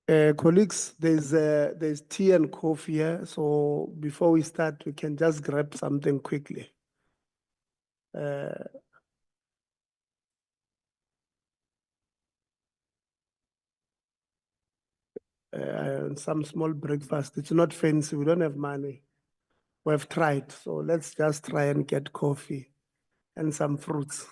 Colleagues, there's tea and coffee here. So before we start, we can just grab something quickly. Some small breakfast. It's not fancy. We don't have money. We've tried. So let's just try and get coffee and some fruits.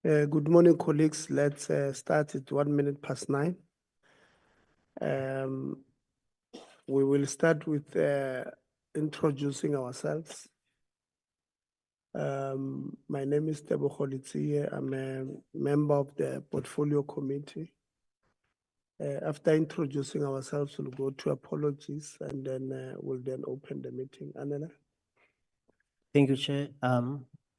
Good morning, colleagues. Let's start at 1 minute past 9. We will start with introducing ourselves. My name is Tebo Kholitsie. I'm a member of the Portfolio Committee. After introducing ourselves, we'll go to apologies and then we'll then open the meeting. Anela? Thank you, Chair.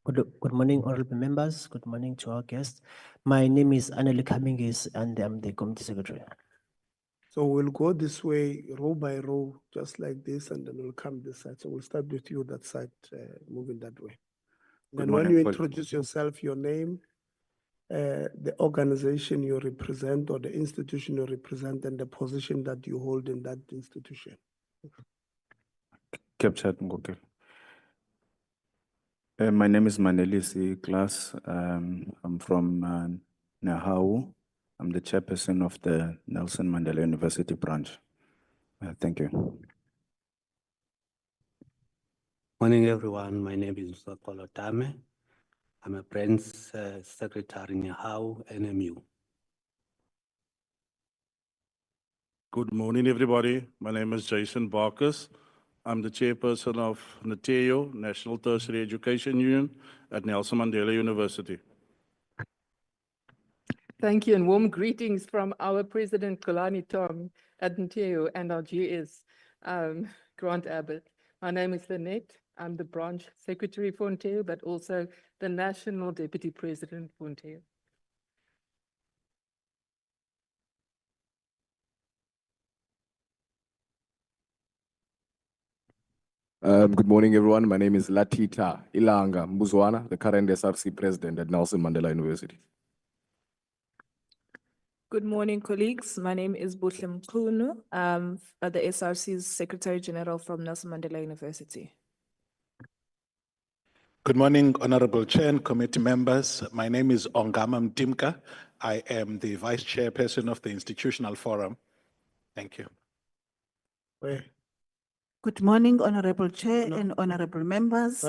Good morning, honorable members. Good morning to our guests. My name is Aneli Kamingis and I'm the Committee Secretary. So we'll go this way, row by row, just like this, and then we'll come this side. So we'll start with you that side, moving that way. Then when you introduce yourself, your name, the organization you represent or the institution you represent, and the position that you hold in that institution. My name is Manelisi Klaas. I'm from Nahau. I'm the chairperson of the Nelson Mandela University branch. Thank you. Morning, everyone. My name is Stakeholder. I'm a branch secretary in Nahau, NMU. Good morning, everybody. My name is Jason Barkus. I'm the chairperson of NATEO, National Tertiary Education Union at Nelson Mandela University. Thank you and warm greetings from our President Kulani Tom at NATEO and our GS, Grant Abbott. My name is Lynette. I'm the branch secretary for NATEO, but also the National Deputy President for NATEO. Good morning, everyone. My name is Latita Ilanga Mbuzwana, the current SRC president at Nelson Mandela University. Good morning, colleagues. My name is Buhle Mkhunu. I'm the SRC's Secretary General from Nelson Mandela University. Good morning, Honorable Chair and committee members. My name is Ongama Mtimka. I am the Vice Chairperson of the Institutional Forum. Thank you. Where? Good morning, Honorable Chair and Honorable members.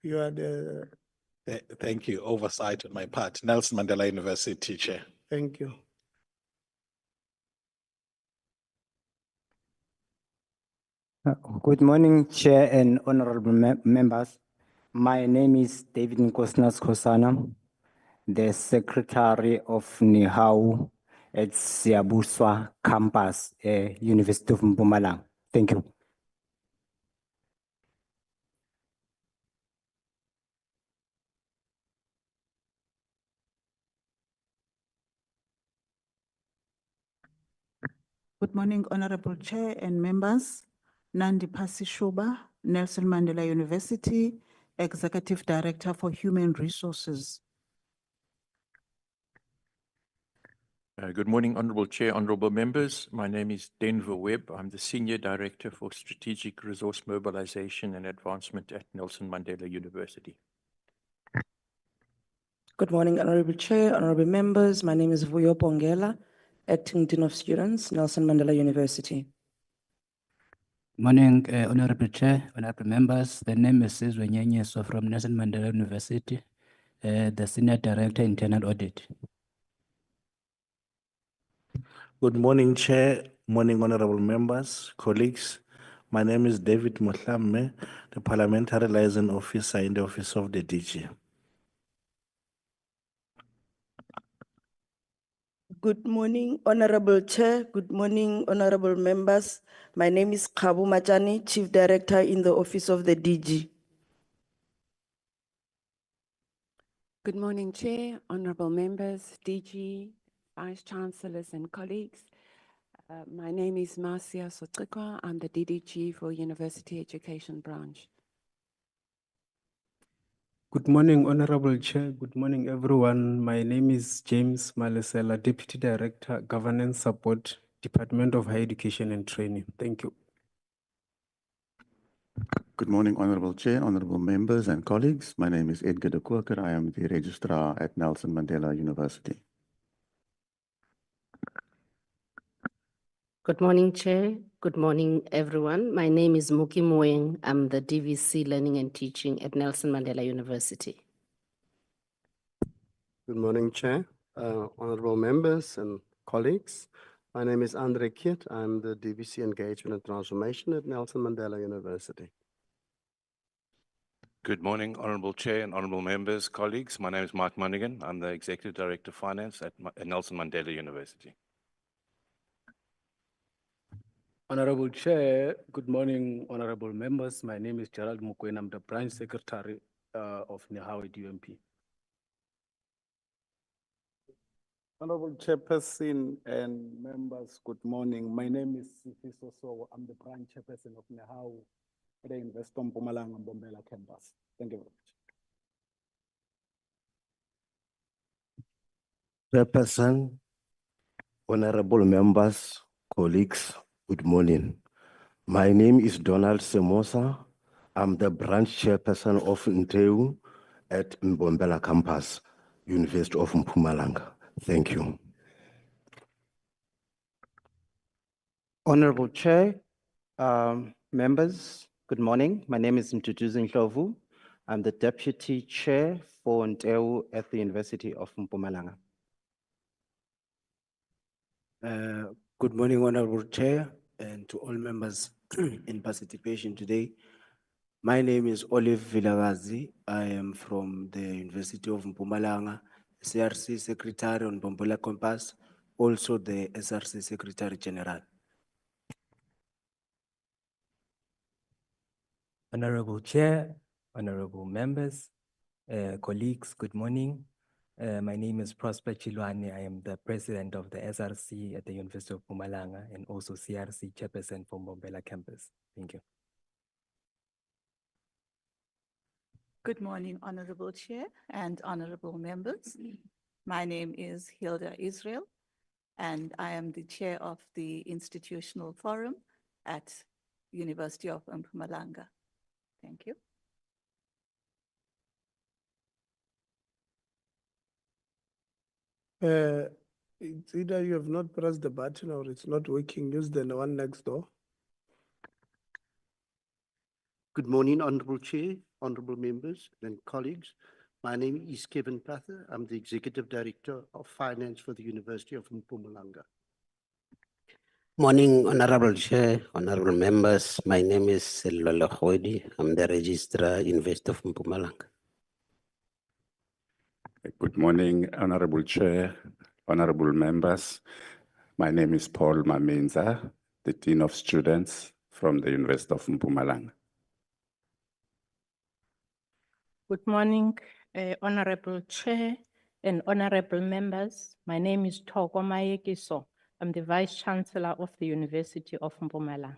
You are the... Thank you. Oversight on my part. Nelson Mandela University Chair. Thank you. Good morning, Chair and honorable members. My name is David Nkosnas Kosana, the Secretary of Nihau at Siabuswa Campus, University of Mpumalanga. Thank you. Good morning, Honorable Chair and members. Nandi Pasishuba, Nelson Mandela University, Executive Director for Human Resources. Good morning, Honorable Chair, honorable members. My name is Denver Webb. I'm the Senior Director for Strategic Resource Mobilization and Advancement at Nelson Mandela University. Good morning, Honorable Chair, honorable members. My name is Vuyo Pongela, Acting Dean of Students, Nelson Mandela University. Morning, Honorable Chair, honorable members. The name is Sizwe Nyenyeso from Nelson Mandela University, the Senior Director, Internal Audit. Good morning, Chair. Morning, honorable members, colleagues. My name is David Mohlamme, the Parliamentary Liaison Officer in the Office of the DG. Good morning, Honorable Chair. Good morning, honorable members. My name is Khabu Machani, Chief Director in the Office of the DG. Good morning, Chair, honorable members, DG, Vice Chancellors and colleagues. My name is Marcia Sotikwa. I'm the DDG for University Education Branch. Good morning, Honorable Chair. Good morning, everyone. My name is James Malesela, Deputy Director, Governance Support, Department of Higher Education and Training. Thank you. Good morning, Honorable Chair, honorable members and colleagues. My name is Edgar de Koker. I am the Registrar at Nelson Mandela University. Good morning, Chair. Good morning, everyone. My name is Muki Moeng. I'm the DVC Learning and Teaching at Nelson Mandela University. Good morning, Chair, honorable members and colleagues. My name is Andre Kiet. I'm the DVC Engagement and Transformation at Nelson Mandela University. Good morning, Honourable Chair and Honourable Members, colleagues. My name is Mike Monaghan. I'm the Executive Director of Finance at Nelson Mandela University. Honorable Chair, good morning, honorable members. My name is Gerald Mukwen. I'm the branch secretary of Nehawi DUMP. Honorable Chairperson and members, good morning. My name is Sifiso So. I'm the branch chairperson of Nehawi at the University of Mpumalanga Bombela campus. Thank you very much. Chairperson, honorable members, colleagues, good morning. My name is Donald Semosa. I'm the branch chairperson of NTEU at Mbombela campus, University of Mpumalanga. Thank you. Honorable Chair, members, good morning. My name is Mtutuzi Ndlovu. I'm the Deputy Chair for NTEU at the University of Mpumalanga. Good morning, Honorable Chair, and to all members in participation today. My name is Olive Vilagazi. I am from the University of Mpumalanga, SRC Secretary on Bombola Campus, also the SRC Secretary General. Honorable Chair, honorable members, colleagues, good morning. My name is Prosper Chilwani. I am the president of the SRC at the University of Mpumalanga and also CRC chairperson for Mbombela campus. Thank you. Good morning, Honorable Chair and honorable members. My name is Hilda Israel, and I am the chair of the Institutional Forum at University of Mpumalanga. Thank you. It's either you have not pressed the button or it's not working. Use the one next door. Good morning, Honorable Chair, honorable members and colleagues. My name is Kevin Pather. I'm the Executive Director of Finance for the University of Mpumalanga. Morning, Honorable Chair, honorable members. My name is Selolo Khodi. I'm the Registrar, University of Mpumalanga. Good morning, Honorable Chair, honorable members. My name is Paul Mamenza, the Dean of Students from the University of Mpumalanga. Good morning, Honorable Chair and honorable members. My name is Thoko Mayekiso. I'm the Vice Chancellor of the University of Mpumalanga.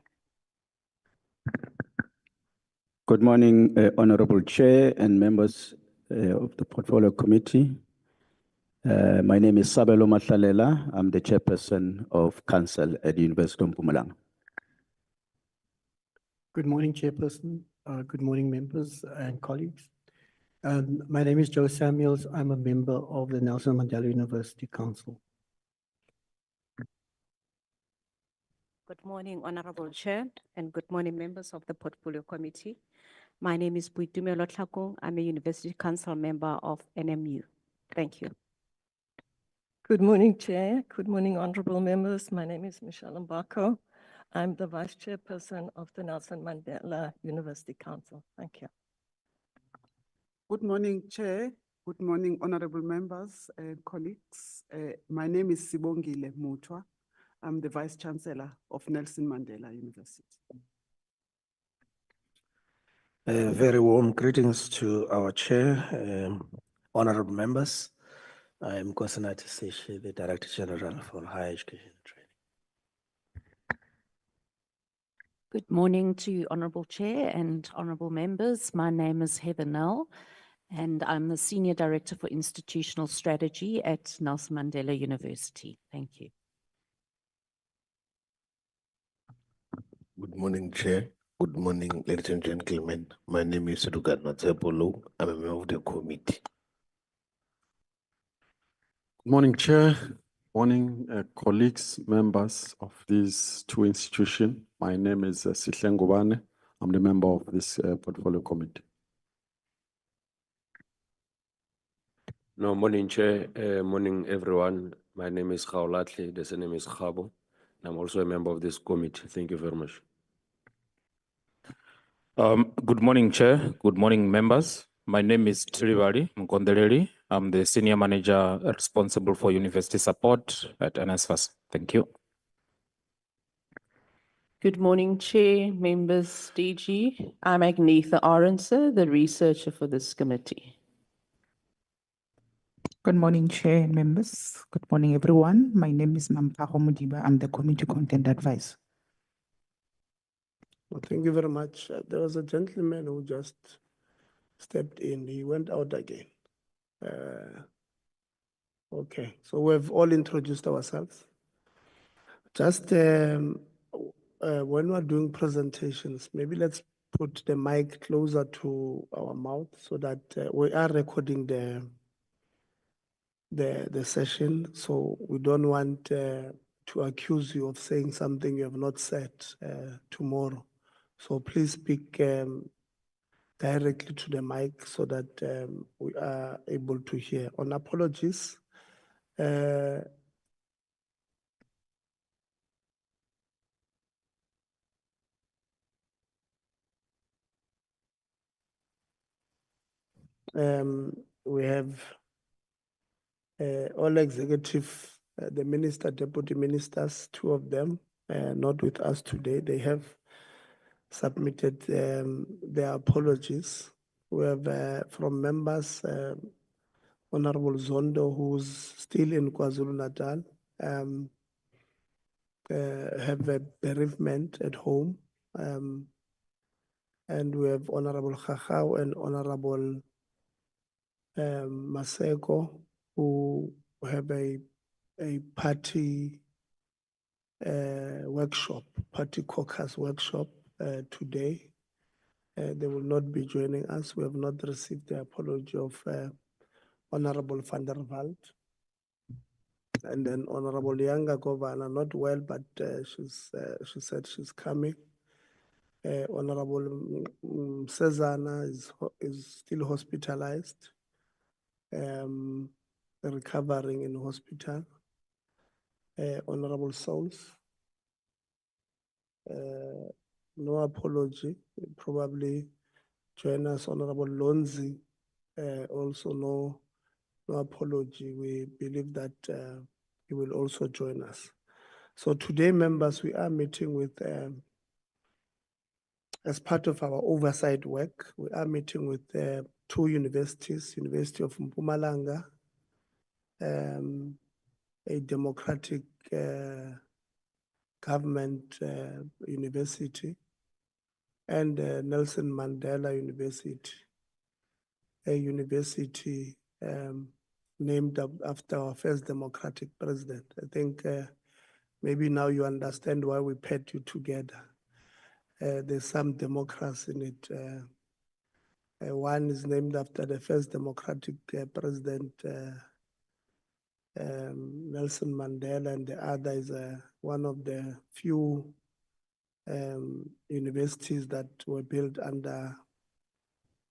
Good morning, Honorable Chair and members of the Portfolio Committee. My name is Sabelo Matlalela. I'm the Chairperson of Council at the University of Mpumalanga. Good morning, Chairperson. Good morning, members and colleagues. My name is Joe Samuels. I'm a member of the Nelson Mandela University Council. Good morning, Honorable Chair, and good morning, members of the Portfolio Committee. My name is Buitumelo Tlhakong. I'm a University Council member of NMU. Thank you. Good morning, Chair. Good morning, honorable members. My name is Michelle Mbako. I'm the Vice Chairperson of the Nelson Mandela University Council. Thank you. Good morning, Chair. Good morning, honorable members and colleagues. My name is Sibongile Mutwa. I'm the Vice Chancellor of Nelson Mandela University. Very warm greetings to our chair, honorable members. I am Kosanati Seshi, the Director General for Higher Education and Training. Good morning to you, Honorable Chair and honorable members. My name is Heather Null, and I'm the Senior Director for Institutional Strategy at Nelson Mandela University. Thank you. Good morning, Chair. Good morning, ladies and gentlemen. My name is Rugat Natsepolo. I'm a member of the committee. Good morning, Chair. Morning, colleagues, members of these two institutions. My name is Sihle Ngubane. I'm the member of this portfolio committee. No, morning, Chair. Morning, everyone. My name is Khaulatli. The surname is Khabo. I'm also a member of this committee. Thank you very much. Good morning, Chair. Good morning, members. My name is Tiribari Mkondeleri. I'm the Senior Manager responsible for University Support at NSFAS. Thank you. Good morning, Chair, members, DG. I'm Agnetha Aronson, the researcher for this committee. Good morning, Chair and members. Good morning, everyone. My name is Mampaho Mudiba. I'm the Committee Content Advisor. Well, thank you very much. There was a gentleman who just stepped in. He went out again. Okay, so we've all introduced ourselves. Just when we're doing presentations, maybe let's put the mic closer to our mouth so that we are recording the session. So we don't want to accuse you of saying something you have not said tomorrow. So please speak directly to the mic so that we are able to hear. On apologies, we have all executive, the minister, deputy ministers, two of them, not with us today. They have submitted their apologies. We have from members, Honorable Zondo, who's still in KwaZulu-Natal, have a bereavement at home. And we have Honorable Khachau and Honorable Maseko, who have a party workshop, party caucus workshop today. They will not be joining us. We have not received the apology of Honorable van der Walt. And then Honorable Younger Governor, not well, but she said she's coming. Honorable Cezana is still hospitalized, recovering in hospital. Honorable Souls, no apology, probably join us. Honorable Lonzi, also no apology. We believe that he will also join us. So today, members, we are meeting with, as part of our oversight work, we are meeting with two universities, University of Mpumalanga, a democratic government university, and Nelson Mandela University, a university named after our first democratic president. I think maybe now you understand why we paired you together. There's some democracy in it. One is named after the first democratic president, Nelson Mandela, and the other is one of the few universities that were built under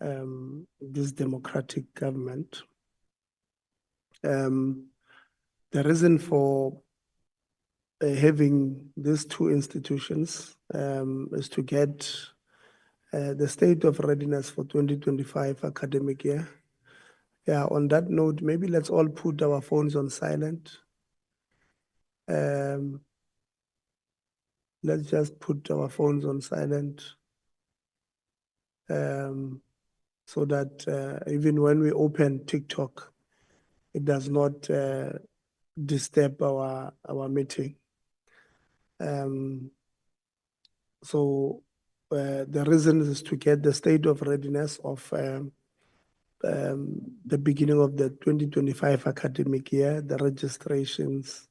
this democratic government. The reason for having these two institutions is to get the state of readiness for 2025 academic year. Yeah, on that note, maybe let's all put our phones on silent. Let's just put our phones on silent so that even when we open TikTok, it does not disturb our meeting. So the reason is to get the state of readiness of the beginning of the 2025 academic year, the registrations,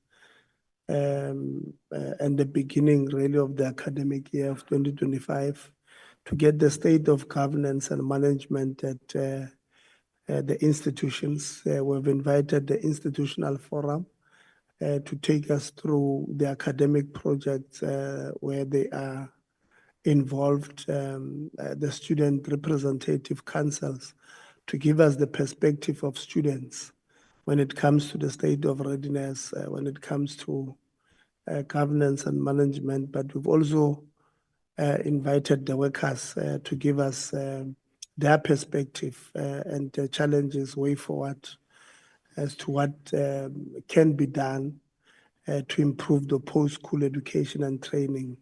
and the beginning really of the academic year of 2025, to get the state of governance and management at the institutions. We've invited the institutional forum to take us through the academic projects where they are involved, the student representative councils, to give us the perspective of students when it comes to the state of readiness, when it comes to governance and management, but we've also invited the workers to give us their perspective and the challenges way forward as to what can be done to improve the post-school education and training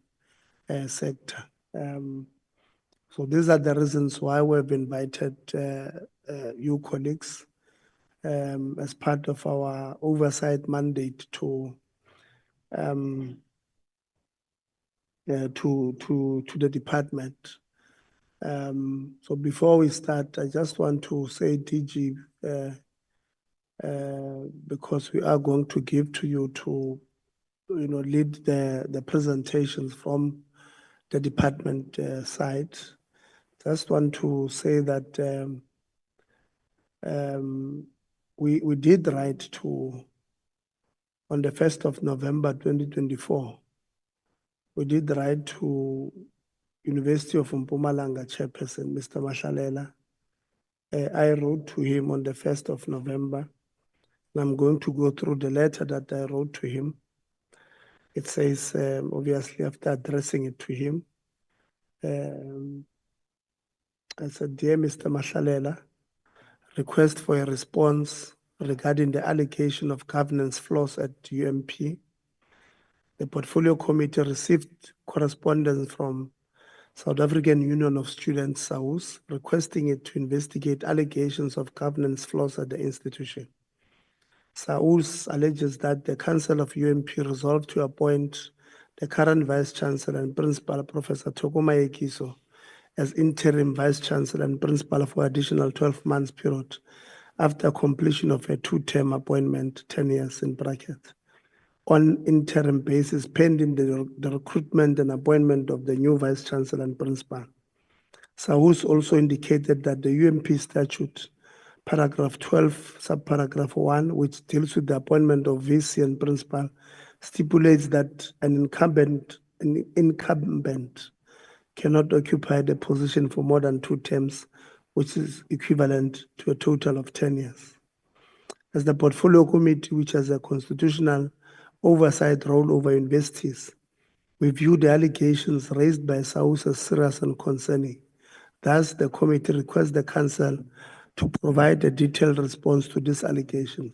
sector. So these are the reasons why we've invited you colleagues as part of our oversight mandate to the department. So before we start, I just want to say, DG, because we are going to give to you to, lead the presentations from the department side. Just want to say that we did write to, on the 1st of November 2024, we did write to University of Mpumalanga chairperson, Mr. Mashalela. I wrote to him on the 1st of November, and I'm going to go through the letter that I wrote to him. It says, obviously, after addressing it to him, I said, "Dear Mr. Mashalela, request for a response regarding the allegation of governance flaws at UMP. The Portfolio Committee received correspondence from South African Union of Students, SAUS, requesting it to investigate allegations of governance flaws at the institution. SAUS alleges that the Council of UMP resolved to appoint the current Vice Chancellor and Principal, Professor Thoko Mayekiso, as interim Vice Chancellor and Principal for additional 12 months period after completion of a two-term appointment, 10 years in bracket, on interim basis pending the recruitment and appointment of the new Vice Chancellor and Principal. SAUS also indicated that the UMP statute, paragraph 12, subparagraph 1, which deals with the appointment of VC and Principal, stipulates that an incumbent cannot occupy the position for more than 2 terms, which is equivalent to a total of 10 years. As the Portfolio Committee, which has a constitutional oversight role over universities, we view the allegations raised by SAUS as serious and concerning. Thus, the committee requests the Council to provide a detailed response to these allegations.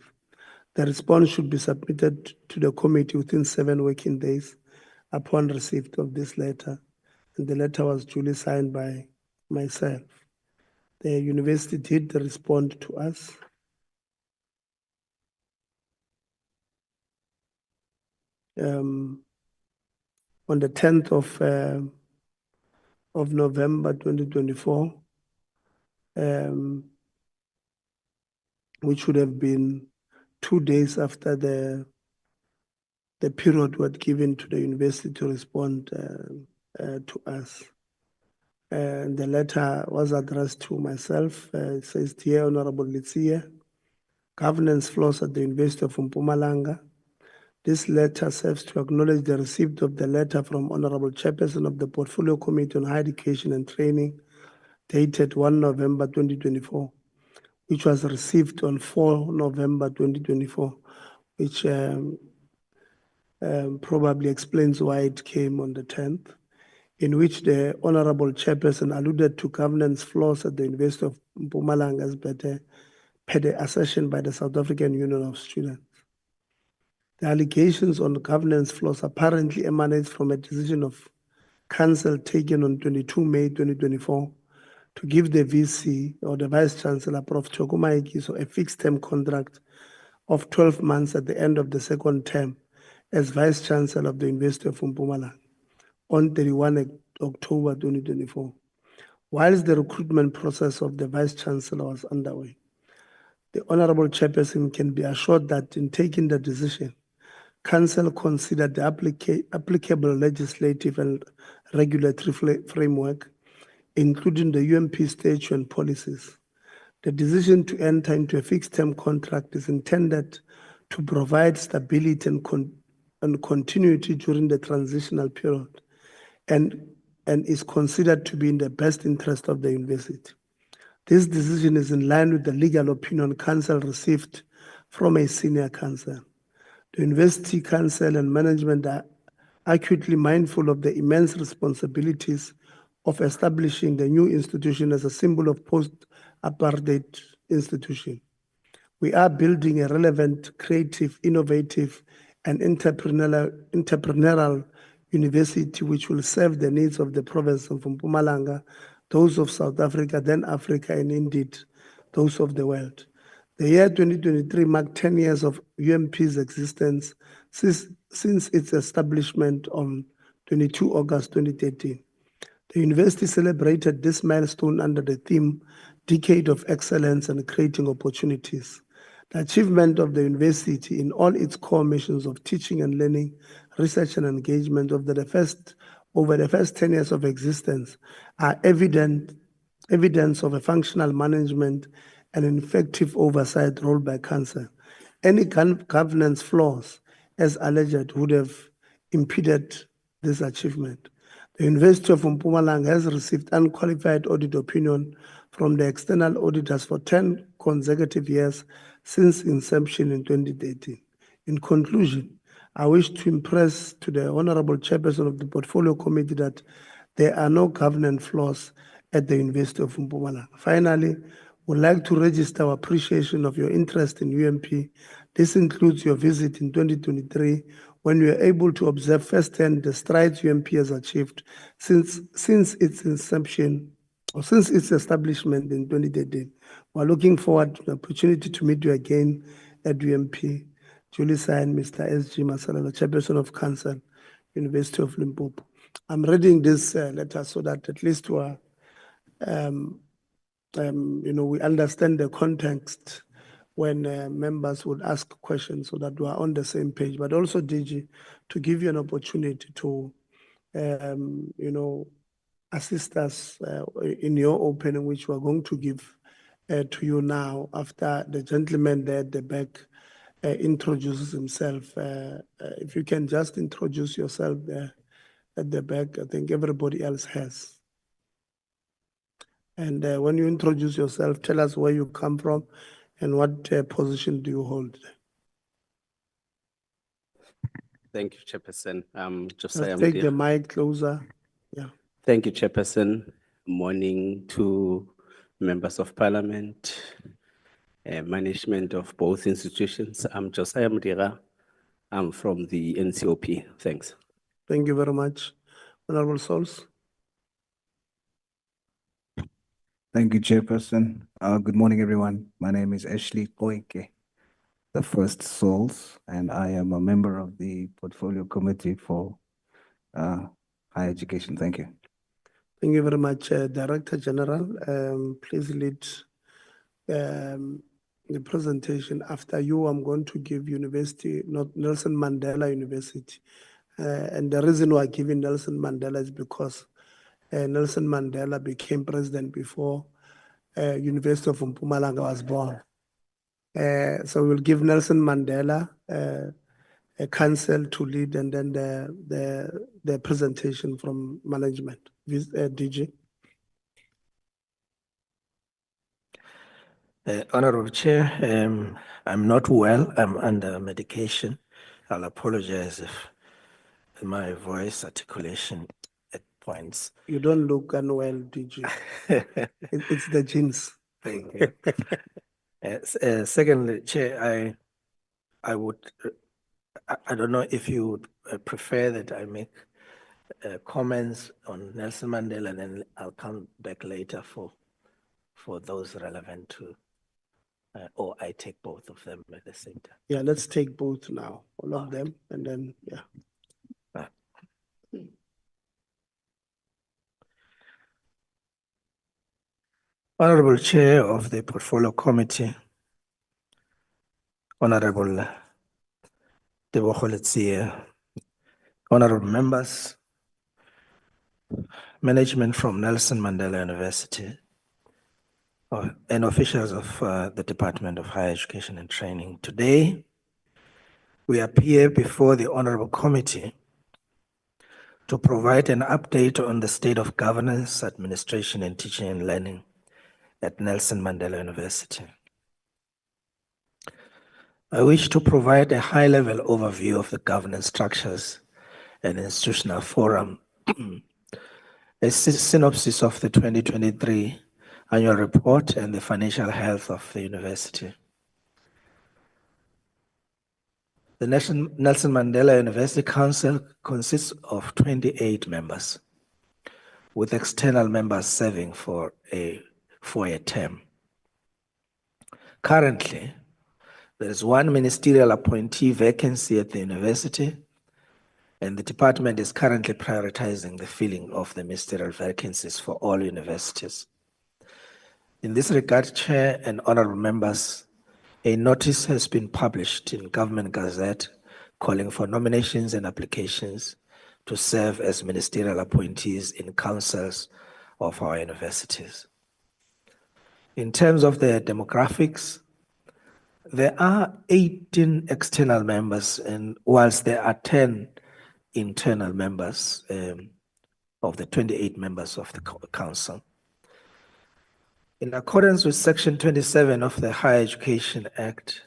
The response should be submitted to the committee within 7 working days upon receipt of this letter. And the letter was duly signed by myself. The university did respond to us. On the 10th of November 2024, which would have been 2 days after the period we had given to the university to respond to us. And the letter was addressed to myself. It says, "Dear Honorable Litsia, governance flaws at the University of Mpumalanga. This letter serves to acknowledge the receipt of the letter from Honorable Chairperson of the Portfolio Committee on Higher Education and Training, dated 1 November 2024, which was received on 4 November 2024, which probably explains why it came on the 10th, in which the Honorable Chairperson alluded to governance flaws at the University of Mpumalanga as per the assertion by the South African Union of Students. The allegations on governance flaws apparently emanate from a decision of Council taken on 22 May 2024 to give the VC or the Vice Chancellor, Prof. Thoko Mayekiso, a fixed-term contract of 12 months at the end of the second term as Vice Chancellor of the University of Mpumalanga on 31 October 2024, whilst the recruitment process of the Vice Chancellor was underway. The Honorable Chairperson can be assured that in taking the decision, Council considered the applicable legislative and regulatory framework, including the UMP statute and policies. The decision to enter into a fixed-term contract is intended to provide stability and continuity during the transitional period, and is considered to be in the best interest of the university. This decision is in line with the legal opinion Council received from a senior council. The University Council and management are acutely mindful of the immense responsibilities of establishing the new institution as a symbol of post-apartheid institution. We are building a relevant, creative, innovative, and entrepreneurial university which will serve the needs of the province of Mpumalanga, those of South Africa, then Africa, and indeed those of the world. The year 2023 marked 10 years of UMP's existence since its establishment on 22 August 2013. The university celebrated this milestone under the theme, Decade of Excellence and Creating Opportunities. The achievement of the university in all its core missions of teaching and learning, research and engagement over the first 10 years of existence are evidence of a functional management and an effective oversight role by council. Any governance flaws, as alleged, would have impeded this achievement. The University of Mpumalanga has received unqualified audit opinion from the external auditors for 10 consecutive years since inception in 2013. In conclusion, I wish to impress to the Honorable Chairperson of the Portfolio Committee that there are no governance flaws at the University of Mpumalanga. Finally, would like to register our appreciation of your interest in UMP. This includes your visit in 2023 when we were able to observe firsthand the strides UMP has achieved since its inception or since its establishment in 2013. We're looking forward to the opportunity to meet you again at UMP. Duly signed, Mr. S.G. Masalala, Chairperson of Council, University of Limpopo. I'm reading this letter so that at least we understand the context when members would ask questions so that we are on the same page, but also DG, to give you an opportunity to, assist us in your opening, which we're going to give to you now after the gentleman there at the back introduces himself. If you can just introduce yourself there at the back, I think everybody else has. And when you introduce yourself, tell us where you come from and what position do you hold? Thank you, Chairperson. Josiah Take Mdia. the mic closer. Yeah. Thank you, Chairperson. Morning to members of Parliament, management of both institutions. I'm Josiah Mdia. I'm from the NCOP. Thanks. Thank you very much. Honorable Souls. Thank you, Chairperson. Good morning, everyone. My name is Ashley Koike, the first Souls, and I am a member of the Portfolio Committee for Higher Education. Thank you. Thank you very much, Director General. Please lead the presentation. After you, I'm going to give Nelson Mandela University. And the reason why I'm giving Nelson Mandela is because Nelson Mandela became president before University of Mpumalanga was born. So we'll give Nelson Mandela a council to lead and then the presentation from management. DG. Honorable Chair, I'm not well. I'm under medication. I'll apologize if my voice articulation at points. You don't look unwell, DG. It's the genes. Thank you. Secondly, Chair, I don't know if you would prefer that I make comments on Nelson Mandela, and then I'll come back later for those relevant to, or I take both of them at the same time. Yeah, let's take both now, all of them, and then, yeah. Honorable Chair of the Portfolio Committee, Honorable Debogoletsie, honorable members, management from Nelson Mandela University, and officials of the Department of Higher Education and Training. Today, we appear before the Honorable Committee to provide an update on the state of governance, administration, and teaching and learning at Nelson Mandela University. I wish to provide a high-level overview of the governance structures and institutional forum, a synopsis of the 2023 annual report and the financial health of the university. The Nelson Mandela University Council consists of 28 members, with external members serving for a 4-year term. Currently, there is one ministerial appointee vacancy at the university, and the department is currently prioritizing the filling of the ministerial vacancies for all universities. In this regard, Chair and honorable members, a notice has been published in Government Gazette calling for nominations and applications to serve as ministerial appointees in councils of our universities. In terms of the demographics, there are 18 external members, and whilst there are 10 internal members of the 28 members of the council. In accordance with Section 27 of the Higher Education Act,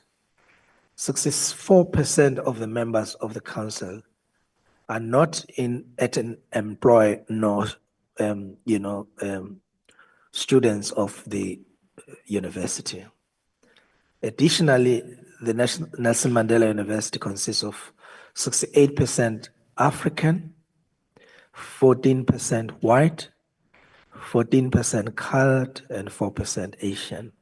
64% of the members of the council are not at an employ nor students of the university. Additionally, the Nelson Mandela University consists of 68% African, 14% white, 14% colored, and 4% Asian.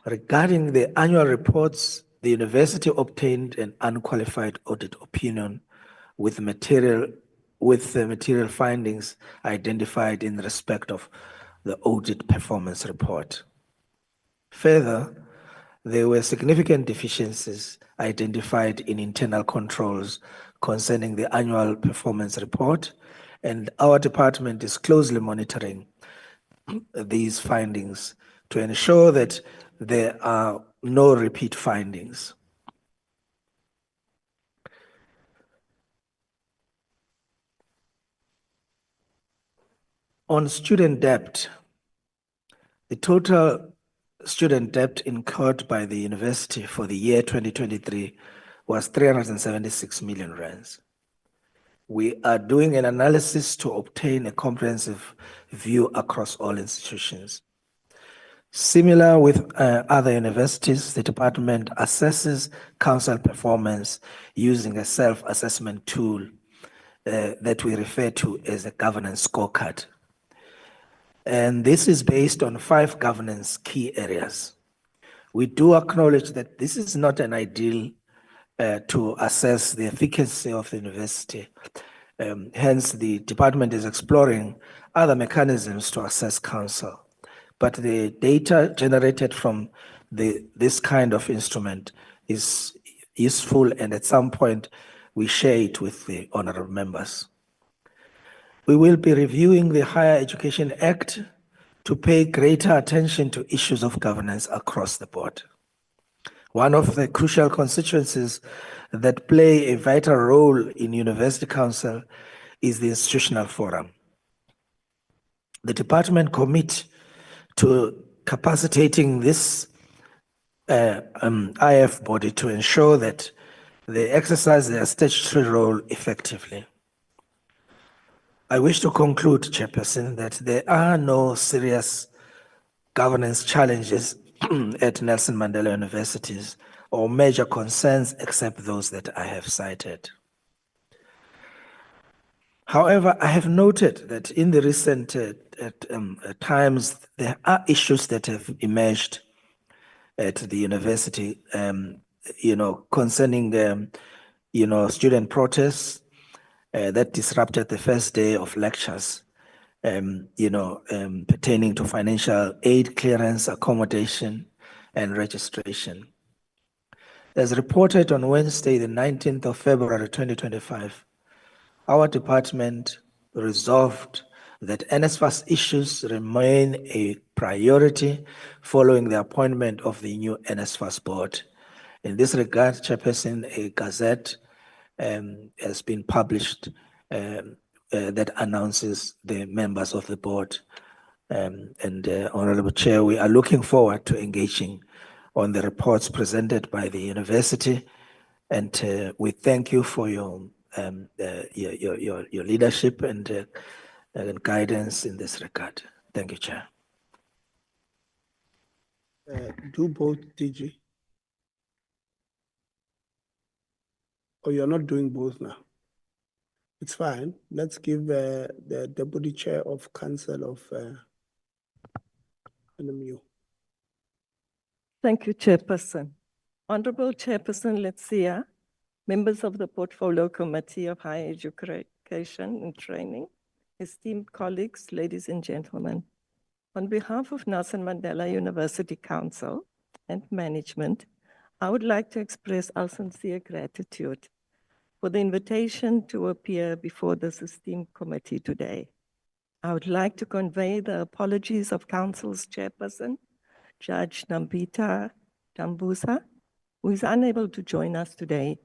Regarding the annual reports, the university obtained an unqualified audit opinion with the material findings identified in respect of the audit performance report. Further, there were significant deficiencies identified in internal controls concerning the annual performance report, and our department is closely monitoring these findings to ensure that there are no repeat findings. On student debt, the total student debt incurred by the university for the year 2023 was 376 million rands. We are doing an analysis to obtain a comprehensive view across all institutions. Similar with other universities, the department assesses council performance using a self-assessment tool that we refer to as a governance scorecard. And this is based on 5 governance key areas. We do acknowledge that this is not an ideal to assess the efficacy of the university. Hence, the department is exploring other mechanisms to assess council. But the data generated from this kind of instrument is useful, and at some point we share it with the honorable members. We will be reviewing the Higher Education Act to pay greater attention to issues of governance across the board. One of the crucial constituencies that play a vital role in University Council is the institutional forum. The department commits to capacitating this IF body to ensure that they exercise their statutory role effectively. I wish to conclude, Chairperson, that there are no serious governance challenges at Nelson Mandela Universities or major concerns except those that I have cited. However, I have noted that in the recent times, there are issues that have emerged at the university, concerning student protests that disrupted the first day of lectures, pertaining to financial aid clearance, accommodation, and registration. As reported on Wednesday, the 19th of February, 2025, our department resolved that NSFAS issues remain a priority following the appointment of the new NSFAS board. In this regard, Chairperson, a gazette has been published that announces the members of the board. Honorable Chair, we are looking forward to engaging on the reports presented by the university. And we thank you for your leadership and guidance in this regard. Thank you, Chair. Do both, DG. Or you're not doing both now? It's fine. Let's give the Deputy Chair of Council of NMU. Thank you, Chairperson. Honorable Chairperson Letsia, members of the Portfolio Committee of Higher Education and Training, esteemed colleagues, ladies and gentlemen. On behalf of Nelson Mandela University Council and management, I would like to express our sincere gratitude for the invitation to appear before this esteemed committee today. I would like to convey the apologies of Council's Chairperson, Judge Nambita Dambusa, who is unable to join us today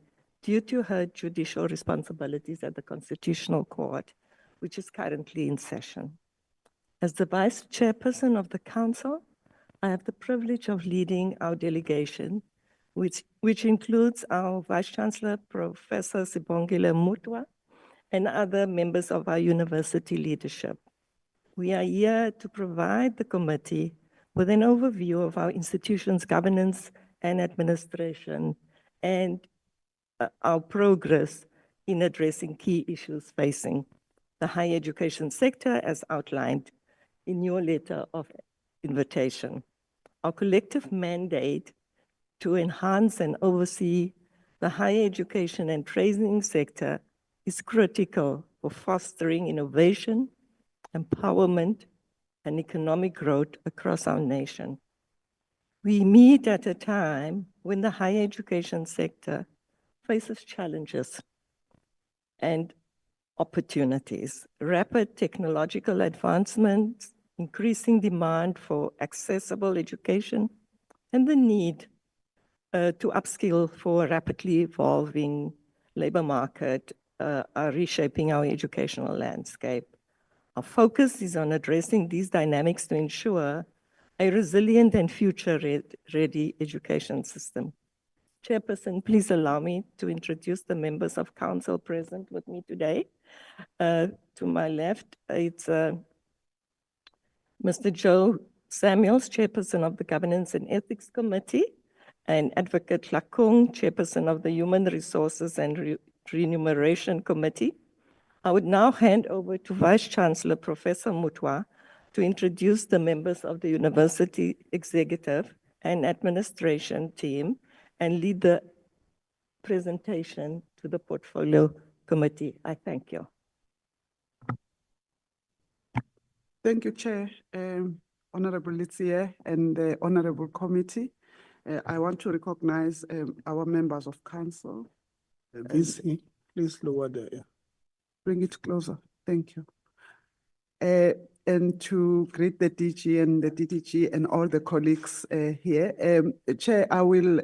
due to her judicial responsibilities at the Constitutional Court, which is currently in session. As the Vice Chairperson of the Council, I have the privilege of leading our delegation, which includes our Vice Chancellor, Professor Sibongile Mutwa, and other members of our university leadership. We are here to provide the committee with an overview of our institution's governance and administration and our progress in addressing key issues facing the higher education sector as outlined in your letter of invitation. Our collective mandate to enhance and oversee the higher education and training sector is critical for fostering innovation, empowerment, and economic growth across our nation. We meet at a time when the higher education sector faces challenges and opportunities, rapid technological advancements, increasing demand for accessible education, and the need to upskill for a rapidly evolving labor market are reshaping our educational landscape. Our focus is on addressing these dynamics to ensure a resilient and future-ready education system. Chairperson, please allow me to introduce the members of council present with me today. To my left, it's Mr. Joe Samuels, Chairperson of the Governance and Ethics Committee, and Advocate Tlakung, Chairperson of the Human Resources and Remuneration Committee. I would now hand over to Vice Chancellor Professor Mutwa to introduce the members of the University Executive and Administration team and lead the presentation to the Portfolio Committee. I thank you. Thank you, Chair, Honorable Letsia and the Honorable Committee. I want to recognize our members of council. Please lower the, yeah. Bring it closer. Thank you. And to greet the DG and the DDG and all the colleagues here. Chair, I will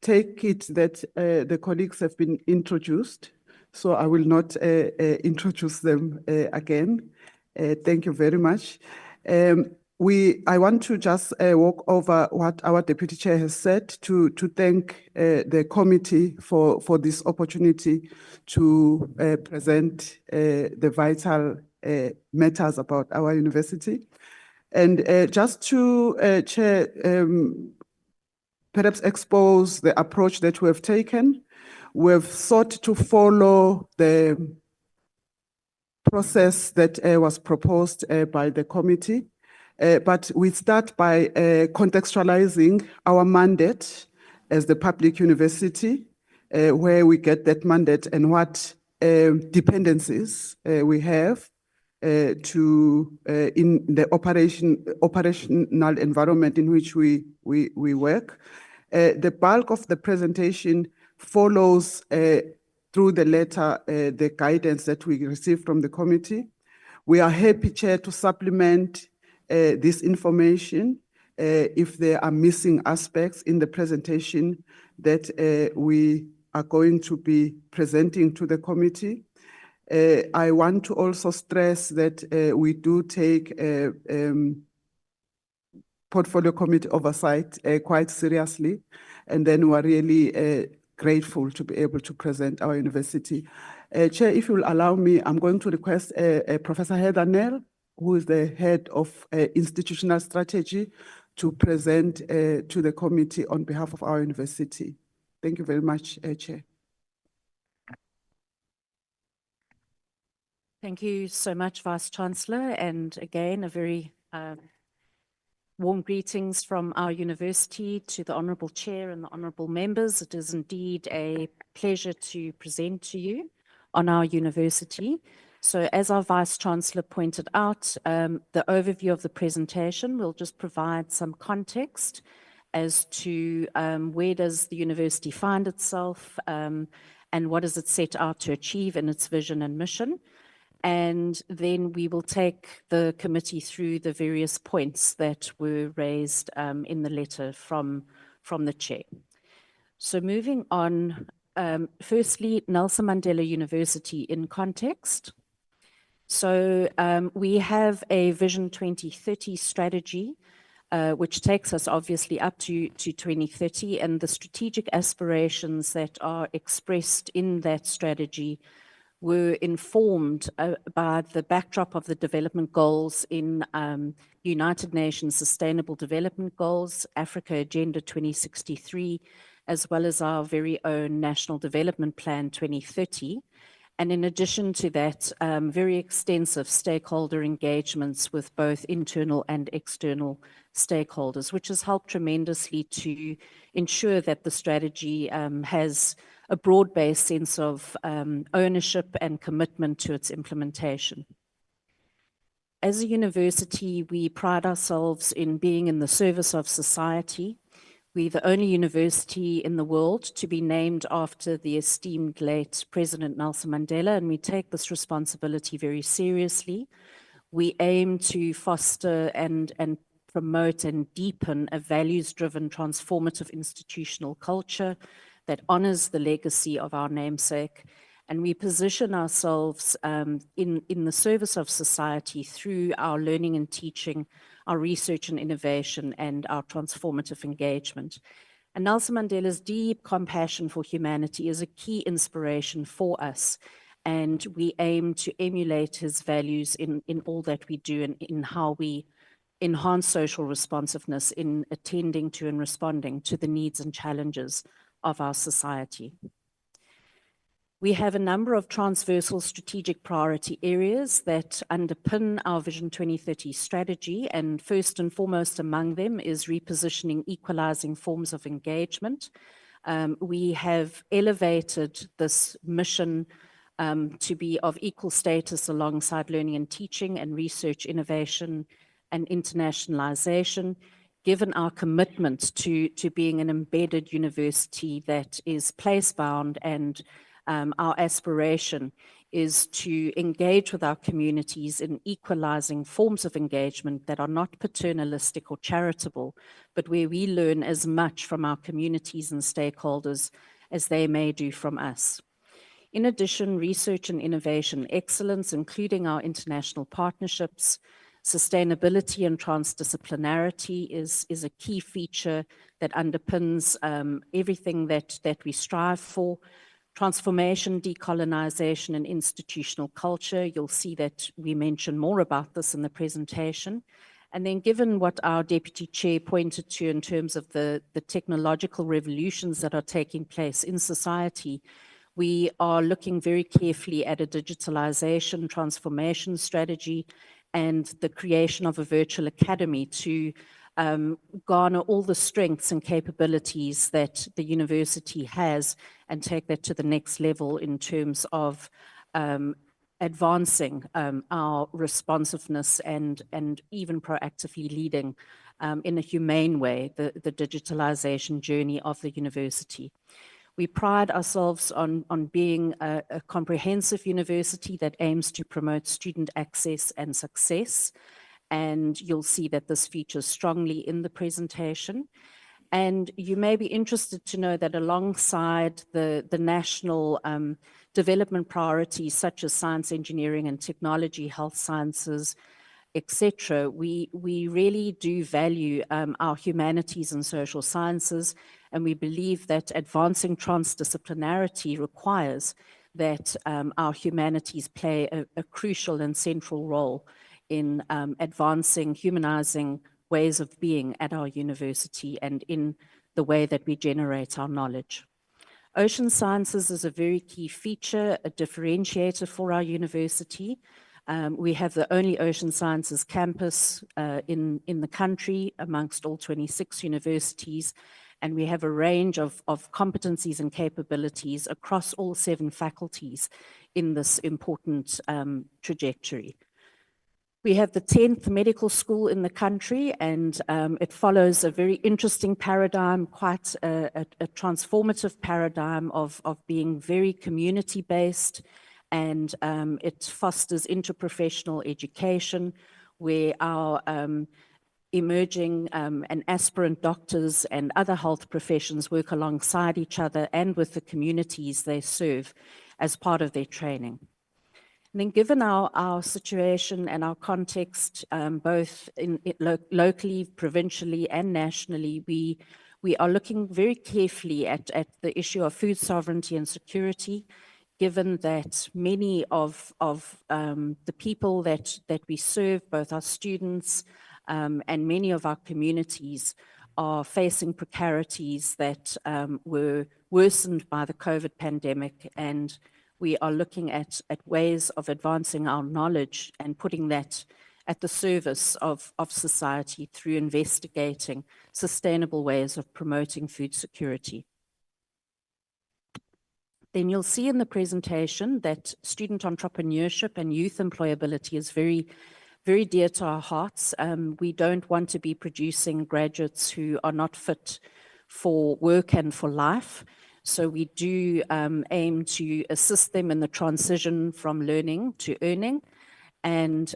take it that the colleagues have been introduced, so I will not introduce them again. Thank you very much. I want to just walk over what our Deputy Chair has said to thank the committee for this opportunity to present the vital matters about our university. And just to, Chair, perhaps expose the approach that we have taken. We've sought to follow the process that was proposed by the committee. But we start by contextualizing our mandate as the public university, where we get that mandate and what dependencies we have in the operational environment in which we work. The bulk of the presentation follows through the letter, the guidance that we received from the committee. We are happy, Chair, to supplement this information if there are missing aspects in the presentation that we are going to be presenting to the committee. I want to also stress that we do take portfolio committee oversight quite seriously. And then we're really grateful to be able to present our university. Chair, if you'll allow me, I'm going to request Professor Heather Nell, who is the head of institutional strategy, to present to the committee on behalf of our university. Thank you very much, Chair. Thank you so much, Vice Chancellor, and again, a very warm greetings from our university to the Honourable Chair and the Honourable members. It is indeed a pleasure to present to you on our university. So as our Vice Chancellor pointed out, the overview of the presentation will just provide some context as to where does the university find itself and what does it set out to achieve in its vision and mission. And then we will take the committee through the various points that were raised in the letter from the chair. So moving on, firstly, Nelson Mandela University in context. So we have a Vision 2030 strategy, which takes us obviously up to 2030, and the strategic aspirations that are expressed in that strategy were informed by the backdrop of the development goals in United Nations Sustainable Development Goals, Africa Agenda 2063, as well as our very own National Development Plan 2030. And in addition to that, very extensive stakeholder engagements with both internal and external stakeholders, which has helped tremendously to ensure that the strategy has a broad-based sense of ownership and commitment to its implementation. As a university, we pride ourselves in being in the service of society. We're the only university in the world to be named after the esteemed late President Nelson Mandela, and we take this responsibility very seriously. We aim to foster and promote and deepen a values-driven transformative institutional culture that honors the legacy of our namesake, and we position ourselves in the service of society through our learning and teaching, our research and innovation, and our transformative engagement. And Nelson Mandela's deep compassion for humanity is a key inspiration for us, and we aim to emulate his values in all that we do and in how we enhance social responsiveness in attending to and responding to the needs and challenges of our society. We have a number of transversal strategic priority areas that underpin our Vision 2030 strategy, and first and foremost among them is repositioning equalizing forms of engagement. We have elevated this mission to be of equal status alongside learning and teaching and research, innovation and internationalization, given our commitment to being an embedded university that is place-bound, and our aspiration is to engage with our communities in equalizing forms of engagement that are not paternalistic or charitable, but where we learn as much from our communities and stakeholders as they may do from us. In addition, research and innovation excellence, including our international partnerships, sustainability and transdisciplinarity is a key feature that underpins everything that we strive for. Transformation, decolonization, and institutional culture. You'll see that we mention more about this in the presentation. And then given what our Deputy Chair pointed to in terms of the technological revolutions that are taking place in society, we are looking very carefully at a digitalization transformation strategy and the creation of a virtual academy to garner all the strengths and capabilities that the university has and take that to the next level in terms of advancing our responsiveness and even proactively leading in a humane way the digitalization journey of the university. We pride ourselves on being a comprehensive university that aims to promote student access and success. And you'll see that this features strongly in the presentation. And you may be interested to know that alongside the national development priorities such as science, engineering and technology, health sciences, etc., we really do value our humanities and social sciences, and we believe that advancing transdisciplinarity requires that our humanities play a crucial and central role in advancing, humanizing ways of being at our university and in the way that we generate our knowledge. Ocean sciences is a very key feature, a differentiator for our university. We have the only ocean sciences campus in the country amongst all 26 universities, and we have a range of competencies and capabilities across all 7 faculties in this important trajectory. We have the 10th medical school in the country, and it follows a very interesting paradigm, quite a transformative paradigm of being very community-based, and it fosters interprofessional education where our emerging and aspirant doctors and other health professions work alongside each other and with the communities they serve as part of their training. And then given our situation and our context, both locally, provincially, and nationally, we are looking very carefully at the issue of food sovereignty and security, given that many of the people that we serve, both our students and many of our communities, are facing precarities that were worsened by the COVID pandemic, and we are looking at ways of advancing our knowledge and putting that at the service of society through investigating sustainable ways of promoting food security. Then you'll see in the presentation that student entrepreneurship and youth employability is very, very dear to our hearts. We don't want to be producing graduates who are not fit for work and for life. So we do aim to assist them in the transition from learning to earning. And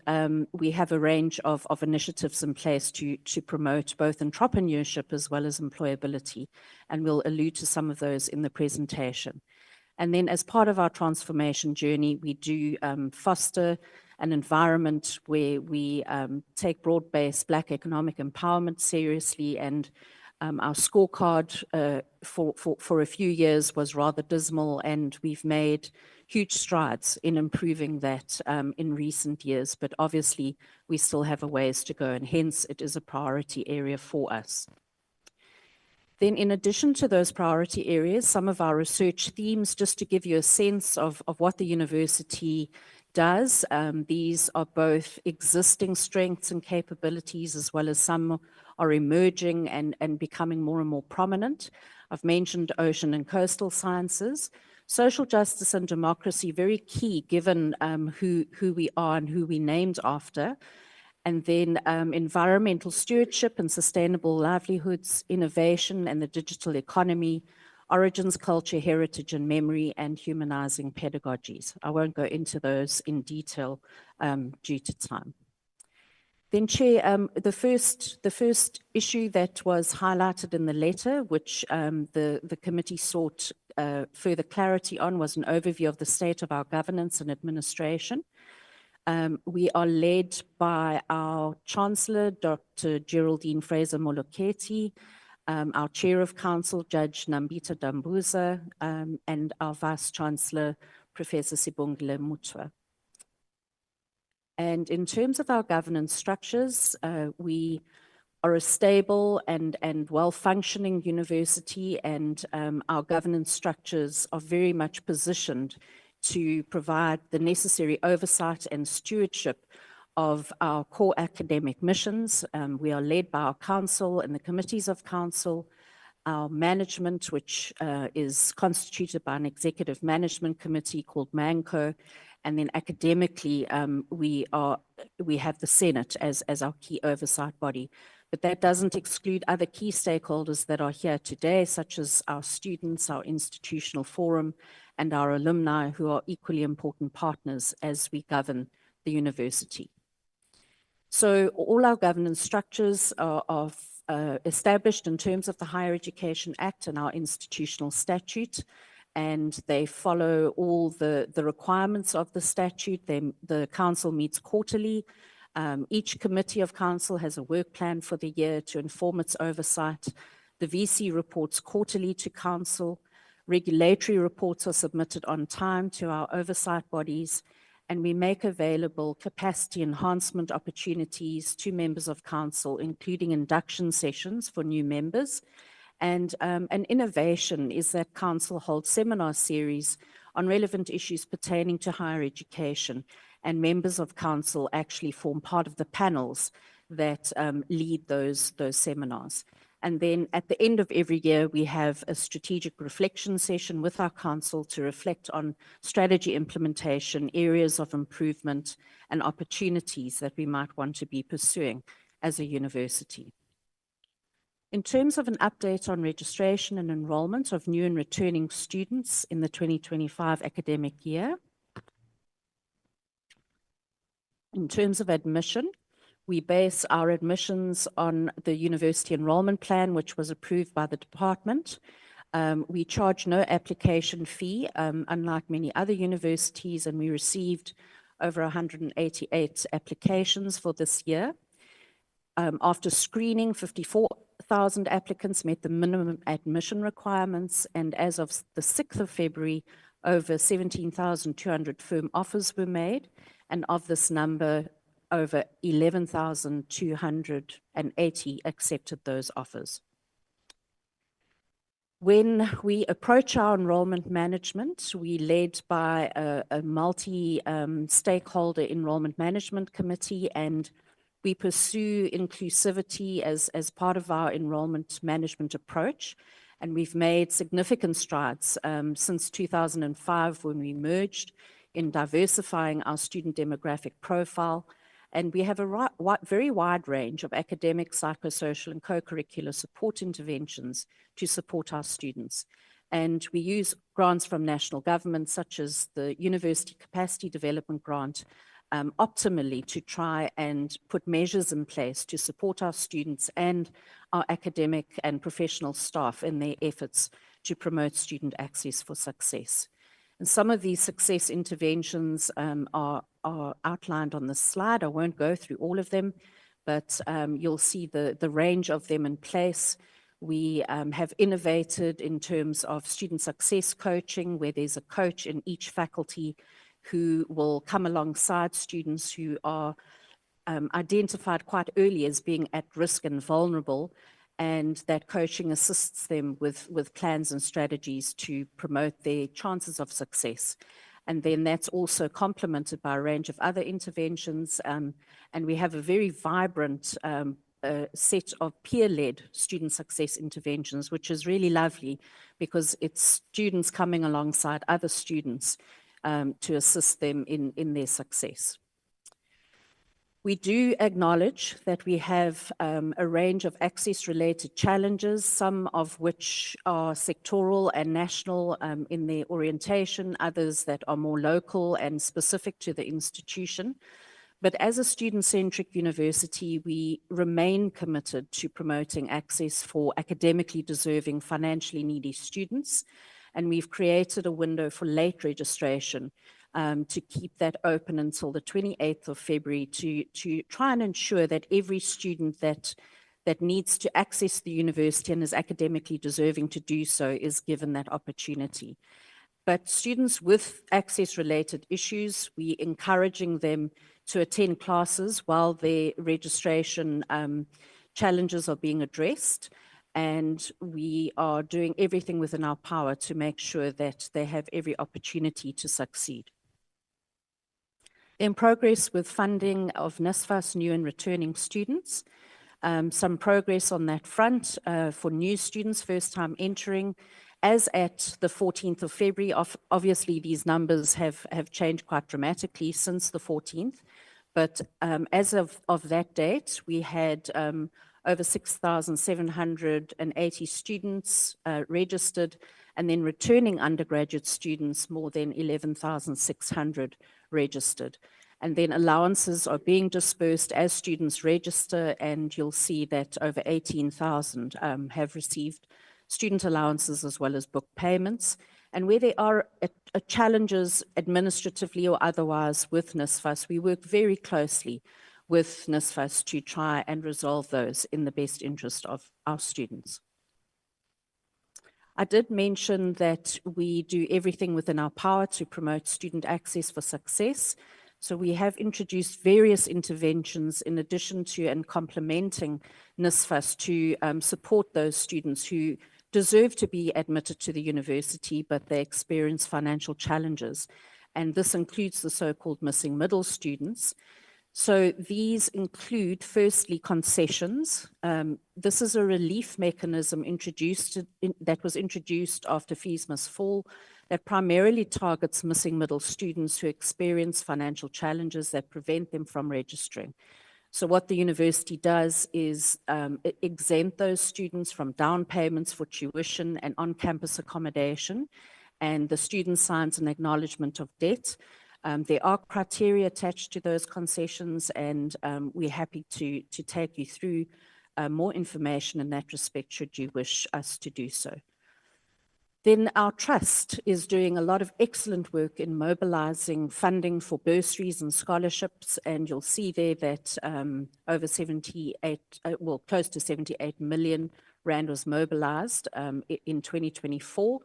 we have a range of initiatives in place to promote both entrepreneurship as well as employability. And we'll allude to some of those in the presentation. And then as part of our transformation journey, we do foster an environment where we take broad-based Black economic empowerment seriously, and our scorecard for a few years was rather dismal, and we've made huge strides in improving that in recent years, but obviously we still have a ways to go, and hence it is a priority area for us. Then in addition to those priority areas, some of our research themes, just to give you a sense of what the university does, these are both existing strengths and capabilities, as well as some are emerging and becoming more and more prominent. I've mentioned ocean and coastal sciences. Social justice and democracy, very key given who we are and who we named after. And then environmental stewardship and sustainable livelihoods, innovation and the digital economy, origins, culture, heritage and memory, and humanizing pedagogies. I won't go into those in detail due to time. Then, Chair, the first issue that was highlighted in the letter, which the committee sought further clarity on, was an overview of the state of our governance and administration. We are led by our Chancellor, Dr. Geraldine Fraser-Moloketi, our Chair of Council, Judge Nambita Dambuza, and our Vice Chancellor, Professor Sibongile Mutwa. And in terms of our governance structures, we are a stable and well-functioning university, and our governance structures are very much positioned to provide the necessary oversight and stewardship of our core academic missions. We are led by our council and the committees of council, our management, which is constituted by an executive management committee called MANCO, and then academically, we have the Senate as our key oversight body. But that doesn't exclude other key stakeholders that are here today, such as our students, our institutional forum, and our alumni, who are equally important partners as we govern the university. So all our governance structures are established in terms of the Higher Education Act and our institutional statute, and they follow all the requirements of the statute. The council meets quarterly. Each committee of council has a work plan for the year to inform its oversight. The VC reports quarterly to council. Regulatory reports are submitted on time to our oversight bodies, and we make available capacity enhancement opportunities to members of council, including induction sessions for new members. And an innovation is that council holds seminar series on relevant issues pertaining to higher education, and members of council actually form part of the panels that lead those seminars. And then at the end of every year, we have a strategic reflection session with our council to reflect on strategy implementation, areas of improvement, and opportunities that we might want to be pursuing as a university. In terms of an update on registration and enrollment of new and returning students in the 2025 academic year. In terms of admission, we base our admissions on the university enrollment plan, which was approved by the department. We charge no application fee, unlike many other universities, and we received over 188 applications for this year. After screening, 54,000 applicants met the minimum admission requirements, and as of the 6th of February, over 17,200 firm offers were made, and of this number, over 11,280 accepted those offers. When we approach our enrollment management, we led by a multi-stakeholder enrollment management committee, and we pursue inclusivity as part of our enrollment management approach. And we've made significant strides since 2005 when we merged in diversifying our student demographic profile. And we have a very wide range of academic, psychosocial, and co-curricular support interventions to support our students. And we use grants from national government, such as the University Capacity Development Grant, optimally to try and put measures in place to support our students and our academic and professional staff in their efforts to promote student access for success. And some of these success interventions are outlined on the slide. I won't go through all of them, but you'll see the range of them in place. We have innovated in terms of student success coaching, where there's a coach in each faculty who will come alongside students who are identified quite early as being at risk and vulnerable, and that coaching assists them with plans and strategies to promote their chances of success. And then that's also complemented by a range of other interventions, and we have a very vibrant set of peer-led student success interventions, which is really lovely because it's students coming alongside other students to assist them in their success. We do acknowledge that we have a range of access-related challenges, some of which are sectoral and national in their orientation, others that are more local and specific to the institution. But as a student-centric university, we remain committed to promoting access for academically deserving, financially needy students, and we've created a window for late registration to keep that open until the 28th of February to try and ensure that every student that needs to access the university and is academically deserving to do so is given that opportunity. But students with access-related issues, we're encouraging them to attend classes while their registration challenges are being addressed. And we are doing everything within our power to make sure that they have every opportunity to succeed. In progress with funding of NSFAS new and returning students, some progress on that front for new students, first time entering. As at the 14th of February, obviously these numbers have changed quite dramatically since the 14th, but as of that date, we had over 6,780 students registered, and then returning undergraduate students, more than 11,600 registered. And then allowances are being dispersed as students register, and you'll see that over 18,000 have received student allowances as well as book payments. And where there are challenges administratively or otherwise with NSFAS, we work very closely with NSFAS to try and resolve those in the best interest of our students. I did mention that we do everything within our power to promote student access for success. So we have introduced various interventions in addition to and complementing NSFAS to support those students who deserve to be admitted to the university, but they experience financial challenges. And this includes the so-called missing middle students. So these include, firstly, concessions. This is a relief mechanism that was introduced after fees must fall, that primarily targets missing middle students who experience financial challenges that prevent them from registering. So what the university does is exempt those students from down payments for tuition and on-campus accommodation, and the student signs an acknowledgement of debt. There are criteria attached to those concessions, and we're happy to take you through more information in that respect should you wish us to do so. Then our trust is doing a lot of excellent work in mobilizing funding for bursaries and scholarships, and you'll see there that over 78, well, close to 78 million rand was mobilized in 2024,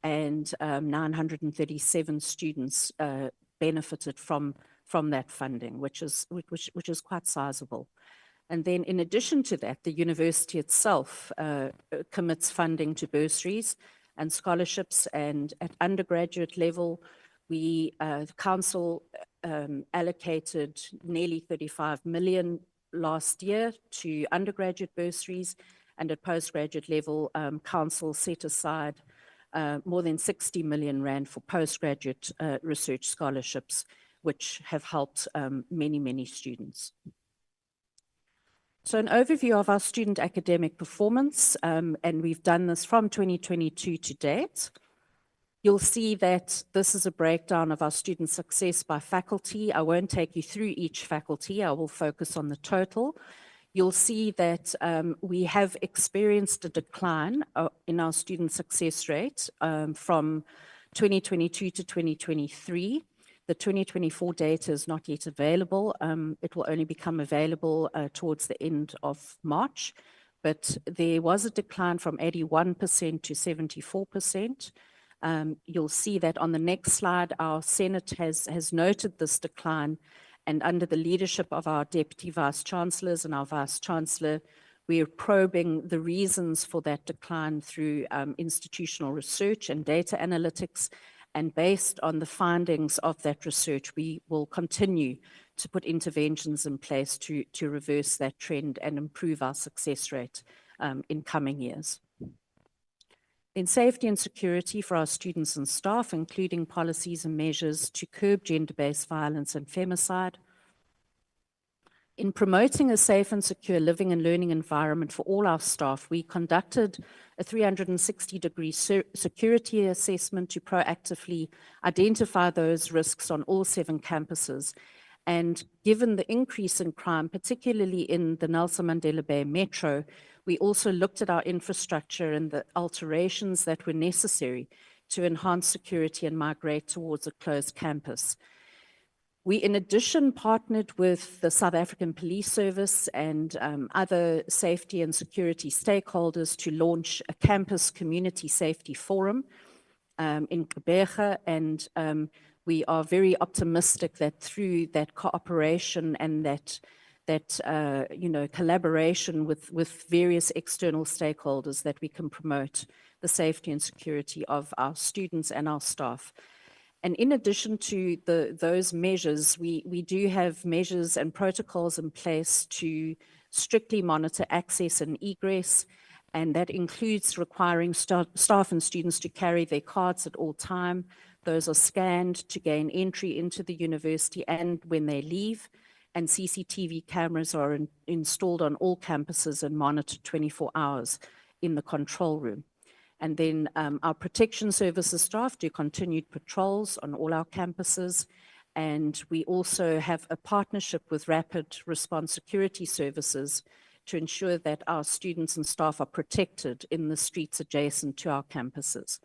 and 937 students benefited from that funding, which is quite sizable. And then in addition to that, the university itself commits funding to bursaries and scholarships, and at undergraduate level, the council allocated nearly 35 million last year to undergraduate bursaries, and at postgraduate level, council set aside more than 60 million rand for postgraduate research scholarships, which have helped many, many students. So an overview of our student academic performance, and we've done this from 2022 to date. You'll see that this is a breakdown of our student success by faculty. I won't take you through each faculty. I will focus on the total. You'll see that we have experienced a decline in our student success rate from 2022 to 2023. The 2024 data is not yet available. It will only become available towards the end of March, but there was a decline from 81% to 74%. You'll see that on the next slide, our Senate has noted this decline, and under the leadership of our Deputy Vice Chancellors and our Vice Chancellor, we are probing the reasons for that decline through institutional research and data analytics. And based on the findings of that research, we will continue to put interventions in place to reverse that trend and improve our success rate in coming years. In safety and security for our students and staff, including policies and measures to curb gender-based violence and femicide. In promoting a safe and secure living and learning environment for all our staff, we conducted a 360-degree security assessment to proactively identify those risks on all 7 campuses. And given the increase in crime, particularly in the Nelson Mandela Bay Metro, we also looked at our infrastructure and the alterations that were necessary to enhance security and migrate towards a closed campus. We, in addition, partnered with the South African Police Service and other safety and security stakeholders to launch a campus community safety forum in Gqeberha, and we are very optimistic that through that cooperation and that collaboration with various external stakeholders, that we can promote the safety and security of our students and our staff. And in addition to those measures, we do have measures and protocols in place to strictly monitor access and egress, and that includes requiring staff and students to carry their cards at all time. Those are scanned to gain entry into the university and when they leave, and CCTV cameras are installed on all campuses and monitored 24 hours in the control room. And then our protection services staff do continued patrols on all our campuses. And we also have a partnership with Rapid Response Security Services to ensure that our students and staff are protected in the streets adjacent to our campuses.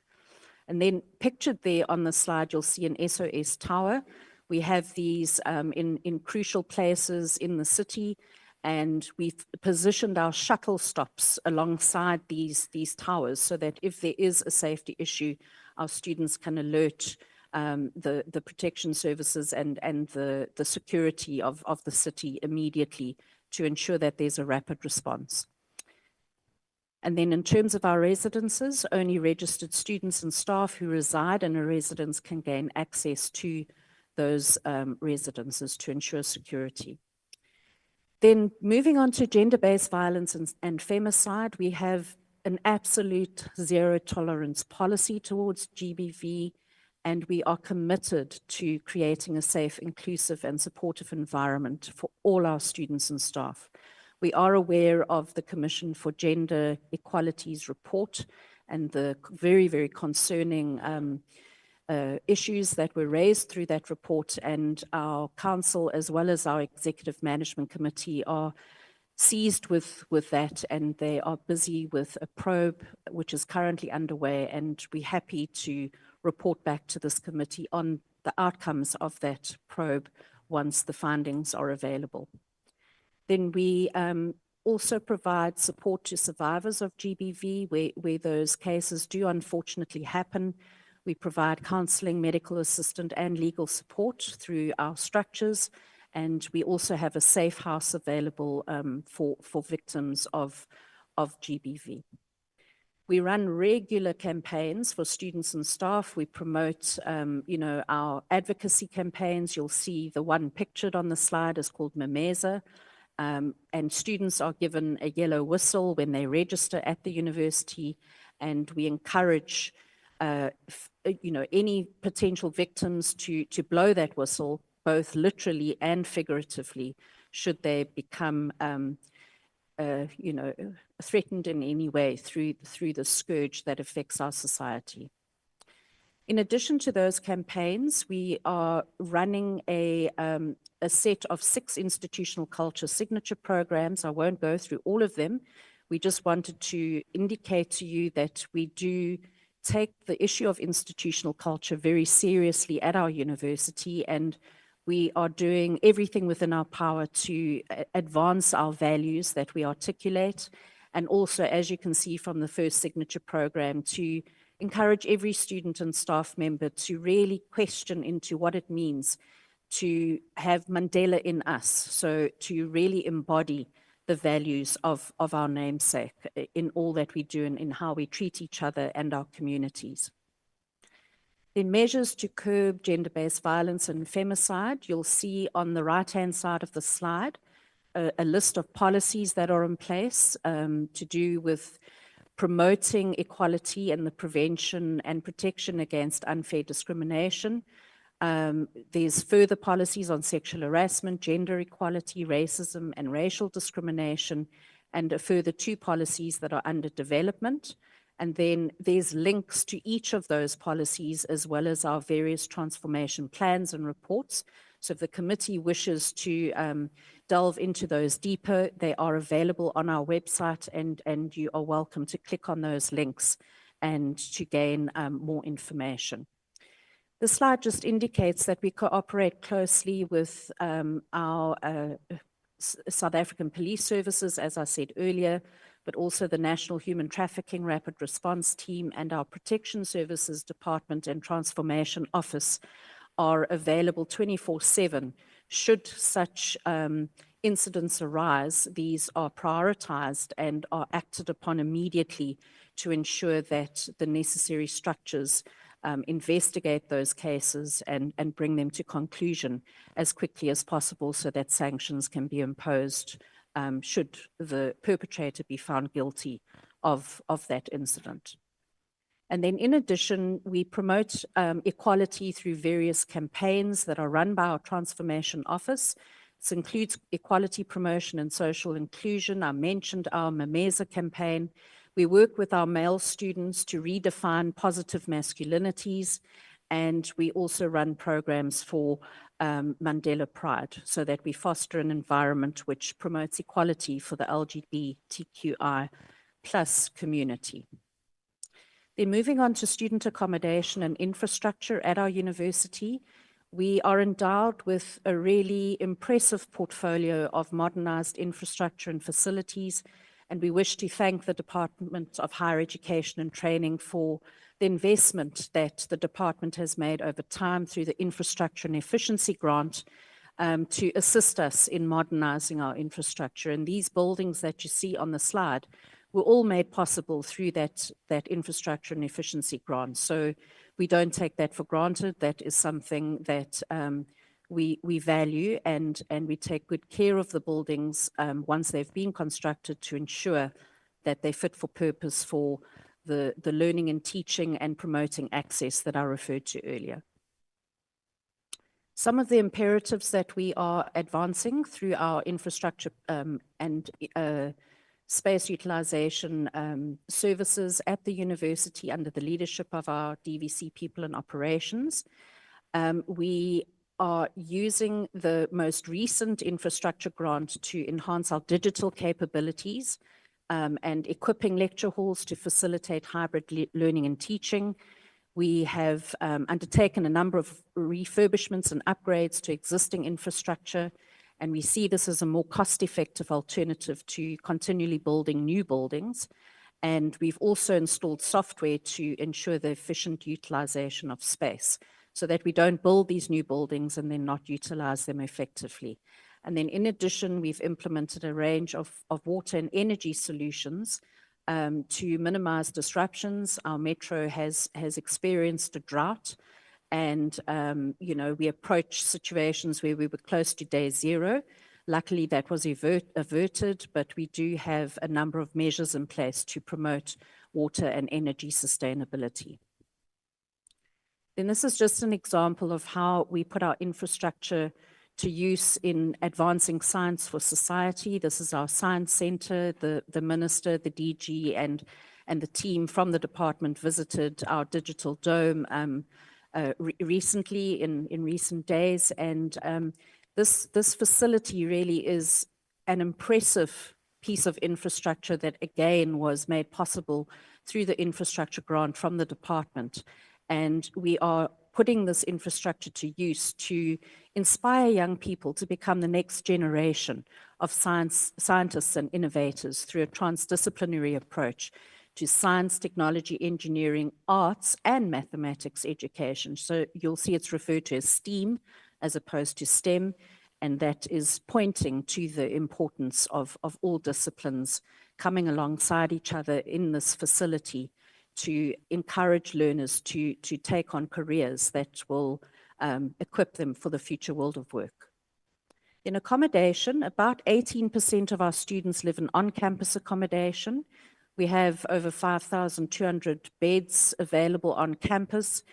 And then pictured there on the slide, you'll see an SOS tower, We have these in crucial places in the city, and we've positioned our shuttle stops alongside these towers so that if there is a safety issue, our students can alert the protection services and the security of the city immediately to ensure that there's a rapid response. And then in terms of our residences, only registered students and staff who reside in a residence can gain access to those residences to ensure security. Then moving on to gender-based violence and femicide, we have an absolute zero tolerance policy towards GBV, and we are committed to creating a safe, inclusive and supportive environment for all our students and staff. We are aware of the Commission for Gender Equality's report and the very, very concerning issues that were raised through that report, and our council as well as our executive management committee are seized with that, and they are busy with a probe which is currently underway, and we're happy to report back to this committee on the outcomes of that probe once the findings are available. Then we also provide support to survivors of GBV where those cases do unfortunately happen. We provide counseling, medical assistance and legal support through our structures, and we also have a safe house available for victims of GBV. We run regular campaigns for students and staff. We promote, our advocacy campaigns. You'll see the one pictured on the slide is called Memeza. And students are given a yellow whistle when they register at the university, and we encourage any potential victims to blow that whistle, both literally and figuratively, should they become threatened in any way through the scourge that affects our society. In addition to those campaigns, we are running a set of 6 institutional culture signature programs. I won't go through all of them. We just wanted to indicate to you that we do take the issue of institutional culture very seriously at our university, and we are doing everything within our power to advance our values that we articulate, and also, as you can see from the first signature program, to encourage every student and staff member to really question into what it means to have Mandela in us, so to really embody the values of our namesake in all that we do and in how we treat each other and our communities. Then measures to curb gender-based violence and femicide. You'll see on the right-hand side of the slide a list of policies that are in place to do with promoting equality and the prevention and protection against unfair discrimination. There's further policies on sexual harassment, gender equality, racism and racial discrimination, and a further 2 policies that are under development. And then there's links to each of those policies as well as our various transformation plans and reports. So if the committee wishes to delve into those deeper, they are available on our website, and you are welcome to click on those links and to gain more information. The slide just indicates that we cooperate closely with our South African Police Services, as I said earlier, but also the National Human Trafficking Rapid Response Team and our Protection Services Department and Transformation Office are available 24/7. Should such incidents arise, these are prioritized and are acted upon immediately to ensure that the necessary structures investigate those cases and bring them to conclusion as quickly as possible so that sanctions can be imposed should the perpetrator be found guilty of that incident. And then in addition, we promote equality through various campaigns that are run by our Transformation Office. This includes equality promotion and social inclusion. I mentioned our Memeza campaign. We work with our male students to redefine positive masculinities, and we also run programs for Mandela Pride so that we foster an environment which promotes equality for the LGBTQI+ community. Then moving on to student accommodation and infrastructure at our university, We are endowed with a really impressive portfolio of modernized infrastructure and facilities, and we wish to thank the Department of Higher Education and Training for the investment that the department has made over time through the Infrastructure and Efficiency Grant to assist us in modernizing our infrastructure. And these buildings that you see on the slide were all made possible through that Infrastructure and Efficiency Grant. So we don't take that for granted. That is something that we value, and we take good care of the buildings once they've been constructed to ensure that they're fit for purpose for the learning and teaching and promoting access that I referred to earlier. Some of the imperatives that we are advancing through our infrastructure and space utilization services at the university under the leadership of our DVC people in operations. We are using the most recent infrastructure grant to enhance our digital capabilities and equipping lecture halls to facilitate hybrid learning and teaching. We have undertaken a number of refurbishments and upgrades to existing infrastructure, and we see this as a more cost-effective alternative to continually building new buildings. And we've also installed software to ensure the efficient utilization of space so that we don't build these new buildings and then not utilize them effectively. And then in addition, we've implemented a range of water and energy solutions to minimize disruptions. Our metro has experienced a drought, and we approach situations where we were close to day zero. Luckily, that was averted, but we do have a number of measures in place to promote water and energy sustainability. Then this is just an example of how we put our infrastructure to use in advancing science for society. This is our science center. The minister, the DG, and the team from the department visited our digital dome recently, in recent days. And this facility really is an impressive piece of infrastructure that again was made possible through the infrastructure grant from the department. And we are putting this infrastructure to use to inspire young people to become the next generation of scientists and innovators through a transdisciplinary approach to science, technology, engineering, arts, and mathematics education. So you'll see it's referred to as STEAM as opposed to STEM, and that is pointing to the importance of all disciplines coming alongside each other in this facility to encourage learners to take on careers that will equip them for the future world of work. In accommodation, about 18% of our students live in on-campus accommodation. We have over 5,200 beds available on campus.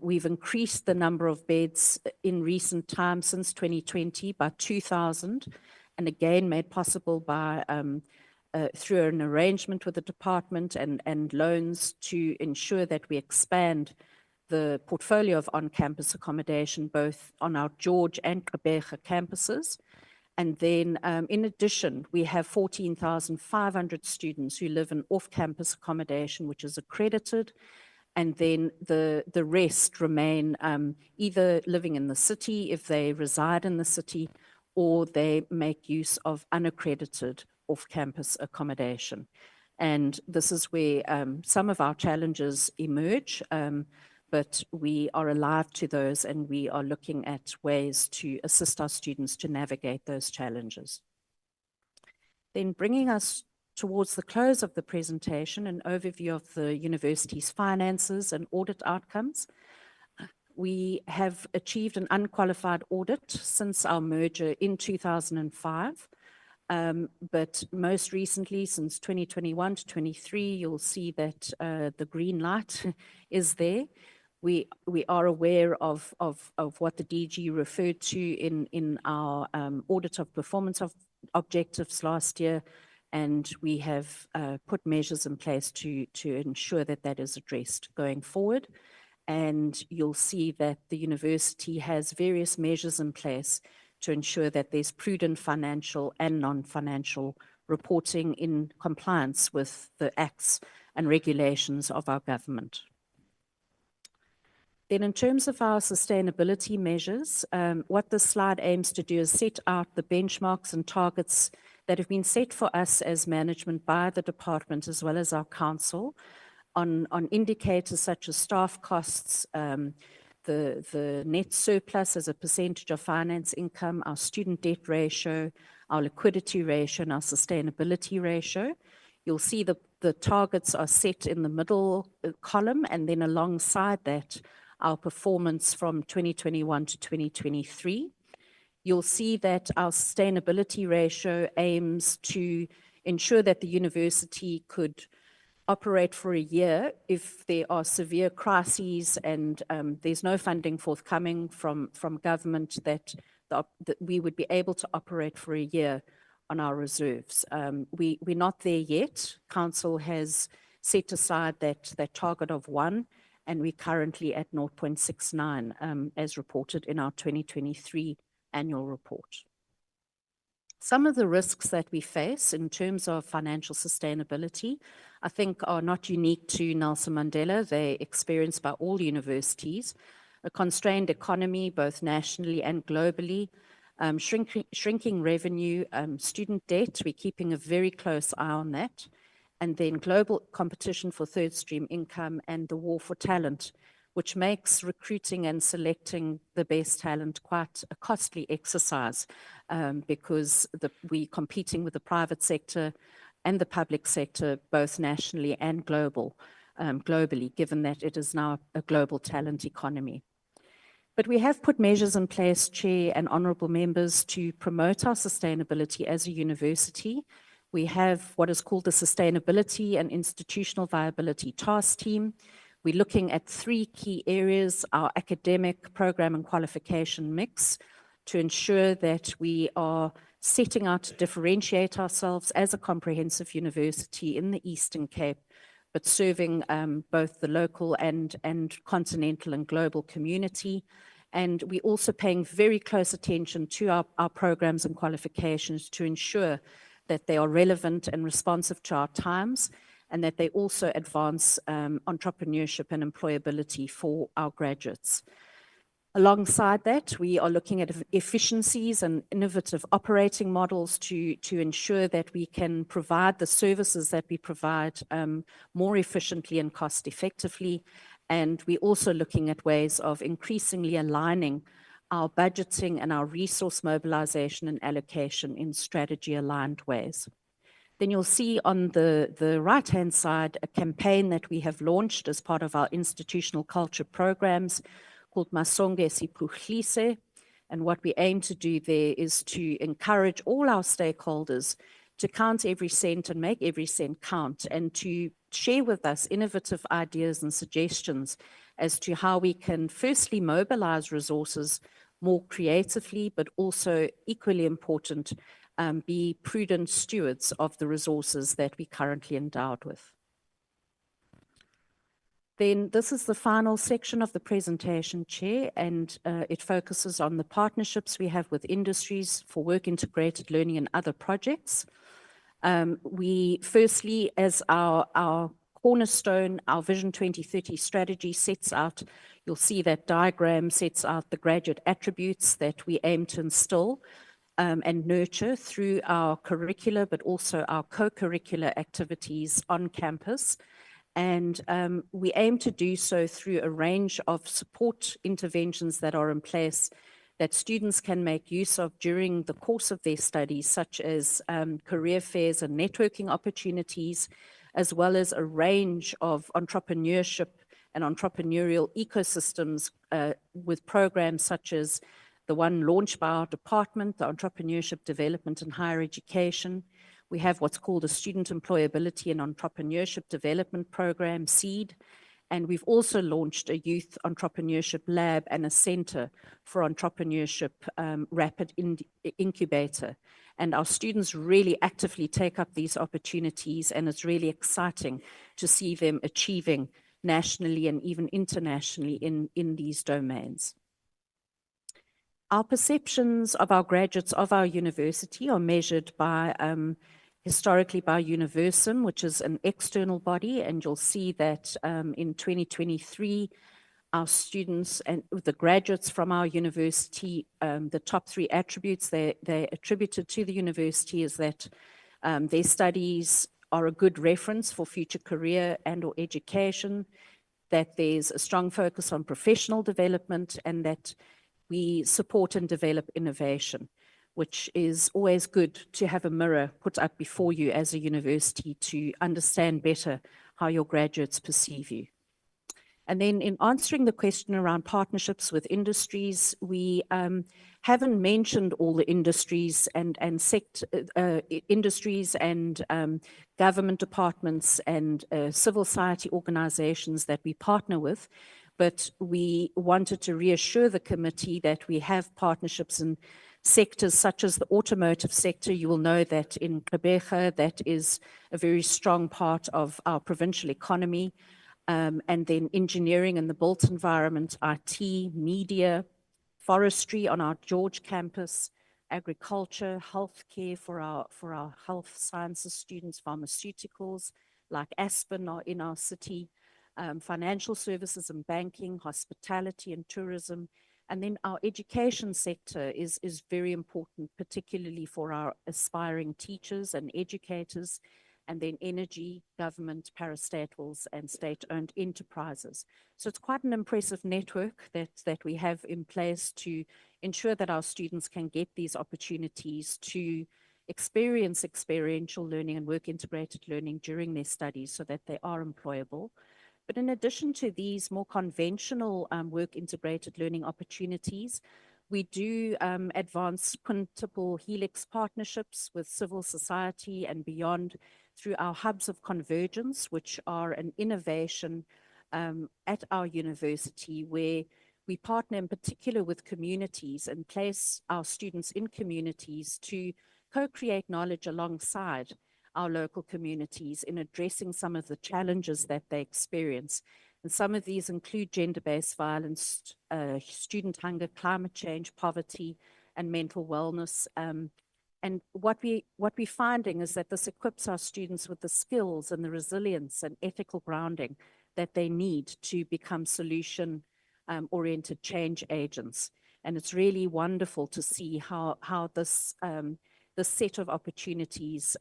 We've increased the number of beds in recent times since 2020 by 2,000, and again made possible by through an arrangement with the department and loans to ensure that we expand the portfolio of on-campus accommodation, both on our George and Gqeberha campuses. And then in addition, we have 14,500 students who live in off-campus accommodation, which is accredited. And then the rest remain either living in the city if they reside in the city, or they make use of unaccredited off-campus accommodation. And this is where some of our challenges emerge, but we are alive to those, and we are looking at ways to assist our students to navigate those challenges. Then bringing us towards the close of the presentation, an overview of the university's finances and audit outcomes. We have achieved an unqualified audit since our merger in 2005. But most recently, since 2021 to 23, you'll see that the green light is there. We are aware of what the DG referred to in our audit of performance of objectives last year, and we have put measures in place to ensure that that is addressed going forward. And you'll see that the university has various measures in place to ensure that there's prudent financial and non-financial reporting in compliance with the acts and regulations of our government. Then in terms of our sustainability measures, what this slide aims to do is set out the benchmarks and targets that have been set for us as management by the department as well as our council on indicators such as staff costs, the net surplus as a percentage of finance income, our student debt ratio, our liquidity ratio, and our sustainability ratio. You'll see the targets are set in the middle column, and then alongside that, our performance from 2021 to 2023. You'll see that our sustainability ratio aims to ensure that the university could operate for a year if there are severe crises and there's no funding forthcoming from government, that we would be able to operate for a year on our reserves. We're not there yet. Council has set aside that target of 1, and we're currently at 0.69 as reported in our 2023 annual report. Some of the risks that we face in terms of financial sustainability, I think, are not unique to Nelson Mandela. They're experienced by all universities. A constrained economy, both nationally and globally, shrinking revenue, student debt, we're keeping a very close eye on that, and then global competition for third stream income and the war for talent, which makes recruiting and selecting the best talent quite a costly exercise because we're competing with the private sector and the public sector, both nationally and globally, given that it is now a global talent economy. But we have put measures in place, Chair and honourable members, to promote our sustainability as a university. We have what is called the Sustainability and Institutional Viability Task Team. We're looking at 3 key areas: our academic, program and qualification mix, to ensure that we are setting out to differentiate ourselves as a comprehensive university in the Eastern Cape, but serving both the local and continental and global community. And we're also paying very close attention to our programs and qualifications to ensure that they are relevant and responsive to our times, and that they also advance entrepreneurship and employability for our graduates. Alongside that, we are looking at efficiencies and innovative operating models to ensure that we can provide the services that we provide more efficiently and cost effectively. And we're also looking at ways of increasingly aligning our budgeting and our resource mobilization and allocation in strategy aligned ways. Then you'll see on the right-hand side a campaign that we have launched as part of our institutional culture programs called Masonge Siphuhlise. And what we aim to do there is to encourage all our stakeholders to count every cent and make every cent count, and to share with us innovative ideas and suggestions as to how we can firstly mobilize resources more creatively, but also equally important, be prudent stewards of the resources that we're currently endowed with. Then this is the final section of the presentation, Chair, and it focuses on the partnerships we have with industries for work integrated learning and other projects. We firstly, as our cornerstone, our Vision 2030 strategy sets out, you'll see that diagram sets out the graduate attributes that we aim to instill and nurture through our curricula, but also our co-curricular activities on campus. And we aim to do so through a range of support interventions that are in place that students can make use of during the course of their studies, such as career fairs and networking opportunities, as well as a range of entrepreneurship and entrepreneurial ecosystems with programs such as the one launched by our department, the Entrepreneurship Development and Higher Education. We have what's called a Student Employability and Entrepreneurship Development Program, SEED, and we've also launched a Youth Entrepreneurship Lab and a Center for Entrepreneurship Rapid Incubator. And our students really actively take up these opportunities, and it's really exciting to see them achieving nationally and even internationally in these domains. Our perceptions of our graduates of our university are measured by historically by Universum, which is an external body, and you'll see that in 2023, our students and the graduates from our university, the top 3 attributes they attributed to the university is that their studies are a good reference for future career and or education, that there's a strong focus on professional development, and that we support and develop innovation, which is always good to have a mirror put up before you as a university to understand better how your graduates perceive you. And then in answering the question around partnerships with industries, we haven't mentioned all the industries and government departments and civil society organizations that we partner with, but we wanted to reassure the committee that we have partnerships in sectors such as the automotive sector. You will know that in Gqeberha, that is a very strong part of our provincial economy. And then engineering and the built environment, IT, media, forestry on our George campus, agriculture, healthcare for our health sciences students, pharmaceuticals like Aspen are in our city, financial services and banking, hospitality and tourism. And then our education sector is very important, particularly for our aspiring teachers and educators, and then energy, government, parastatals, and state-owned enterprises. So it's quite an impressive network that we have in place to ensure that our students can get these opportunities to experience experiential learning and work integrated learning during their studies so that they are employable. But in addition to these more conventional work integrated learning opportunities, we do advance quintuple helix partnerships with civil society and beyond through our hubs of convergence, which are an innovation at our university where we partner in particular with communities and place our students in communities to co-create knowledge alongside our local communities in addressing some of the challenges that they experience. And some of these include gender-based violence, student hunger, climate change, poverty, and mental wellness. And what we're finding is that this equips our students with the skills and the resilience and ethical grounding that they need to become solution-oriented change agents. And it's really wonderful to see how this set of opportunities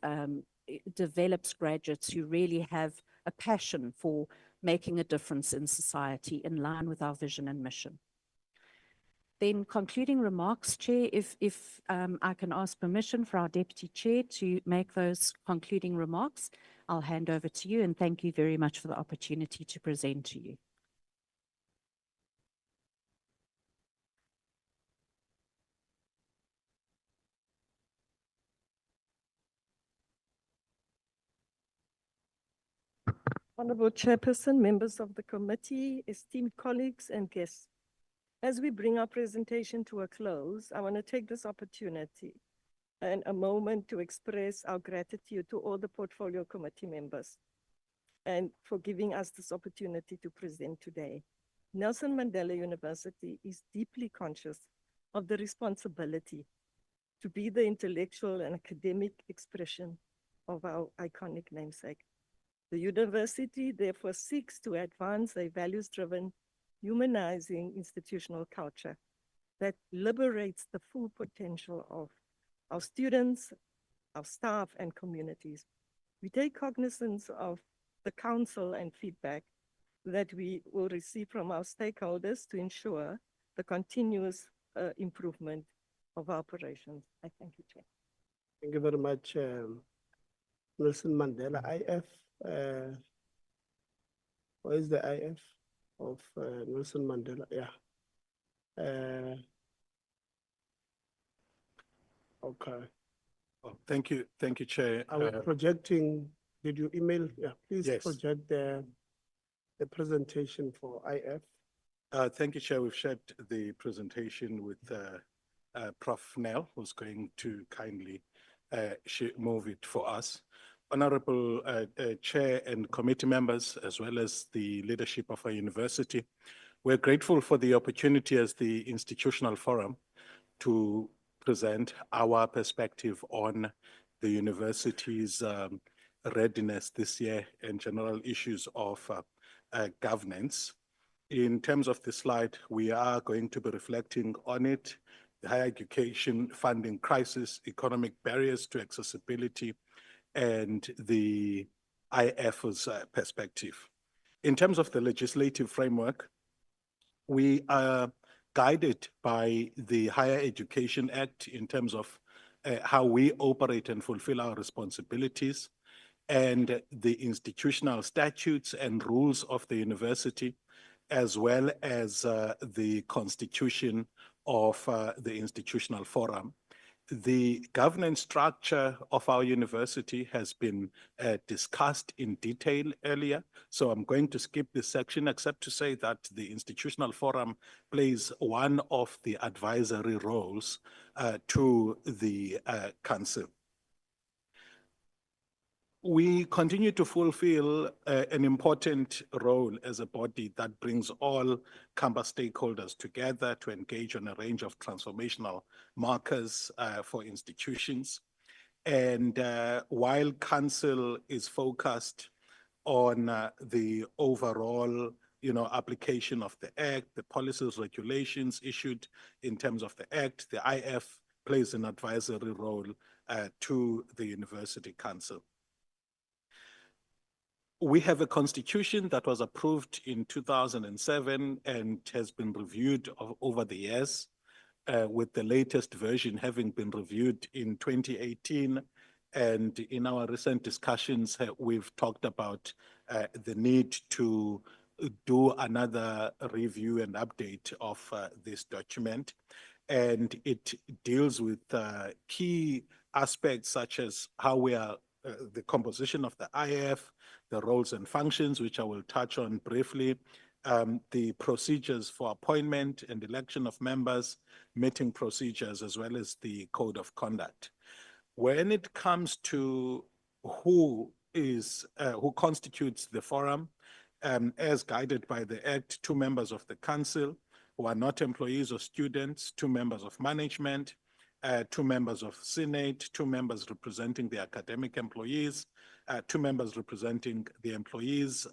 develops graduates who really have a passion for making a difference in society in line with our vision and mission. Then concluding remarks, Chair, if I can ask permission for our Deputy Chair to make those concluding remarks, I'll hand over to you, and thank you very much for the opportunity to present to you. Honorable Chairperson, members of the committee, esteemed colleagues and guests. As we bring our presentation to a close, I want to take this opportunity and a moment to express our gratitude to all the portfolio committee members and for giving us this opportunity to present today. Nelson Mandela University is deeply conscious of the responsibility to be the intellectual and academic expression of our iconic namesake. The university therefore seeks to advance a values-driven, humanizing institutional culture that liberates the full potential of our students, our staff, and communities. We take cognizance of the counsel and feedback that we will receive from our stakeholders to ensure the continuous improvement of our operations. I thank you, Chair. Thank you very much, Nelson Mandela. IF, what is the IF of Nelson Mandela? Yeah. Okay. Oh, thank you, Chair. I was projecting. Did you email? Yeah, please Yes. project the presentation for IF. Thank you, Chair. We've shared the presentation with Prof. Nell, who's going to kindly move it for us. Honorable Chair and committee members, as well as the leadership of our university, we're grateful for the opportunity as the institutional forum to present our perspective on the university's readiness this year and general issues of governance. In terms of the slide, we are going to be reflecting on it, the higher education funding crisis, economic barriers to accessibility, and the IF's perspective. In terms of the legislative framework, we are guided by the Higher Education Act in terms of how we operate and fulfill our responsibilities, and the institutional statutes and rules of the university, as well as the constitution of the institutional forum. The governance structure of our university has been discussed in detail earlier, so I'm going to skip this section except to say that the institutional forum plays one of the advisory roles to the council. We continue to fulfill an important role as a body that brings all campus stakeholders together to engage on a range of transformational markers for institutions. And while council is focused on the overall application of the Act, the policies, regulations issued in terms of the Act, the IF plays an advisory role to the University Council. We have a constitution that was approved in 2007 and has been reviewed over the years, with the latest version having been reviewed in 2018. And in our recent discussions, we've talked about the need to do another review and update of this document. And it deals with key aspects such as how we are, the composition of the IF, the roles and functions, which I will touch on briefly, the procedures for appointment and election of members, meeting procedures, as well as the code of conduct. When it comes to who constitutes the forum, as guided by the Act, 2 members of the council who are not employees or students, 2 members of management, 2 members of Senate, 2 members representing the academic employees, 2 members representing the employees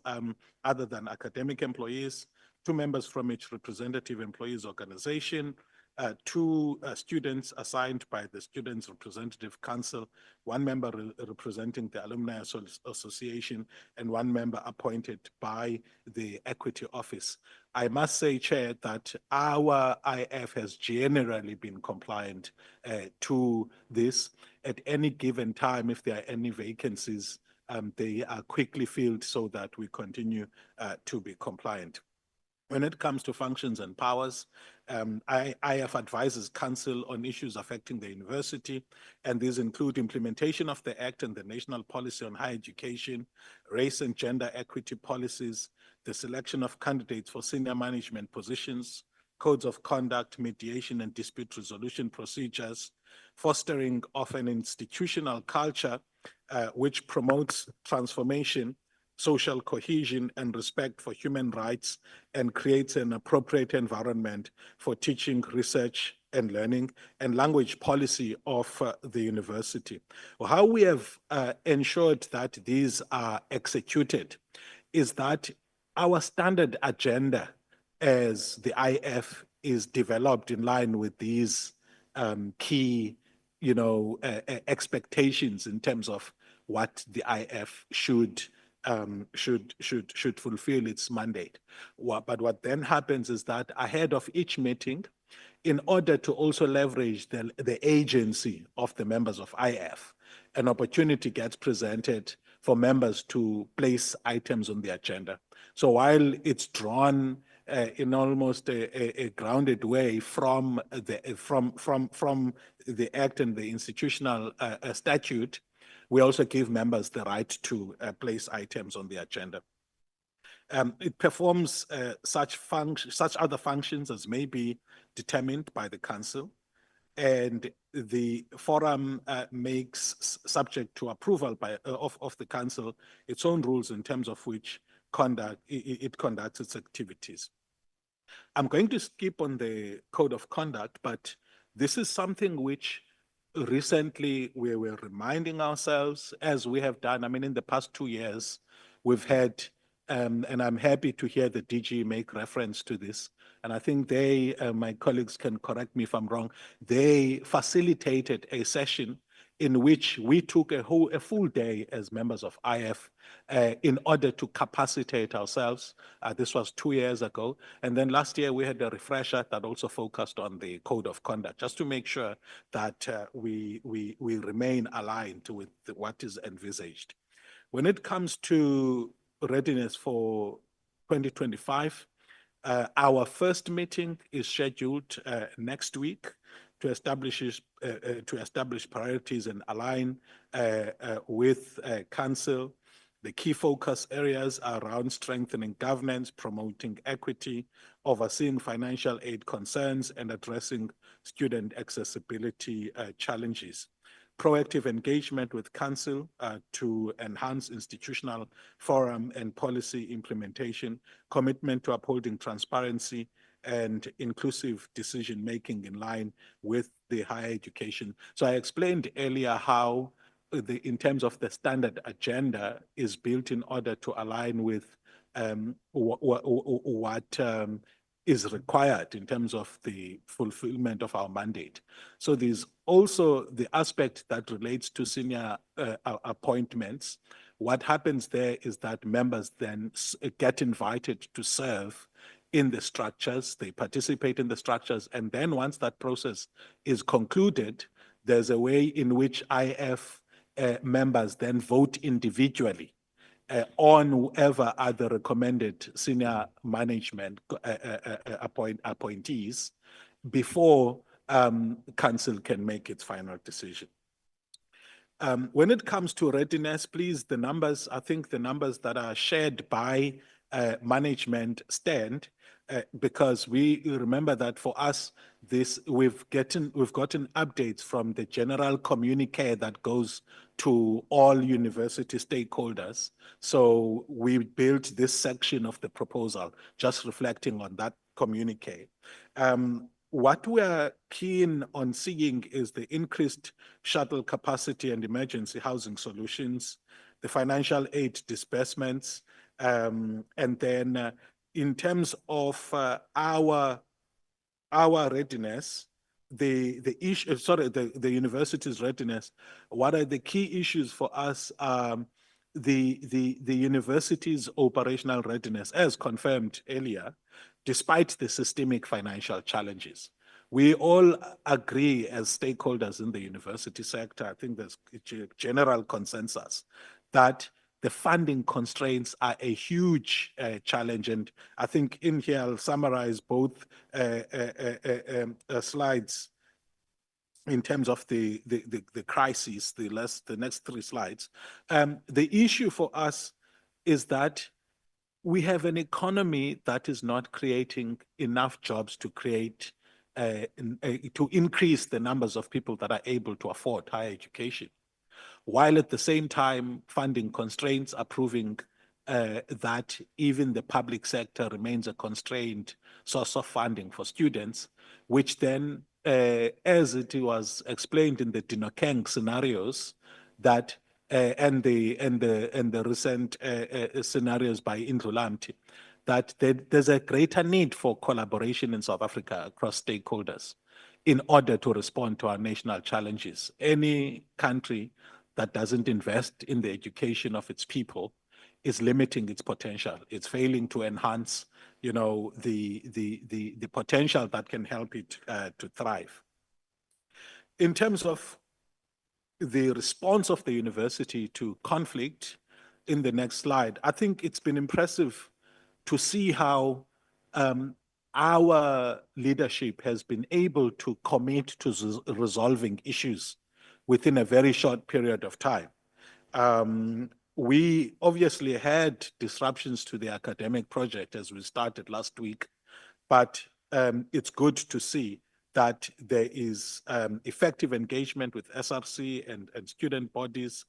other than academic employees, 2 members from each representative employees organization, 2 students assigned by the Students' Representative Council, 1 member representing the Alumni Association, and 1 member appointed by the Equity Office. I must say, Chair, that our IF has generally been compliant to this. At any given time, if there are any vacancies, they are quickly filled so that we continue to be compliant. When it comes to functions and powers, IF advises council on issues affecting the university, and these include implementation of the Act and the National Policy on Higher Education, race and gender equity policies, the selection of candidates for senior management positions, codes of conduct, mediation and dispute resolution procedures, fostering of an institutional culture which promotes transformation, social cohesion, and respect for human rights, and creates an appropriate environment for teaching, research, and learning, and language policy of the university. How we have ensured that these are executed is that our standard agenda as the IF is developed in line with these key expectations in terms of what the IF should fulfill its mandate. But what then happens is that ahead of each meeting, in order to also leverage the agency of the members of IF, an opportunity gets presented for members to place items on the agenda. So while it's drawn in almost a grounded way from the Act and the institutional statute, we also give members the right to place items on the agenda. It performs such other functions as may be determined by the council, and the forum makes, subject to approval of the council, its own rules in terms of which it conducts its activities. I'm going to skip on the code of conduct, but this is something which recently we were reminding ourselves, as we have done. I mean, in the past 2 years, we've had and I'm happy to hear the DG make reference to this. And I think they, my colleagues can correct me if I'm wrong, they facilitated a session in which we took a full day as members of IF in order to capacitate ourselves. This was 2 years ago. And then last year we had a refresher that also focused on the code of conduct, just to make sure that we remain aligned with what is envisaged. When it comes to readiness for 2025, our first meeting is scheduled next week to establish priorities and align with Council. The key focus areas are around strengthening governance, promoting equity, overseeing financial aid concerns, and addressing student accessibility challenges. Proactive engagement with Council to enhance institutional forum and policy implementation, commitment to upholding transparency and inclusive decision-making in line with the higher education. So I explained earlier how in terms of the standard agenda is built in order to align with what is required in terms of the fulfillment of our mandate. So there's also the aspect that relates to senior appointments. What happens there is that members then get invited to serve in the structures, they participate in the structures, and then once that process is concluded, there's a way in which IF members then vote individually on whoever are the recommended senior management appointees before Council can make its final decision. When it comes to readiness, please, the numbers, I think the numbers that are shared by management stand because we remember that for us, we've gotten updates from the general communique that goes to all university stakeholders. So we built this section of the proposal just reflecting on that communique. What we are keen on seeing is the increased shuttle capacity and emergency housing solutions, the financial aid disbursements, and then in terms of our readiness, the university's readiness, what are the key issues for us? The university's operational readiness, as confirmed earlier, despite the systemic financial challenges. We all agree as stakeholders in the university sector, I think there's a general consensus that the funding constraints are a huge challenge. And I think in here, I'll summarize both slides in terms of the crisis, the next 3 slides. The issue for us is that we have an economy that is not creating enough jobs to create, to increase the numbers of people that are able to afford higher education. While at the same time, funding constraints are proving that even the public sector remains a constrained source of funding for students, which then, as it was explained in the Dinokeng scenarios, that and the recent scenarios by Indlu Lamti, that there's a greater need for collaboration in South Africa across stakeholders in order to respond to our national challenges. Any country that doesn't invest in the education of its people is limiting its potential. It's failing to enhance, the potential that can help it to thrive. In terms of the response of the university to conflict, in the next slide, I think it's been impressive to see how our leadership has been able to commit to resolving issues within a very short period of time. We obviously had disruptions to the academic project as we started last week, but it's good to see that there is effective engagement with SRC and student bodies,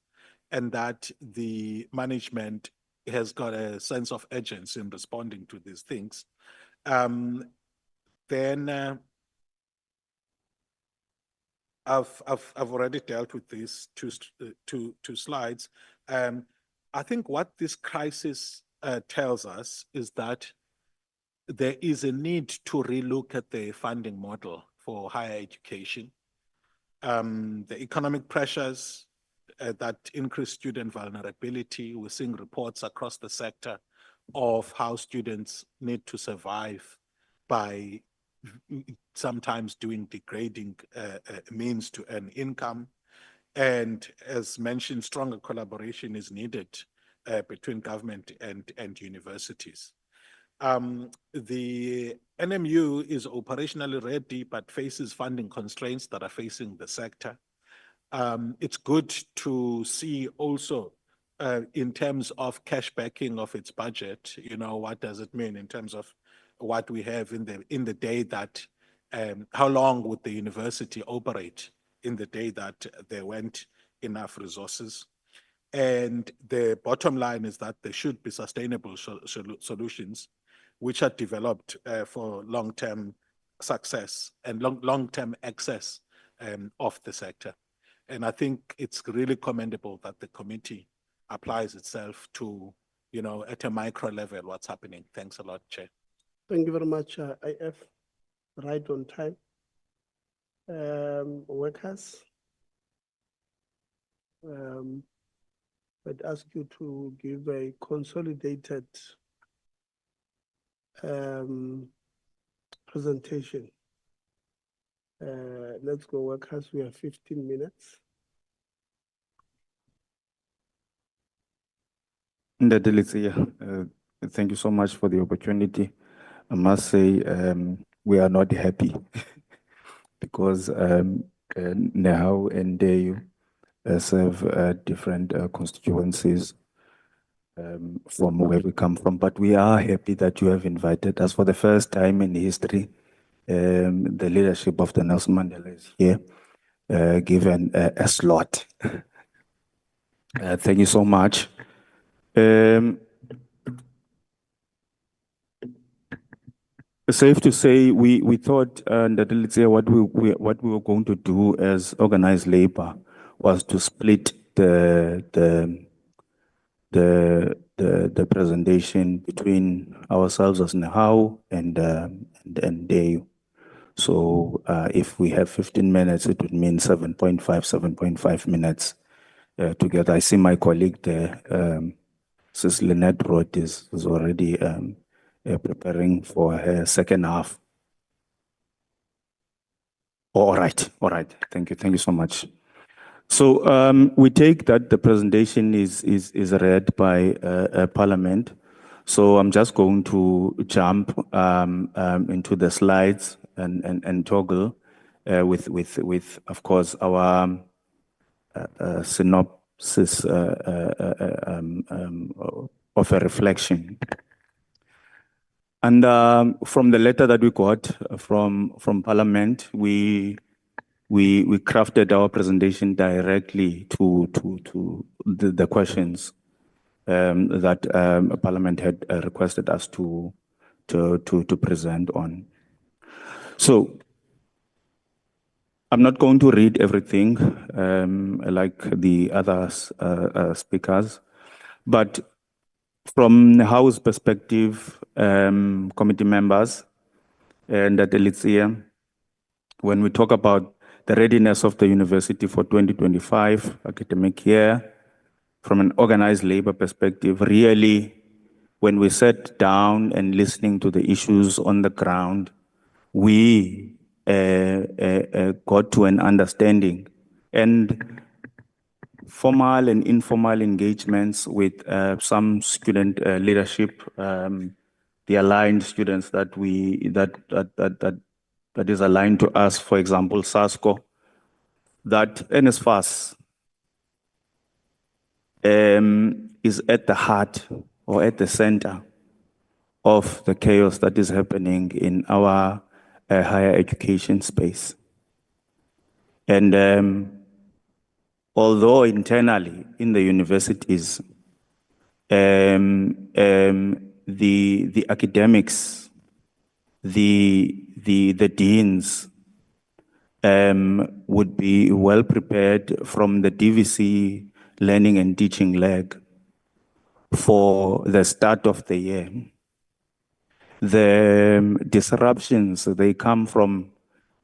and that the management has got a sense of urgency in responding to these things. I've already dealt with these two slides. I think what this crisis tells us is that there is a need to relook at the funding model for higher education. The economic pressures that increase student vulnerability, we're seeing reports across the sector of how students need to survive by sometimes doing degrading means to earn income. And as mentioned, stronger collaboration is needed between government and universities. The NMU is operationally ready, but faces funding constraints that are facing the sector. It's good to see also in terms of cash backing of its budget, you know, what does it mean in terms of what we have in the day that, how long would the university operate in the day that there weren't enough resources? And the bottom line is that there should be sustainable solutions which are developed for long-term success and long-term access of the sector. And I think it's really commendable that the committee applies itself to, you know, at a micro level, what's happening. Thanks a lot, Chair. Thank you very much, IF. Right on time. Workers. I'd ask you to give a consolidated presentation. Let's go, workers. We have 15 minutes. Thank you so much for the opportunity. I must say we are not happy because Nehau and Deyu serve different constituencies from where we come from, but we are happy that you have invited us for the first time in history. The leadership of the Nelson Mandela is here, given a slot. Thank you so much. Safe to say, we thought that let's say what we were going to do as organized labor was to split the presentation between ourselves as Nehau and Deyu. So if we have 15 minutes, it would mean 7.5 minutes together. I see my colleague there, Sis Lynette Roth is already preparing for her second half. All right. Thank you so much. So we take that the presentation is read by Parliament. So I'm just going to jump into the slides and toggle with of course our synopsis of a reflection. And from the letter that we got from Parliament, we crafted our presentation directly to the questions that Parliament had requested us to present on. So I'm not going to read everything like the other speakers, but from the House perspective, committee members, and at Elitsia, when we talk about the readiness of the university for 2025 academic year, from an organized labor perspective, really, when we sat down and listening to the issues on the ground, we got to an understanding. And formal and informal engagements with some student leadership, the aligned students that is aligned to us, for example, SASCO, that NSFAS is at the heart or at the center of the chaos that is happening in our higher education space. And although internally in the universities, the academics, the deans would be well prepared from the DVC learning and teaching leg. for the start of the year. The disruptions, they come from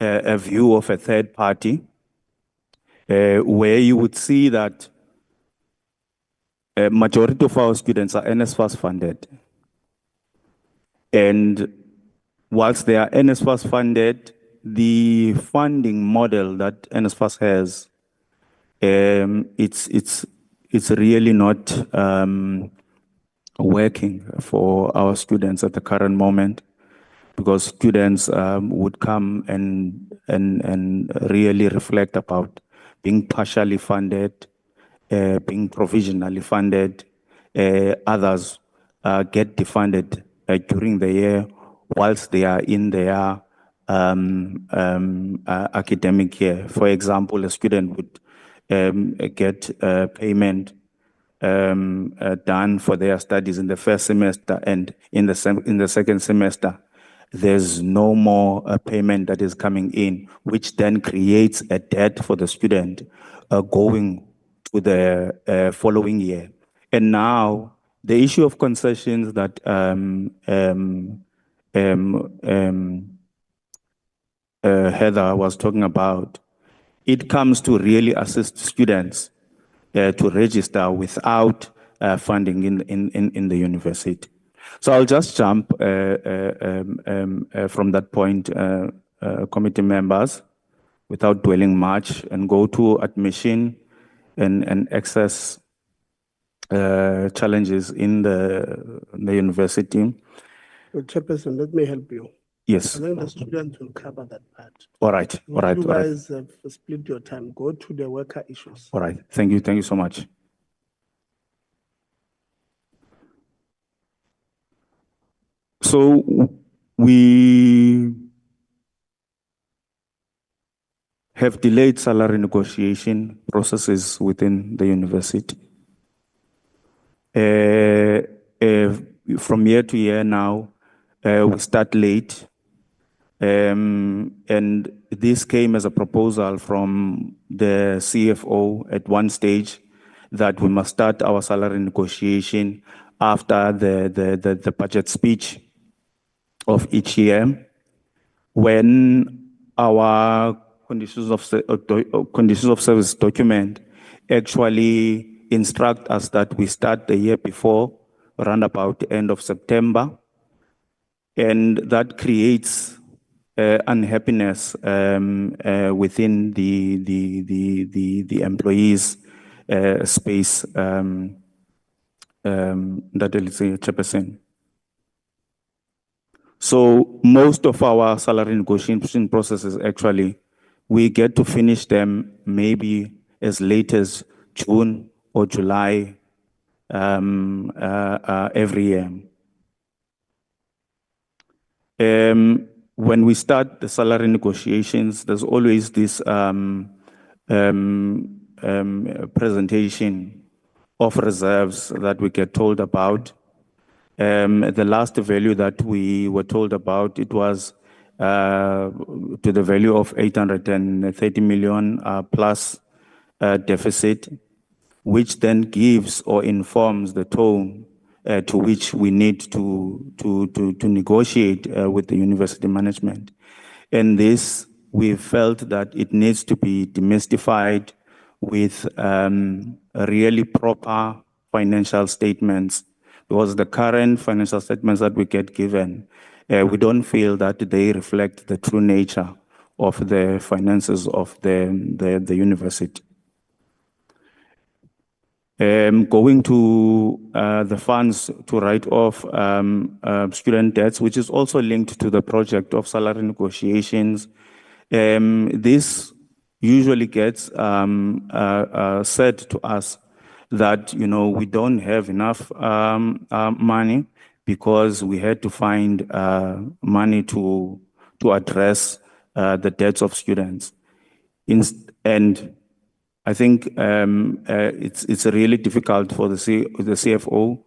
a view of a third party, where you would see that a majority of our students are NSFAS funded. And whilst they are NSFAS funded, the funding model that NSFAS has, it's really not working for our students at the current moment, because students would come and really reflect about being partially funded, being provisionally funded. Others get defunded during the year whilst they are in their academic year. For example, a student would get payment done for their studies in the first semester, and in the second semester, there's no more payment that is coming in, which then creates a debt for the student going to the following year. And now the issue of concessions that Heather was talking about, it comes to really assist students to register without funding in the university. So I'll just jump from that point, committee members, without dwelling much, and go to admission and access challenges in the university. Well, Chairperson, let me help you. Yes. I think the students will cover that part. All right. All right. You All right. guys have split your time. Go to the worker issues. All right. Thank you. Thank you so much. So we have delayed salary negotiation processes within the university. From year to year now, we start late. And this came as a proposal from the CFO at one stage that we must start our salary negotiation after the budget speech of each year, when our conditions of service document actually instruct us that we start the year before, around about the end of September, and that creates unhappiness within the employees' space. That is a Chairperson. So most of our salary negotiation processes, actually, we get to finish them maybe as late as June or July every year. When we start the salary negotiations, there's always this presentation of reserves that we get told about. The last value that we were told about, it was to the value of 830 million plus deficit, which then gives or informs the tone to which we need to negotiate with the university management. And this, we felt that it needs to be demystified with really proper financial statements, because the current financial statements that we get given, we don't feel that they reflect the true nature of the finances of the university. Going to the funds to write off student debts, which is also linked to the project of salary negotiations. This usually gets said to us that, you know, we don't have enough money because we had to find money to address the debts of students. And I think it's really difficult for the CFO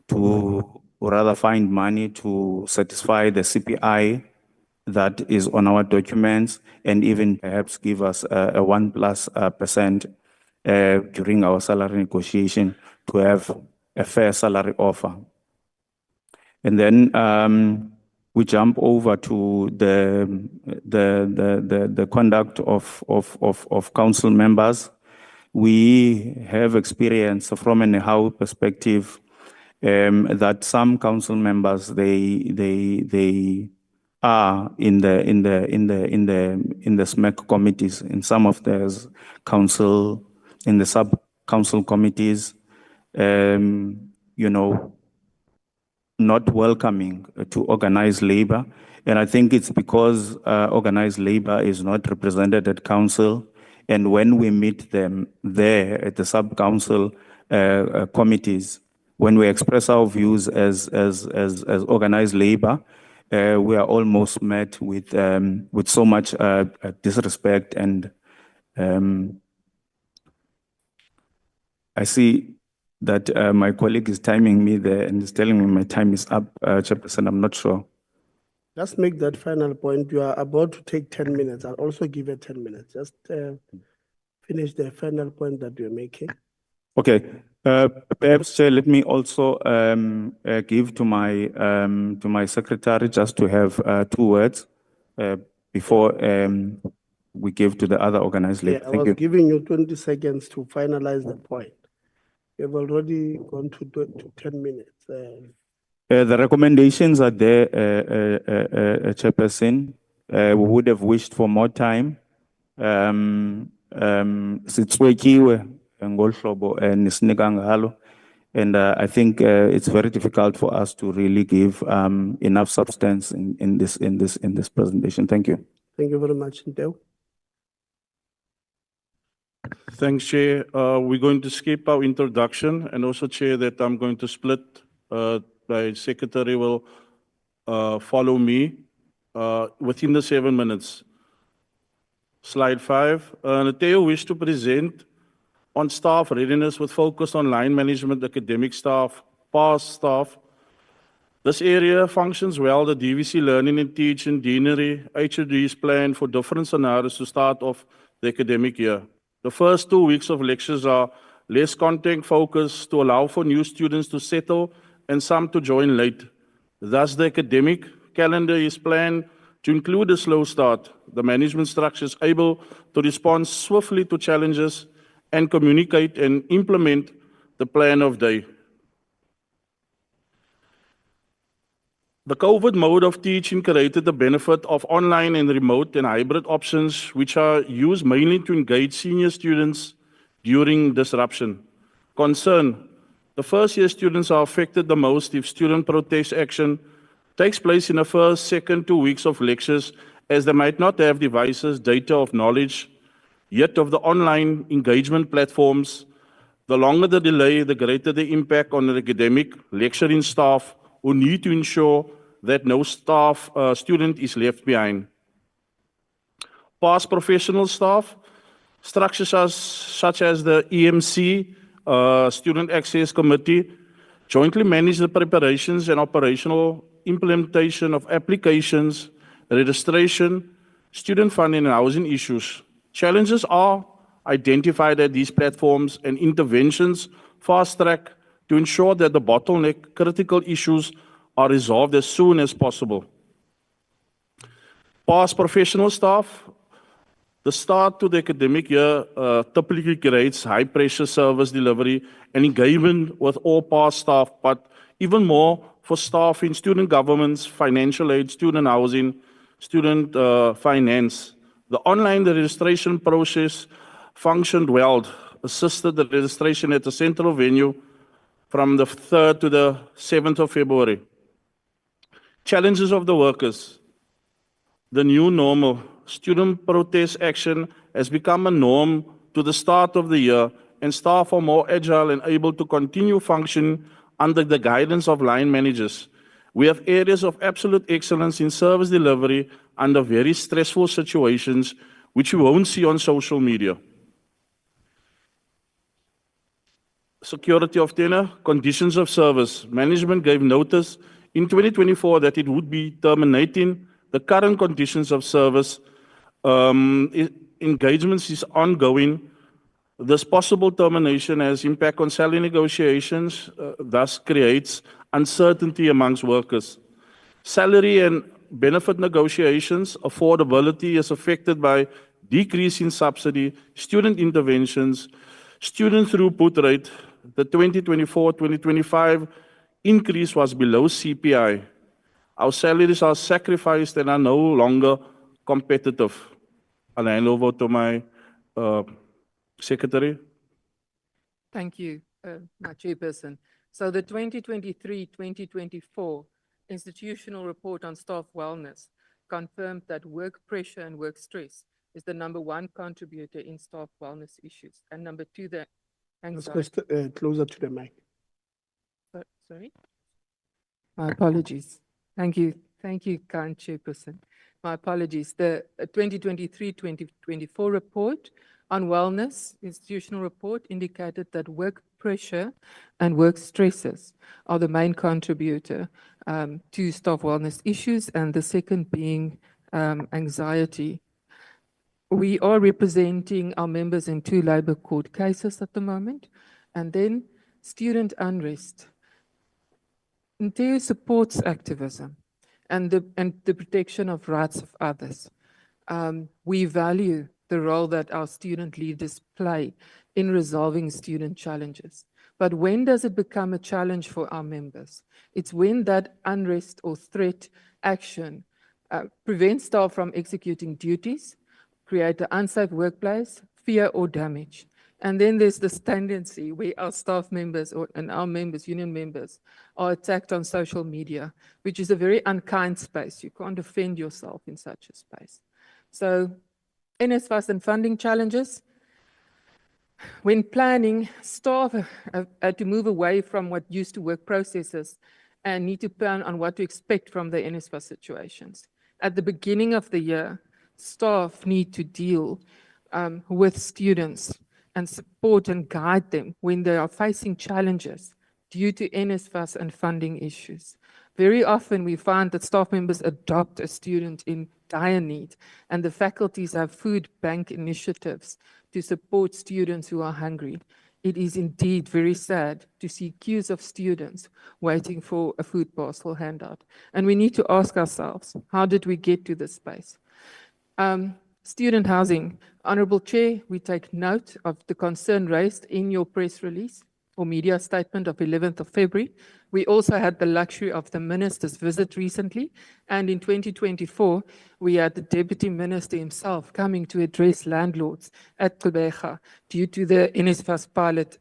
to rather find money to satisfy the CPI that is on our documents, and even perhaps give us a 1+% during our salary negotiation to have a fair salary offer. And then we jump over to the conduct of council members. We have experience from a NEHAWU perspective that some council members they are in the SMEC committees, in some of the council, in the sub council committees, not welcoming to organized labor. And I think it's because organized labor is not represented at council. And when we meet them there at the sub-council committees, when we express our views as organized labor, we are almost met with so much disrespect. And I see that my colleague is timing me there and is telling me my time is up, Chairperson. I'm not sure. Just make that final point. You are about to take 10 minutes. I'll also give you 10 minutes. Just finish the final point that you're making. Okay. Perhaps, Chair, let me also give to my secretary just to have 2 words before we give to the other organized labor. I was giving you 20 seconds to finalize the point. You've already gone to 10 minutes. The recommendations are there, Chairperson. We would have wished for more time. Sitwekiwe ngolhlobo nisinika ngalo. And I think it's very difficult for us to really give enough substance in this presentation. Thank you. Thank you very much, Nteo. Thanks, Chair. We're going to skip our introduction and also, Chair, that I'm going to split. The Secretary will follow me within the 7 minutes. Slide 5. Nteo wish to present on staff readiness with focus on line management, academic staff, past staff. This area functions well. The DVC Learning and Teaching, Deanery, HOD's plan for different scenarios to start off the academic year. The first 2 weeks of lectures are less content focused to allow for new students to settle and some to join late. Thus, the academic calendar is planned to include a slow start. The management structure is able to respond swiftly to challenges and communicate and implement the plan of day. The COVID mode of teaching created the benefit of online and remote and hybrid options, which are used mainly to engage senior students during disruption. Concern: the first year students are affected the most if student protest action takes place in the first, second 2 weeks of lectures, as they might not have devices, data of knowledge, yet of the online engagement platforms. The longer the delay, the greater the impact on the academic lecturing staff, who need to ensure that no student is left behind. Past professional staff, structures such as the EMC, Student Access Committee, jointly manage the preparations and operational implementation of applications, registration, student funding and housing issues. Challenges are identified at these platforms and interventions fast-track to ensure that the bottleneck critical issues are resolved as soon as possible. Past professional staff, the start to the academic year typically creates high-pressure service delivery and engagement with all past staff, but even more for staff in student governments, financial aid, student housing, student finance. The online registration process functioned well, assisted the registration at the central venue from the 3rd to the 7th of February. Challenges of the workers. The new normal. Student protest action has become a norm to the start of the year, and staff are more agile and able to continue functioning under the guidance of line managers. We have areas of absolute excellence in service delivery under very stressful situations, which you won't see on social media. Security of tenure, conditions of service. Management gave notice in 2024 that it would be terminating the current conditions of service. Engagements is ongoing. This possible termination has impact on salary negotiations, thus creates uncertainty amongst workers. Salary and benefit negotiations, affordability is affected by decrease in subsidy, student interventions, student throughput rate. The 2024-2025 increase was below CPI. Our salaries are sacrificed and are no longer competitive. I'll hand over to my secretary. Thank you, my chairperson. So the 2023-2024 institutional report on staff wellness confirmed that work pressure and work stress is the #1 contributor in staff wellness issues, and #2, the anxiety. Closer to the mic. Sorry? My apologies. Thank you, kind chairperson. My apologies. The 2023-2024 report on wellness, institutional report, indicated that work pressure and work stresses are the main contributor to staff wellness issues, and the second being anxiety. We are representing our members in 2 labor court cases at the moment, and then student unrest. Inteo supports activism and the protection of rights of others. We value the role that our student leaders play in resolving student challenges. But when does it become a challenge for our members? It's when that unrest or threat action prevents staff from executing duties, create an unsafe workplace, fear or damage. And then there's this tendency where our staff members and our members, union members, are attacked on social media, which is a very unkind space. You can't defend yourself in such a space. So NSFAS and funding challenges. When planning, staff have to move away from what used to work processes and need to plan on what to expect from the NSFAS situations. At the beginning of the year, staff need to deal with students and support and guide them when they are facing challenges due to NSFAS and funding issues. Very often we find that staff members adopt a student in dire need, and the faculties have food bank initiatives to support students who are hungry. It is indeed very sad to see queues of students waiting for a food parcel handout. And we need to ask ourselves, how did we get to this space? Student housing. Honourable Chair, we take note of the concern raised in your press release or media statement of 11th of February. We also had the luxury of the minister's visit recently, and in 2024, we had the deputy minister himself coming to address landlords at Gqeberha due to the NSFAS pilot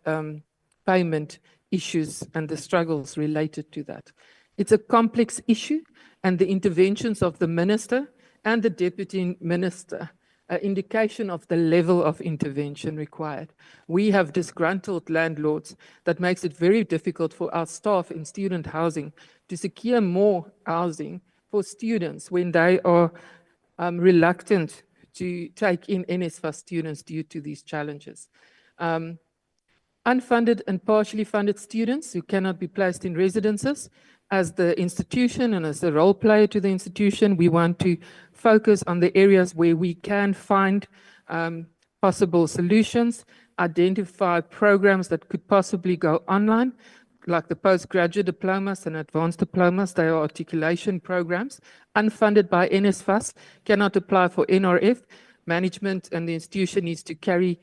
payment issues and the struggles related to that. It's a complex issue, and the interventions of the minister and the deputy minister an indication of the level of intervention required. We have disgruntled landlords that makes it very difficult for our staff in student housing to secure more housing for students when they are reluctant to take in NSFAS students due to these challenges. Unfunded and partially funded students who cannot be placed in residences. As the institution and as the role player to the institution, we want to focus on the areas where we can find possible solutions, identify programs that could possibly go online, like the postgraduate diplomas and advanced diplomas. They are articulation programs. Unfunded by NSFAS, cannot apply for NRF. Management and the institution needs to carry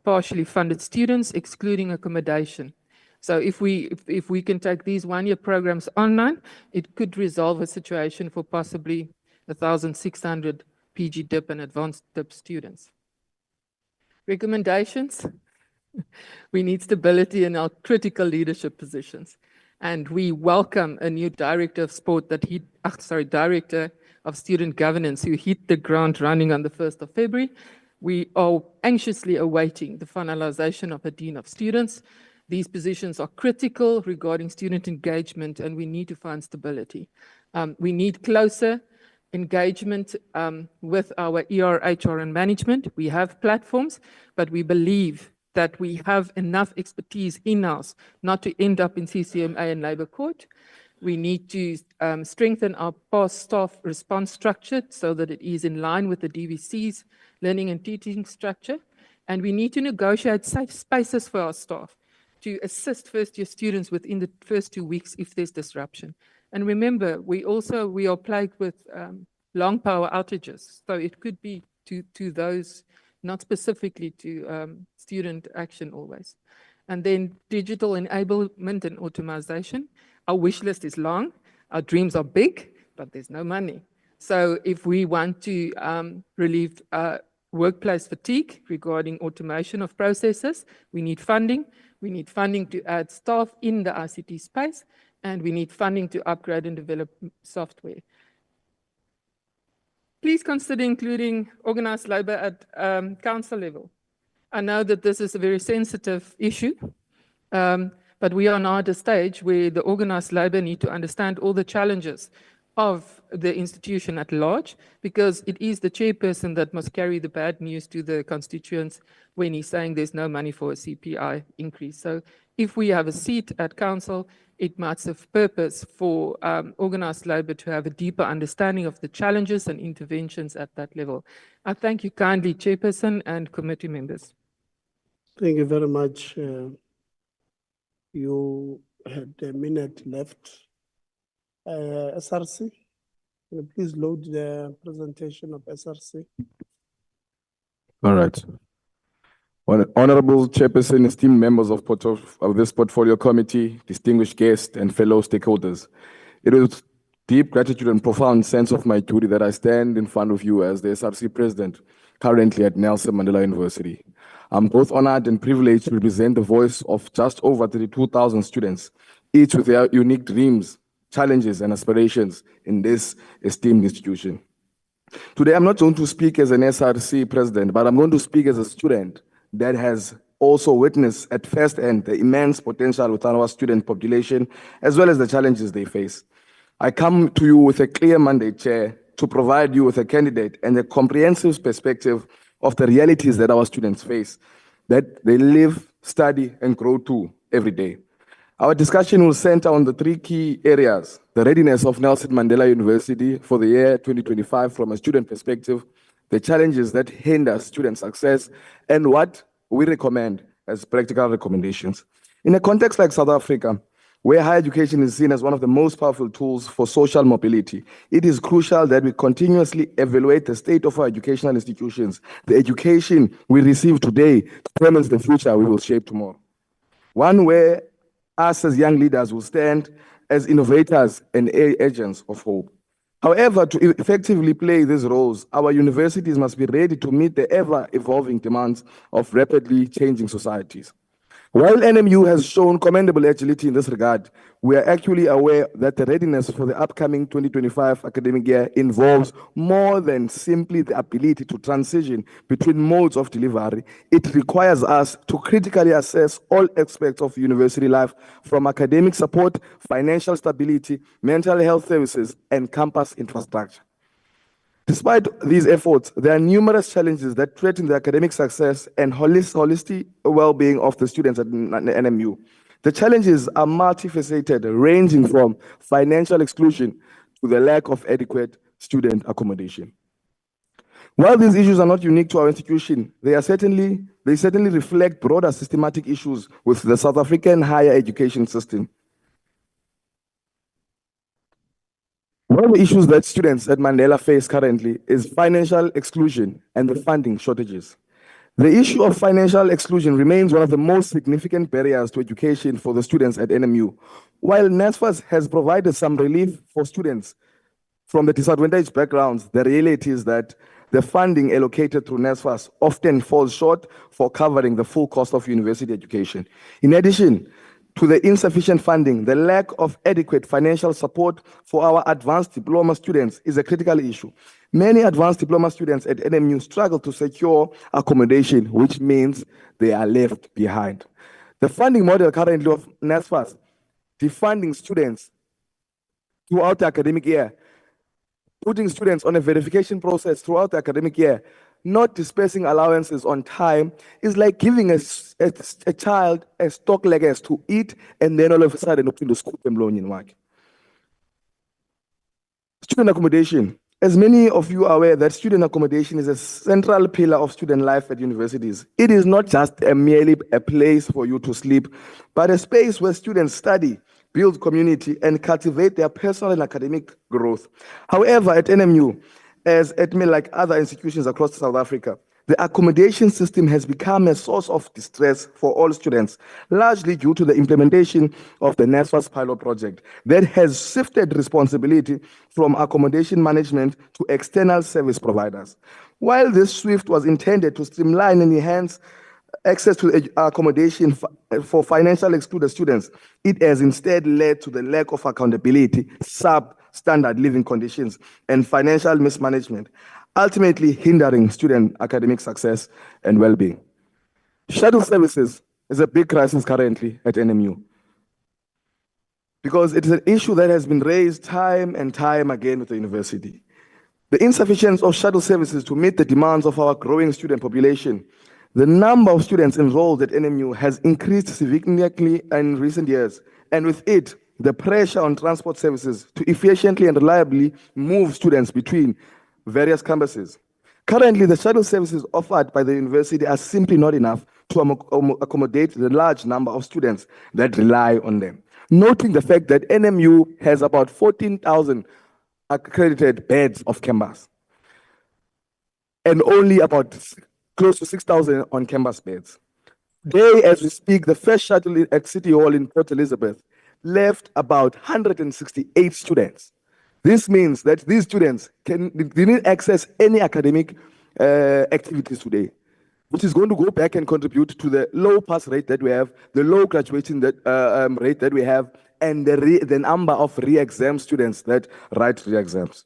partially funded students, excluding accommodation. So if we can take these one-year programs online, it could resolve a situation for possibly 1,600 PG DIP and advanced DIP students. Recommendations. We need stability in our critical leadership positions. And we welcome a new director of sport that director of student governance who hit the ground running on the 1st of February. We are anxiously awaiting the finalization of a dean of students. These positions are critical regarding student engagement, and we need to find stability. We need closer engagement with our ER, HR, and management. We have platforms, but we believe that we have enough expertise in-house not to end up in CCMA and Labour Court. We need to strengthen our past staff response structure so that it is in line with the DVC's learning and teaching structure. And we need to negotiate safe spaces for our staff to assist first-year students within the first 2 weeks if there's disruption. And remember, we are plagued with long power outages. So it could be to those, not specifically to student action always. And then digital enablement and automation. Our wish list is long, our dreams are big, but there's no money. So if we want to relieve workplace fatigue regarding automation of processes, we need funding. We need funding to add staff in the ICT space, and we need funding to upgrade and develop software. Please consider including organized labor at council level. I know that this is a very sensitive issue, but we are now at a stage where the organized labor need to understand all the challenges of the institution at large, because it is the chairperson that must carry the bad news to the constituents when he's saying there's no money for a CPI increase. So if we have a seat at council, it might serve purpose for organized labor to have a deeper understanding of the challenges and interventions at that level. I thank you kindly, chairperson and committee members. Thank you very much. You had a minute left. SRC, can you please load the presentation of SRC? All right. Honorable Chairperson, esteemed members of this portfolio committee, distinguished guests and fellow stakeholders, it is with deep gratitude and profound sense of my duty that I stand in front of you as the SRC president, currently at Nelson Mandela University. I'm both honored and privileged to represent the voice of just over 32,000 students, each with their unique dreams, challenges and aspirations in this esteemed institution. Today, I'm not going to speak as an SRC president, but I'm going to speak as a student that has also witnessed at first hand the immense potential within our student population, as well as the challenges they face. I come to you with a clear mandate, Chair, to provide you with a candidate and a comprehensive perspective of the realities that our students face, that they live, study, and grow to every day. Our discussion will center on the 3 key areas: the readiness of Nelson Mandela University for the year 2025 from a student perspective, the challenges that hinder student success, and what we recommend as practical recommendations. In a context like South Africa, where higher education is seen as one of the most powerful tools for social mobility, it is crucial that we continuously evaluate the state of our educational institutions. The education we receive today determines the future we will shape tomorrow. One where us as young leaders will stand as innovators and agents of hope. However, to effectively play these roles, our universities must be ready to meet the ever-evolving demands of rapidly changing societies. While NMU has shown commendable agility in this regard, we are actually aware that the readiness for the upcoming 2025 academic year involves more than simply the ability to transition between modes of delivery. It requires us to critically assess all aspects of university life, from academic support, financial stability, mental health services, and campus infrastructure. Despite these efforts, there are numerous challenges that threaten the academic success and holistic well-being of the students at NMU. The challenges are multifaceted, ranging from financial exclusion to the lack of adequate student accommodation. While these issues are not unique to our institution, they certainly reflect broader systematic issues with the South African higher education system. One of the issues that students at Mandela face currently is financial exclusion and the funding shortages. The issue of financial exclusion remains one of the most significant barriers to education for the students at NMU. While NSFAS has provided some relief for students from the disadvantaged backgrounds, the reality is that the funding allocated through NSFAS often falls short for covering the full cost of university education. In addition to the insufficient funding, the lack of adequate financial support for our advanced diploma students is a critical issue. Many advanced diploma students at NMU struggle to secure accommodation, which means they are left behind. The funding model currently of NSFAS, defunding students throughout the academic year, putting students on a verification process throughout the academic year, not dispersing allowances on time, is like giving a child a stock leggers to eat and then all of a sudden open the school emlonyeni wakhe. Student accommodation. As many of you are aware that student accommodation is a central pillar of student life at universities. It is not just merely a place for you to sleep, but a space where students study, build community, and cultivate their personal and academic growth. However, at NMU, as like other institutions across South Africa, the accommodation system has become a source of distress for all students, largely due to the implementation of the NSFAS pilot project that has shifted responsibility from accommodation management to external service providers. While this shift was intended to streamline and enhance access to accommodation for financially excluded students, it has instead led to the lack of accountability, substandard living conditions, and financial mismanagement, ultimately hindering student academic success and well-being. Shuttle services is a big crisis currently at NMU because it is an issue that has been raised time and time again with the university. The insufficiency of shuttle services to meet the demands of our growing student population. The number of students enrolled at NMU has increased significantly in recent years, and with it, the pressure on transport services to efficiently and reliably move students between various campuses. Currently, the shuttle services offered by the university are simply not enough to accommodate the large number of students that rely on them. Noting the fact that NMU has about 14,000 accredited beds of campus and only about close to 6,000 on-campus beds. Today, as we speak, the first shuttle at City Hall in Port Elizabeth left about 168 students. This means that these students didn't access any academic activities today, which is going to go back and contribute to the low pass rate that we have, the low graduation rate that we have, and the number of re-exam students that write re-exams.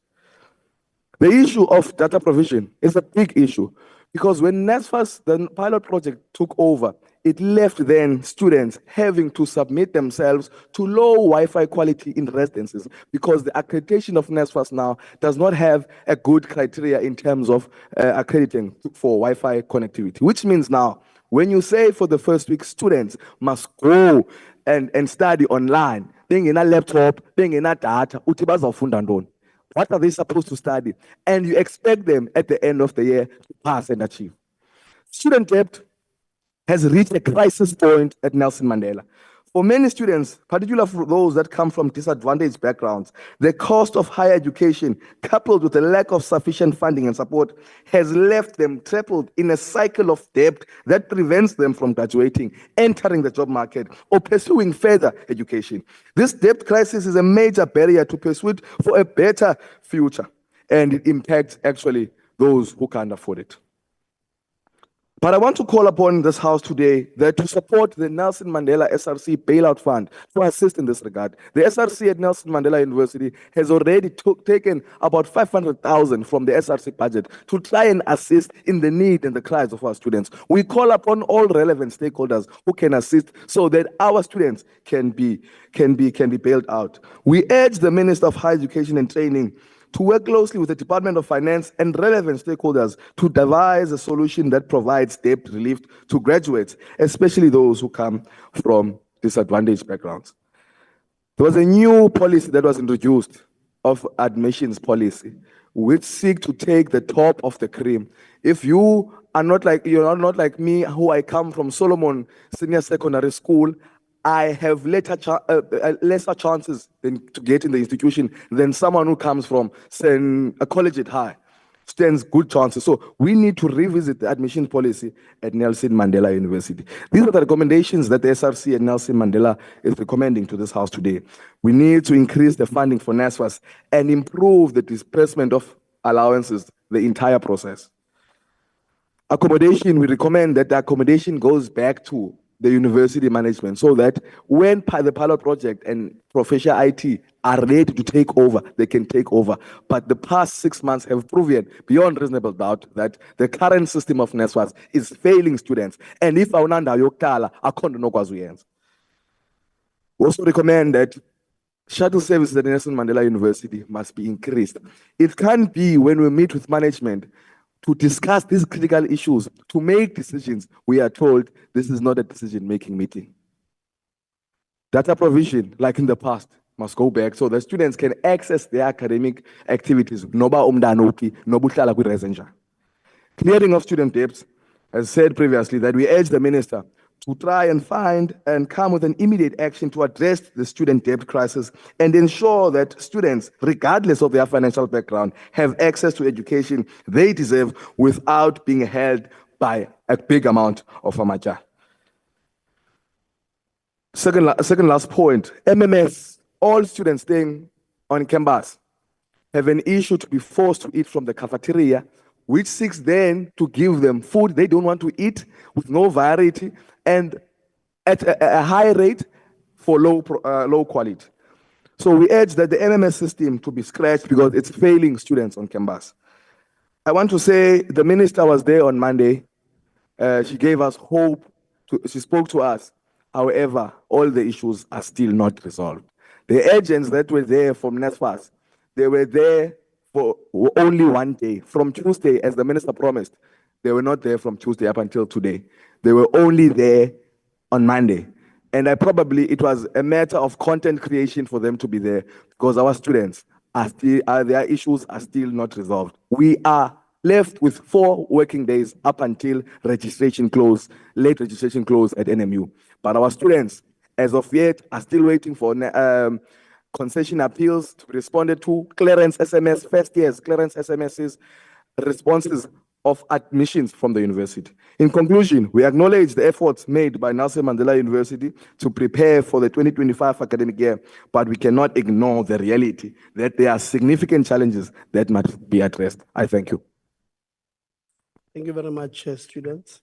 The issue of data provision is a big issue because when NSFAS, the pilot project, took over, it left then students having to submit themselves to low Wi-Fi quality in residences because the accreditation of NSFAS now does not have a good criteria in terms of accrediting for Wi-Fi connectivity, which means now when you say for the first week students must go and study online, being in a laptop, being in a data, what are they supposed to study? And you expect them at the end of the year to pass and achieve. Student debt has reached a crisis point at Nelson Mandela. For many students, particularly for those that come from disadvantaged backgrounds, the cost of higher education, coupled with the lack of sufficient funding and support, has left them trapped in a cycle of debt that prevents them from graduating, entering the job market, or pursuing further education. This debt crisis is a major barrier to pursuit for a better future, and it impacts actually those who can't afford it. But I want to call upon this House today that to support the Nelson Mandela SRC bailout fund to assist in this regard. The SRC at Nelson Mandela University has already taken about 500,000 from the SRC budget to try and assist in the need and the cries of our students. We call upon all relevant stakeholders who can assist so that our students can be bailed out. We urge the Minister of Higher Education and Training to work closely with the Department of Finance and relevant stakeholders to devise a solution that provides debt relief to graduates, especially those who come from disadvantaged backgrounds. There was a new policy that was introduced of admissions policy, which seek to take the top of the cream. If you are not not like me, who I come from Solomon Senior Secondary School, I have lesser chances to get in the institution than someone who comes from, say, a college at high. Stands good chances. So we need to revisit the admission policy at Nelson Mandela University. These are the recommendations that the SRC at Nelson Mandela is recommending to this House today. We need to increase the funding for NSFAS and improve the disbursement of allowances, the entire process. Accommodation, we recommend that the accommodation goes back to the university management so that when the pilot project and professional IT are ready to take over, they can take over. But the past 6 months have proven beyond reasonable doubt that the current system of NSFAS is failing students. And if Aunanda Yoktala, we also recommend that shuttle services at Nelson Mandela University must be increased. It can't be when we meet with management to discuss these critical issues, to make decisions, we are told this is not a decision-making meeting. Data provision, like in the past, must go back so that students can access their academic activities. Noba umdanoki, nobuhlala kwi-resenja. Clearing of student debts, as said previously, that we urge the minister to try and find and come with an immediate action to address the student debt crisis and ensure that students, regardless of their financial background, have access to education they deserve without being held by a big amount of amaja. Second last point, MMS, all students staying on campus have an issue to be forced to eat from the cafeteria, which seeks then to give them food they don't want to eat with no variety and at a high rate for low quality. So we urge that the MMS system to be scratched because it's failing students on campus. I want to say the minister was there on Monday. She gave us hope. She spoke to us. However, all the issues are still not resolved. The agents that were there from NSFAS, they were there for only one day, from Tuesday, as the minister promised. They were not there from Tuesday up until today. They were only there on Monday. And it was a matter of content creation for them to be there because our students are still, their issues are still not resolved. We are left with 4 working days up until registration close, late registration close at NMU. But our students, as of yet, are still waiting for concession appeals to be responded to, clearance SMS, first year's clearance SMSs, responses of admissions from the university. In conclusion, we acknowledge the efforts made by Nelson Mandela University to prepare for the 2025 academic year, but we cannot ignore the reality that there are significant challenges that must be addressed. I thank you. Thank you very much, students.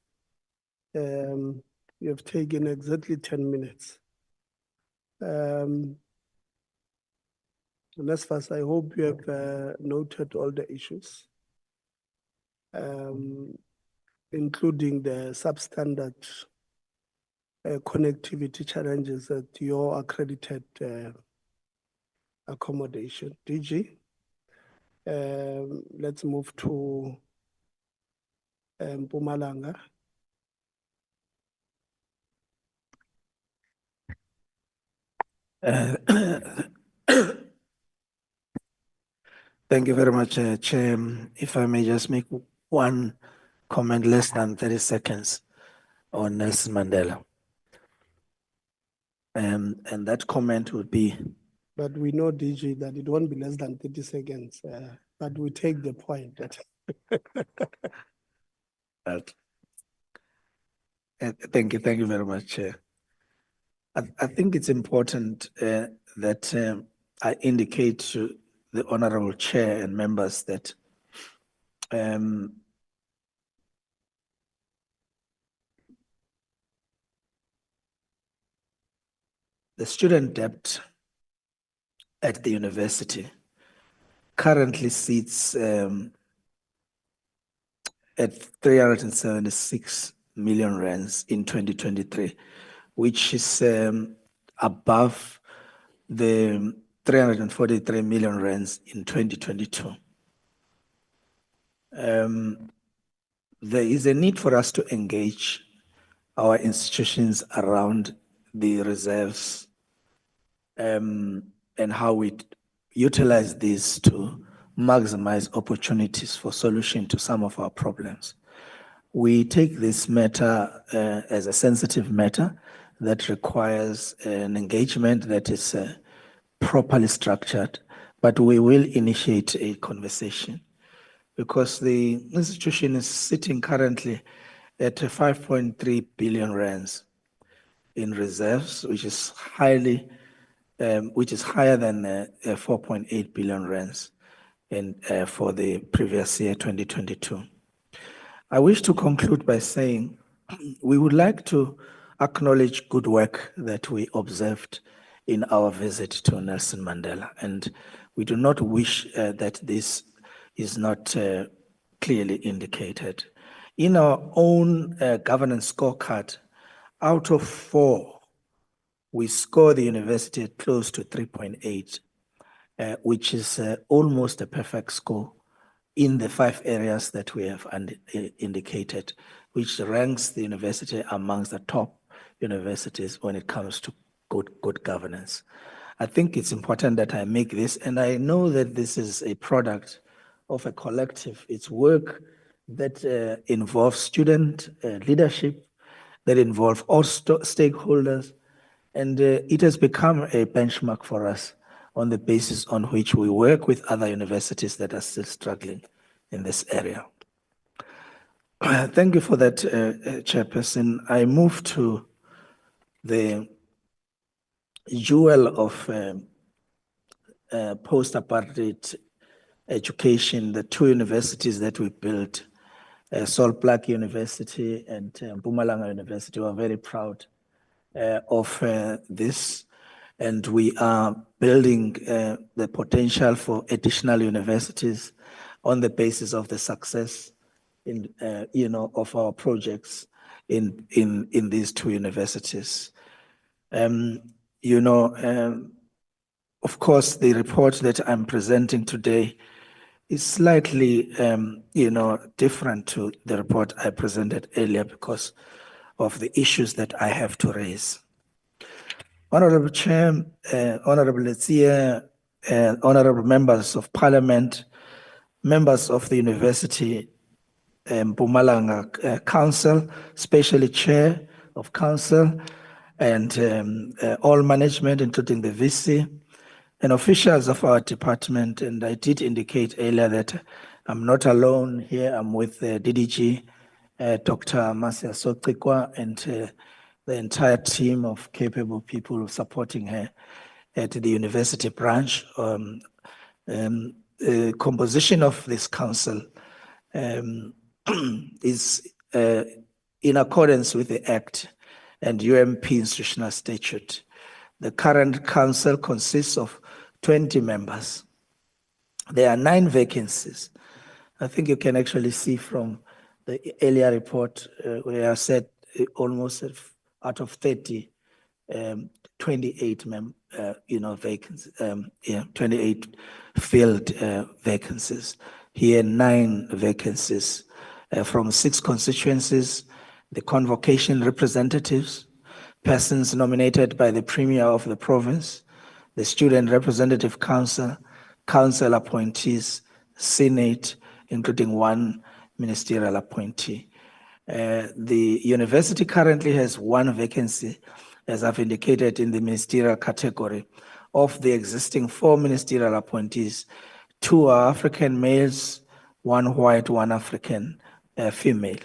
You have taken exactly 10 minutes. NSFAS, I hope you have noted all the issues, including the substandard connectivity challenges at your accredited accommodation. DG, let's move to Mpumalanga. Thank you very much, Chair. If I may just make one comment, less than 30 seconds, on Nelson Mandela. And that comment would be... But we know, DG, that it won't be less than 30 seconds, but we take the point. Thank you very much, Chair. I think it's important that I indicate to the Honorable Chair and members that the student debt at the university currently sits at 376 million rands in 2023, which is above the 343 million rands in 2022. There is a need for us to engage our institutions around the reserves and how we utilize these to maximize opportunities for solution to some of our problems. We take this matter as a sensitive matter that requires an engagement that is properly structured, but we will initiate a conversation because the institution is sitting currently at 5.3 billion rands in reserves, which is higher than 4.8 billion rands for the previous year, 2022. I wish to conclude by saying we would like to acknowledge good work that we observed in our visit to Nelson Mandela, and we do not wish that this is not clearly indicated. In our own governance scorecard, out of 4, we score the university at close to 3.8, which is almost a perfect score in the 5 areas that we have indicated, which ranks the university amongst the top universities when it comes to good governance. I think it's important that I make this, and I know that this is a product of a collective. It's work that involves student leadership, that involves all stakeholders, and it has become a benchmark for us on the basis on which we work with other universities that are still struggling in this area. Thank you for that, Chairperson. I move to the jewel of post-apartheid education, the two universities that we built, Sol Plaatje University and Mpumalanga University. We are very proud of this, and we are building the potential for additional universities on the basis of the success in of our projects in these two universities. Of course, the report that I'm presenting today is slightly, different to the report I presented earlier because of the issues that I have to raise. Honorable Chair, Honorable Letsia, Honorable Members of Parliament, members of the University Mpumalanga Council, especially Chair of Council, and all management, including the VC, and officials of our department. And I did indicate earlier that I'm not alone here. I'm with DDG, Dr. Marcia Sotikwa, and the entire team of capable people supporting her at the university branch. The composition of this council is in accordance with the Act and UMP Institutional Statute. The current council consists of 20 members. There are 9 vacancies. I think you can actually see from the earlier report where I said almost out of 30, 28 vacancies, 28 filled vacancies. Here, 9 vacancies from 6 constituencies, the convocation representatives, persons nominated by the Premier of the province, the Student Representative Council, council appointees, Senate, including 1 ministerial appointee. The university currently has 1 vacancy, as I've indicated, in the ministerial category. Of the existing 4 ministerial appointees, 2 are African males, 1 white, 1 African female.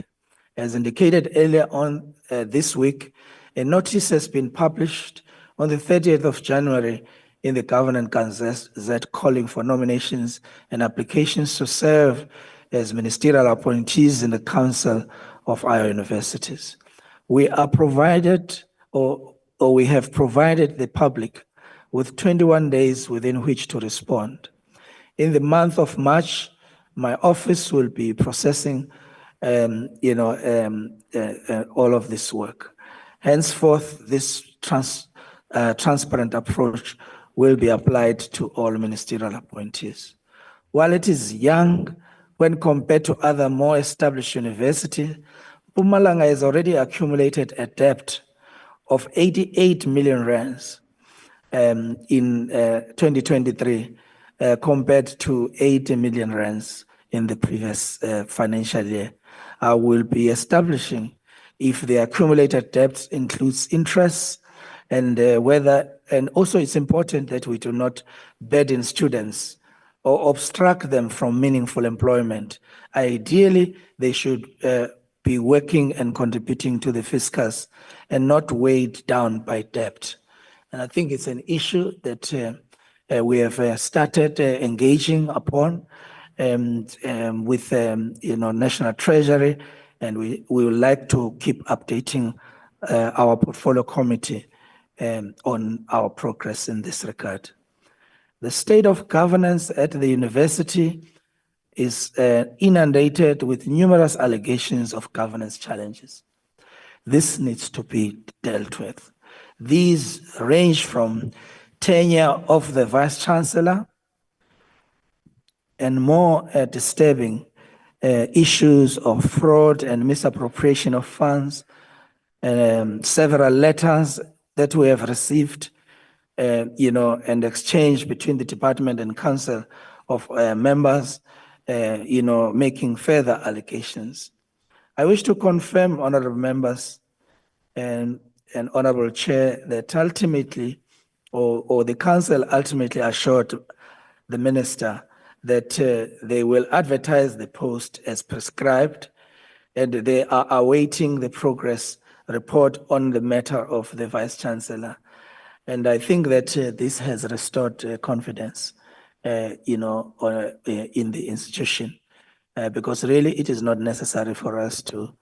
As indicated earlier on this week, a notice has been published on the 30th of January in the Government Gazette calling for nominations and applications to serve as ministerial appointees in the council of our universities. We are provided, or we have provided the public with 21 days within which to respond. In the month of March, my office will be processing all of this work. Henceforth, this transparent approach will be applied to all ministerial appointees. While it is young when compared to other more established universities, Mpumalanga has already accumulated a debt of 88 million rands in 2023 compared to 80 million rands in the previous financial year. I will be establishing if the accumulated debt includes interest and and also it's important that we do not burden students or obstruct them from meaningful employment. Ideally, they should be working and contributing to the fiscus and not weighed down by debt. And I think it's an issue that we have started engaging upon with National Treasury, and we would like to keep updating our portfolio committee on our progress in this regard. The state of governance at the university is inundated with numerous allegations of governance challenges. This needs to be dealt with. These range from tenure of the Vice Chancellor and more disturbing issues of fraud and misappropriation of funds, several letters that we have received and exchange between the department and council of members, making further allocations. I wish to confirm, honorable members and honorable chair, that ultimately, or the council ultimately assured the minister that they will advertise the post as prescribed, and they are awaiting the progress report on the matter of the vice chancellor. And I think that this has restored confidence, in the institution, because really it is not necessary for us to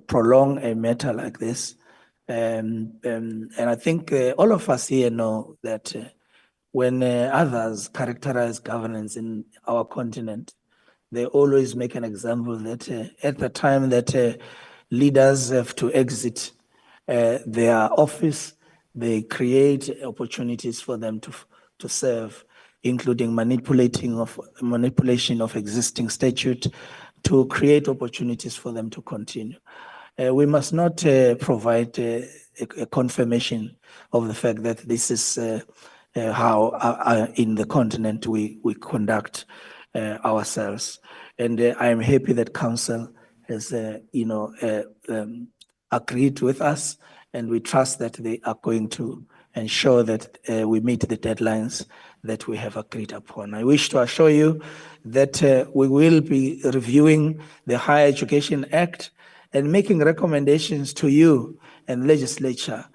prolong a matter like this. And I think all of us here know that when others characterize governance in our continent, they always make an example that at the time that leaders have to exit their office, they create opportunities for them to serve, including manipulation of existing statute to create opportunities for them to continue. We must not provide a confirmation of the fact that this is how in the continent we conduct ourselves. And I am happy that council has agreed with us, and we trust that they are going to ensure that we meet the deadlines that we have agreed upon. I wish to assure you that we will be reviewing the Higher Education Act and making recommendations to you and legislature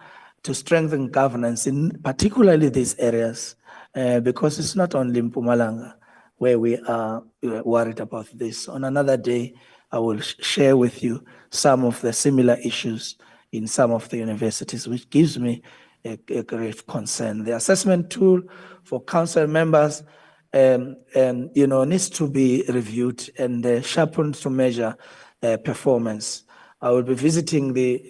to strengthen governance in particularly these areas, because it's not only in Mpumalanga where we are worried about this. On another day, I will share with you some of the similar issues in some of the universities, which gives me a great concern. The assessment tool for council members needs to be reviewed and sharpened to measure performance. I will be visiting the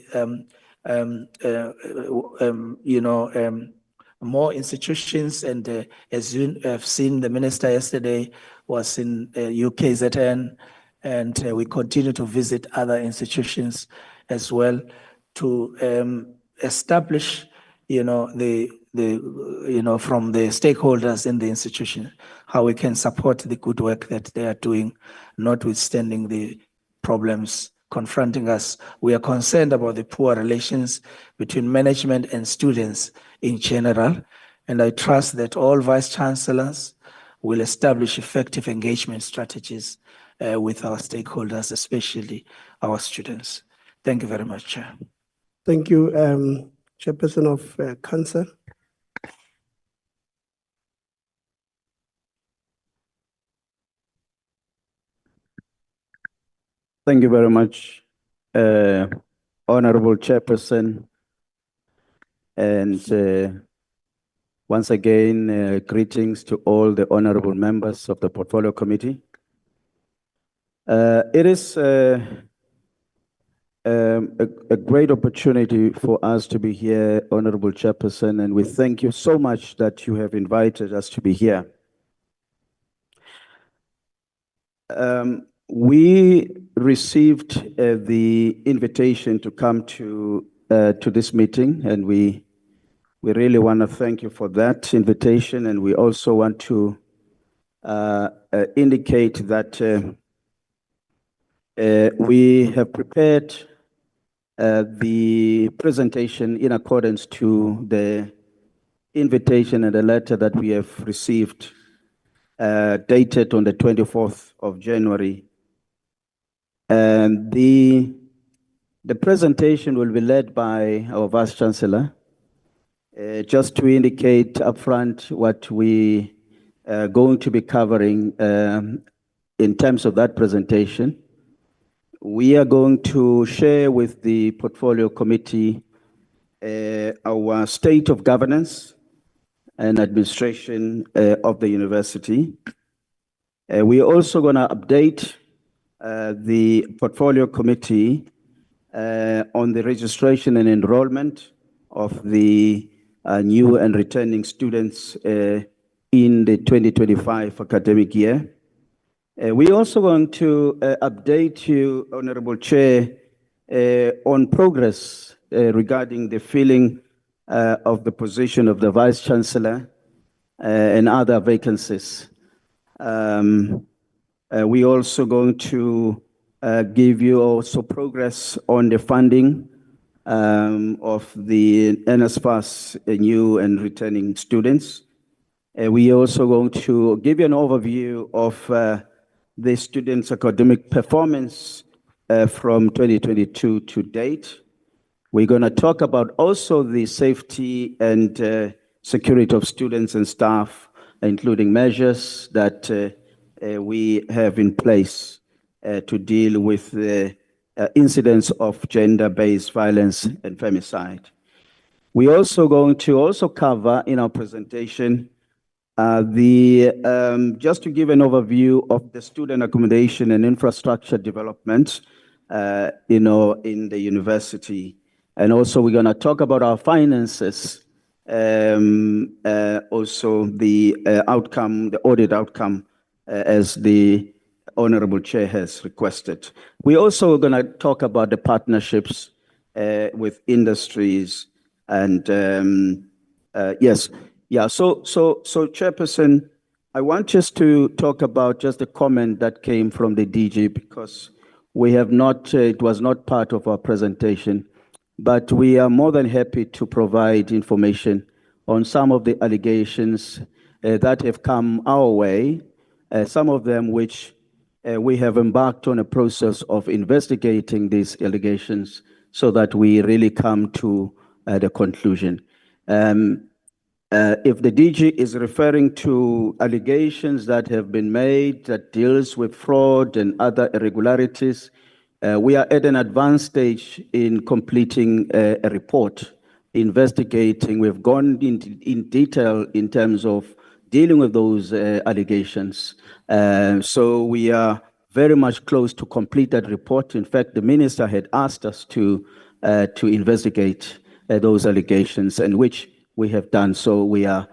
more institutions, and as you have seen, the minister yesterday was in UKZN, and we continue to visit other institutions as well to establish, from the stakeholders in the institution, how we can support the good work that they are doing, notwithstanding the problems confronting us. We are concerned about the poor relations between management and students in general, and I trust that all vice chancellors will establish effective engagement strategies with our stakeholders, especially our students. Thank you very much, Chair. Thank you, Chairperson of Council. Thank you very much, Honorable Chairperson. And once again, greetings to all the honorable members of the Portfolio Committee. It is a great opportunity for us to be here, Honorable Chairperson, and we thank you so much that you have invited us to be here. We received the invitation to come to this meeting, and we really want to thank you for that invitation, and we also want to indicate that we have prepared the presentation in accordance to the invitation and the letter that we have received dated on the 24th of January. And the presentation will be led by our Vice Chancellor. Just to indicate upfront what we are going to be covering in terms of that presentation, we are going to share with the Portfolio Committee our state of governance and administration of the university. We are also going to update the Portfolio Committee on the registration and enrollment of the new and returning students in the 2025 academic year. We're also going to update you, Honorable Chair, on progress regarding the filling of the position of the Vice Chancellor and other vacancies. We also going to give you also progress on the funding of the NSFAS new and returning students. We also going to give you an overview of the students' academic performance from 2022 to date. We're going to talk about also the safety and security of students and staff, including measures that we have in place to deal with the incidents of gender-based violence and femicide. We're also going to also cover in our presentation just to give an overview of the student accommodation and infrastructure development, in the university. And also we're going to talk about our finances, also the outcome, the audit outcome, as the Honorable Chair has requested. We're also going to talk about the partnerships with industries and yes. Yeah, so Chairperson, I want just to talk about just a comment that came from the DG because we have not, it was not part of our presentation, but we are more than happy to provide information on some of the allegations that have come our way, some of them which we have embarked on a process of investigating these allegations so that we really come to the conclusion. If the DG is referring to allegations that have been made that deals with fraud and other irregularities, we are at an advanced stage in completing a report, investigating. We've gone in detail in terms of dealing with those allegations. So we are very much close to complete that report. In fact, the minister had asked us to investigate those allegations, and which we have done. So we are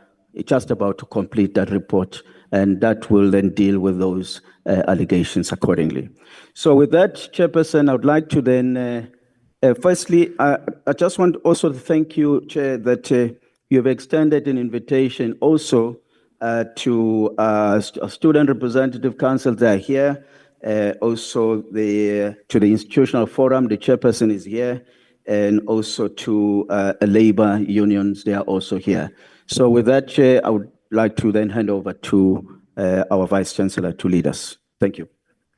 just about to complete that report, and that will then deal with those allegations accordingly. So with that, Chairperson, I would like to then, firstly, I just want also to thank you, Chair, that you have extended an invitation also to Student Representative Council that are here, also to the Institutional Forum, the Chairperson is here, and also to labor unions, they are also here. So with that, Chair, I would like to then hand over to our Vice Chancellor to lead us. Thank you.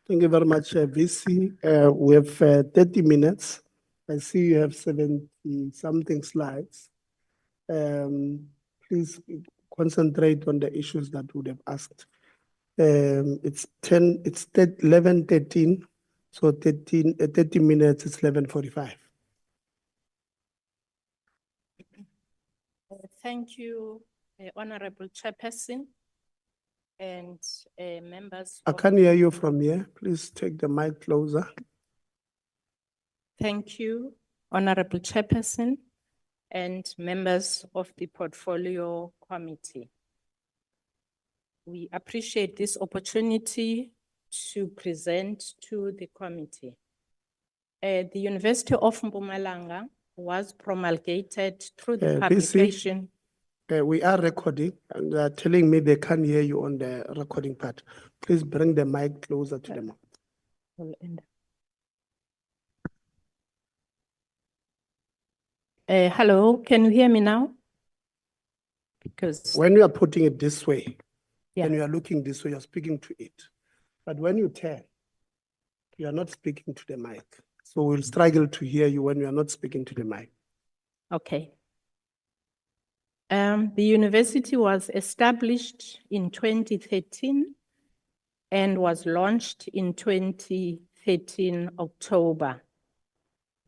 Thank you very much, VC. We have 30 minutes. I see you have 70-something slides. Please concentrate on the issues that would have asked. It's 11:13, so 30 minutes, it's 11:45. Thank you, Honorable Chairperson and members. I can't hear you from here. Please take the mic closer. Thank you, Honorable Chairperson and members of the Portfolio Committee. We appreciate this opportunity to present to the committee. The University of Mpumalanga was promulgated through the publication. We are recording, and they're telling me they can't hear you on the recording part. Please bring the mic closer to the mouth. Hello, can you hear me now? Because when you are putting it this way, yeah, when you are looking this way, you're speaking to it. But when you turn, you are not speaking to the mic. So we'll struggle to hear you when you are not speaking to the mic. Okay. The university was established in 2013 and was launched in 2013 October.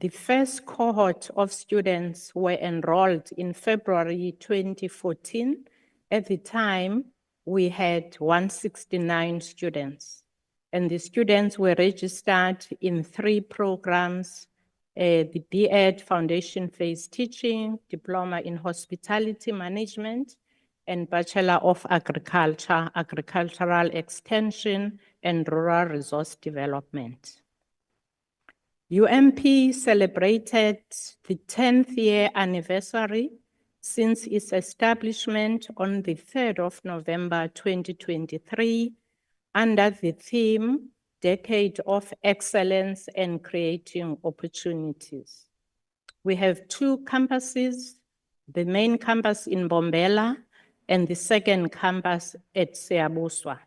The first cohort of students were enrolled in February 2014. At the time, we had 169 students, and the students were registered in 3 programs, the B.Ed Foundation Phase Teaching, Diploma in Hospitality Management, and Bachelor of Agriculture, Agricultural Extension, and Rural Resource Development. UMP celebrated the 10th year anniversary since its establishment on the 3rd of November 2023 under the theme Decade of Excellence and Creating Opportunities. We have two campuses, the main campus in Bombela and the second campus at Seabuswa.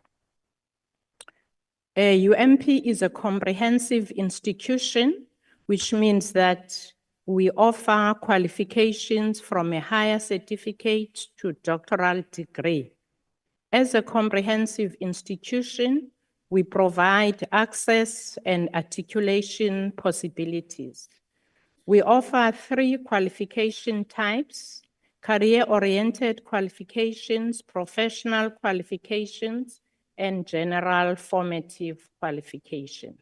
UMP is a comprehensive institution, which means that we offer qualifications from a higher certificate to doctoral degree. As a comprehensive institution, we provide access and articulation possibilities. We offer 3 qualification types: career-oriented qualifications, professional qualifications, and general formative qualifications.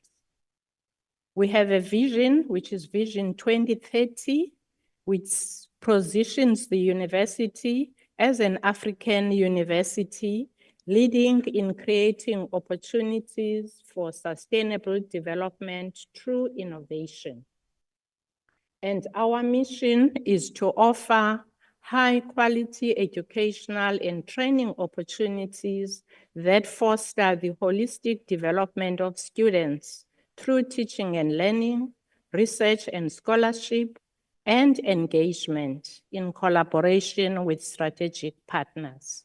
We have a vision, which is Vision 2030, which positions the university as an African university, leading in creating opportunities for sustainable development through innovation. And our mission is to offer high-quality educational and training opportunities that foster the holistic development of students through teaching and learning, research and scholarship, and engagement in collaboration with strategic partners.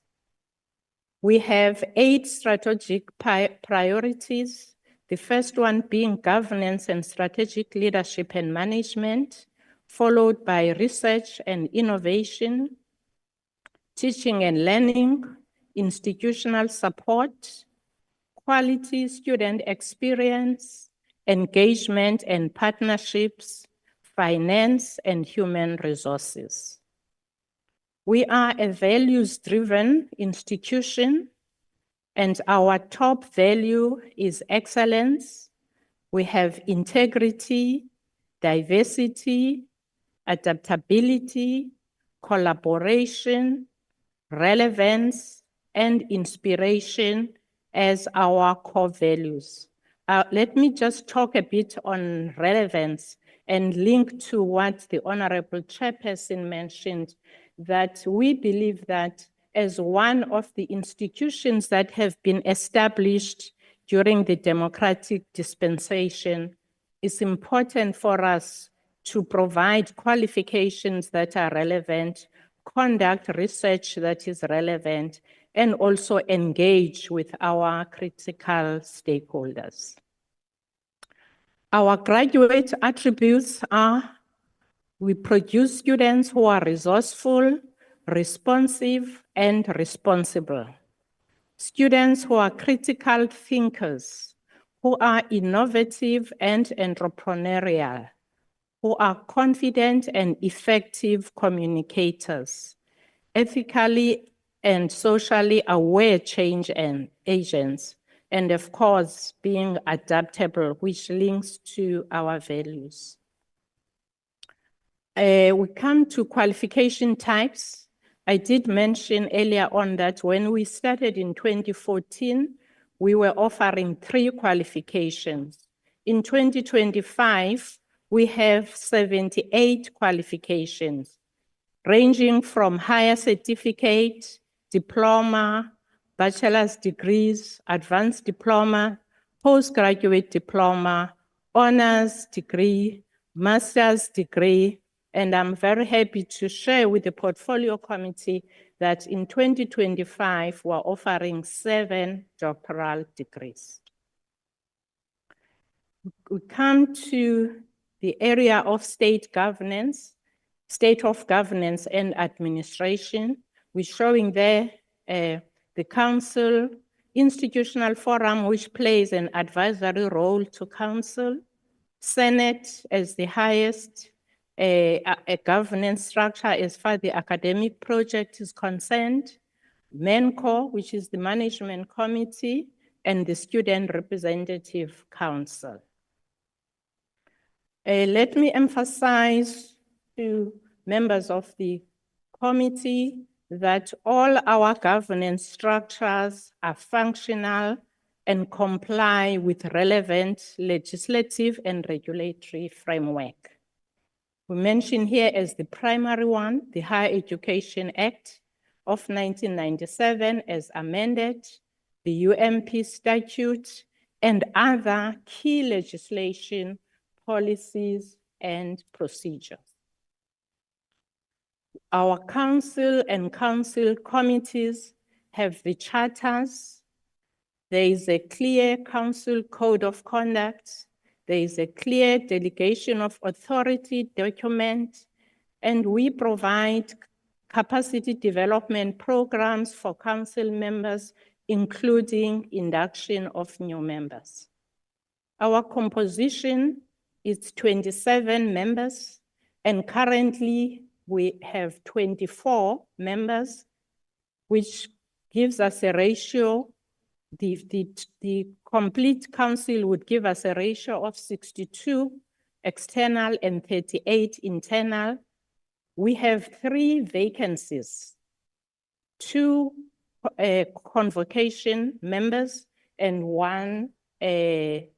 We have 8 strategic priorities, the first one being governance and strategic leadership and management, followed by research and innovation, teaching and learning, institutional support, quality student experience, engagement and partnerships, finance, and human resources. We are a values-driven institution, and our top value is excellence. We have integrity, diversity, adaptability, collaboration, relevance, and inspiration as our core values. Let me just talk a bit on relevance and link to what the Honorable Chairperson mentioned, that we believe that as one of the institutions that have been established during the democratic dispensation, it's important for us to provide qualifications that are relevant, conduct research that is relevant, and also engage with our critical stakeholders. Our graduate attributes are: we produce students who are resourceful, responsive, and responsible. Students who are critical thinkers, who are innovative and entrepreneurial, who are confident and effective communicators, ethically and socially aware change agents, and of course, being adaptable, which links to our values. We come to qualification types. I did mention earlier on that when we started in 2014, we were offering 3 qualifications. In 2025, we have 78 qualifications, ranging from higher certificate, diploma, bachelor's degrees, advanced diploma, postgraduate diploma, honors degree, master's degree, and I'm very happy to share with the portfolio committee that in 2025, we're offering 7 doctoral degrees. We come to the area of state governance, state of governance and administration. We're showing there the council, institutional forum, which plays an advisory role to council, Senate as the highest a governance structure as far as the academic project is concerned, MENCO, which is the management committee, and the student representative council. Let me emphasize to members of the committee that all our governance structures are functional and comply with relevant legislative and regulatory framework. We mention here as the primary one, the Higher Education Act of 1997 as amended, the UMP statute, and other key legislation, policies, and procedures. Our council and council committees have the charters. There is a clear council code of conduct. There is a clear delegation of authority document, and we provide capacity development programs for council members, including induction of new members. Our composition is 27 members, and currently we have 24 members, which gives us a ratio. The complete council would give us a ratio of 62 external and 38 internal. We have 3 vacancies, 2 convocation members and 1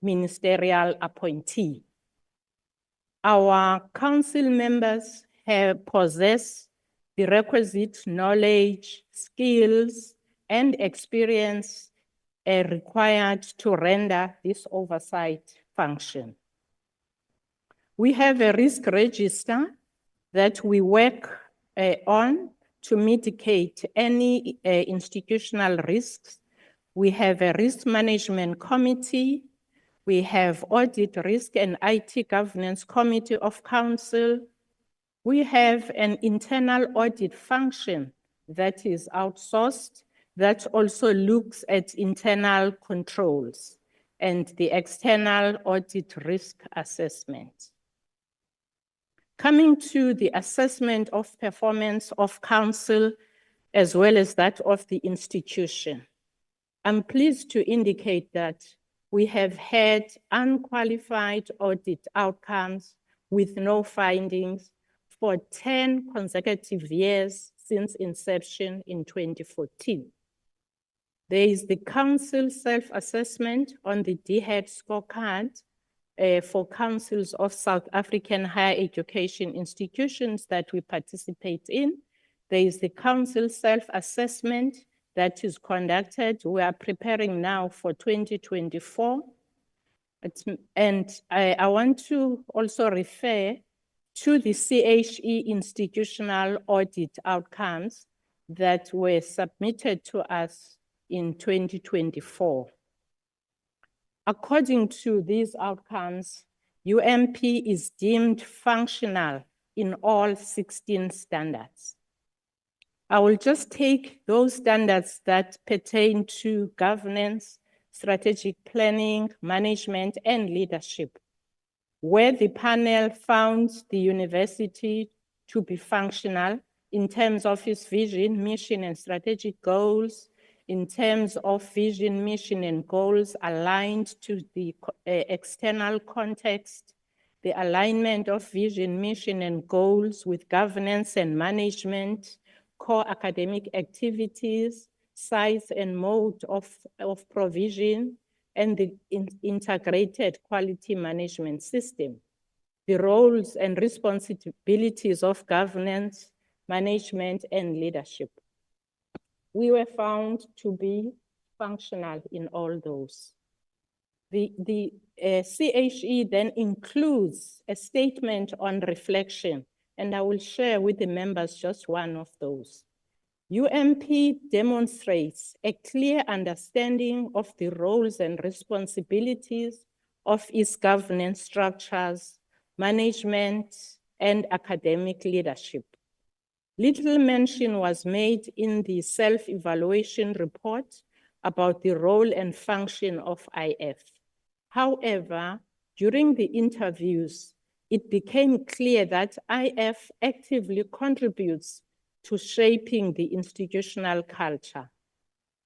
ministerial appointee. Our council members possess the requisite knowledge, skills, and experience required to render this oversight function. We have a risk register that we work on to mitigate any institutional risks. We have a risk management committee. We have audit risk and IT governance committee of council. We have an internal audit function that is outsourced that also looks at internal controls and the external audit risk assessment. Coming to the assessment of performance of council as well as that of the institution, I'm pleased to indicate that we have had unqualified audit outcomes with no findings for 10 consecutive years since inception in 2014. There is the council self-assessment on the DHET scorecard for councils of South African higher education institutions that we participate in. There is the council self-assessment that is conducted. We are preparing now for 2024. And I want to also refer to the CHE institutional audit outcomes that were submitted to us in 2024. According to these outcomes, UMP is deemed functional in all 16 standards. I will just take those standards that pertain to governance, strategic planning, management, and leadership, where the panel found the university to be functional in terms of its vision, mission, and strategic goals, in terms of vision, mission, and goals aligned to the external context, the alignment of vision, mission, and goals with governance and management, core academic activities, size and mode of provision, and the integrated quality management system, the roles and responsibilities of governance, management, and leadership. We were found to be functional in all those. The CHE then includes a statement on reflection, and I will share with the members just one of those. UMP demonstrates a clear understanding of the roles and responsibilities of its governance structures, management, and academic leadership. Little mention was made in the self-evaluation report about the role and function of IF. However, during the interviews, it became clear that IF actively contributes to shaping the institutional culture.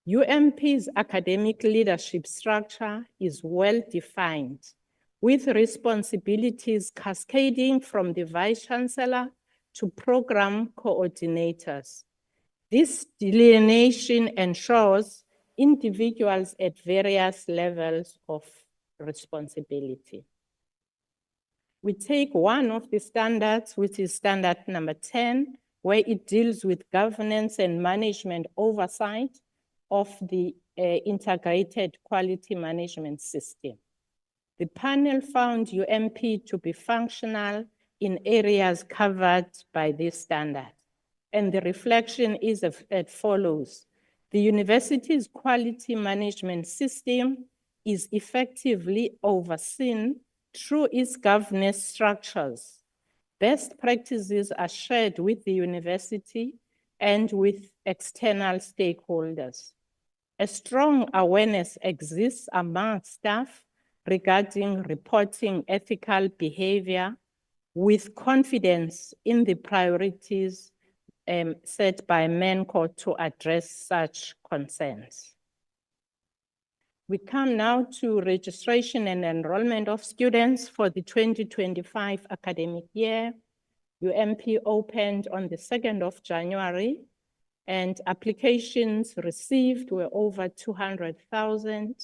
UMP's academic leadership structure is well defined, with responsibilities cascading from the Vice-Chancellor to program coordinators. This delineation ensures individuals at various levels of responsibility. We take one of the standards, which is standard number 10, where it deals with governance and management oversight of the integrated quality management system. The panel found UMP to be functional in areas covered by this standard. And the reflection is as follows. The university's quality management system is effectively overseen through its governance structures. Best practices are shared with the university and with external stakeholders. A strong awareness exists among staff regarding reporting ethical behavior with confidence in the priorities set by MENCO to address such concerns. We come now to registration and enrollment of students for the 2025 academic year. UMP opened on the 2nd of January, and applications received were over 200,000,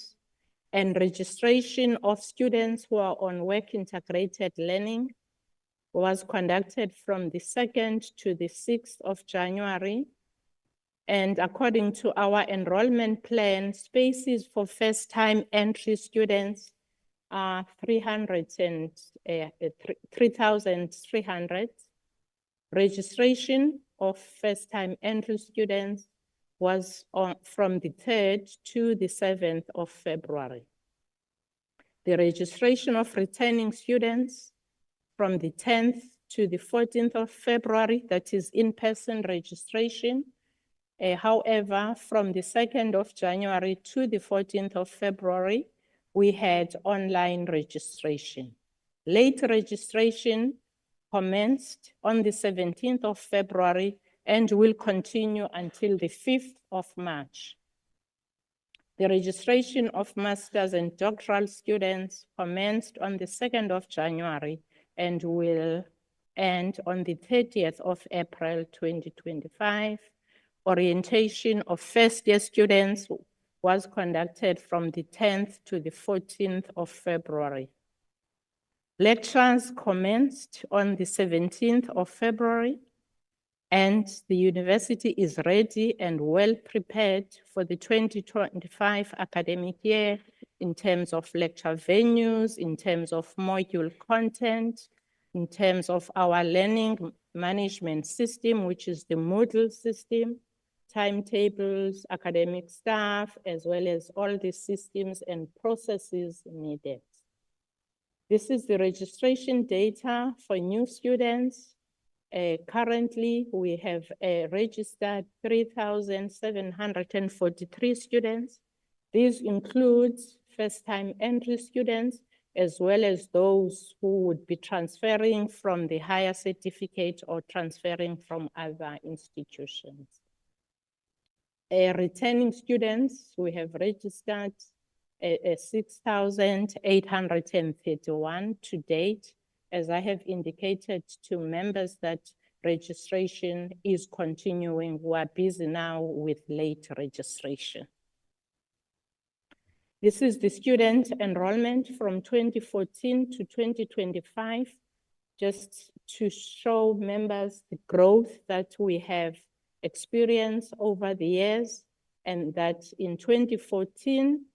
and registration of students who are on work integrated learning was conducted from the 2nd to the 6th of January. And according to our enrollment plan, spaces for first-time entry students are 3,300. Registration of first-time entry students was from the 3rd to the 7th of February. The registration of returning students from the 10th to the 14th of February, that is in-person registration. However, from the 2nd of January to the 14th of February, we had online registration. Late registration commenced on the 17th of February and will continue until the 5th of March. The registration of master's and doctoral students commenced on the 2nd of January and will end on the 30th of April 2025. Orientation of first-year students was conducted from the 10th to the 14th of February. Lectures commenced on the 17th of February, and the university is ready and well prepared for the 2025 academic year in terms of lecture venues, in terms of module content, in terms of our learning management system, which is the Moodle system, timetables, academic staff, as well as all the systems and processes needed. This is the registration data for new students. Currently, we have registered 3,743 students. These include first-time entry students, as well as those who would be transferring from the higher certificate or transferring from other institutions. Returning students, we have registered 6,831 to date. As I have indicated to members that registration is continuing. We are busy now with late registration. This is the student enrollment from 2014 to 2025, just to show members the growth that we have experienced over the years, and that in 2014,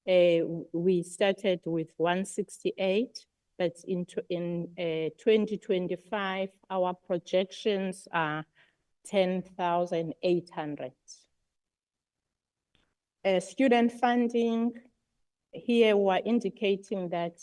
we started with 168, but in 2025, our projections are 10,800. Student funding, here we're indicating that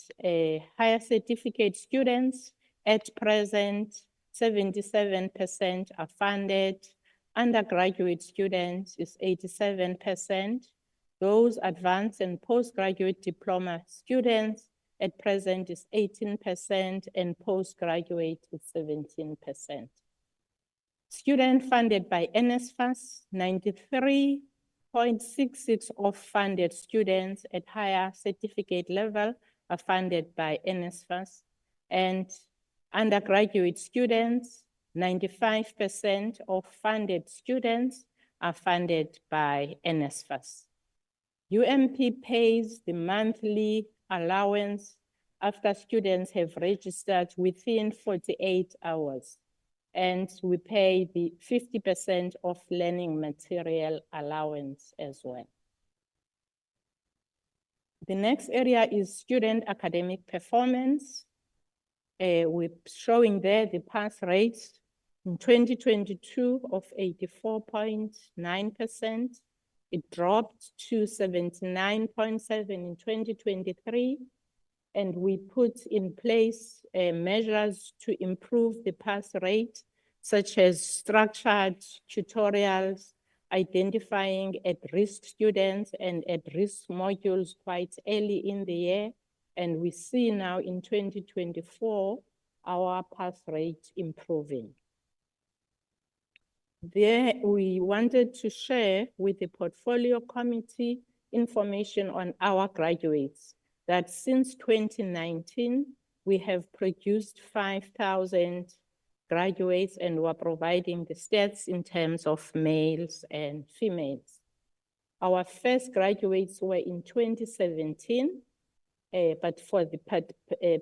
higher certificate students at present, 77% are funded. Undergraduate students is 87%. Those advanced and postgraduate diploma students at present is 18%, and postgraduate is 17%. Student funded by NSFAS, 93.66 of funded students at higher certificate level are funded by NSFAS, and undergraduate students, 95% of funded students are funded by NSFAS. UMP pays the monthly allowance after students have registered within 48 hours. And we pay the 50% of learning material allowance as well. The next area is student academic performance. We're showing there the pass rates in 2022 of 84.9%. It dropped to 79.7 in 2023. And we put in place measures to improve the pass rate, such as structured tutorials, identifying at-risk students and at-risk modules quite early in the year. And we see now in 2024, our pass rate improving. There, we wanted to share with the portfolio committee information on our graduates, that since 2019, we have produced 5,000 graduates and we're providing the stats in terms of males and females. Our first graduates were in 2017, but for the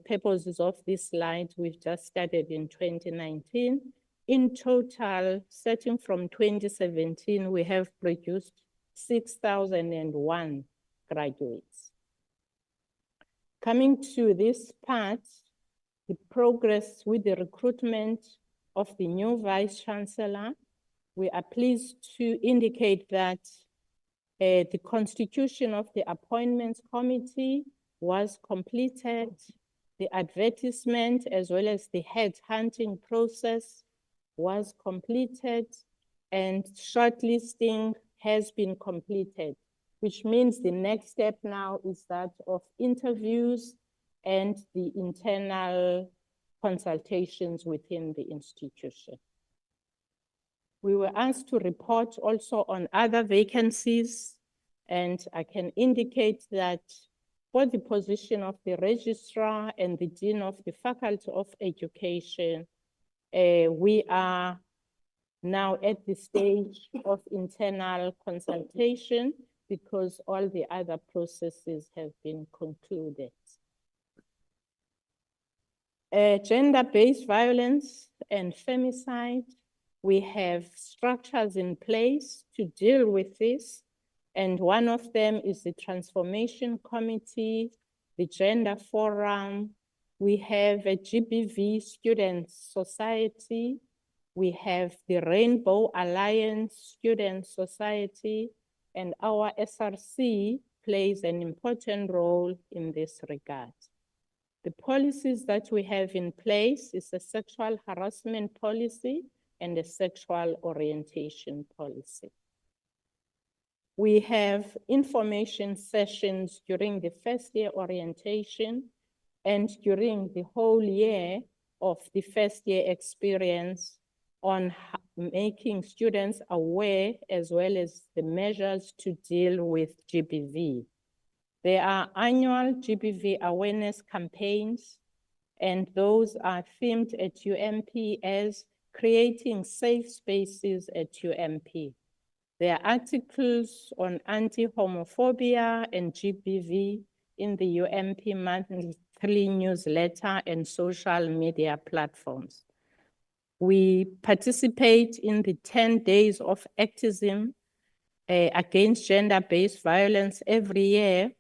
purposes of this slide, we've just started in 2019. In total, starting from 2017, we have produced 6,001 graduates. Coming to this part, the progress with the recruitment of the new Vice Chancellor, we are pleased to indicate that the constitution of the Appointments Committee was completed, the advertisement as well as the headhunting process was completed, and shortlisting has been completed, which means the next step now is that of interviews and the internal consultations within the institution. We were asked to report also on other vacancies, and I can indicate that for the position of the registrar and the dean of the Faculty of Education, we are now at the stage of internal consultation because all the other processes have been concluded. Gender-based violence and femicide, we have structures in place to deal with this, and one of them is the Transformation Committee, the Gender Forum. We have a GBV Student Society. We have the Rainbow Alliance Student Society, and our SRC plays an important role in this regard. The policies that we have in place is a sexual harassment policy and a sexual orientation policy. We have information sessions during the first year orientation and during the whole year of the first year experience on making students aware as well as the measures to deal with GBV. There are annual GBV awareness campaigns, and those are themed at UMP as creating safe spaces at UMP. There are articles on anti-homophobia and GBV in the UMP monthly newsletter and social media platforms. We participate in the 10 days of activism against gender-based violence every year,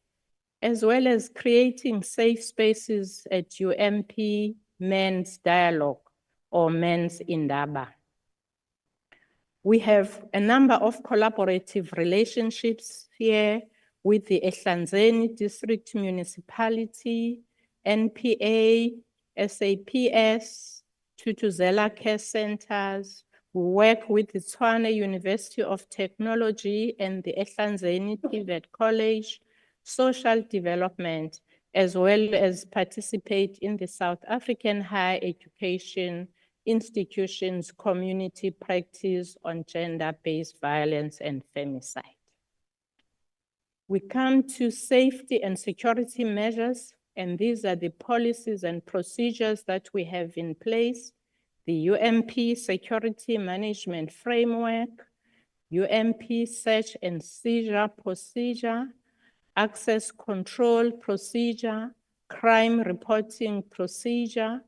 as well as creating safe spaces at UMP Men's Dialogue or Men's Indaba. We have a number of collaborative relationships here with the Ehlanzeni District Municipality, NPA, SAPS, Tutuzela Care Centers. We work with the Tshwane University of Technology and the Ehlanzeni TVET College, social development, as well as participate in the South African Higher Education Institutions community practice on gender-based violence and femicide. We come to safety and security measures, and these are the policies and procedures that we have in place: the UMP Security Management Framework, UMP Search and Seizure Procedure, Access Control Procedure, crime reporting procedure,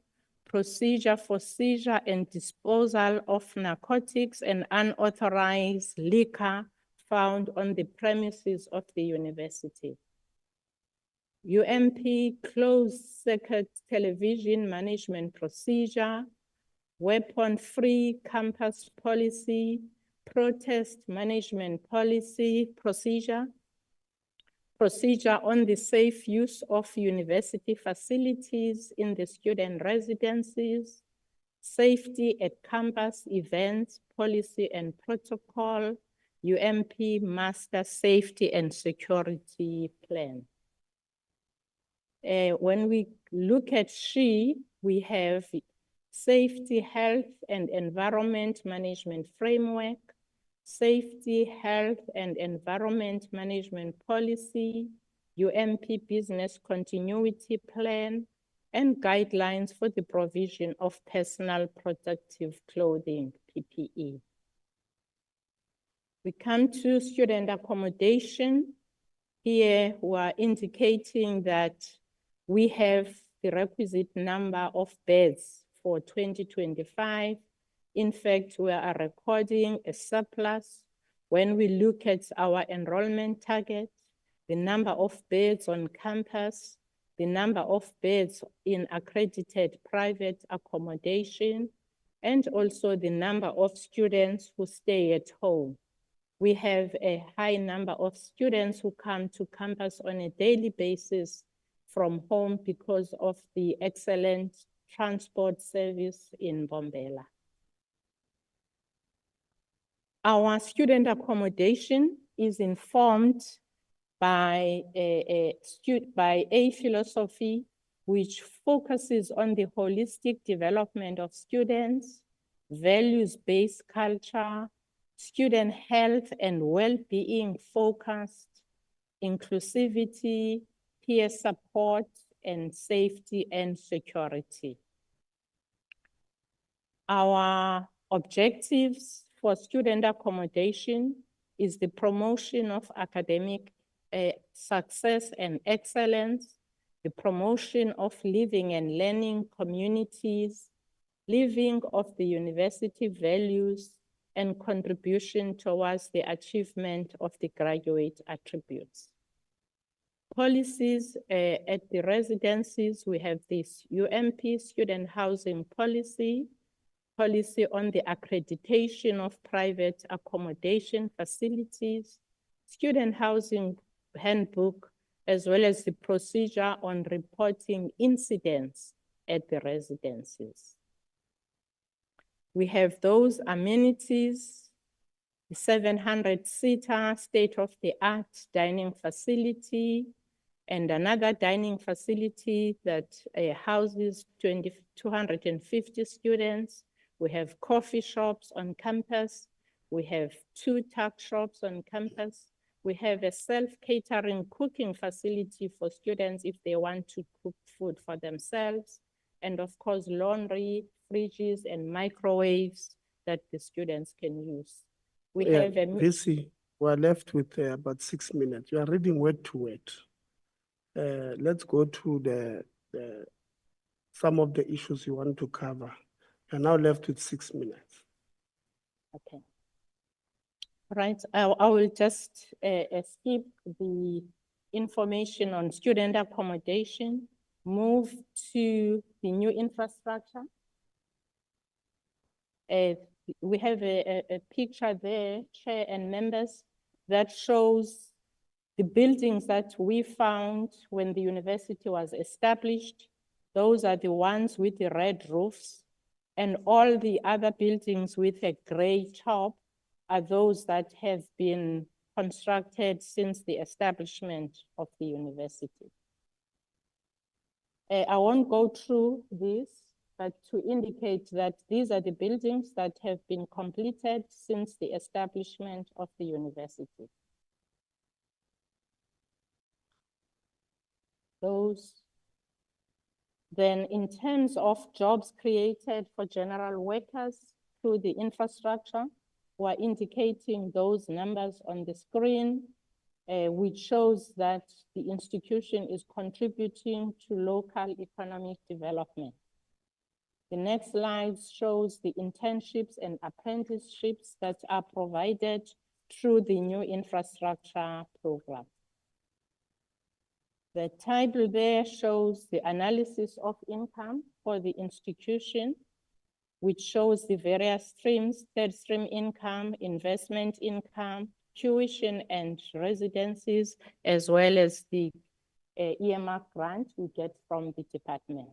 procedure for seizure and disposal of narcotics and unauthorized liquor found on the premises of the university. UMP closed circuit television management procedure, weapon-free campus policy, protest management policy procedure, procedure on the safe use of university facilities in the student residencies, safety at campus events, policy and protocol, UMP master safety and security plan. When we look at we have safety, health, and environment management framework, safety, health, and environment management policy, UMP business continuity plan, and guidelines for the provision of personal protective clothing, PPE. We come to student accommodation. Here we are indicating that we have the requisite number of beds for 2025. In fact, we are recording a surplus. When we look at our enrollment target, the number of beds on campus, the number of beds in accredited private accommodation, and also the number of students who stay at home. We have a high number of students who come to campus on a daily basis from home because of the excellent transport service in Mbombela. Our student accommodation is informed by a philosophy which focuses on the holistic development of students, values-based culture, student health and well-being focused, inclusivity, peer support, and safety and security. Our objectives for student accommodation is the promotion of academic success and excellence, the promotion of living and learning communities, living of the university values, and contribution towards the achievement of the graduate attributes. Policies at the residencies, we have this UMP student housing policy, policy on the accreditation of private accommodation facilities, student housing handbook, as well as the procedure on reporting incidents at the residencies. We have those amenities, the 700-seater state-of-the-art dining facility, and another dining facility that houses 250 students. We have coffee shops on campus. We have 2 tuck shops on campus. We have a self-catering cooking facility for students if they want to cook food for themselves. And of course, laundry, fridges, and microwaves that the students can use. We have a... VC, we're left with about 6 minutes. You are reading word to word. Let's go to some of the issues you want to cover. You're now left with 6 minutes. Okay. Right, I will just skip the information on student accommodation, move to the new infrastructure. We have a picture there, Chair and members, that shows the buildings that we found when the university was established. Those are the ones with the red roofs, and all the other buildings with a gray top are those that have been constructed since the establishment of the university. I won't go through this, but to indicate that these are the buildings that have been completed since the establishment of the university. Those. Then in terms of jobs created for general workers through the infrastructure, we're indicating those numbers on the screen. which shows that the institution is contributing to local economic development. The next slide shows the internships and apprenticeships that are provided through the new infrastructure program. The table there shows the analysis of income for the institution, which shows the various streams: third stream income, investment income, tuition and residencies, as well as the earmark grant we get from the department.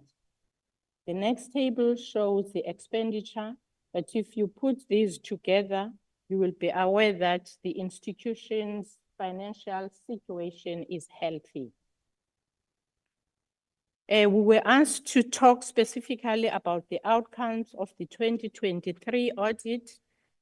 The next table shows the expenditure, but if you put these together, you will be aware that the institution's financial situation is healthy. We were asked to talk specifically about the outcomes of the 2023 audit,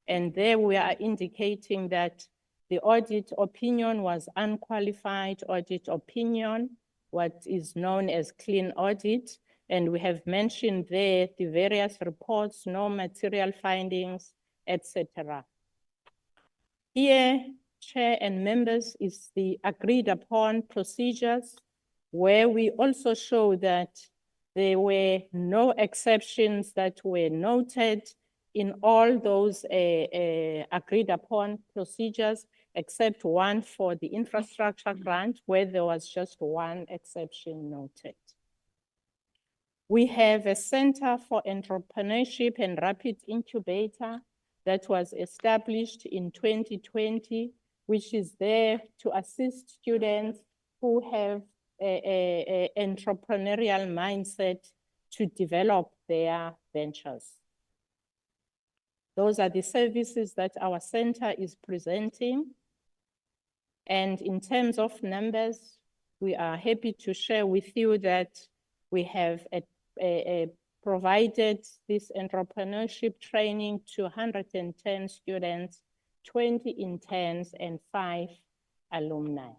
and there we are indicating that the audit opinion was unqualified audit opinion, what is known as clean audit, and we have mentioned there the various reports, no material findings, etc. Here, Chair and members, is the agreed upon procedures, where we also show that there were no exceptions that were noted in all those agreed upon procedures, except one for the infrastructure grant, where there was just one exception noted. We have a Center for Entrepreneurship and Rapid Incubator that was established in 2020, which is there to assist students who have an entrepreneurial mindset to develop their ventures. Those are the services that our center is presenting. And in terms of numbers, we are happy to share with you that we have provided this entrepreneurship training to 110 students, 20 interns, and 5 alumni.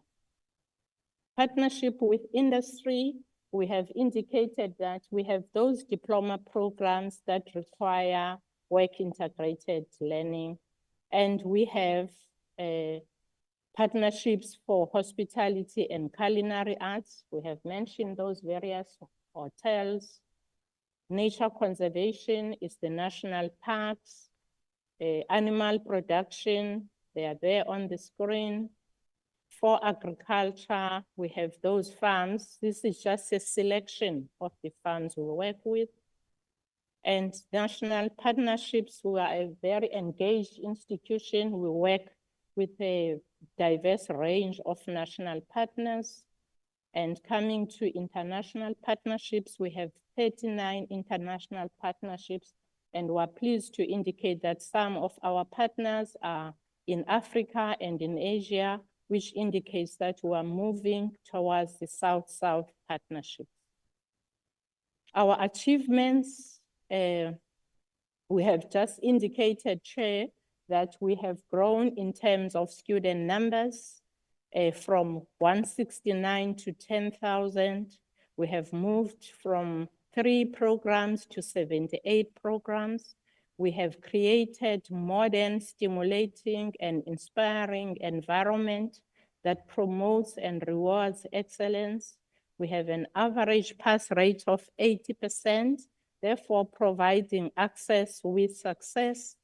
Partnership with industry, we have indicated that we have those diploma programs that require work integrated learning, and we have partnerships for hospitality and culinary arts. We have mentioned those various hotels. Nature conservation is the national parks. Animal production, they are there on the screen. For agriculture, we have those farms. This is just a selection of the farms we work with. And national partnerships, we are a very engaged institution. We work with a diverse range of national partners. And coming to international partnerships, we have 39 international partnerships, and we're pleased to indicate that some of our partners are in Africa and in Asia, which indicates that we are moving towards the South-South partnership. Our achievements, we have just indicated, Chair, that we have grown in terms of student numbers from 169 to 10,000. We have moved from 3 programs to 78 programs. We have created modern, stimulating, and inspiring environment that promotes and rewards excellence. We have an average pass rate of 80%, therefore providing access with success.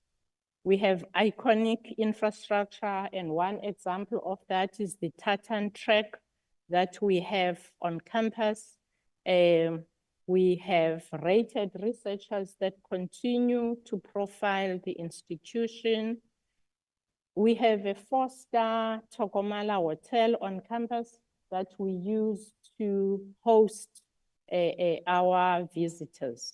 We have iconic infrastructure, and one example of that is the tartan track that we have on campus. We have rated researchers that continue to profile the institution. We have a 4-star Tokomala hotel on campus that we use to host our visitors.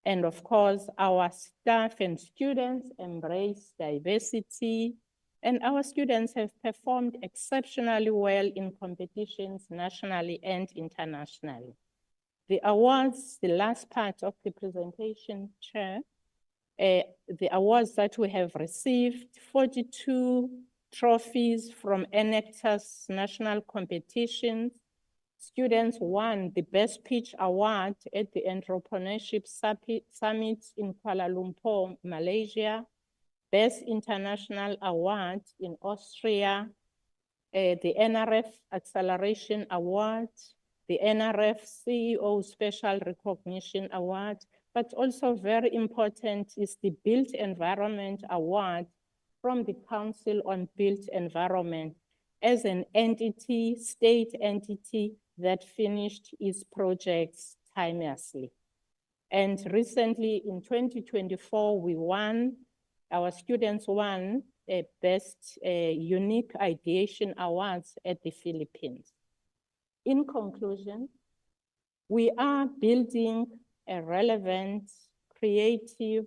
And of course, our staff and students embrace diversity, and our students have performed exceptionally well in competitions nationally and internationally. The awards, the last part of the presentation, Chair, the awards that we have received, 42 trophies from NSFAS national competitions. Students won the Best Pitch Award at the Entrepreneurship Summit in Kuala Lumpur, Malaysia, Best International Award in Austria, the NRF Acceleration Award, the NRF CEO Special Recognition Award, but also very important is the Built Environment Award from the Council on Built Environment as an entity, state entity that finished its projects timelessly. And recently in 2024, our students won a Best Unique Ideation Awards at the Philippines. In conclusion, we are building a relevant, creative,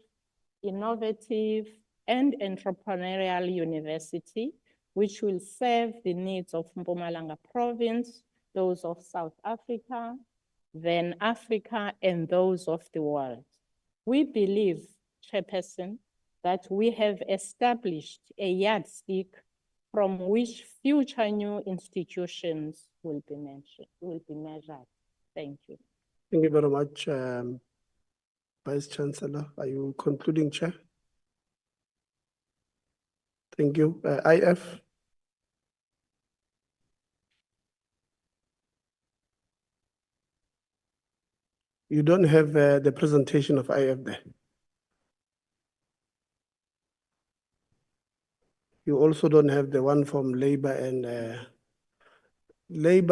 innovative, and entrepreneurial university, which will serve the needs of Mpumalanga province, those of South Africa, then Africa, and those of the world. We believe, Chairperson, that we have established a yardstick from which future new institutions will be measured. Thank you. Thank you very much, Vice Chancellor. Are you concluding, Chair? Thank you. IF. You don't have the presentation of IF there. You also don't have the one from Labor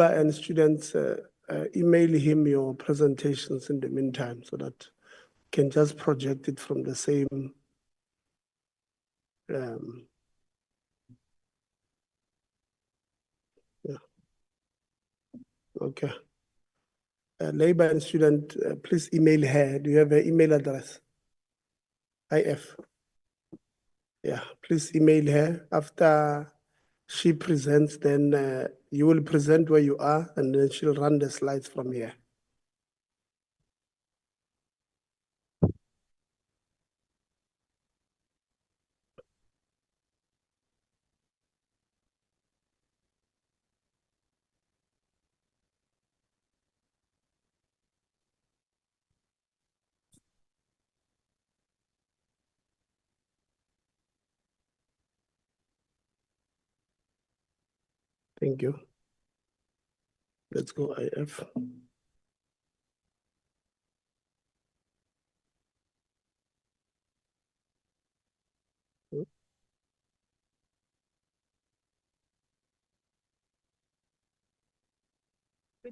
and students. Email him your presentations in the meantime so that you can just project it from the same. Yeah. Okay. Labor and student, please email her. Do you have her email address? IF. Yeah, please email her. After she presents, then you will present where you are, and then she'll run the slides from here. Thank you. Let's go, IF. Good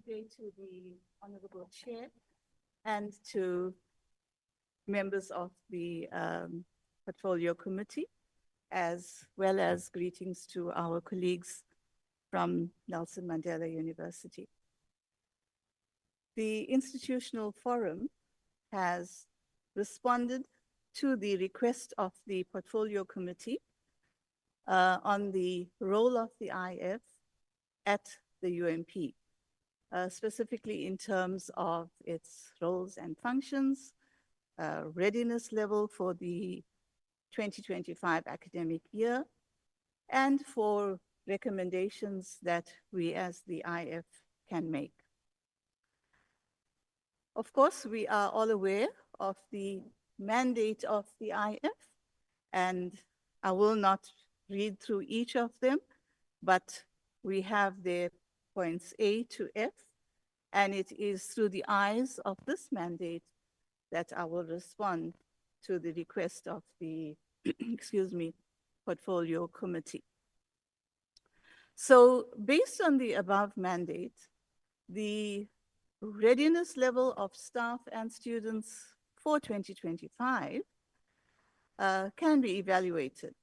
day to the Honorable Chair and to members of the Portfolio Committee, as well as greetings to our colleagues from Nelson Mandela University. The Institutional Forum has responded to the request of the Portfolio Committee on the role of the IF at the UMP. Specifically in terms of its roles and functions, readiness level for the 2025 academic year, and for recommendations that we as the IF can make. Of course, we are all aware of the mandate of the IF, and I will not read through each of them, but we have their points A to F, and it is through the eyes of this mandate that I will respond to the request of the, excuse me, Portfolio Committee. So based on the above mandate, the readiness level of staff and students for 2025 can be evaluated.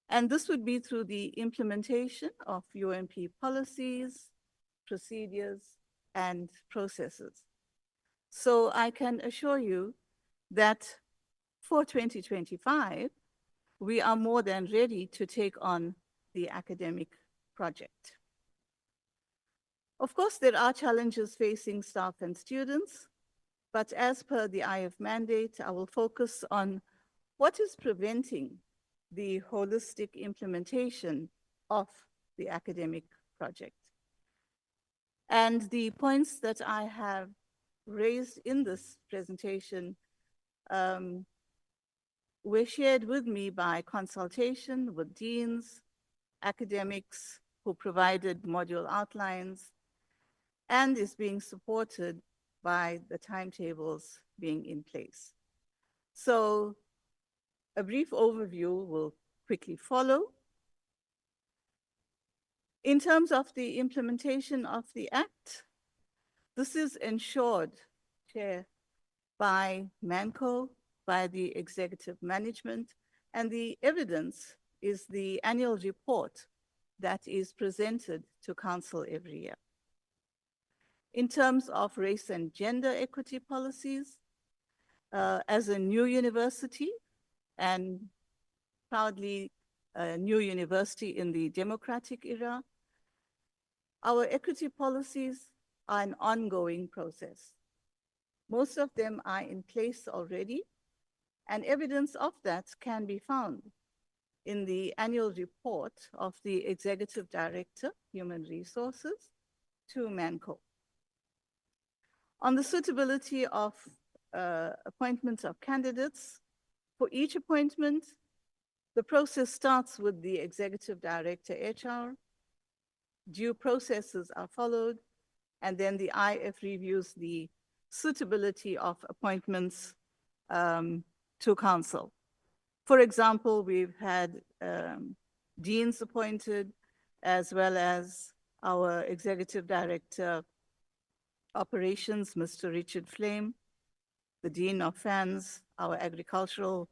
And this would be through the implementation of UMP policies, procedures, and processes. So I can assure you that for 2025, we are more than ready to take on the academic project. Of course, there are challenges facing staff and students, but as per the IF mandate, I will focus on what is preventing the holistic implementation of the academic project. And the points that I have raised in this presentation were shared with me by consultation with deans, academics who provided module outlines and is being supported by the timetables being in place. So a brief overview will quickly follow. In terms of the implementation of the Act, this is ensured, Chair, by MANCO, by the executive management, and the evidence is the annual report that is presented to Council every year. In terms of race and gender equity policies, as a new university and proudly a new university in the democratic era, our equity policies are an ongoing process. Most of them are in place already, and evidence of that can be found in the annual report of the Executive Director, Human Resources, to MANCO. On the suitability of appointments of candidates, for each appointment, the process starts with the Executive Director, HR, due processes are followed, and then the IF reviews the suitability of appointments to Council. For example, we've had deans appointed, as well as our Executive Director Operations, Mr. Richard Flame, the Dean of FANS, our Agricultural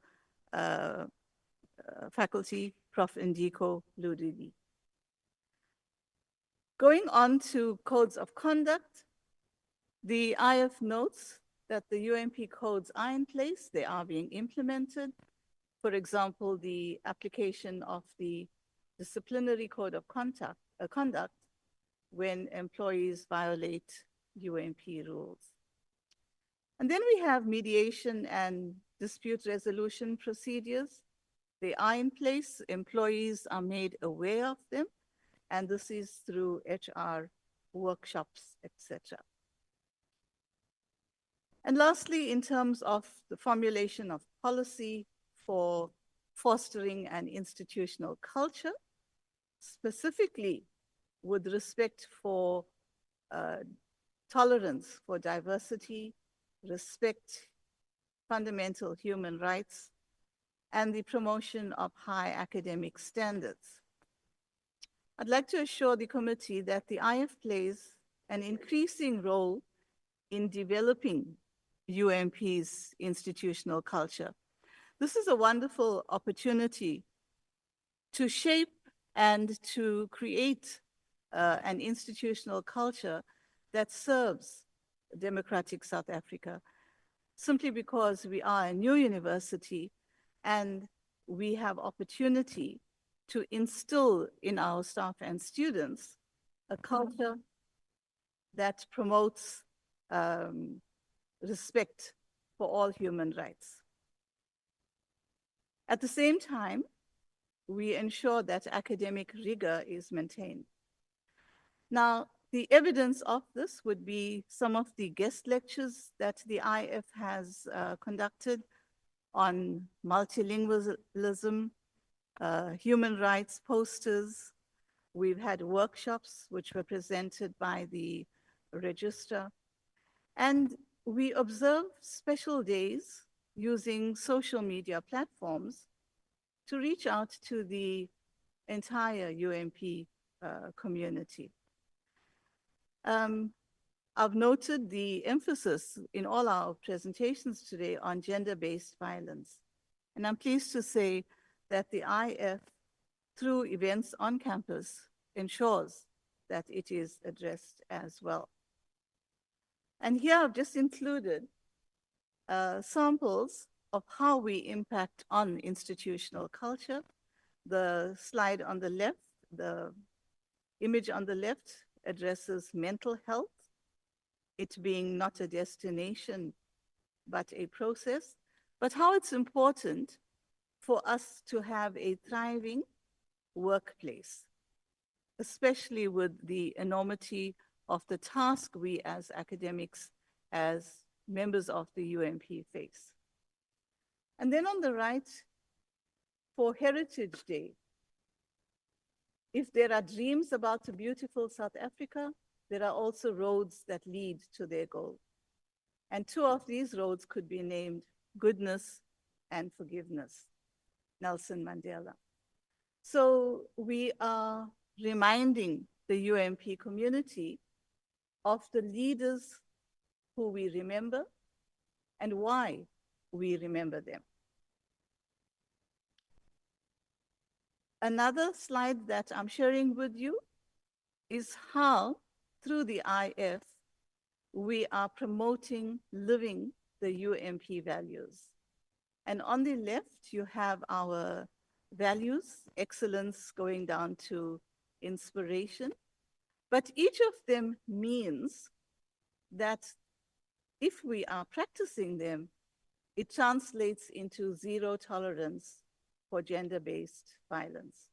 Faculty, Prof. Ndiko Ludwigi. Going on to codes of conduct, the IF notes that the UMP codes are in place, they are being implemented. For example, the application of the disciplinary code of conduct when employees violate UMP rules. And then we have mediation and dispute resolution procedures. They are in place, employees are made aware of them, and this is through HR workshops, etc. And lastly, in terms of the formulation of policy for fostering an institutional culture, specifically with respect for tolerance for diversity, respect, fundamental human rights, and the promotion of high academic standards. I'd like to assure the committee that the IF plays an increasing role in developing UMP's institutional culture. This is a wonderful opportunity to shape and to create an institutional culture that serves democratic South Africa, simply because we are a new university and we have opportunity to instill in our staff and students a culture that promotes respect for all human rights. At the same time, we ensure that academic rigor is maintained. Now, the evidence of this would be some of the guest lectures that the IF has conducted on multilingualism, human rights posters. We've had workshops which were presented by the registrar. And we observe special days using social media platforms to reach out to the entire UMP community. I've noted the emphasis in all our presentations today on gender-based violence. And I'm pleased to say that the IF, through events on campus, ensures that it is addressed as well. And here I've just included samples of how we impact on institutional culture. The slide on the left, the image on the left addresses mental health, it being not a destination, but a process, but how it's important for us to have a thriving workplace, especially with the enormity of the task we as academics, as members of the UMP face. And then on the right, for Heritage Day, If there are dreams about a beautiful South Africa, there are also roads that lead to their goal. And two of these roads could be named goodness and forgiveness, Nelson Mandela. So we are reminding the UMP community of the leaders who we remember and why we remember them. Another slide that I'm sharing with you is how, through the IF, we are promoting living the UMP values. And on the left, you have our values, excellence going down to inspiration. But each of them means that if we are practicing them, it translates into zero tolerance for gender-based violence.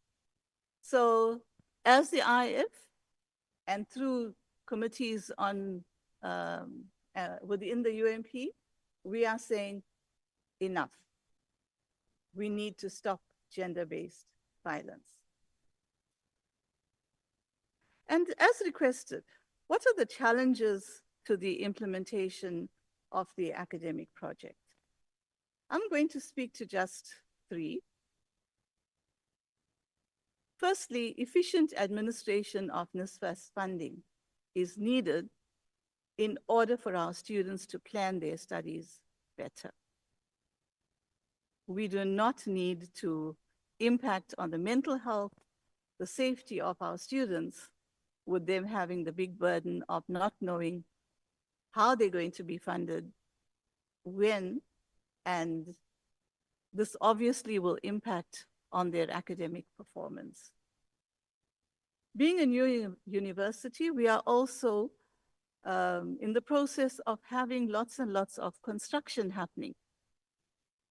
So as the IF and through committees on within the UMP, we are saying enough. We need to stop gender-based violence. And as requested, what are the challenges to the implementation of the academic project? I'm going to speak to just 3. Firstly, efficient administration of NSFAS funding is needed in order for our students to plan their studies better. We do not need to impact on the mental health, the safety of our students, with them having the big burden of not knowing how they're going to be funded, when, and this obviously will impact on their academic performance. Being a new university, we are also in the process of having lots and lots of construction happening.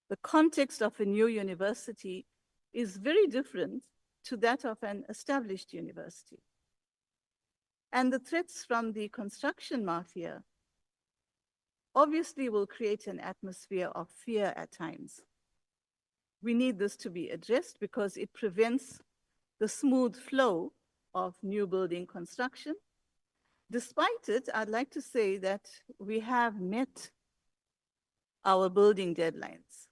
The context of a new university is very different to that of an established university. And the threats from the construction mafia obviously will create an atmosphere of fear at times. We need this to be addressed because it prevents the smooth flow of new building construction. Despite it, I'd like to say that we have met our building deadlines.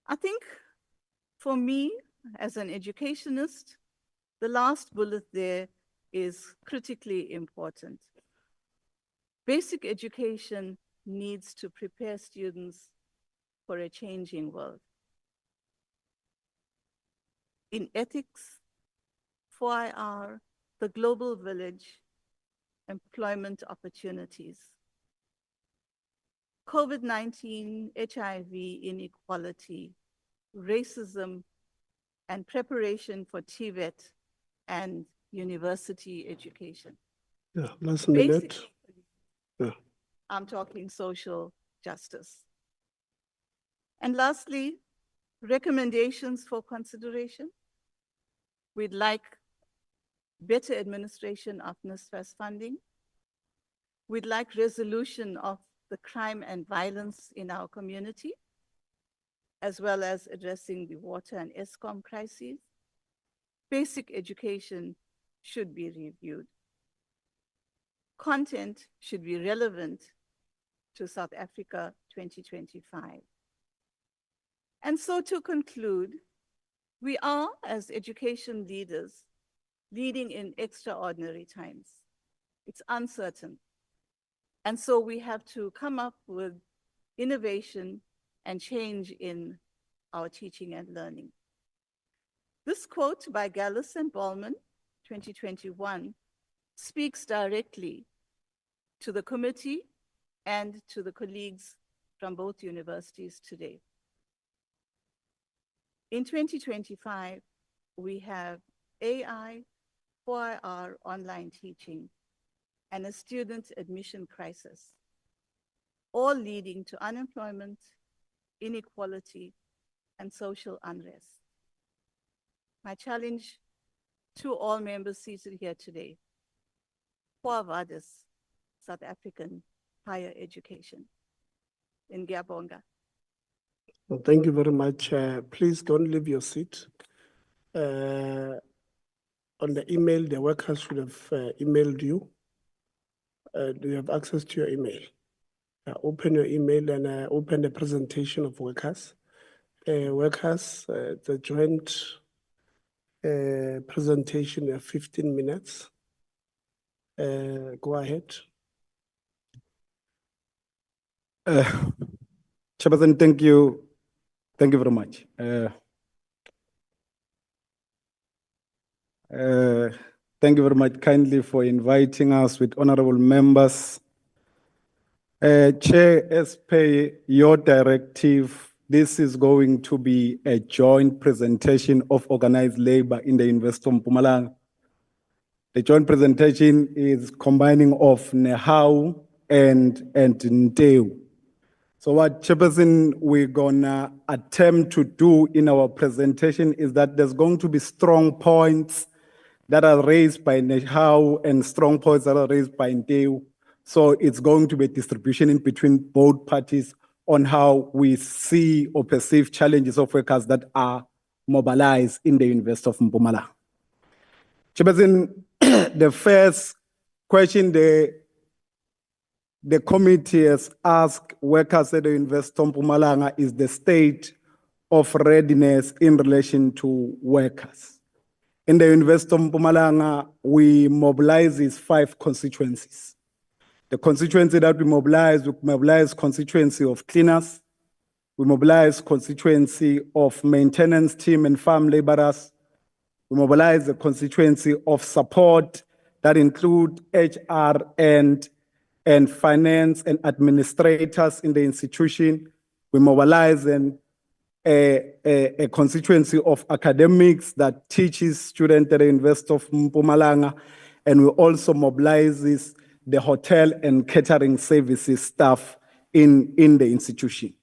I think for me, as an educationist, the last bullet there is critically important. Basic education needs to prepare students for a changing world. In ethics, 4IR, the global village, employment opportunities. COVID-19, HIV, inequality, racism, and preparation for TVET and university education. Yeah, last minute. Yeah. I'm talking social justice. And lastly, recommendations for consideration. We'd like better administration of NSFAS funding. We'd like resolution of the crime and violence in our community, as well as addressing the water and ESCOM crises. Basic education should be reviewed. Content should be relevant to South Africa 2025. And so to conclude, we are, as education leaders, leading in extraordinary times. It's uncertain. And so we have to come up with innovation and change in our teaching and learning. This quote by Gallus and Ballman, 2021, speaks directly to the committee and to the colleagues from both universities today. In 2025, we have AI, 4IR online teaching, and a student admission crisis, all leading to unemployment, inequality, and social unrest. My challenge to all members seated here today: Quo vadis South African higher education? Ngiyabonga. Well, thank you very much. Please don't leave your seat. on the email, the workers should have emailed you. Do you have access to your email? Open your email and open the presentation of workers. The joint presentation of 15 minutes. Go ahead. Chairperson, thank you. Thank you very much. Thank you very much kindly for inviting us with honorable members. Chair, as per your directive, this is going to be a joint presentation of organized labor in the University of Mpumalanga. The joint presentation is combining of NEHAU and NTEU. So what, Chairperson, we're gonna attempt to do in our presentation is that there's going to be strong points that are raised by NEHAU and strong points that are raised by NTEU. So it's going to be a distribution in between both parties on how we see or perceive challenges of workers that are mobilized in the University of Mpumalanga. Chairperson, the first question the committee has asked workers at the University of Mpumalanga is the state of readiness in relation to workers. In the University of Mpumalanga, we mobilize these 5 constituencies. The constituency that we mobilize constituency of cleaners, we mobilize constituency of maintenance team and farm laborers, we mobilize the constituency of support that include HR and finance and administrators in the institution. We mobilize a constituency of academics that teaches students at the University of Mpumalanga, and we also mobilize the hotel and catering services staff in the institution.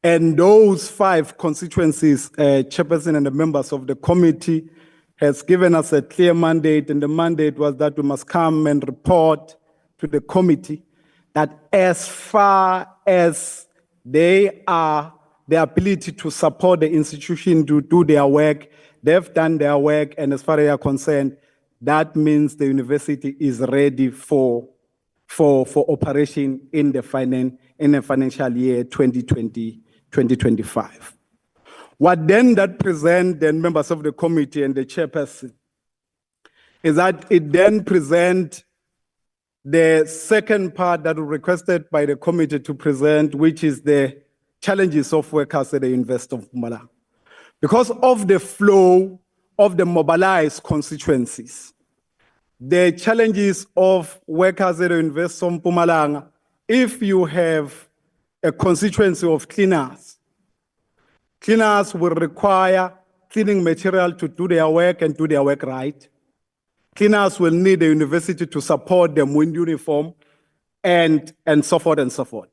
And those 5 constituencies, Chairperson and the members of the committee has given us a clear mandate, and the mandate was that we must come and report to the committee that as far as they are the ability to support the institution to do their work, they've done their work, and as far as they are concerned, that means the university is ready for operation in the financial year 2020-2025. What then that present then members of the committee and the chairperson is that it then present the second part that was requested by the committee to present, which is the challenges of workers at the University of Mpumalanga. Because of the flow of the mobilized constituencies, the challenges of workers at the University of Mpumalanga, if you have a constituency of cleaners, cleaners will require cleaning material to do their work and do their work right. Cleaners will need the university to support them with uniform and so forth and so forth.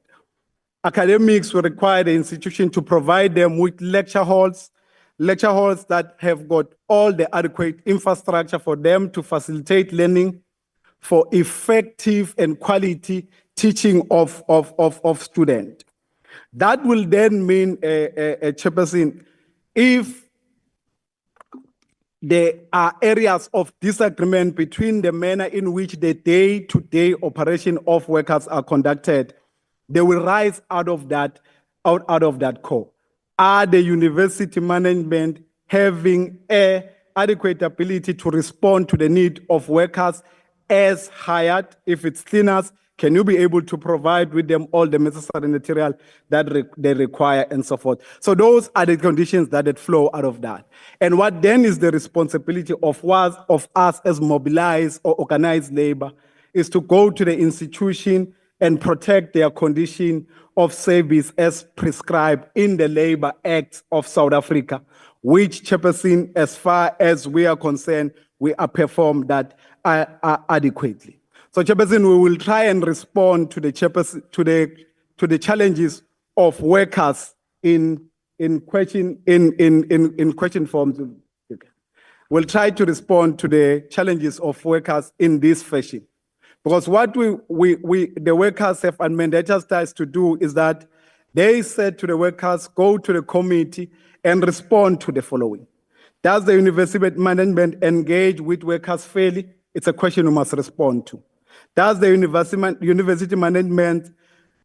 Academics will require the institution to provide them with lecture halls that have got all the adequate infrastructure for them to facilitate learning for effective and quality teaching of students. That will then mean, Chairperson, if there are areas of disagreement between the manner in which the day-to-day operation of workers are conducted, they will rise out of that core. Are the university management having an adequate ability to respond to the need of workers as hired? If it's cleaners, can you be able to provide with them all the necessary material that they require and so forth? So those are the conditions that flow out of that. And what then is the responsibility of us as mobilized or organized labor is to go to the institution and protect their condition of service as prescribed in the Labor Act of South Africa, which, Chairperson, as far as we are concerned, we are performed that adequately. So, Chairperson, we will try and respond to the Chairperson to the challenges of workers in question forms. We'll try to respond to the challenges of workers in this fashion. Because what the workers have mandated us to do is that they said to the workers, go to the committee and respond to the following. Does the university management engage with workers fairly? It's a question we must respond to. Does the university management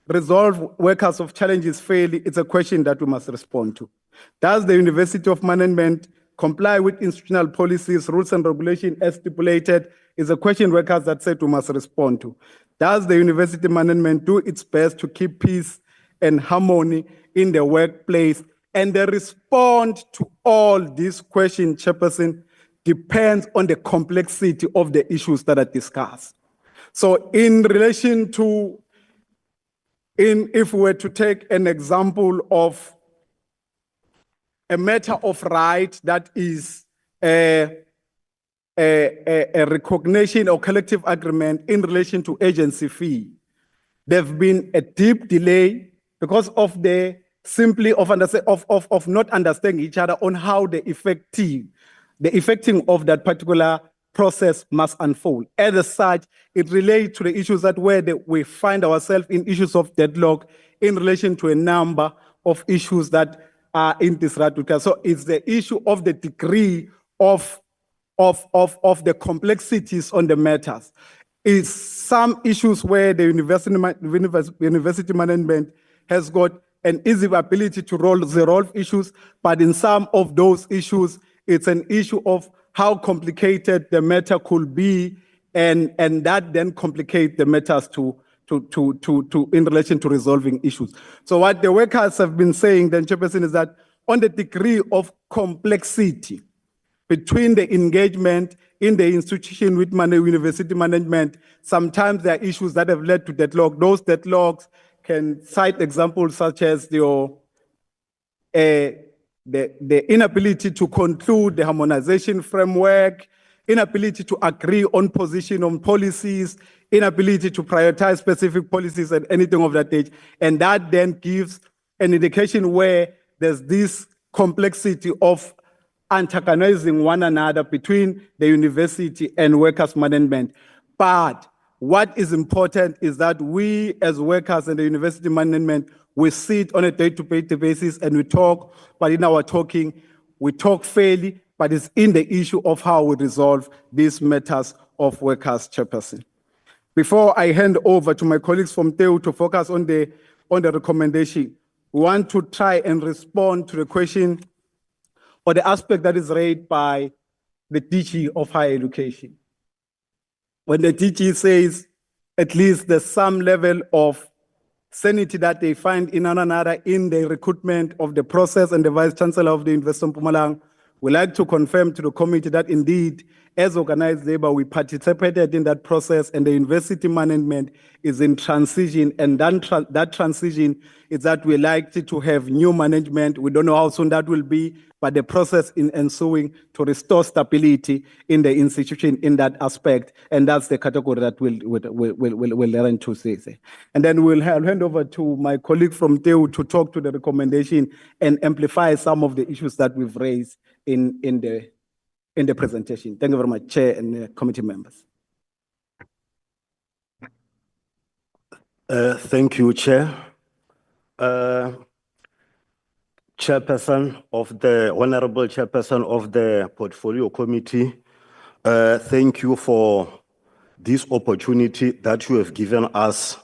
resolve workers of challenges fairly? It's a question that we must respond to. Does the University of Management comply with institutional policies, rules and regulations as stipulated? Is a question workers that said we must respond to. Does the university management do its best to keep peace and harmony in the workplace? And the response to all these questions, Chairperson, depends on the complexity of the issues that are discussed. So in relation to, if we were to take an example of a matter of right that is a recognition or collective agreement in relation to agency fee, there's been a deep delay because of the of not understanding each other on how the effecting of that particular process must unfold. As such, it relates to the issues that we find ourselves in issues of deadlock in relation to a number of issues that are in this regard. So it's the issue of the degree of the complexities on the matters. It's some issues where the university management has got an easy ability to resolve issues, but in some of those issues, it's an issue of how complicated the matter could be, and that then complicate the matters in relation to resolving issues. So what the workers have been saying, then, Chairperson, is that on the degree of complexity between the engagement in the institution with university management, sometimes there are issues that have led to deadlock. Those deadlocks can cite examples such as the inability to conclude the harmonization framework, inability to agree on position on policies, inability to prioritize specific policies and anything of that age. And that then gives an indication where there's this complexity of antagonizing one another between the university and workers' management. But what is important is that we as workers and the university management, we sit on a day-to-day basis and we talk, but in our talking, we talk fairly, but it's in the issue of how we resolve these matters of workers, Chairperson. Before I hand over to my colleagues from TEU to focus on the recommendation, we want to try and respond to the question or the aspect that is raised by the DG of higher education. When the DG says at least there's some level of sanity that they find in another in the recruitment of the process, and the Vice Chancellor of the University of Mpumalanga would like to confirm to the committee that indeed, as organized labor, we participated in that process, and the university management is in transition, and that transition is that we're likely to have new management. We don't know how soon that will be, but the process in ensuing to restore stability in the institution in that aspect, and that's the category that we'll learn to say. And then we'll hand over to my colleague from TEU to talk to the recommendation and amplify some of the issues that we've raised in the presentation. Thank you very much, Chair and committee members. Thank you, Chair. Chairperson of the Honorable Chairperson of the Portfolio Committee, thank you for this opportunity that you have given us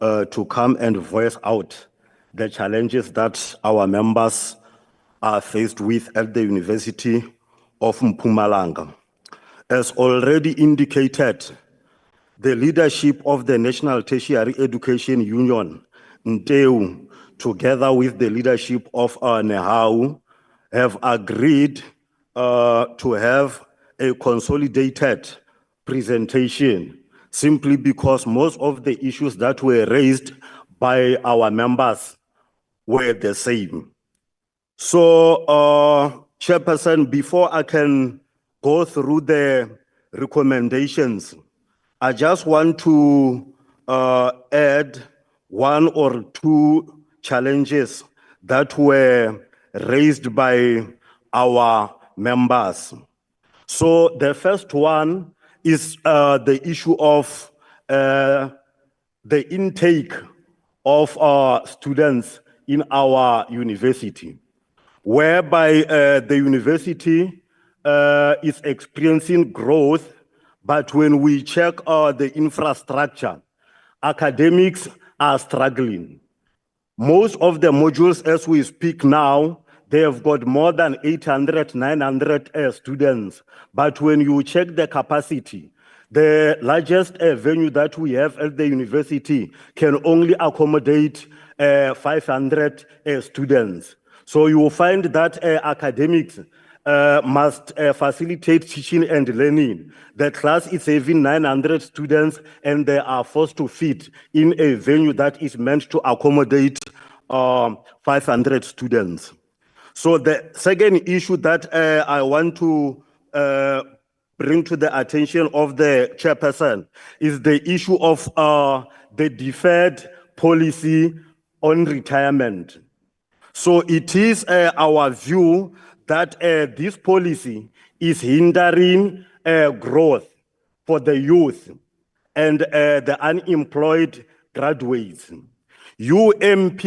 to come and voice out the challenges that our members are faced with at the University of Mpumalanga. As already indicated, the leadership of the National Tertiary Education Union, NTEU, together with the leadership of NEHAU, have agreed to have a consolidated presentation, simply because most of the issues that were raised by our members were the same. So, Chairperson, before I can go through the recommendations, I just want to add one or two challenges that were raised by our members. So the first one is the issue of the intake of students in our university, whereby the university is experiencing growth, but when we check the infrastructure, academics are struggling. Most of the modules as we speak now, they have got more than 800, 900 students. But when you check the capacity, the largest venue that we have at the university can only accommodate 500 students. So you will find that academics must facilitate teaching and learning. The class is having 900 students and they are forced to fit in a venue that is meant to accommodate 500 students. So the second issue that I want to bring to the attention of the chairperson is the issue of the deferred policy on retirement. So it is our view that this policy is hindering growth for the youth and the unemployed graduates. UMP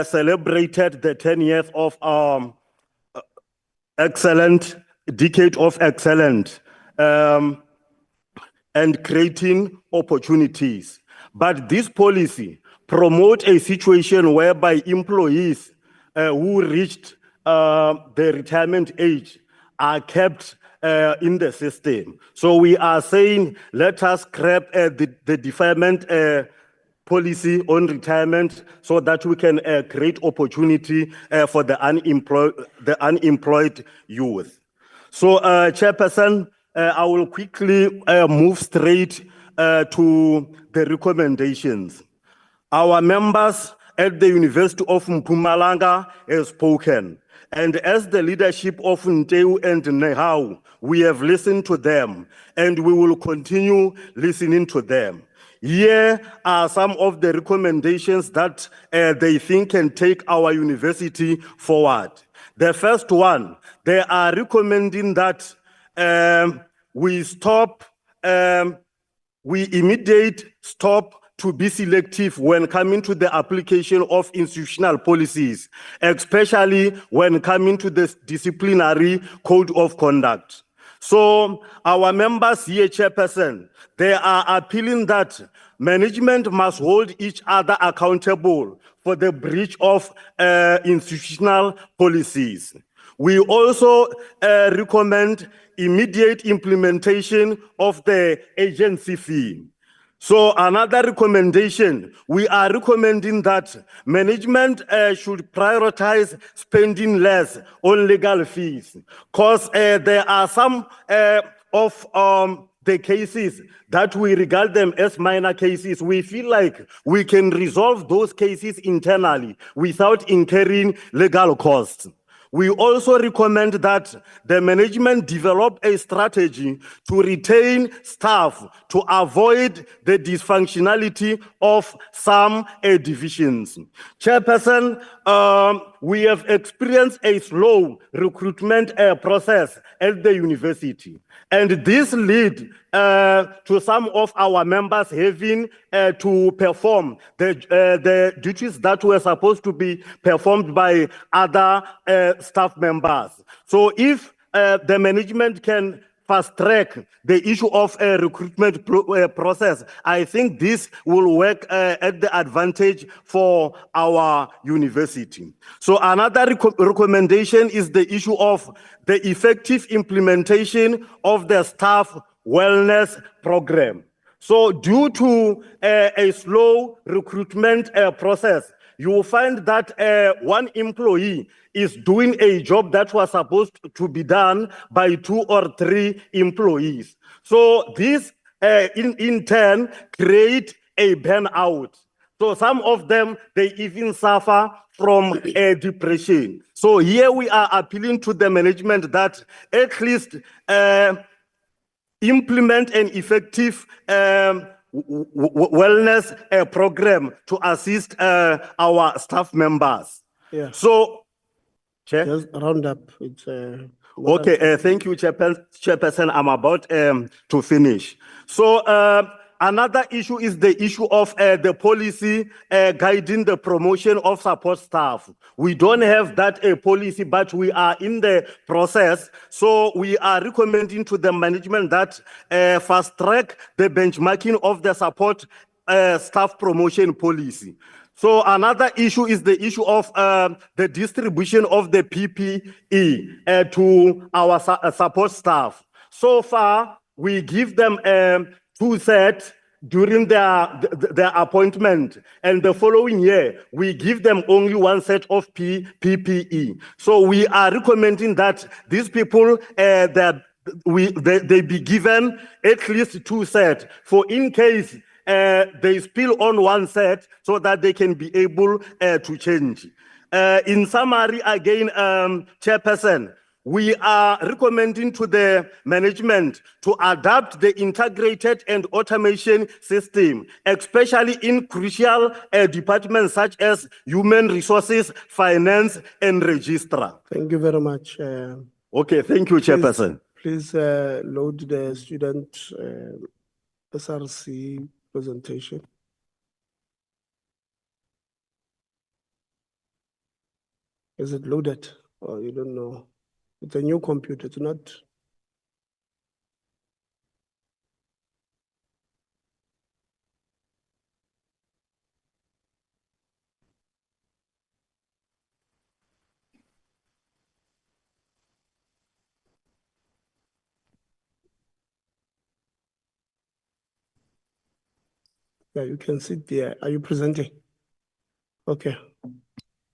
celebrated the 10 years of decade of excellence and creating opportunities. But this policy promotes a situation whereby employees who reached the retirement age are kept in the system. So we are saying, let us scrap the deferment policy on retirement so that we can create opportunity for the unemployed youth. So, Chairperson, I will quickly move straight to the recommendations. Our members at the University of Mpumalanga have spoken. And as the leadership of Nteu and Nehau, we have listened to them and we will continue listening to them. Here are some of the recommendations that they think can take our university forward. The first one, they are recommending that we immediate stop to be selective when coming to the application of institutional policies, especially when coming to the disciplinary code of conduct. So our members here, Chairperson, they are appealing that management must hold each other accountable for the breach of institutional policies. We also recommend immediate implementation of the agency fee. So another recommendation, we are recommending that management should prioritize spending less on legal fees, because there are some of the cases that we regard them as minor cases. We feel like we can resolve those cases internally without incurring legal costs. We also recommend that the management develop a strategy to retain staff to avoid the dysfunctionality of some divisions. Chairperson, we have experienced a slow recruitment process at the university. And this led to some of our members having to perform the duties that were supposed to be performed by other staff members. So if the management can fast track the issue of a recruitment process, I think this will work at the advantage for our university. So another recommendation is the issue of the effective implementation of the staff wellness program. So due to a slow recruitment process, you will find that one employee is doing a job that was supposed to be done by 2 or 3 employees. So this in turn create a burnout. So some of them, they even suffer from depression. So here we are appealing to the management that at least implement an effective wellness program to assist our staff members. Yeah. So, Chair? Just round up. It's okay, thank you, Chairperson. I'm about to finish. So Another issue is the issue of the policy guiding the promotion of support staff. We don't have that policy, but we are in the process. So we are recommending to the management that fast track the benchmarking of the support staff promotion policy. So another issue is the issue of the distribution of the PPE to our support staff. So far, we give them 2 sets during their appointment, and the following year, we give them only 1 set of PPE. So we are recommending that these people, they be given at least 2 sets, for in case they spill on 1 set, so that they can be able to change. In summary, again, Chairperson, we are recommending to the management to adapt the integrated and automation system, especially in crucial departments such as human resources, finance, and registrar. Thank you very much. Okay, thank you, Chairperson. Please load the student SRC presentation. Is it loaded? Or you don't know? It's a new computer, it's not. Yeah, you can sit there. Are you presenting? Okay.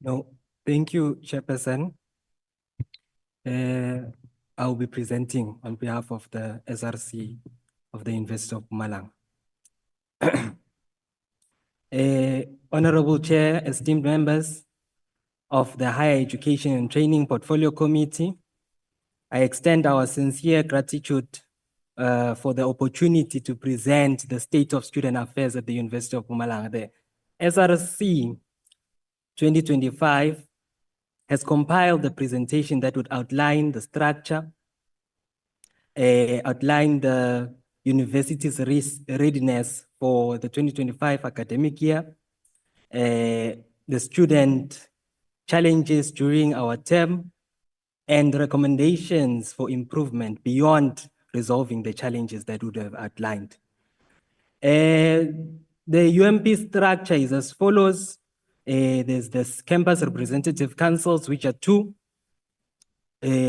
No, thank you, Chairperson. I'll be presenting on behalf of the SRC of the University of Mpumalanga. Honorable Chair, esteemed members of the Higher Education and Training Portfolio Committee, I extend our sincere gratitude for the opportunity to present the state of student affairs at the University of Mpumalanga. The SRC 2025 has compiled the presentation that would outline the structure, outline the university's readiness for the 2025 academic year, the student challenges during our term, and recommendations for improvement beyond resolving the challenges that would have outlined. The UMP structure is as follows. There's this campus representative councils, which are 2,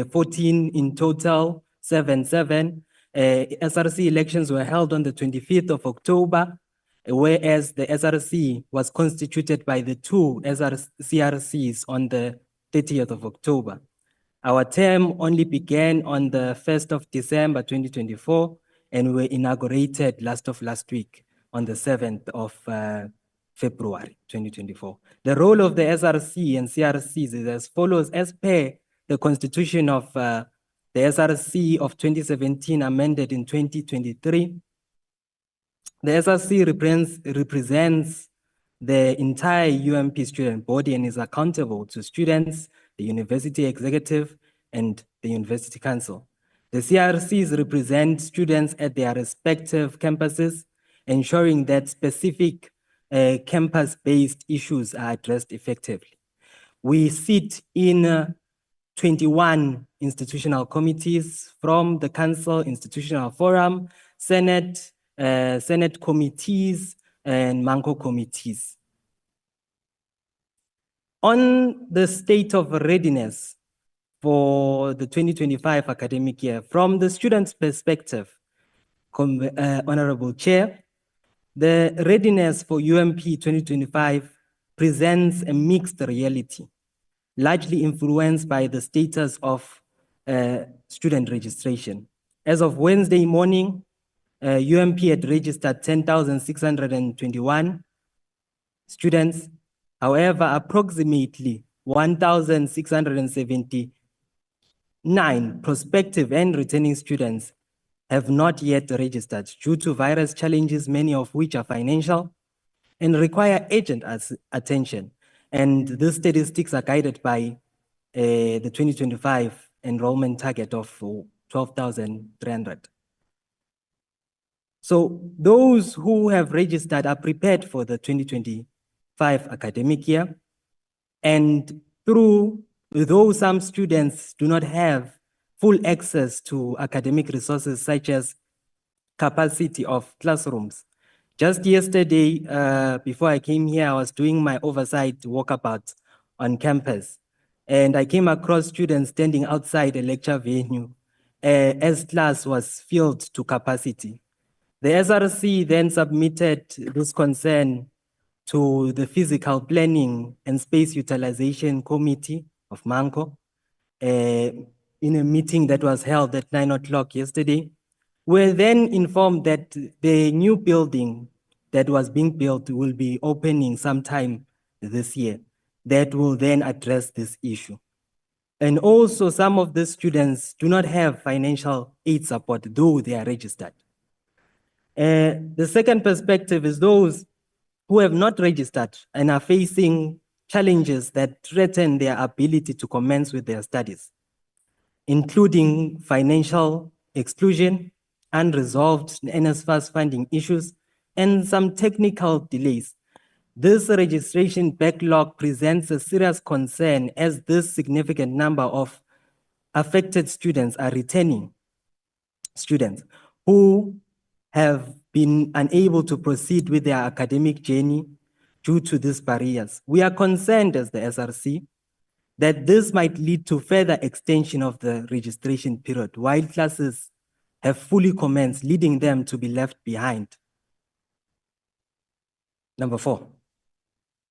14 in total, 7. SRC elections were held on the 25th of October, whereas the SRC was constituted by the 2 CRCs on the 30th of October. Our term only began on the 1st of December 2024, and were inaugurated last week on the 7th of February 2024. The role of the SRC and CRCs is as follows. As per the constitution of the SRC of 2017 amended in 2023, the SRC represents the entire UMP student body and is accountable to students, the university executive, and the university council. The CRCs represent students at their respective campuses, ensuring that specific campus-based issues are addressed effectively. We sit in 21 institutional committees from the Council, Institutional Forum, Senate, Senate committees, and Manco committees. On the state of readiness for the 2025 academic year, from the student's perspective, Honorable Chair, the readiness for UMP 2025 presents a mixed reality, largely influenced by the status of student registration. As of Wednesday morning, UMP had registered 10,621 students. However, approximately 1,679 prospective and returning students have not yet registered due to various challenges, many of which are financial and require urgent attention. And these statistics are guided by the 2025 enrollment target of 12,300. So those who have registered are prepared for the 2025 academic year. And though some students do not have full access to academic resources such as capacity of classrooms. Just yesterday, before I came here, I was doing my oversight walkabout on campus. And I came across students standing outside a lecture venue as class was filled to capacity. The SRC then submitted this concern to the Physical Planning and Space Utilization Committee of MANCO in a meeting that was held at 9 o'clock yesterday. We're then informed that the new building that was being built will be opening sometime this year that will then address this issue. And also some of the students do not have financial aid support, though they are registered. The second perspective is those who have not registered and are facing challenges that threaten their ability to commence with their studies, including financial exclusion, unresolved NSFAS funding issues, and some technical delays. This registration backlog presents a serious concern as this significant number of affected students are returning students who have been unable to proceed with their academic journey due to these barriers. We are concerned as the SRC that this might lead to further extension of the registration period while classes have fully commenced, leading them to be left behind. Number 4,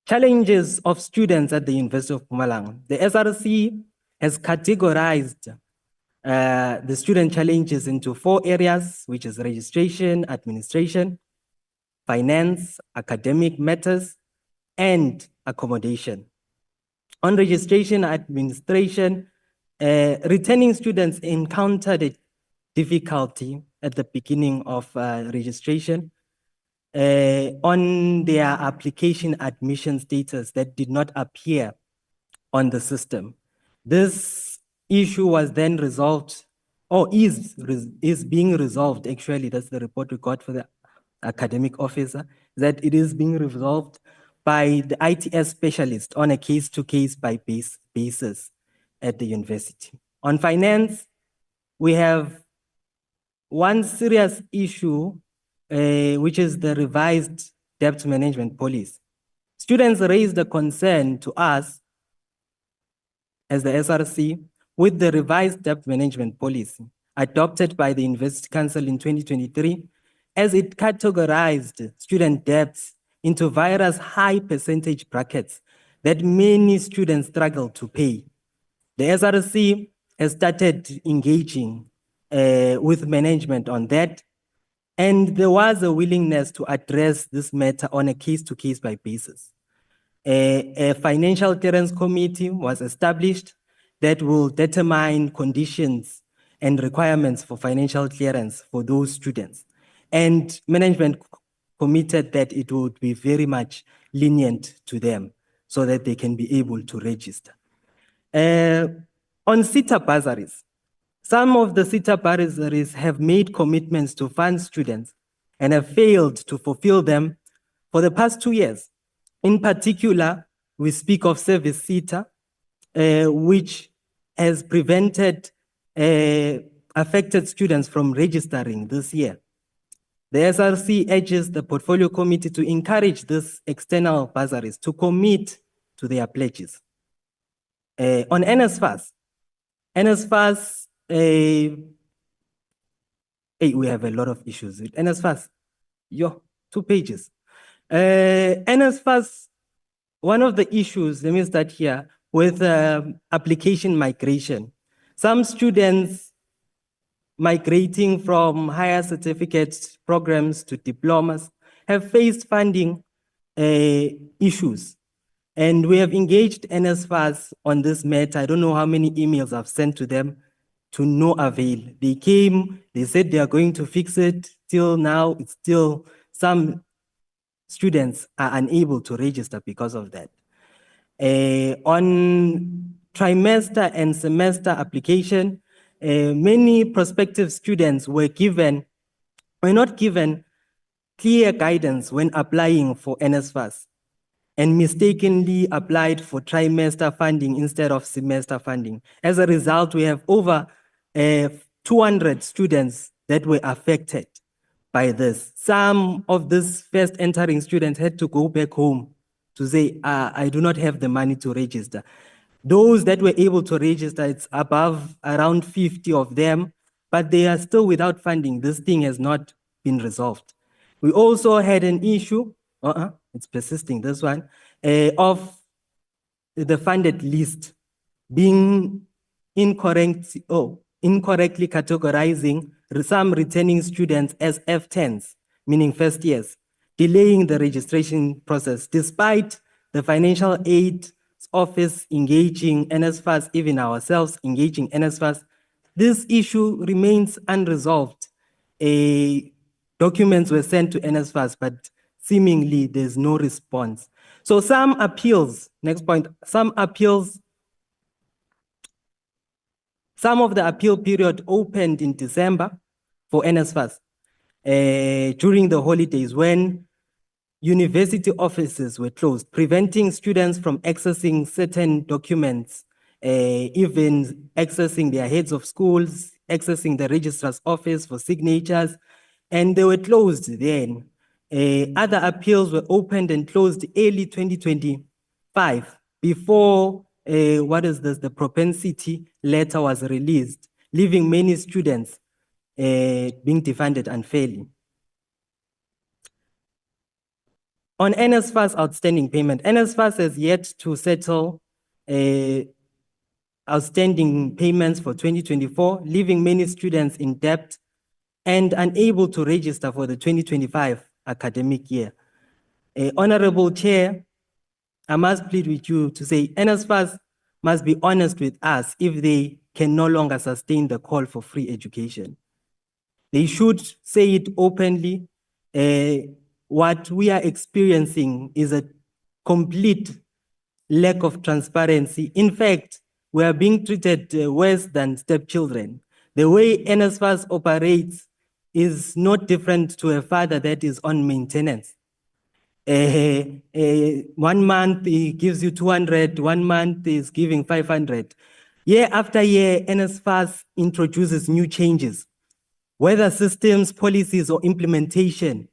challenges of students at the University of Mpumalanga. The SRC has categorized the student challenges into 4 areas, which is registration, administration, finance, academic matters, and accommodation. On registration administration, returning students encountered a difficulty at the beginning of registration on their application admission status that did not appear on the system. This issue was then resolved, or is being resolved, actually, that's the report we got for the academic officer, that it is being resolved by the ITS specialist on a case-to-case basis at the university. On finance, we have one serious issue, which is the revised debt management policy. Students raised a concern to us as the SRC with the revised debt management policy adopted by the University Council in 2023, as it categorized student debts into various high percentage brackets that many students struggle to pay. The SRC has started engaging with management on that, and there was a willingness to address this matter on a case-to-case basis. A financial clearance committee was established that will determine conditions and requirements for financial clearance for those students. And management committed that it would be very much lenient to them so that they can be able to register. On SETA bursaries, some of the SETA bursaries have made commitments to fund students and have failed to fulfill them for the past 2 years. In particular, we speak of service SETA, which has prevented affected students from registering this year. The SRC urges the portfolio committee to encourage these external bursaries to commit to their pledges. On NSFAS, we have a lot of issues with NSFAS. 2 pages. NSFAS, one of the issues, let me start here, with application migration. Some students migrating from higher certificate programs to diplomas have faced funding issues. And we have engaged NSFAS on this matter. I don't know how many emails I've sent to them to no avail. They came, they said they are going to fix it. Till now, it's still some students are unable to register because of that. On trimester and semester application, many prospective students were not given clear guidance when applying for NSFAS and mistakenly applied for trimester funding instead of semester funding. As a result, we have over 200 students that were affected by this. Some of these first entering students had to go back home to say, I do not have the money to register. Those that were able to register, it's above around 50 of them, but they are still without funding. This thing has not been resolved. We also had an issue, it's persisting, this one, of the funded list being incorrectly categorizing some returning students as F10s, meaning first years, delaying the registration process, despite the financial aid office engaging NSFAS, even ourselves engaging NSFAS. This issue remains unresolved. Documents were sent to NSFAS, but seemingly there's no response. So some appeals, next point, some of the appeal period opened in December for NSFAS during the holidays when university offices were closed, preventing students from accessing certain documents, even accessing their heads of schools, accessing the registrar's office for signatures, and they were closed then. Other appeals were opened and closed early 2025 before the propensity letter was released, leaving many students being defunded unfairly. On NSFAS outstanding payment, NSFAS has yet to settle outstanding payments for 2024, leaving many students in debt and unable to register for the 2025 academic year. Honorable Chair, I must plead with you to say NSFAS must be honest with us if they can no longer sustain the call for free education. They should say it openly. What we are experiencing is a complete lack of transparency. In fact, we are being treated worse than stepchildren. The way NSFAS operates is not different to a father that is on maintenance. 1 month he gives you 200, 1 month is giving 500. Year after year, NSFAS introduces new changes, whether systems, policies, or implementation.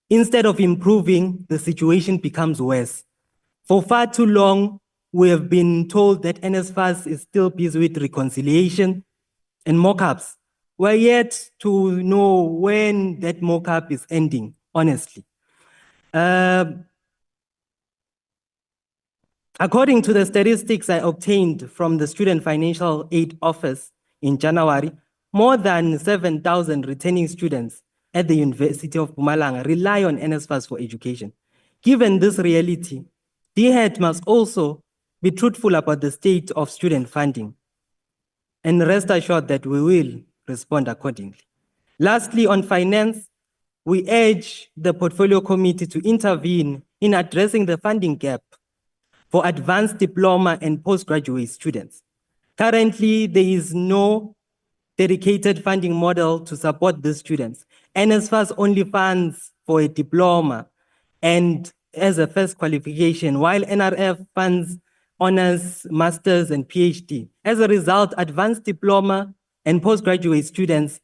Instead of improving, the situation becomes worse. For far too long, we have been told that NSFAS is still busy with reconciliation and mock-ups. We're yet to know when that mock-up is ending, honestly. According to the statistics I obtained from the Student Financial Aid Office in January, more than 7,000 returning students at the University of Mpumalanga rely on NSFAS for education. Given this reality, DHET must also be truthful about the state of student funding, and rest assured that we will respond accordingly. Lastly, on finance, we urge the Portfolio Committee to intervene in addressing the funding gap for advanced diploma and postgraduate students. Currently, there is no dedicated funding model to support these students. NSFAS only funds for a diploma and as a first qualification, while NRF funds honors, masters, and PhD. As a result, advanced diploma and postgraduate students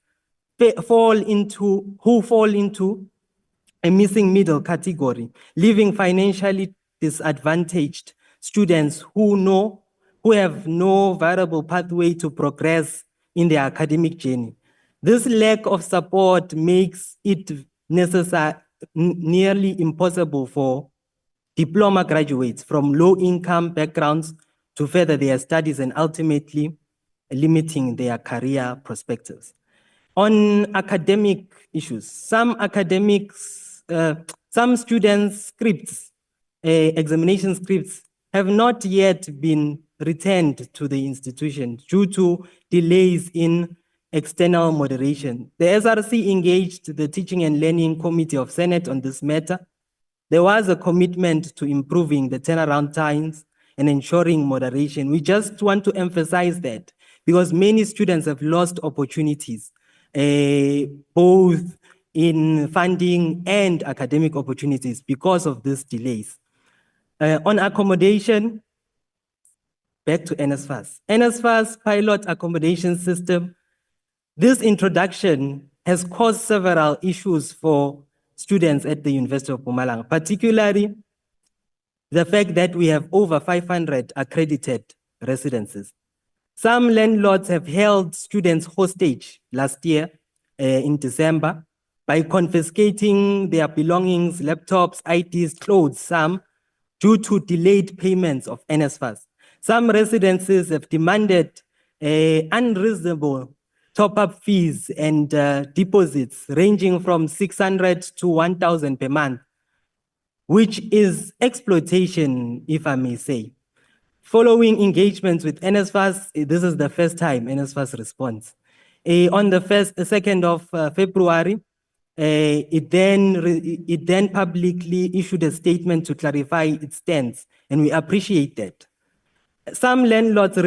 fall into a missing middle category, leaving financially disadvantaged students who have no viable pathway to progress in their academic journey. This lack of support makes it nearly impossible for diploma graduates from low-income backgrounds to further their studies and ultimately limiting their career perspectives. On academic issues, some students' scripts, examination scripts, have not yet been returned to the institution due to delays in external moderation. The SRC engaged the Teaching and Learning Committee of Senate on this matter. There was a commitment to improving the turnaround times and ensuring moderation. We just want to emphasize that because many students have lost opportunities, both in funding and academic opportunities because of these delays. On accommodation, back to NSFAS. NSFAS pilot accommodation system, this introduction has caused several issues for students at the University of Mpumalanga, particularly the fact that we have over 500 accredited residences. Some landlords have held students hostage last year in December by confiscating their belongings, laptops, IDs, clothes, some due to delayed payments of NSFAS. Some residences have demanded unreasonable top-up fees and deposits ranging from 600 to 1,000 per month, which is exploitation, if I may say. Following engagements with NSFAS, this is the first time NSFAS responds. On the 2nd of February, it then publicly issued a statement to clarify its stance, and we appreciate that. Some landlords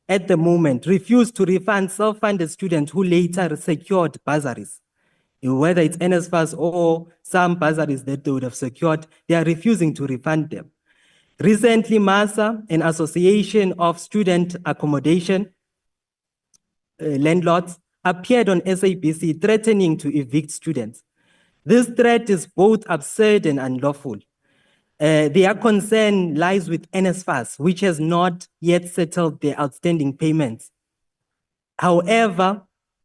at the moment, refuse to refund self-funded students who later secured bursaries. Whether it's NSFAS or some bursaries that they would have secured, they are refusing to refund them. Recently, MASA, an association of student accommodation landlords, appeared on SABC threatening to evict students. This threat is both absurd and unlawful. Their concern lies with NSFAS, which has not yet settled their outstanding payments. However,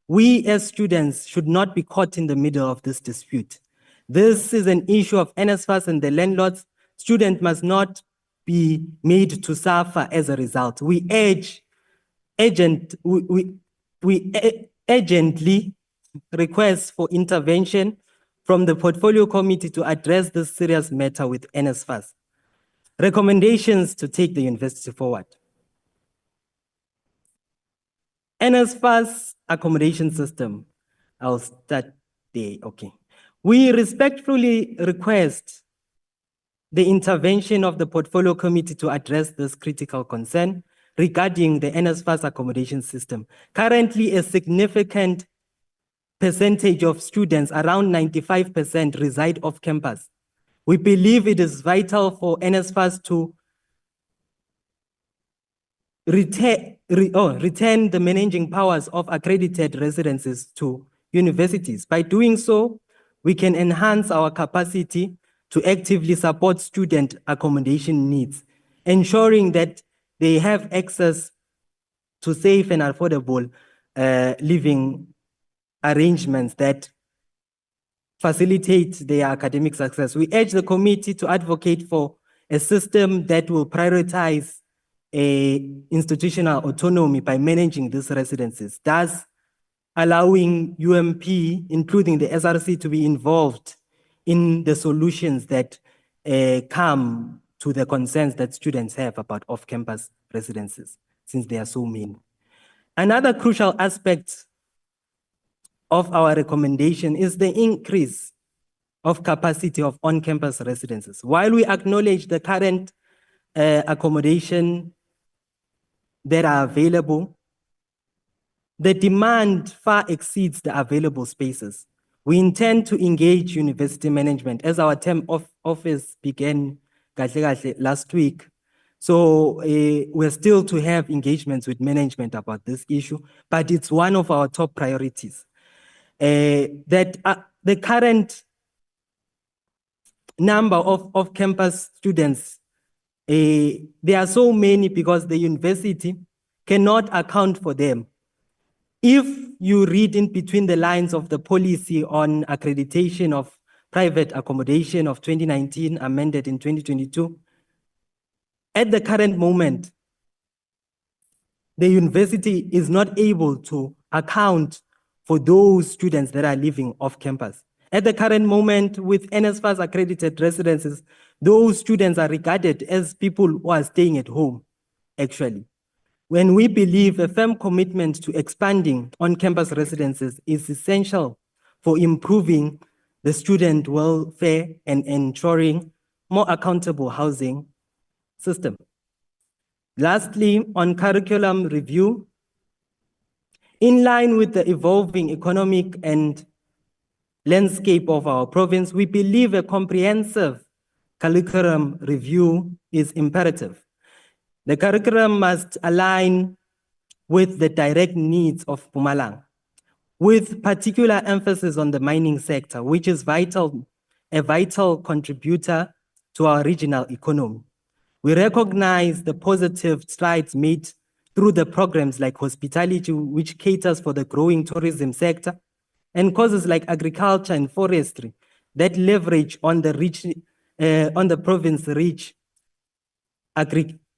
we as students should not be caught in the middle of this dispute. This is an issue of NSFAS and the landlords. Students must not be made to suffer as a result. We urgently request for intervention from the Portfolio Committee to address this serious matter with NSFAS. Recommendations to take the university forward. NSFAS accommodation system. I'll start there, okay. We respectfully request the intervention of the Portfolio Committee to address this critical concern regarding the NSFAS accommodation system. Currently, a significant percentage of students, around 95%, reside off campus. We believe it is vital for NSFAS to retain the managing powers of accredited residences to universities. By doing so, we can enhance our capacity to actively support student accommodation needs, ensuring that they have access to safe and affordable living arrangements that facilitate their academic success. We urge the committee to advocate for a system that will prioritize institutional autonomy by managing these residences, thus allowing UMP, including the SRC, to be involved in the solutions that come to the concerns that students have about off-campus residences, since there are so many. Another crucial aspect of our recommendation is the increase of capacity of on-campus residences. While we acknowledge the current accommodation that are available, the demand far exceeds the available spaces. We intend to engage university management as our term of office began last week. So we're still to have engagements with management about this issue, but it's one of our top priorities. The current number of campus students, there are so many because the university cannot account for them. If you read in between the lines of the policy on accreditation of private accommodation of 2019, amended in 2022, at the current moment, the university is not able to account for those students that are living off campus. At the current moment, with NSFAS accredited residences, those students are regarded as people who are staying at home, actually. When we believe a firm commitment to expanding on-campus residences is essential for improving the student welfare and ensuring more accountable housing system. Lastly, on curriculum review, in line with the evolving economic and landscape of our province, we believe a comprehensive curriculum review is imperative. The curriculum must align with the direct needs of Mpumalanga, with particular emphasis on the mining sector, which is a vital contributor to our regional economy. We recognize the positive strides made through the programs like hospitality, which caters for the growing tourism sector, and causes like agriculture and forestry that leverage on the province-rich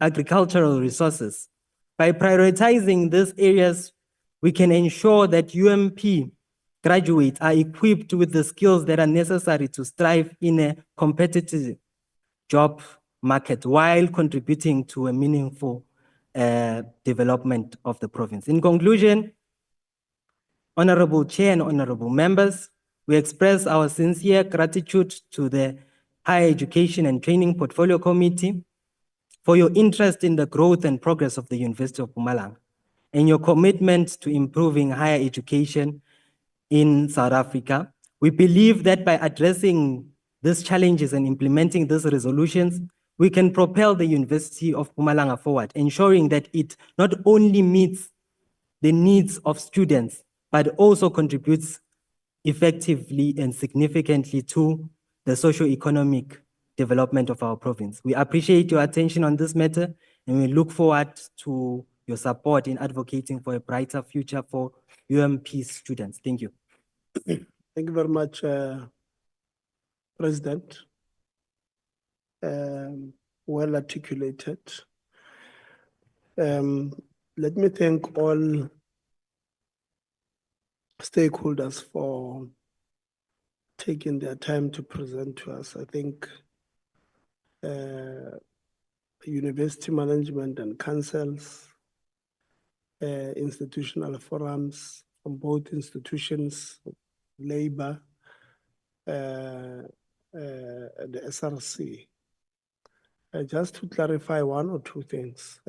agricultural resources. By prioritizing these areas, we can ensure that UMP graduates are equipped with the skills that are necessary to strive in a competitive job market while contributing to a meaningful development of the province. In conclusion, Honorable Chair and honorable members, we express our sincere gratitude to the Higher Education and Training Portfolio Committee for your interest in the growth and progress of the University of Mpumalanga and your commitment to improving higher education in South Africa. We believe that by addressing these challenges and implementing these resolutions, we can propel the University of Mpumalanga forward, ensuring that it not only meets the needs of students, but also contributes effectively and significantly to the socio-economic development of our province. We appreciate your attention on this matter, and we look forward to your support in advocating for a brighter future for UMP students. Thank you. Thank you very much, President. Well articulated. Let me thank all stakeholders for taking their time to present to us. I think university management and councils, institutional forums from both institutions, labor, the SRC. Just to clarify one or two things.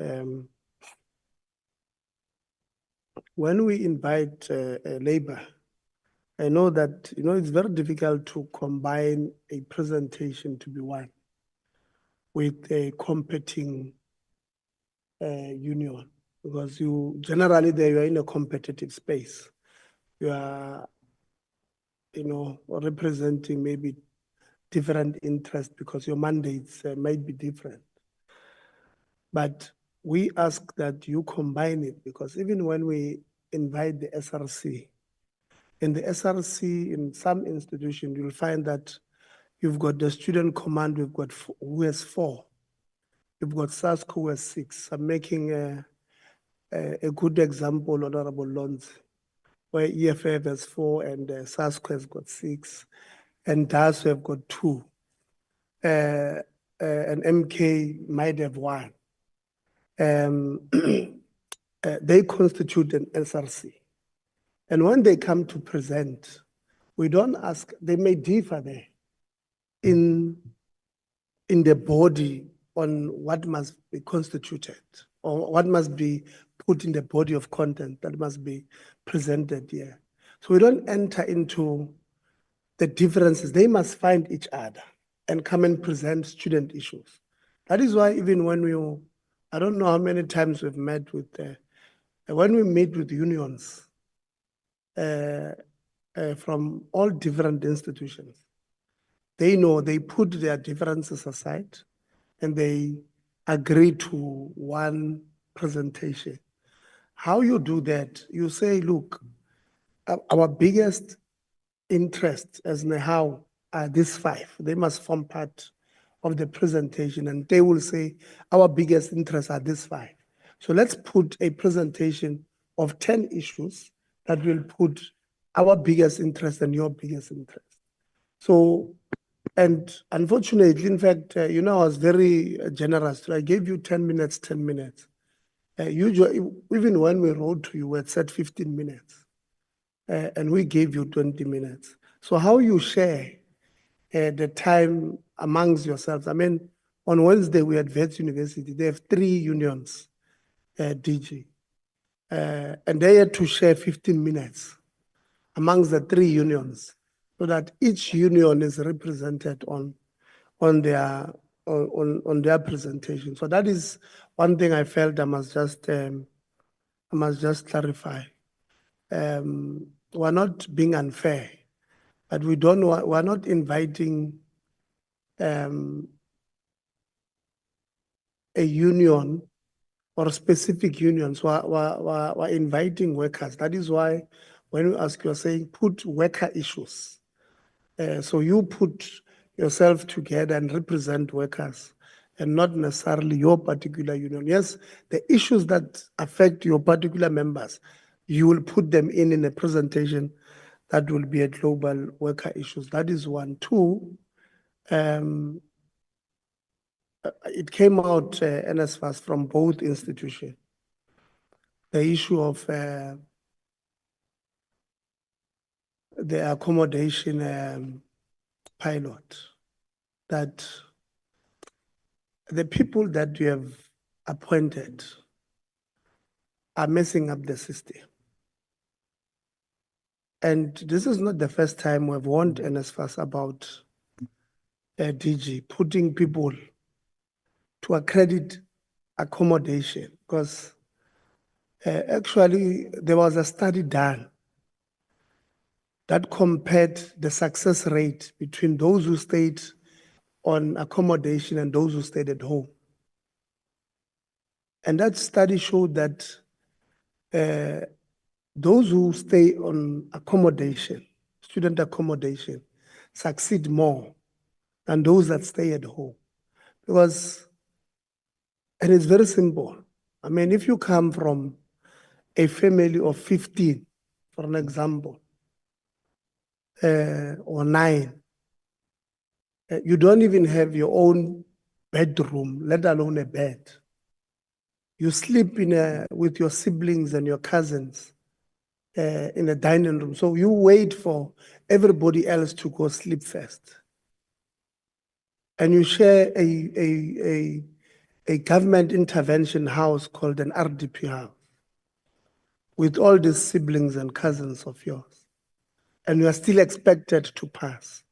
When we invite labor, I know that it's very difficult to combine a presentation to be one with a competing union, because you generally you are in a competitive space. You are, representing maybe different interests because your mandates might be different. But we ask that you combine it, because even when we invite the SRC, in the SRC, in some institutions, you'll find that you've got the student command, who has 4. You've got SASCO who has 6. I'm making a good example, Honorable Lonzi, where EFF has 4 and SASCO has got 6, and DAS have got 2. And MK might have 1. They constitute an SRC. And when they come to present, we don't ask, they may differ there in the body on what must be constituted or what must be put in the body of content that must be presented here. So we don't enter into the differences. They must find each other and come and present student issues. That is why even when I don't know how many times we've met with, when we meet with unions from all different institutions, they know they put their differences aside and they agree to one presentation. How you do that, you say, look, our biggest interest as NEHAW are these 5. They must form part of the presentation, and they will say, our biggest interests are these 5. So let's put a presentation of 10 issues that will put our biggest interest and your biggest interest. So, and unfortunately, in fact, I was very generous. So I gave you 10 minutes, 10 minutes. Usually, even when we wrote to you, we had said 15 minutes. And we gave you 20 minutes. So how you share the time amongst yourselves? I mean, on Wednesday, we at Wits University, they have 3 unions, DG. And they had to share 15 minutes amongst the 3 unions. so that each union is represented on their presentation. So that is one thing I felt I must just clarify. We're not being unfair, but we're not inviting a union or specific unions. We're inviting workers. That is why when we ask, you're saying put worker issues. So you put yourself together and represent workers and not necessarily your particular union. Yes, the issues that affect your particular members, you will put them in a presentation that will be a global worker issues. That is one. Two, it came out NSFAS from both institutions. The issue of the accommodation pilot, that the people that you have appointed are messing up the system. And this is not the first time we've warned NSFAS about DG putting people to accredit accommodation, because actually there was a study done that compared the success rate between those who stayed on accommodation and those who stayed at home. And that study showed that those who stay on accommodation, student accommodation, succeed more than those that stay at home. Because, and it's very simple. I mean, if you come from a family of 15, for an example, or 9, you don't even have your own bedroom, let alone a bed. You sleep with your siblings and your cousins in a dining room. So you wait for everybody else to go sleep first. And you share a government intervention house called an RDP house with all these siblings and cousins of yours. And you are still expected to pass.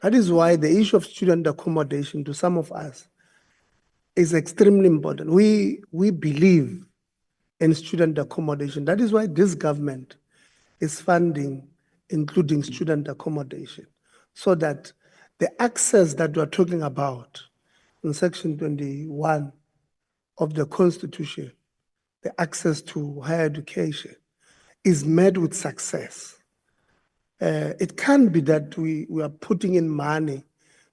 That is why the issue of student accommodation to some of us is extremely important. We believe in student accommodation. That is why this government is funding, including student accommodation, so that the access that we're talking about in Section 21 of the Constitution, the access to higher education, is met with success. It can't be that we are putting in money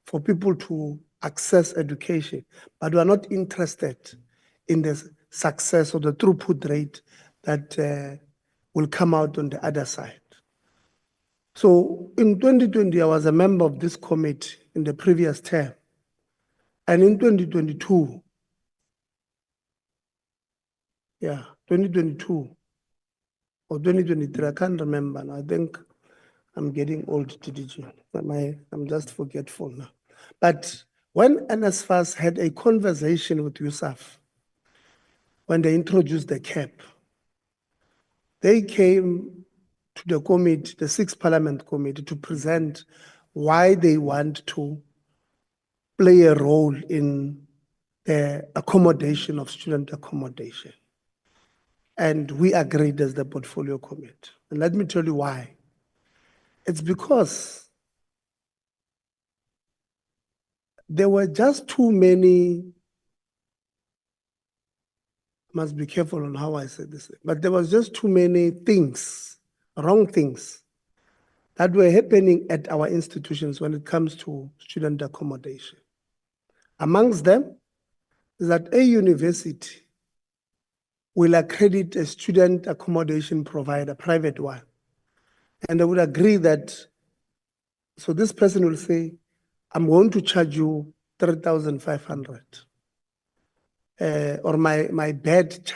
for people to access education, but we are not interested in the success or the throughput rate that will come out on the other side. So in 2020, I was a member of this committee in the previous term. And in 2022, 2022 or 2023, I can't remember now. I think I'm getting old, TDG. I'm just forgetful now. But when NSFAS had a conversation with USAF, when they introduced the cap, they came to the committee, the 6th Parliament Committee, to present why they want to play a role in the accommodation of student accommodation. And we agreed as the portfolio committee. And let me tell you why. It's because there were just too many, must be careful on how I say this, but there was just too many things, wrong things, that were happening at our institutions when it comes to student accommodation. Amongst them is that a university will accredit a student accommodation provider, private one. And they would agree that, so this person will say, I'm going to charge you 3,500. Or my bed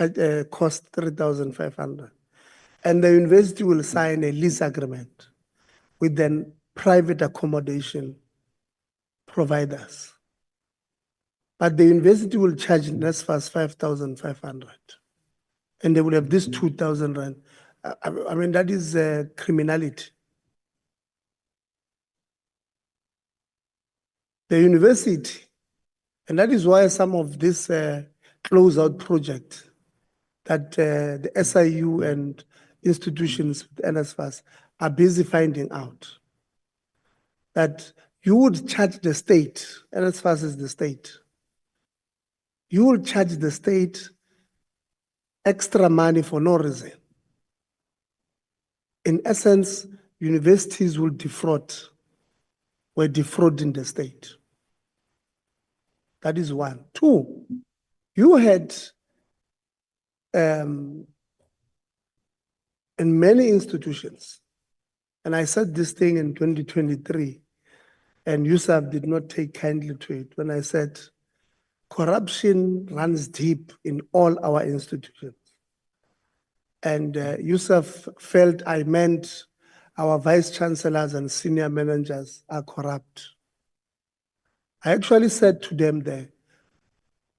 costs 3,500. And the university will sign a lease agreement with then private accommodation providers. But the university will charge NSFAS 5,500. And they will have this 2,000 rand. I mean, that is criminality. the university, and that is why some of this closeout project that the SIU and institutions with NSFAS are busy finding out, that you would charge the state, NSFAS is the state, you will charge the state extra money for no reason. In essence, universities will defraud, we're defrauding the state. That is one. Two, you had in many institutions, and I said this thing in 2023, and Yusuf did not take kindly to it when I said corruption runs deep in all our institutions. And Yusuf felt I meant our vice chancellors and senior managers are corrupt. I actually said to them there,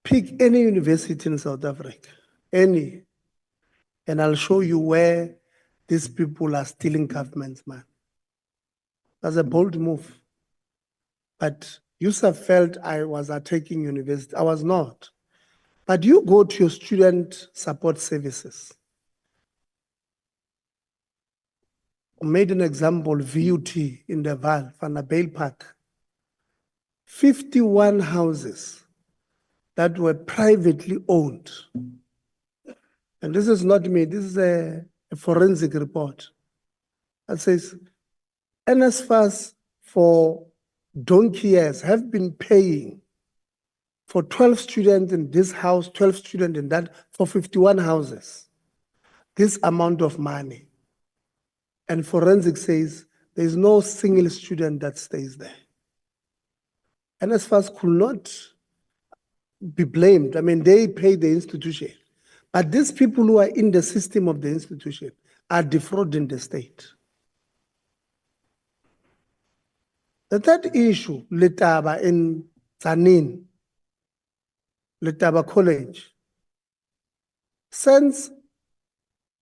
pick any university in South Africa, any, and I'll show you where these people are stealing governments, man. That's a bold move. But Yusuf felt I was attacking university. I was not. But you go to your student support services. I made an example, VUT in the Val, Vanderbilt Park. 51 houses that were privately owned. And this is not me, this is a forensic report that says NSFAS for donkey years have been paying for 12 students in this house, 12 students in that, for 51 houses, this amount of money. And forensic says there's no single student that stays there. NSFAS could not be blamed. I mean, they pay the institution. But these people who are in the system of the institution are defrauding the state. The third issue, Letaba in Tanin, Letaba College, since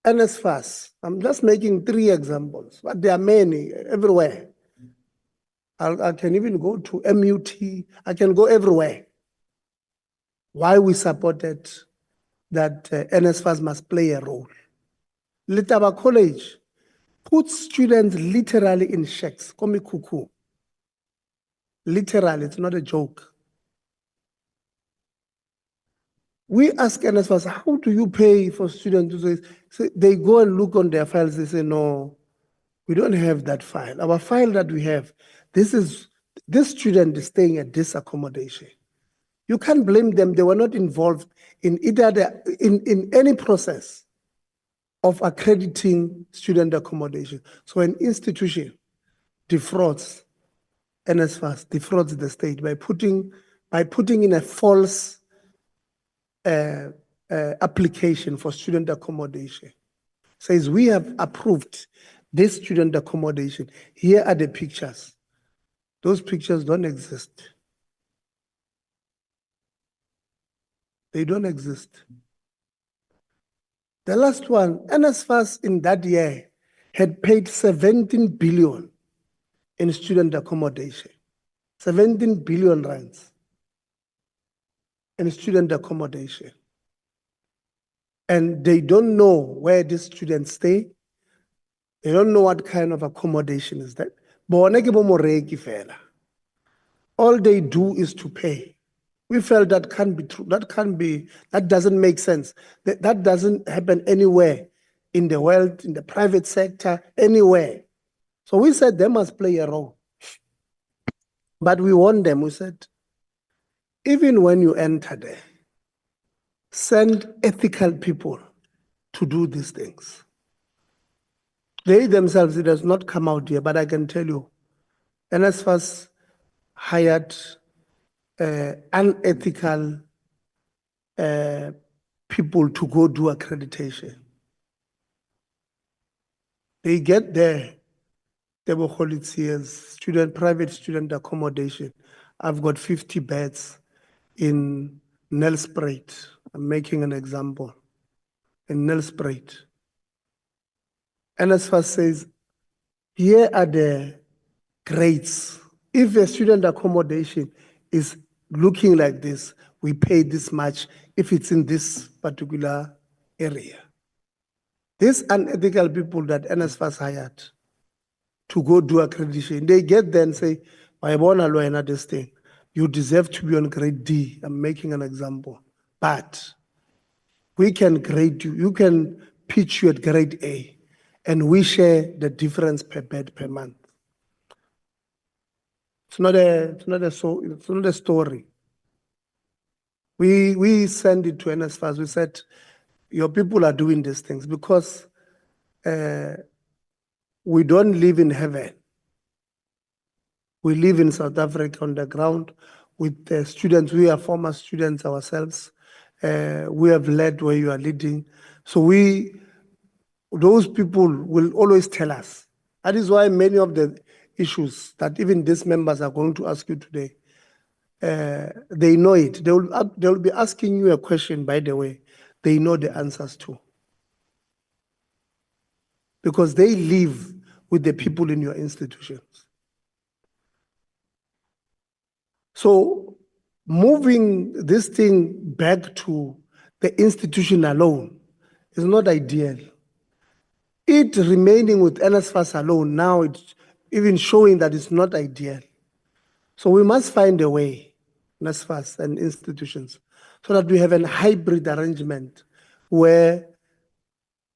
NSFAS, I'm just making 3 examples, but there are many everywhere. I can even go to MUT, I can go everywhere. Why we supported that NSFAS must play a role. Letaba College puts students literally in shacks, komikuku. Literally, it's not a joke. We ask NSFAS, how do you pay for students? So they go and look on their files, they say, no, we don't have that file. Our file that we have, this student is staying at this accommodation. You can't blame them, they were not involved in either in any process of accrediting student accommodation. So an institution defrauds NSFAS, defrauds the state by putting in a false application for student accommodation. Says we have approved this student accommodation. Here are the pictures. Those pictures don't exist. They don't exist. The last one, NSFAS in that year had paid 17 billion in student accommodation. 17 billion rands in student accommodation. And they don't know where these students stay. They don't know what kind of accommodation is that. All they do is to pay. We felt that can't be true. That doesn't make sense. That doesn't happen anywhere in the world, in the private sector, anywhere. So we said they must play a role. But we warned them, we said, even when you enter there, send ethical people to do these things. They themselves, it does not come out here, but I can tell you, NSFAS hired unethical people to go do accreditation. They get there, they will hold it here, private student accommodation. I've got 50 beds in Nelspruit. I'm making an example. In Nelspruit. NSFAS says, here are the grades If a student accommodation is looking like this, we pay this much if it's in this particular area. These unethical people that NSFAS hired to go do accreditation, they get there and say, "I want to learn this thing. You deserve to be on grade D." I'm making an example. But we can grade you. You can pitch you at grade A, and we share the difference per bed per month. It's not a story. We send it to NSFAS. We said, your people are doing these things because we don't live in heaven. We live in South Africa on the ground with the students. We are former students ourselves. We have led where you are leading. So those people will always tell us. That is why many of the issues that even these members are going to ask you today, they know it. They will be asking you a question, by the way, they know the answers to. Because they live with the people in your institutions. So moving this thing back to the institution alone is not ideal. It remaining with NSFAS alone, now it's even showing that it's not ideal. So we must find a way, NSFAS and institutions, so that we have a hybrid arrangement where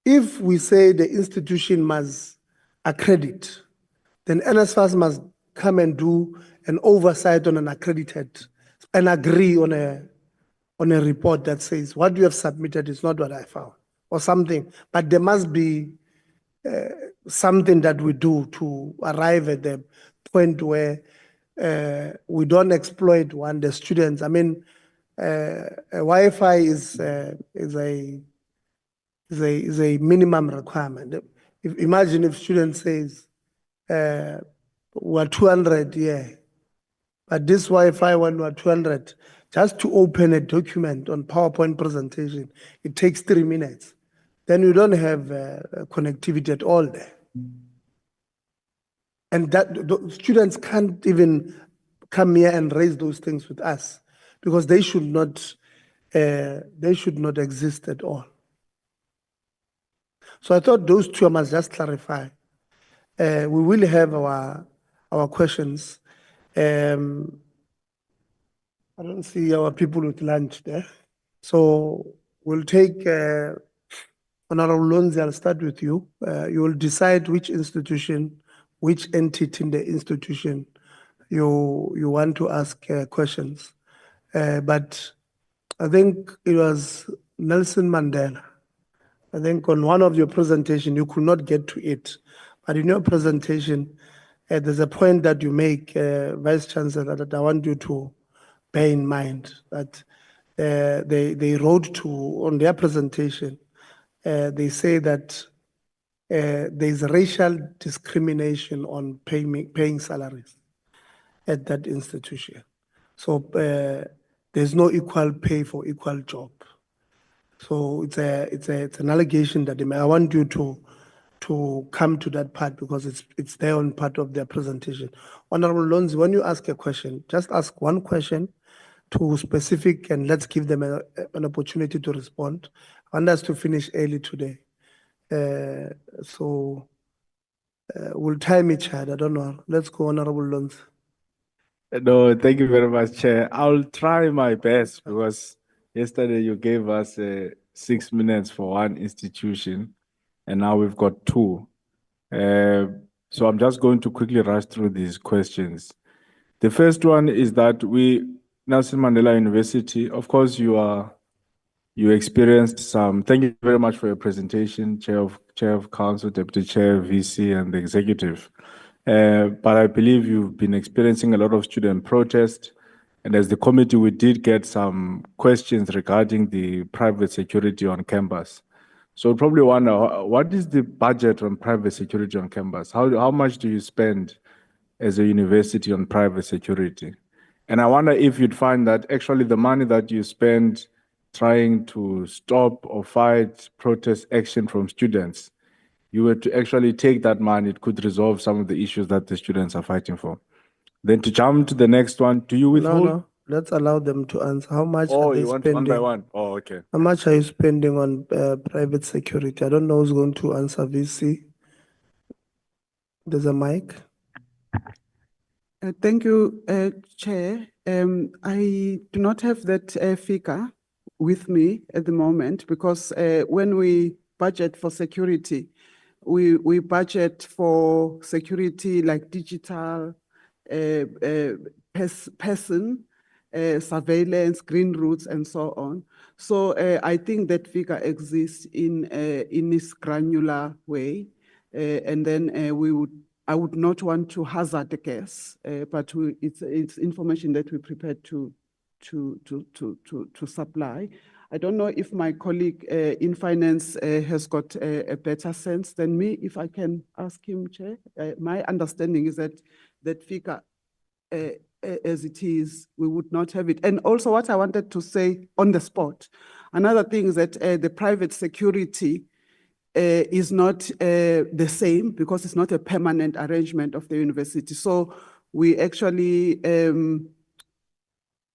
if we say the institution must accredit, then NSFAS must come and do an oversight on an accredited and agree on a report that says what you have submitted is not what I found or something. But there must be something that we do to arrive at the point where we don't exploit the students. I mean, Wi-Fi is a minimum requirement. Imagine if student says we're 200, yeah, but this Wi-Fi when we're 200, just to open a document on PowerPoint presentation, it takes 3 minutes. Then you don't have connectivity at all there. And that the students can't even come here and raise those things with us because they should not exist at all. So I thought those two I must just clarify. We will have our questions. I don't see our people with lunch there. So we'll take Honorable Lonzi, I'll start with you. You will decide which institution, which entity in the institution you want to ask questions. But I think it was Nelson Mandela. I think on one of your presentation, you could not get to it. But in your presentation, there's a point that you make, Vice Chancellor, that I want you to bear in mind that they wrote on their presentation, they say that there's racial discrimination on paying salaries at that institution. So there's no equal pay for equal job. So it's an allegation that I want you to come to that part because it's there on part of their presentation. Honorable Lonzi, when you ask a question, just ask one question to specific and let's give them an opportunity to respond. I want us to finish early today. So we'll time each other. I don't know. Let's go, Honorable Lonzi. No, thank you very much, Chair. I'll try my best because yesterday you gave us 6 minutes for one institution, and now we've got 2. So I'm just going to quickly rush through these questions. The first one is that Nelson Mandela University, of course, you experienced some. Thank you very much for your presentation, Chair of Council, Deputy Chair, VC, and the Executive. But I believe you've been experiencing a lot of student protest. And as the committee, we did get some questions regarding the private security on campus. So we probably wonder, what is the budget on private security on campus? How much do you spend as a university on private security? And I wonder if you'd find that actually the money that you spend trying to stop or fight protest action from students, you were to actually take that money, it could resolve some of the issues that the students are fighting for. Then to jump to the next one, do you withhold? No, let's allow them to answer. How much Oh, are they you want spending? one by one? Oh, okay. How much are you spending on private security? I don't know who's going to answer VC. There's a mic. Thank you, Chair. I do not have that figure with me at the moment because when we budget for security, we budget for security like digital, person, surveillance, green routes, and so on. So I think that figure exists in this granular way, and then I would not want to hazard a guess, but it's information that we prepared to supply. I don't know if my colleague in finance has got a better sense than me. If I can ask him, Chair. My understanding is that that figure, as it is, we would not have it. And also what I wanted to say on the spot, another thing is that the private security is not the same because it's not a permanent arrangement of the university. So we actually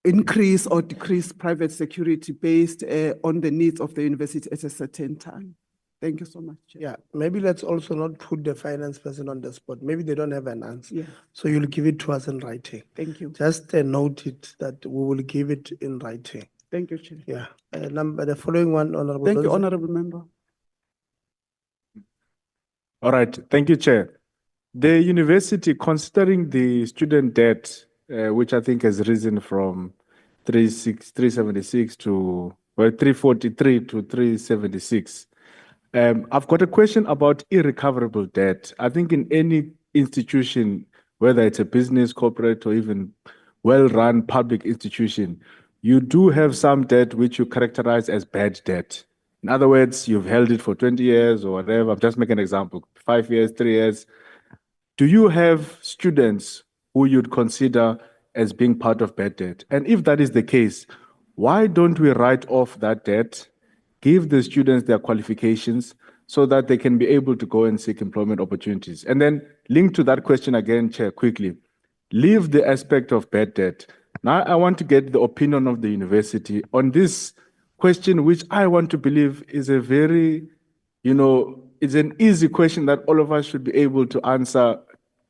increase or decrease private security based on the needs of the university at a certain time. Thank you so much, Chair. Yeah, maybe let's also not put the finance person on the spot. Maybe they don't have an answer. Yeah. So you'll give it to us in writing. Thank you. Just note it that we will give it in writing. Thank you, Chair. Yeah. The following one, Honorable. Thank you, Donson. Honorable Member. All right, thank you, Chair. The university, considering the student debt, which I think has risen from 376 to, well, 343 to 376. I've got a question about irrecoverable debt. I think in any institution, whether it's a business, corporate, or even well-run public institution, you do have some debt which you characterize as bad debt. In other words, you've held it for 20 years or whatever. I'm just making an example, 5 years, 3 years. Do you have students who you'd consider as being part of bad debt? And if that is the case, why don't we write off that debt, give the students their qualifications so that they can be able to go and seek employment opportunities? And then link to that question again, Chair, quickly. Leave the aspect of bad debt. Now I want to get the opinion of the university on this question, which I want to believe is a very, it's an easy question that all of us should be able to answer,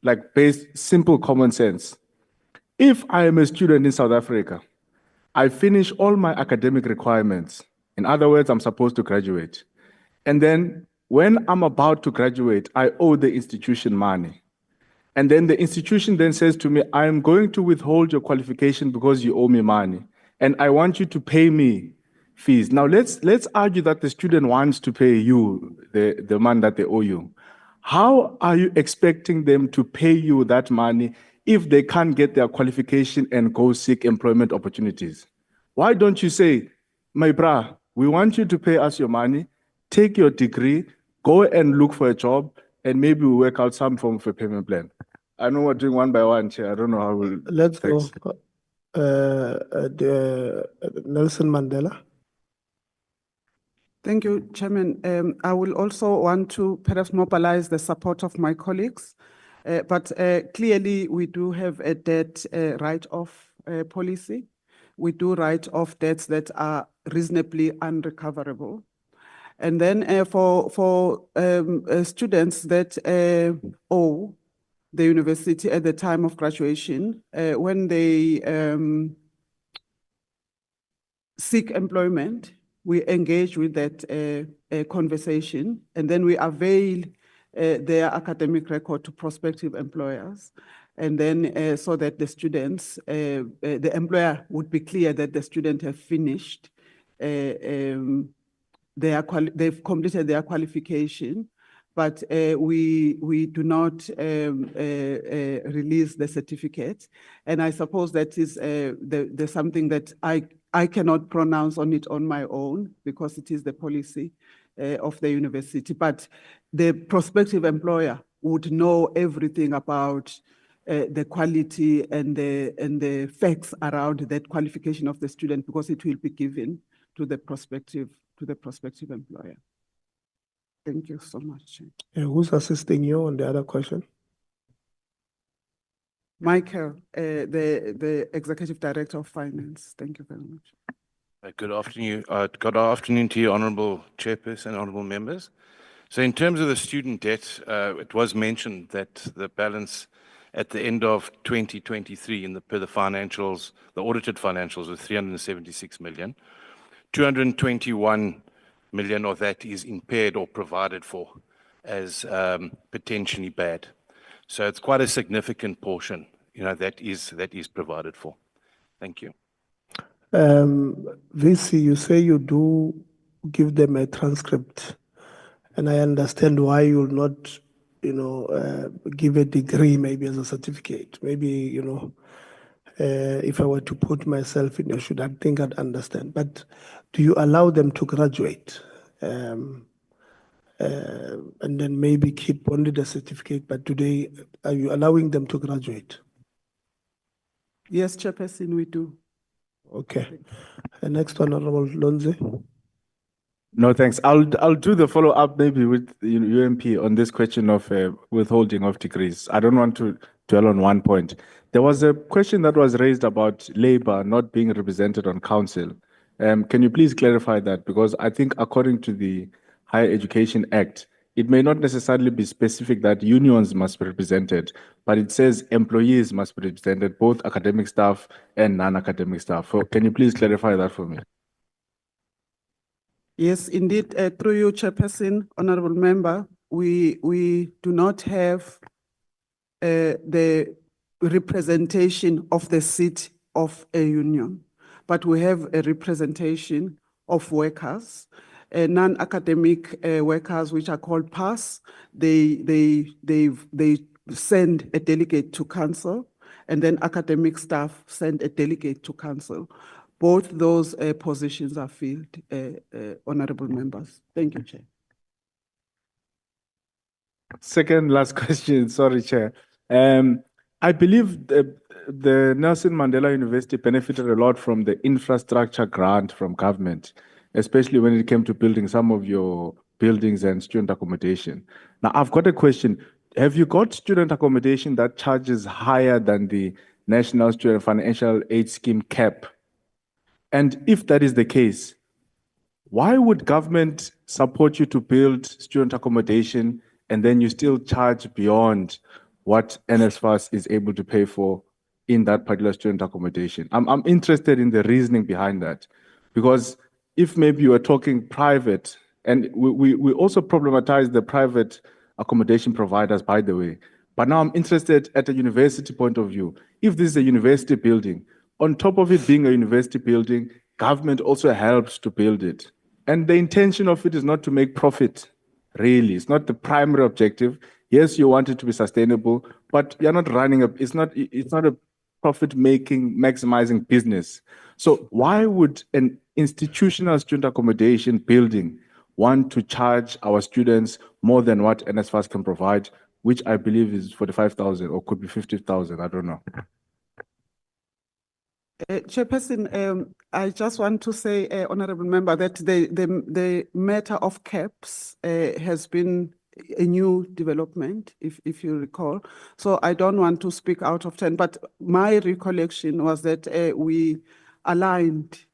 like based simple common sense. If I am a student in South Africa, I finish all my academic requirements. In other words, I'm supposed to graduate. And then when I'm about to graduate, I owe the institution money. And then the institution then says to me, I'm going to withhold your qualification because you owe me money. And I want you to pay me fees. Now let's argue that the student wants to pay you the money that they owe you. How are you expecting them to pay you that money if they can't get their qualification and go seek employment opportunities? Why don't you say, my bra, we want you to pay us your money, take your degree, go and look for a job, and maybe we work out some form of a payment plan. I know we're doing one by one, Chair. I don't know how we'll. Let's go. Nelson Mandela. Thank you, Chairman. I will also want to perhaps mobilize the support of my colleagues, but clearly we do have a debt write-off policy. We do write off debts that are reasonably unrecoverable. And then for students that owe the university at the time of graduation, when they seek employment, we engage with that conversation, and then we avail their academic record to prospective employers. And then so that the students, the employer would be clear that the student have finished, they've completed their qualification, but we do not release the certificate. And I suppose that is there's something that I cannot pronounce on it on my own because it is the policy of the university. But the prospective employer would know everything about the quality and the facts around that qualification of the student because it will be given to the prospective employer. Thank you so much. Who's assisting you on the other question? Michael, the Executive Director of Finance. Thank you very much. Good afternoon to you, Honourable Chairperson, Honourable Members. So in terms of the student debt, it was mentioned that the balance at the end of 2023 per the financials, the audited financials, was 376 million. 221 million of that is impaired or provided for as potentially bad. So it's quite a significant portion, that is provided for. Thank you. VC, you say you do give them a transcript, and I understand why you'll not, give a degree maybe as a certificate. Maybe, if I were to put myself in your shoes, I think I'd understand. But do you allow them to graduate? And then maybe keep only the certificate, but are you allowing them to graduate? Yes, Chairperson, we do. Okay. The next one, Honourable Lonze. No, thanks. I'll do the follow-up maybe with UMP on this question of withholding of degrees. I don't want to dwell on one point. There was a question that was raised about Labour not being represented on council. Can you please clarify that? Because I think according to the Higher Education Act, it may not necessarily be specific that unions must be represented, but it says employees must be represented, both academic staff and non-academic staff. So can you please clarify that for me? Yes, indeed. Through you, Chairperson, Honourable Member, we do not have the representation of the seat of a union, but we have a representation of workers, non-academic workers, which are called PAS. They send a delegate to council, and then academic staff send a delegate to council. Both those positions are filled, honourable members. Thank you, Chair. Second last question, sorry, Chair. I believe the Nelson Mandela University benefited a lot from the infrastructure grant from government, especially when it came to building some of your buildings and student accommodation. Now, I've got a question. Have you got student accommodation that charges higher than the National Student Financial Aid Scheme cap? And if that is the case, why would government support you to build student accommodation and then you still charge beyond what NSFAS is able to pay for in that particular student accommodation? I'm interested in the reasoning behind that, because if maybe you are talking private, and we also problematize the private accommodation providers, by the way, but now I'm interested at a university point of view. If this is a university building, on top of it being a university building, government also helps to build it. And the intention of it is not to make profit, really. It's not the primary objective. Yes, you want it to be sustainable, but you're not running it's not a profit-making, maximizing business. So why would an institutional student accommodation building want to charge our students more than what NSFAS can provide, which I believe is 45,000 or could be 50,000, I don't know. Chairperson, I just want to say, Honourable Member, that the matter of caps has been a new development, if you recall. So I don't want to speak out of turn, but my recollection was that we aligned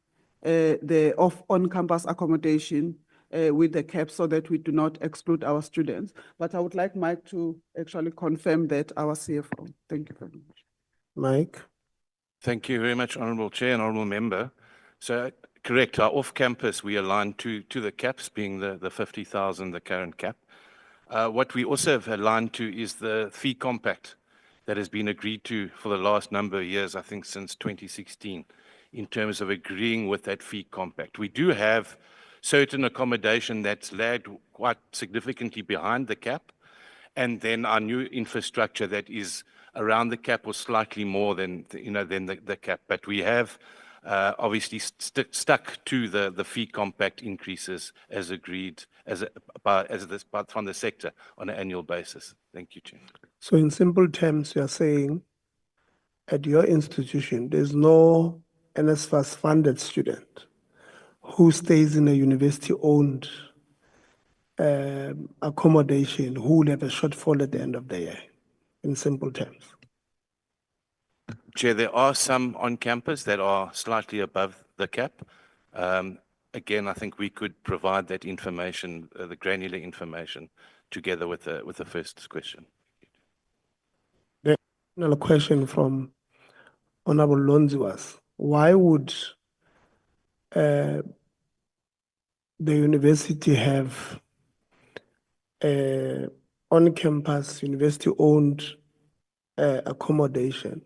the on-campus accommodation with the cap so that we do not exclude our students. But I would like Mike to actually confirm that, our CFO. Thank you very much. Mike. Thank you very much, Honourable Chair and Honourable Member. So, correct, our off-campus, we align to the caps, being the 50,000, the current cap. What we also have aligned to is the fee compact that has been agreed to for the last number of years, I think since 2016, in terms of agreeing with that fee compact. We do have certain accommodation that's lagged quite significantly behind the cap, and then our new infrastructure that is around the cap or slightly more than the cap. But we have obviously stuck to the fee compact increases as agreed from the sector on an annual basis. Thank you, Chair. So in simple terms, you are saying at your institution, there's no NSFAS funded student who stays in a university-owned accommodation who will have a shortfall at the end of the year, in simple terms. Chair, there are some on campus that are slightly above the cap. Again, I think we could provide that information, the granular information, together with the first question. Another question from Honorable Lonzi was, why would the university have on-campus, university-owned accommodation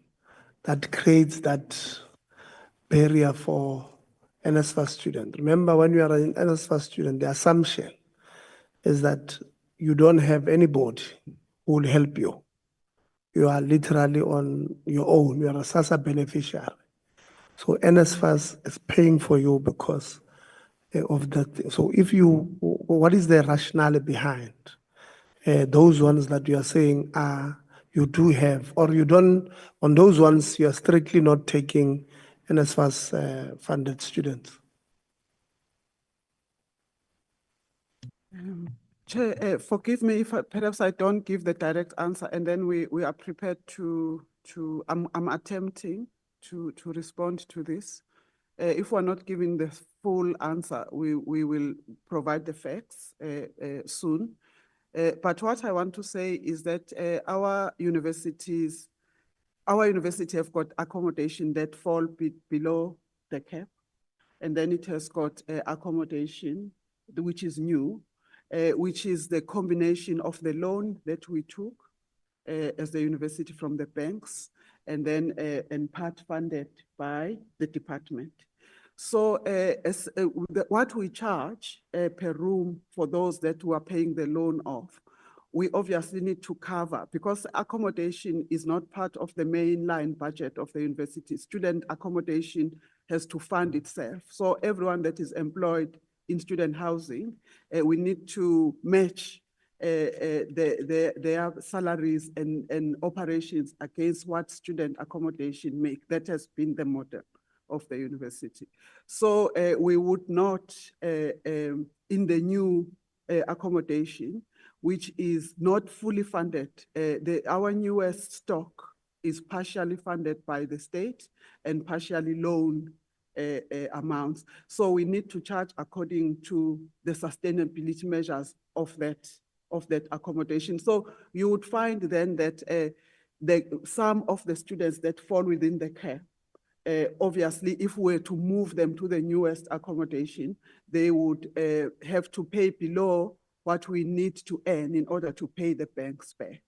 that creates that barrier for NSFAS students? Remember, when you are an NSFAS student, the assumption is that you don't have anybody who will help you. You are literally on your own. You are a SASSA beneficiary. So NSFAS is paying for you because of that. So what is the rationale behind those ones that you are saying you do have, or you don't, on those ones, you are strictly not taking NSFAS funded students? Chair, forgive me if perhaps I don't give the direct answer, and then we are prepared I'm attempting to respond to this. If we're not giving the full answer, we will provide the facts soon. But what I want to say is that our university have got accommodation that fall below the cap, and then it has got accommodation which is new, which is the combination of the loan that we took as the university from the banks, and then and part funded by the department. So what we charge per room for those that were paying the loan off, we obviously need to cover, because accommodation is not part of the mainline budget of the university. Student accommodation has to fund itself. So everyone that is employed in student housing, we need to match their salaries and operations against what student accommodation make. That has been the model of the university. So we would not, in the new accommodation, which is not fully funded, our newest stock is partially funded by the state and partially loan amounts. So we need to charge according to the sustainability measures of that accommodation. So you would find then that some of the students that fall within the cap, obviously, if we were to move them to the newest accommodation, they would have to pay below what we need to earn in order to pay the banks back.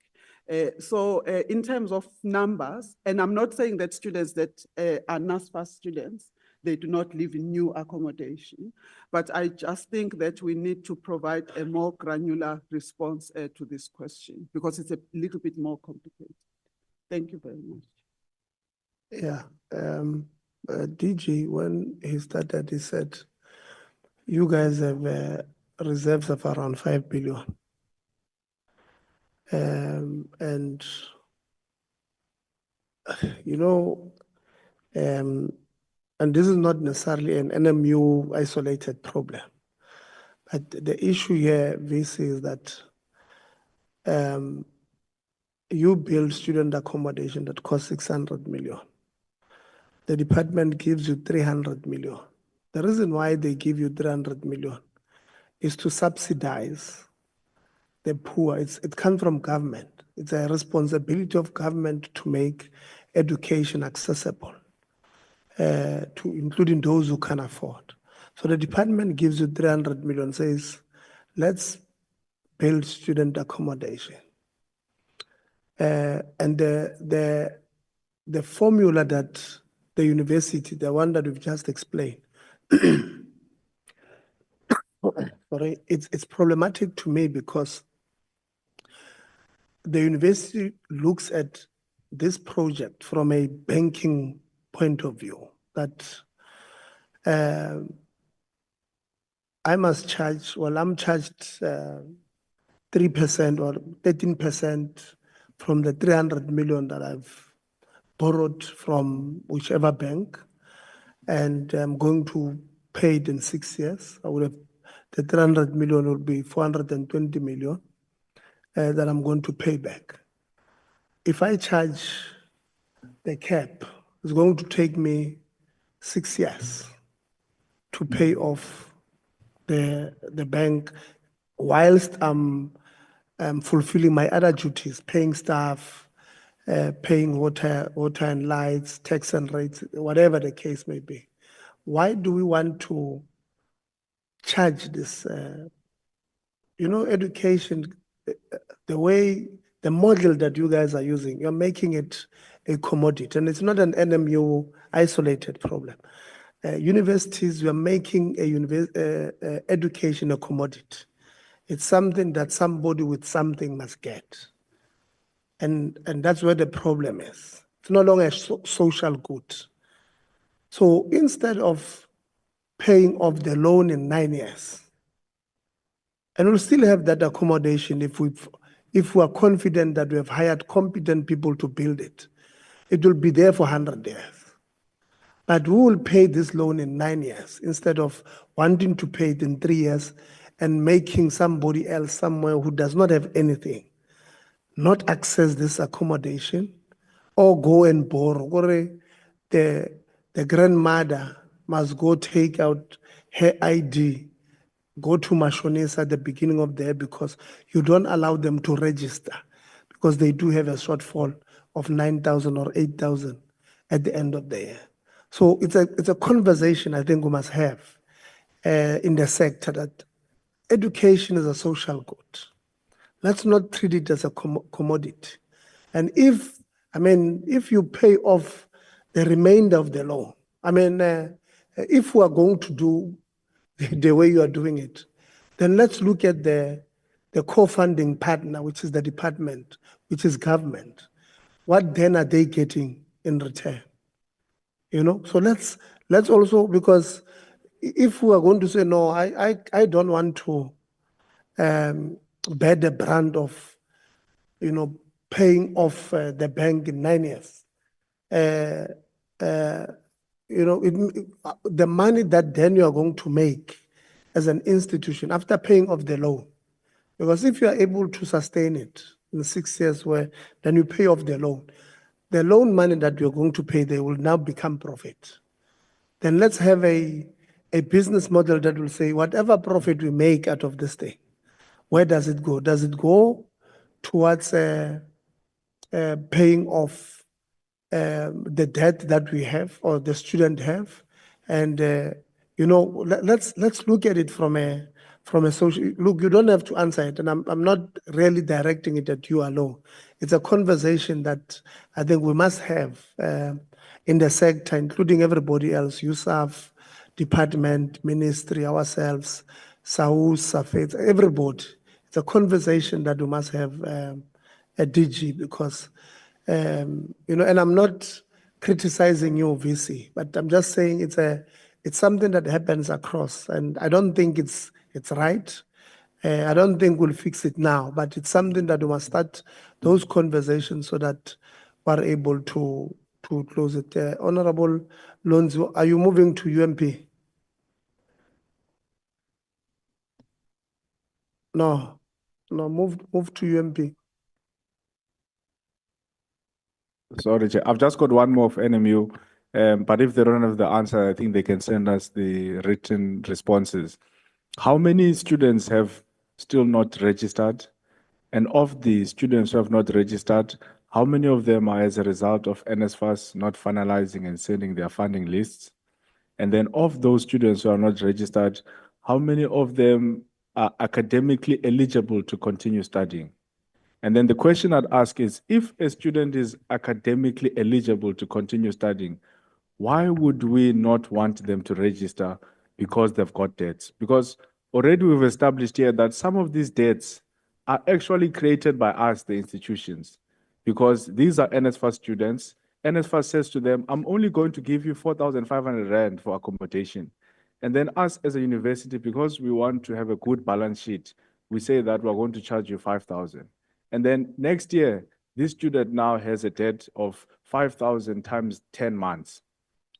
So in terms of numbers, and I'm not saying that students that are NSFAS students, they do not live in new accommodation, but I just think that we need to provide a more granular response to this question, because it's a little bit more complicated. Thank you very much. Yeah, DG, when he started, he said, you guys have reserves of around 5 billion. And, you know, and this is not necessarily an NMU isolated problem. But the issue here, VC, is that you build student accommodation that costs 600 million. The department gives you 300 million. The reason why they give you 300 million is to subsidize the poor. It comes from government. It's a responsibility of government to make education accessible, to including those who can afford. So the department gives you 300 million, says, let's build student accommodation. And the formula that the university, the one that we've just explained, sorry, it's problematic to me because the university looks at this project from a banking point of view, that I must charge, well, I'm charged 3% or 13% from the 300 million that I've borrowed from whichever bank, and I'm going to pay it in 6 years. The 300 million will be 420 million that I'm going to pay back. If I charge the cap, it's going to take me 6 years to pay off the bank whilst I'm fulfilling my other duties, paying staff, paying water and lights, tax and rates, whatever the case may be. Why do we want to charge this? Education, the way, the model that you guys are using, you're making it a commodity, and it's not an NMU isolated problem. Universities, we are making education a commodity. It's something that somebody with something must get. And that's where the problem is. It's no longer a social good. So instead of paying off the loan in 9 years, and we'll still have that accommodation if we are confident that we have hired competent people to build it, it will be there for 100 years. But we will pay this loan in 9 years instead of wanting to pay it in 3 years and making somebody else somewhere who does not have anything not access this accommodation or go and borrow. The grandmother must go take out her ID, go to Mashonesa at the beginning of the year because you don't allow them to register because they do have a shortfall of 9,000 or 8,000 at the end of the year. So it's a conversation I think we must have in the sector that education is a social good. Let's not treat it as a commodity. And if you pay off the remainder of the loan, if we are going to do the way you are doing it, then let's look at the co-funding partner, which is the department, which is government. What then are they getting in return? So let's also, because if we are going to say, no, I don't want to bear the brand of, paying off the bank in 9 years. The money that then you are going to make as an institution after paying off the loan, because if you are able to sustain it in 6 years, where then you pay off the loan money that you're going to pay, they will now become profit. Then let's have a business model that will say, whatever profit we make out of this thing, where does it go? Does it go towards paying off the debt that we have or the student have? And let's look at it from a social. Look, you don't have to answer it, and I'm not really directing it at you alone. It's a conversation that I think we must have in the sector, including everybody else. USAF, department, ministry, ourselves, SAUS, SAFET, everybody. It's a conversation that we must have at DG because, and I'm not criticizing you, VC, but I'm just saying it's something that happens across, and I don't think it's right. I don't think we'll fix it now, but it's something that we must start those conversations so that we're able to close it. Honorable Lonzo, are you moving to UMP? No, move to UMP. Sorry, Chair. I've just got one more of NMU, but if they don't have the answer, I think they can send us the written responses. How many students have still not registered? And of the students who have not registered, how many of them are as a result of NSFAS not finalizing and sending their funding lists? And then of those students who are not registered, how many of them are academically eligible to continue studying? And then the question I'd ask is, if a student is academically eligible to continue studying, why would we not want them to register because they've got debts? Because already we've established here that some of these debts are actually created by us, the institutions, because these are NSFAS students. NSFAS says to them, I'm only going to give you 4,500 Rand for accommodation. And then us as a university, because we want to have a good balance sheet, we say that we're going to charge you 5,000. And then next year, this student now has a debt of 5,000 times 10 months.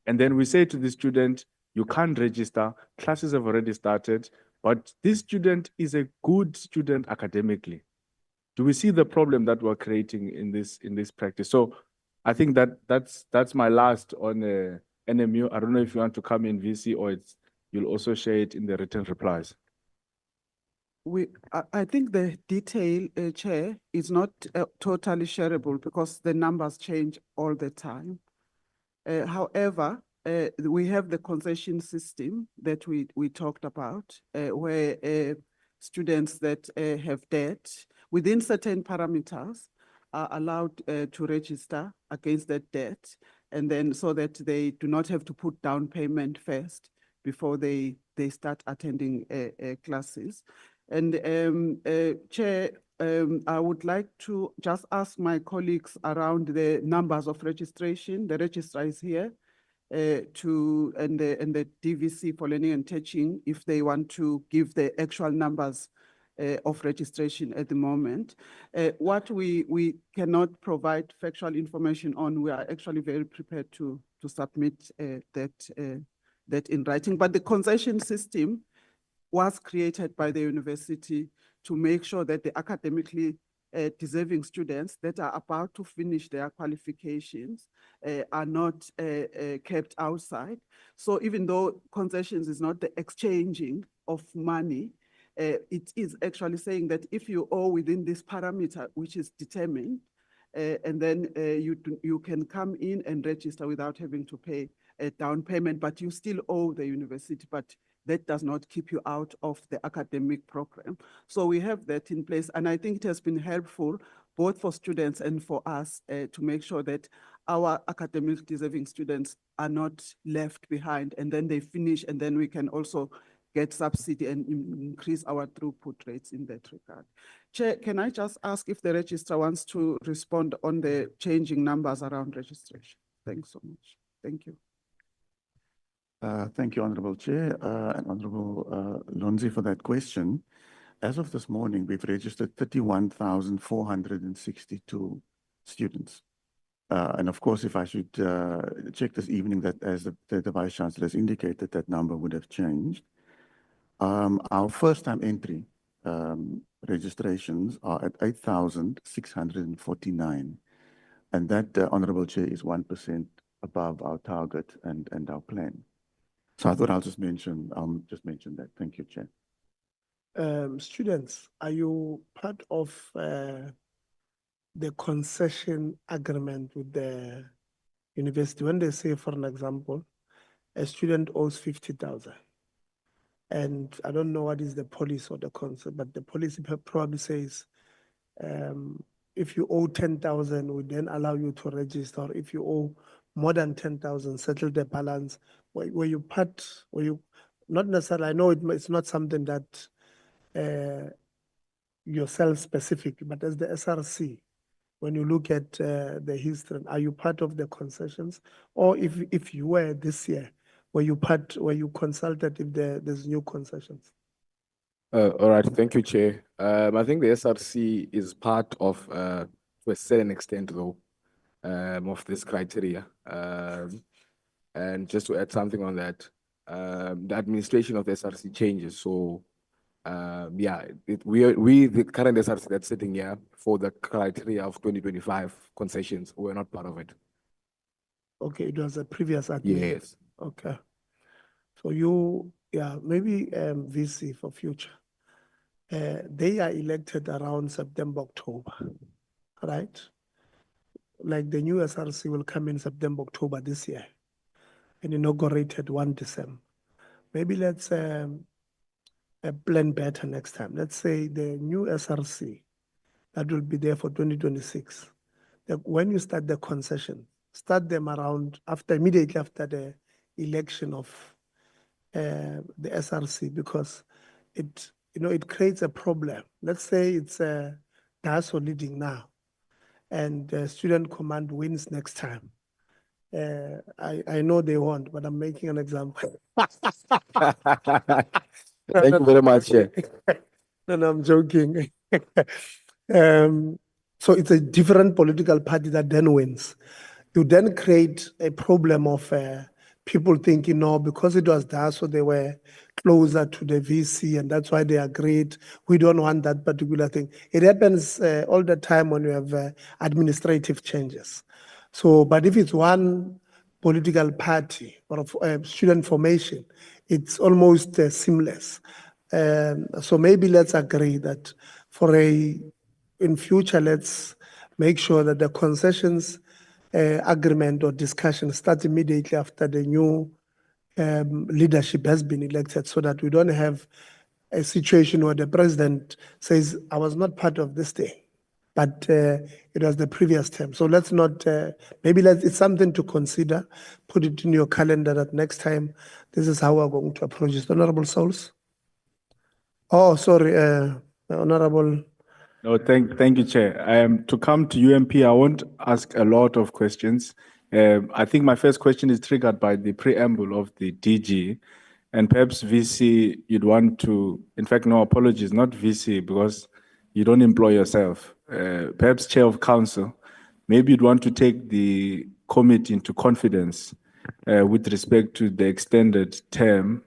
And then we say to the student, you can't register, classes have already started, but this student is a good student academically. Do we see the problem that we're creating in this practice? So I think that's my last on NMU. I don't know if you want to come in VC or you'll also share it in the written replies. I think the detail, Chair, is not totally shareable because the numbers change all the time. However, we have the concession system that we talked about, where students that have debt within certain parameters are allowed to register against that debt, and then so that they do not have to put down payment first before they start attending classes. And Chair, I would like to just ask my colleagues around the numbers of registration. The registrar is here and the DVC for learning and teaching, if they want to give the actual numbers of registration at the moment. What we cannot provide factual information on, we are actually very prepared to submit that in writing. But the concession system was created by the university to make sure that the academically deserving students that are about to finish their qualifications are not kept outside. So even though concessions is not the exchanging of money, it is actually saying that if you owe within this parameter, which is determined, and then you can come in and register without having to pay a down payment, but you still owe the university, but that does not keep you out of the academic program. So we have that in place, and I think it has been helpful both for students and for us to make sure that our academic deserving students are not left behind, and then they finish, and then we can also get subsidy and increase our throughput rates in that regard. Chair, can I just ask if the registrar wants to respond on the changing numbers around registration? Thanks so much. Thank you. Thank you, Honorable Chair and Honorable Lonzi, for that question. As of this morning, we've registered 31,462 students. And of course, if I should check this evening, that as the Vice Chancellor has indicated, that number would have changed. Our first-time entry registrations are at 8,649. And that, Honorable Chair, is 1% above our target and our plan. So I thought I'll just mention that. Thank you, Chair. Students, are you part of the concession agreement with the university? When they say, for an example, a student owes 50,000, and I don't know what is the policy or the concept, but the policy probably says, if you owe 10,000, we then allow you to register. If you owe more than 10,000, settle the balance. Where you not necessarily, I know it's not something that yourself specific, but as the SRC, when you look at the history, are you part of the concessions? Or if you were this year, were you consulted if there's new concessions? All right, thank you, Chair. I think the SRC is part of, to a certain extent, though, of this criteria. And just to add something on that, the administration of the SRC changes. So, yeah, the current SRC that's sitting here for the criteria of 2025 concessions, we're not part of it. Okay, it was a previous admin. Yes. Okay. So maybe VC for future. They are elected around September, October, right? Like the new SRC will come in September, October this year and inaugurated 1 December. Maybe let's plan better next time. Let's say the new SRC that will be there for 2026. When you start the concession, start them around immediately after the election of the SRC, because it creates a problem. Let's say it's DASO leading now, and Student Command wins next time. I know they won't, but I'm making an example. Thank you very much. Yeah. No, I'm joking. So it's a different political party that then wins. You then create a problem of people thinking, no, because it was that, so they were closer to the VC, and that's why they agreed. We don't want that particular thing. It happens all the time when you have administrative changes. So, but if it's one political party or student formation, it's almost seamless. So maybe let's agree that in future, let's make sure that the concessions agreement or discussion starts immediately after the new leadership has been elected, so that we don't have a situation where the president says, I was not part of this thing, but it was the previous term. So let's not, it's something to consider. Put it in your calendar that next time, this is how we're going to approach it. Honorable Souls? Oh, sorry, Honorable. No, thank you, Chair. To come to UMP, I won't ask a lot of questions. I think my first question is triggered by the preamble of the DG, and perhaps VC, you'd want to, in fact, no apologies, not VC, because you don't employ yourself. Perhaps Chair of Council, maybe you'd want to take the committee into confidence with respect to the extended term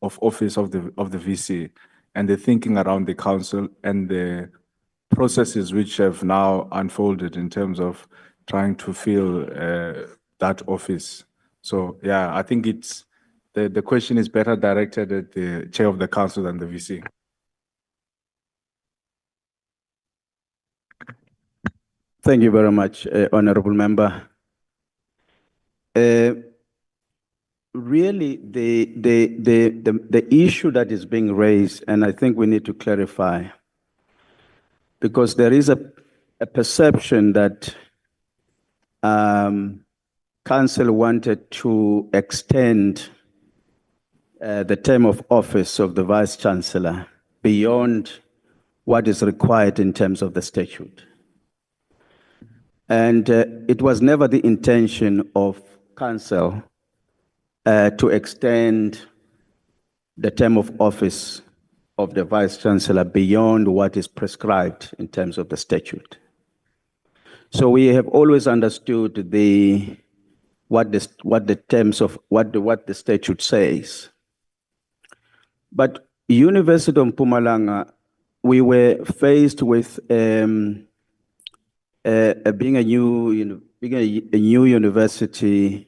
of office of the VC and the thinking around the council and the processes which have now unfolded in terms of trying to fill that office. So yeah, I think it's the question is better directed at the chair of the council than the VC. Thank you very much, Honorable Member. Really, the issue that is being raised, and I think we need to clarify, because there is a perception that Council wanted to extend the term of office of the Vice Chancellor beyond what is required in terms of the statute. And it was never the intention of Council to extend the term of office of the Vice Chancellor beyond what is prescribed in terms of the statute. So we have always understood what the statute says. But University of Mpumalanga, we were faced with being a new university.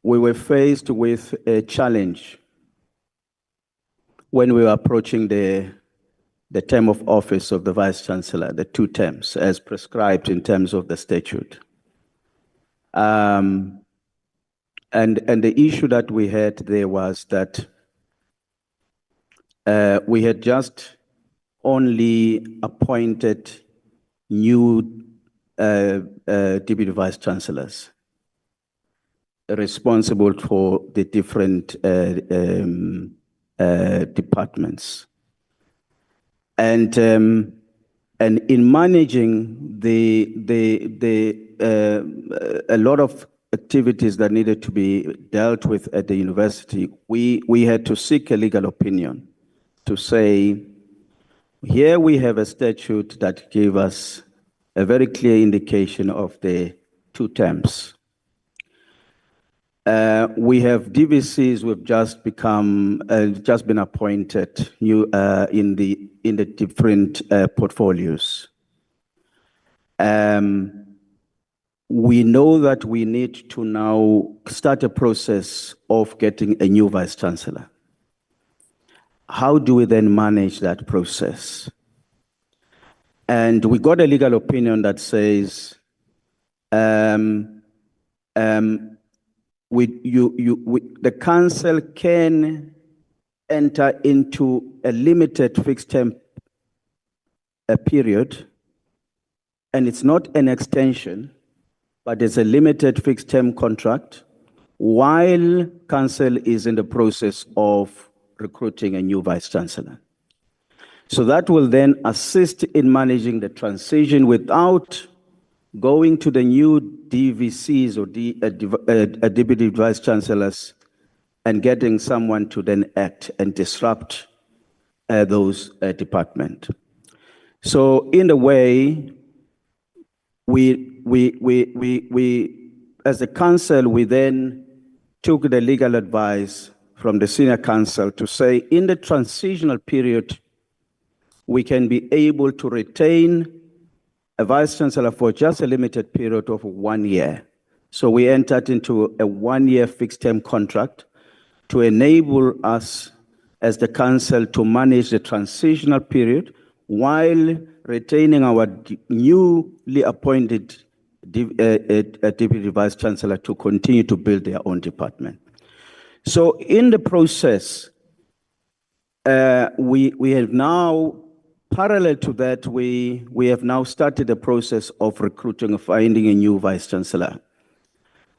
We were faced with a challenge when we were approaching the term of office of the Vice Chancellor, the 2 terms as prescribed in terms of the statute. And the issue that we had there was that we had just only appointed new deputy vice chancellors responsible for the different departments. And in managing a lot of activities that needed to be dealt with at the university, we had to seek a legal opinion to say, here we have a statute that gave us a very clear indication of the 2 terms. We have DVCs who've just been appointed new in the different portfolios. We know that we need to now start a process of getting a new Vice Chancellor. How do we then manage that process? And we got a legal opinion that says the council can enter into a limited fixed term period, and it's not an extension, but it's a limited fixed term contract while council is in the process of recruiting a new Vice Chancellor. So that will then assist in managing the transition without going to the new DVCs or Deputy Vice Chancellors and getting someone to then act and disrupt those departments. So in a way, we as a council, we then took the legal advice from the senior council to say in the transitional period, we can be able to retain a vice chancellor for just a limited period of 1 year. So we entered into a 1-year fixed term contract to enable us as the council to manage the transitional period while retaining our newly appointed deputy vice chancellor to continue to build their own department. So in the process, we have now, parallel to that, we have now started the process of recruiting, finding a new vice chancellor.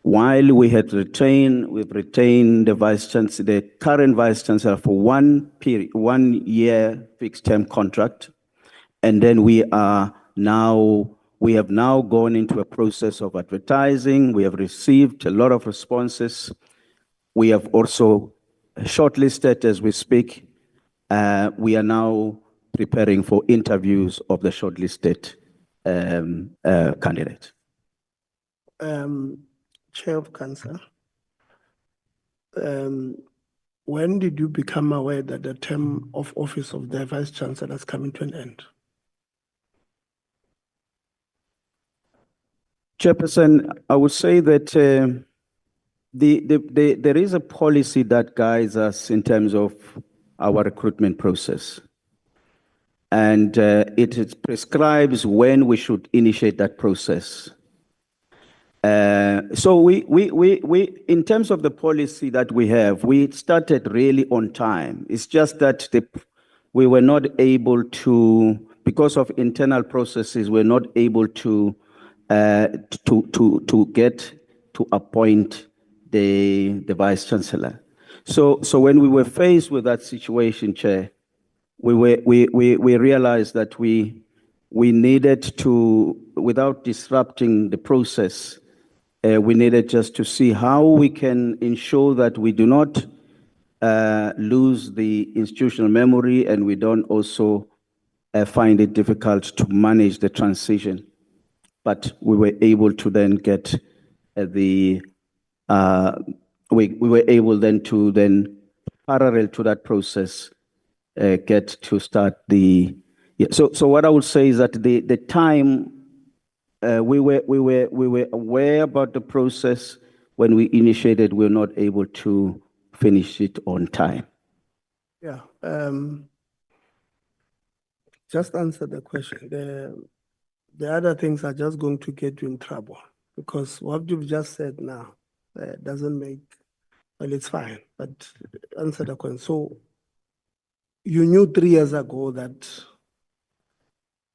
While we've retained the vice chancellor, the current vice chancellor for 1 year fixed term contract, and then we have now gone into a process of advertising. We have received a lot of responses. We have also shortlisted as we speak. We are now preparing for interviews of the shortlisted candidate. Chair of Council, when did you become aware that the term of office of the Vice Chancellor is coming to an end? Chairperson, I would say that there is a policy that guides us in terms of our recruitment process. And it prescribes when we should initiate that process. So we in terms of the policy that we have, we started really on time. It's just that we were not able to, because of internal processes, we're not able to get to appoint the vice chancellor. So when we were faced with that situation, Chair, we realized that we needed to, without disrupting the process, we needed just to see how we can ensure that we do not lose the institutional memory and we don't also find it difficult to manage the transition. But we were able to then get we were able then to parallel to that process, get to start the, so what I would say is that the time, we were aware about the process. When we initiated, we were not able to finish it on time. Yeah. Just answer the question. The other things are just going to get you in trouble because what you've just said now doesn't make, well, it's fine, but answer the question. So you knew 3 years ago that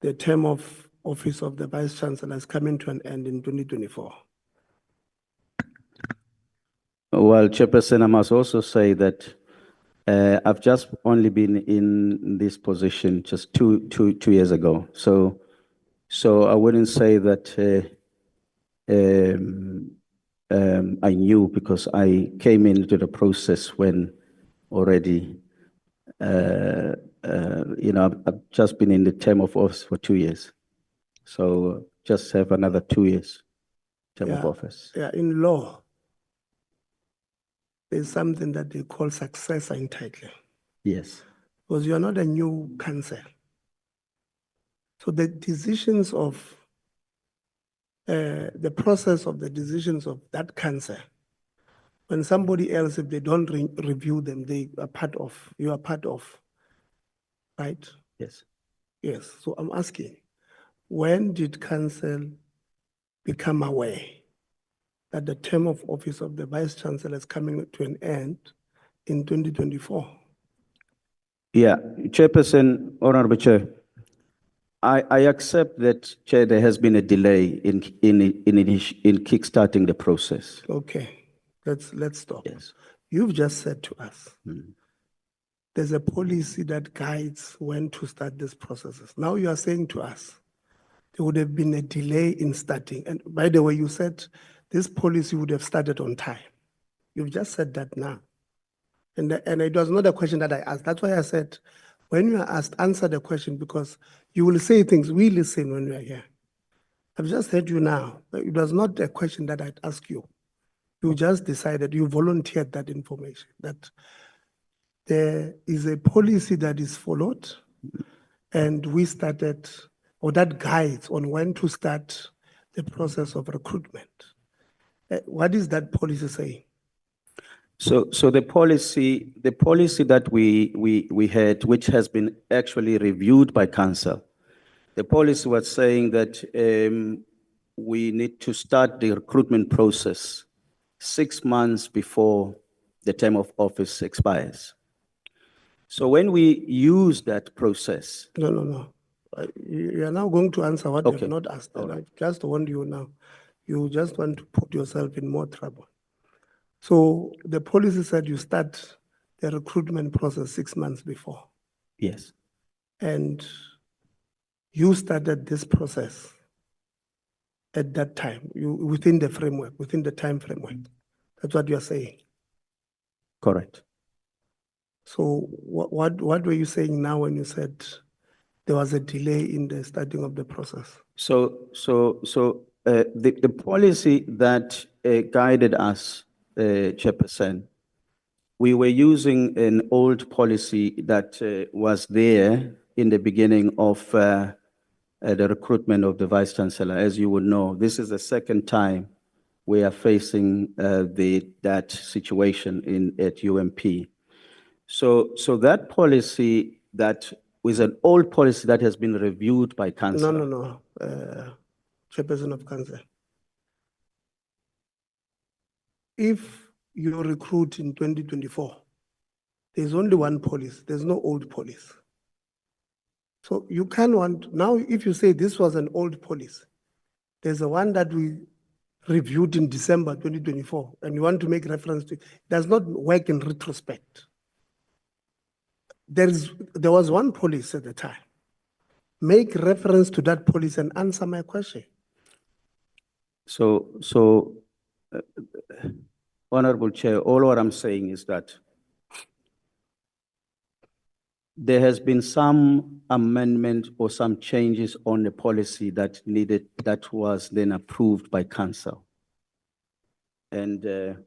the term of office of the Vice Chancellor is coming to an end in 2024. Well, Chairperson, I must also say that I've just only been in this position just two years ago. So I wouldn't say that I knew, because I came into the process when already, I've just been in the term of office for 2 years. So just have another 2 years term of office. Yeah, in law, there's something that they call successor entitlement. Yes. Because you're not a new council. So the decisions of, the process of the decisions of that council, when somebody else, if they don't review them, they are part of, you are part of, right? Yes. Yes, so I'm asking, when did council become aware that the term of office of the Vice Chancellor is coming to an end in 2024? Yeah, Chairperson, Honorable Chair, I accept that, Chair, there has been a delay in kickstarting the process. Okay, let's stop. Yes. You've just said to us, there's a policy that guides when to start these processes. Now you are saying to us, there would have been a delay in starting. And by the way, you said this policy would have started on time. You've just said that now. And it was not a question that I asked. That's why I said, when you are asked, answer the question, because you will say things, we listen when we are here. I've just heard you now. It was not a question that I'd ask you. You just decided, you volunteered that information, that there is a policy that is followed, and we started or that guides on when to start the process of recruitment. What is that policy saying? So the policy that we had, which has been actually reviewed by council, the policy was saying that we need to start the recruitment process 6 months before the term of office expires. So when we use that process, No. You are now going to answer what you Okay. have not asked. And I just warned you now. You just want to put yourself in more trouble. So the policy said you start the recruitment process 6 months before. yes, And you started this process at that time, within the framework, within the time framework. That's what you're saying. correct. So what were you saying now when you said there was a delay in the starting of the process? The policy that guided us, Chairperson, we were using an old policy that was there in the beginning of the recruitment of the Vice Chancellor. As you would know, this is the second time we are facing that situation at UMP. So that policy that was an old policy that has been reviewed by council. No. Chairperson of Council. If you recruit in 2024, there's only one police, there's no old police. So you can want, now if you say this was an old police, there's a one that we reviewed in December 2024, and you want to make reference to it, does not work in retrospect. There was one police at the time. Make reference to that police and answer my question. Honorable Chair, all what I'm saying is that there has been some amendment or some changes on the policy that was then approved by council. And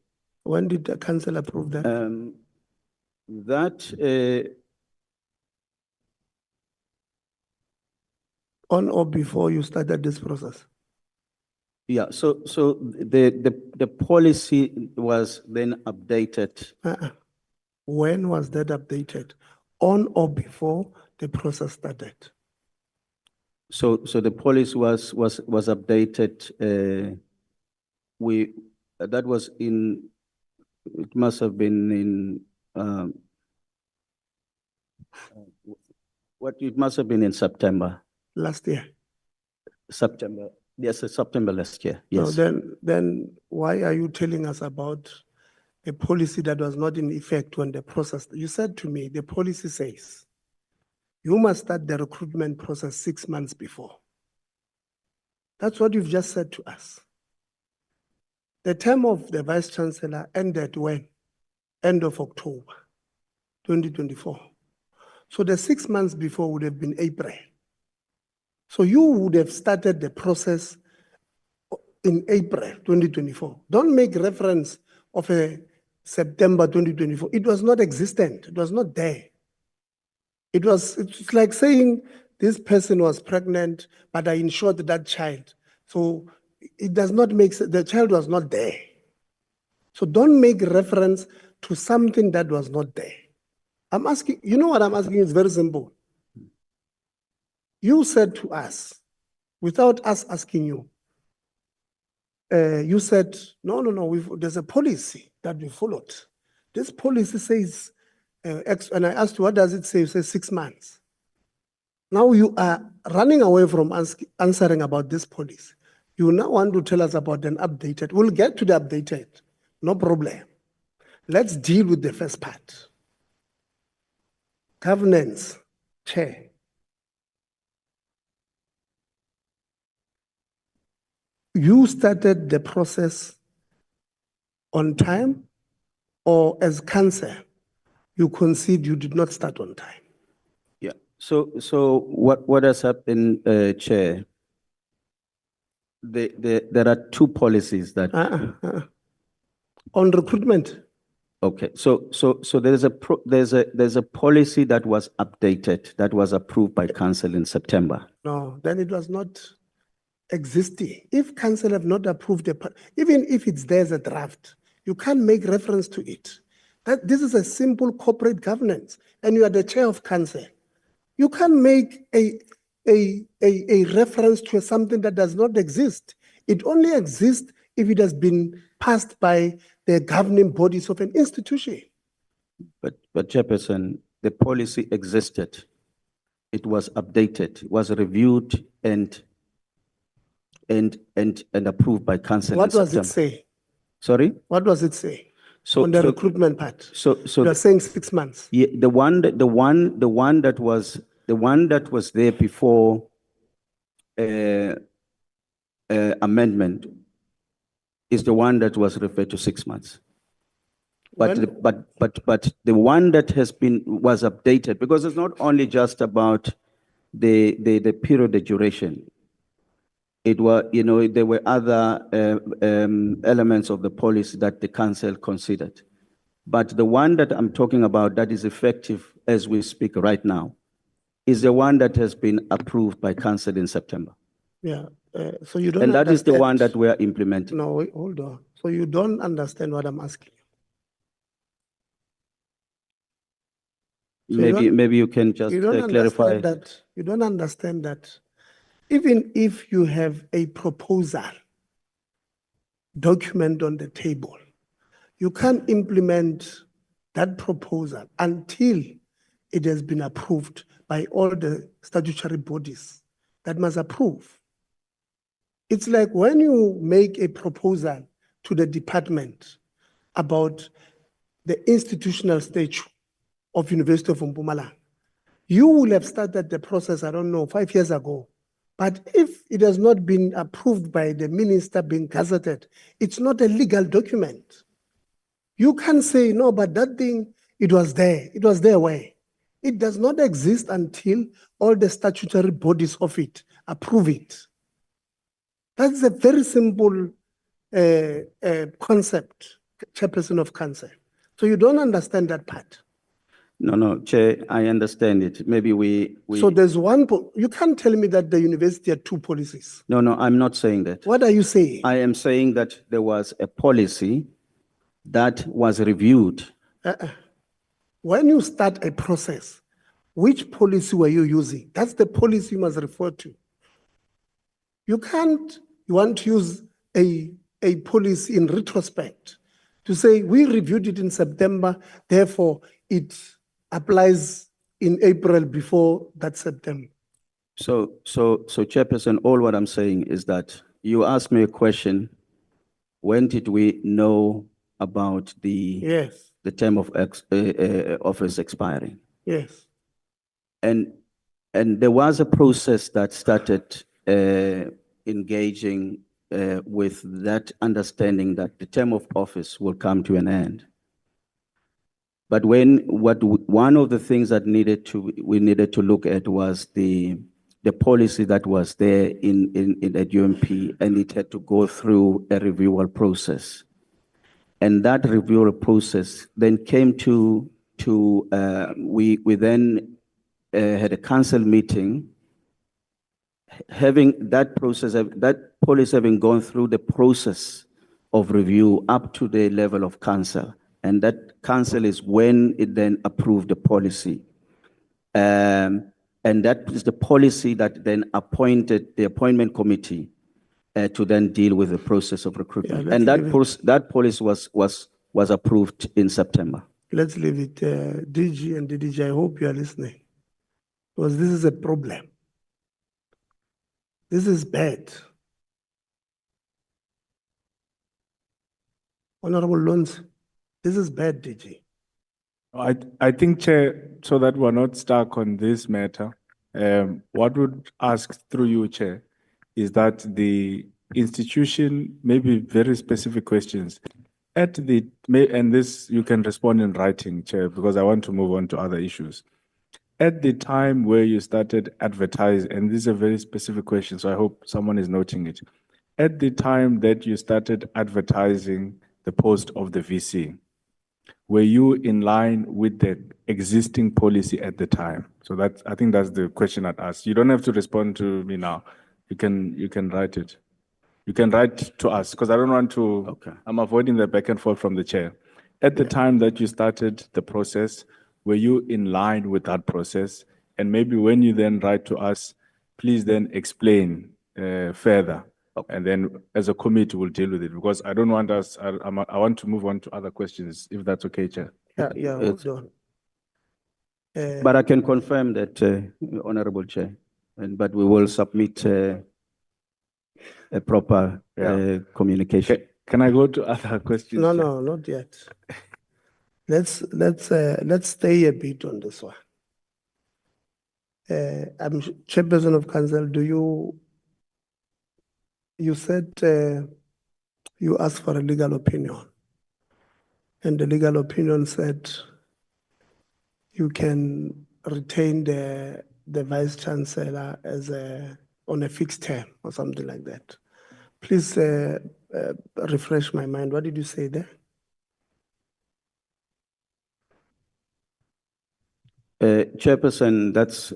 when did the council approve that? On or before you started this process? Yeah, so the policy was then updated. When was that updated? On or before the process started? So the policy was updated. That was in. It must have been in. It must have been in September. Last year. September. Yes, September last year. Yes. So then why are you telling us about a policy that was not in effect when the process, you said to me, the policy says you must start the recruitment process 6 months before. That's what you've just said to us. The term of the Vice Chancellor ended when? End of October 2024. So the 6 months before would have been April. So you would have started the process in April 2024. Don't make reference of a September 2024. It was not existent. It was not there. It's like saying this person was pregnant, but I insured that child. So it does not make sense. The child was not there. So don't make reference to something that was not there. I'm asking, you know what I'm asking is very simple. You said to us, without us asking you, you said, no, there's a policy that we followed. This policy says, and I asked you, what does it say? You say 6 months. Now you are running away from answering about this policy. You now want to tell us about an updated. We'll get to the updated, no problem. Let's deal with the first part. Governance, Chair. You started the process on time, or as council, you concede you did not start on time? Yeah. So what has happened, Chair? There are two policies that on recruitment. Okay, so there's a policy that was updated, that was approved by council in September. No, then it was not existing. If council have not approved even if it's there as a draft, you can't make reference to it. That this is a simple corporate governance, and you are the chair of council. You can't make a reference to something that does not exist. It only exists if it has been passed by the governing bodies of an institution. But Chairperson, the policy existed. It was updated, was reviewed and approved by council. What does it say? Sorry? What does it say? So on the recruitment part. So you are saying 6 months. Yeah, the one that was there before amendment is the one that was referred to 6 months. But the one that was updated, because it's not only just about the period, the duration. It was, there were other elements of the policy that the council considered. But the one that I'm talking about that is effective as we speak right now is the one that has been approved by council in September. Yeah, so you don't And that is the one that we are implementing. No, wait, hold on. So you don't understand what I'm asking. So maybe you can just clarify. That you don't understand that even if you have a proposal document on the table, you can't implement that proposal until it has been approved by all the statutory bodies that must approve. It's like when you make a proposal to the department about the institutional statute of University of Mpumalanga, you will have started the process, I don't know, 5 years ago. But if it has not been approved by the minister being gazetted, it's not a legal document. You can say, no, but that thing, it was there. It was there where? It does not exist until all the statutory bodies of it approve it. That's a very simple concept, Chairperson of Council. So you don't understand that part. No, Chair, I understand it. Maybe we. So there's one, you can't tell me that the university had two policies. No, I'm not saying that. What are you saying? I am saying that there was a policy that was reviewed. When you start a process, which policy were you using? That's the policy you must refer to. You want to use a policy in retrospect to say, we reviewed it in September, therefore it applies in April before that September. So Chairperson, all what I'm saying is that you asked me a question, when did we know about the term of office expiring? Yes. And there was a process that started engaging with that understanding that the term of office will come to an end. But one of the things that we needed to look at was the policy that was there at UMP, and it had to go through a review process. And that review process then came we then had a council meeting, having that policy having gone through the process of review up to the level of council. And that council is when it then approved the policy. And that is the policy that then appointed the appointment committee to then deal with the process of recruitment. Yeah, and that policy was approved in September. Let's leave it. DG and DDG, I hope you are listening. Because this is a problem. This is bad. Honorable Luns, this is bad, DG. I think, Chair, so that we're not stuck on this matter, what would ask through you, Chair, is that the institution, maybe very specific questions, and this you can respond in writing, Chair, because I want to move on to other issues. At the time where you started advertising, and this is a very specific question, so I hope someone is noting it. At the time that you started advertising the post of the VC, were you in line with the existing policy at the time? So that's, I think that's the question I'd asked. You don't have to respond to me now. You can write it. You can write to us, because I don't want to, Okay. I'm avoiding the back and forth from the chair. At the time that you started the process, were you in line with that process? And maybe when you then write to us, please then explain further. And then as a committee, we'll deal with it, because I don't want us, I want to move on to other questions, if that's okay, Chair. Yeah, hold on. But I can confirm that, Honorable Chair, but we will submit a proper communication. Can I go to other questions? No, Chair? no, not yet. Let's stay a bit on this one. I'm Chairperson of Council. You said you asked for a legal opinion, and the legal opinion said you can retain the Vice Chancellor as on a fixed term or something like that. Please refresh my mind. What did you say there? Chairperson, that's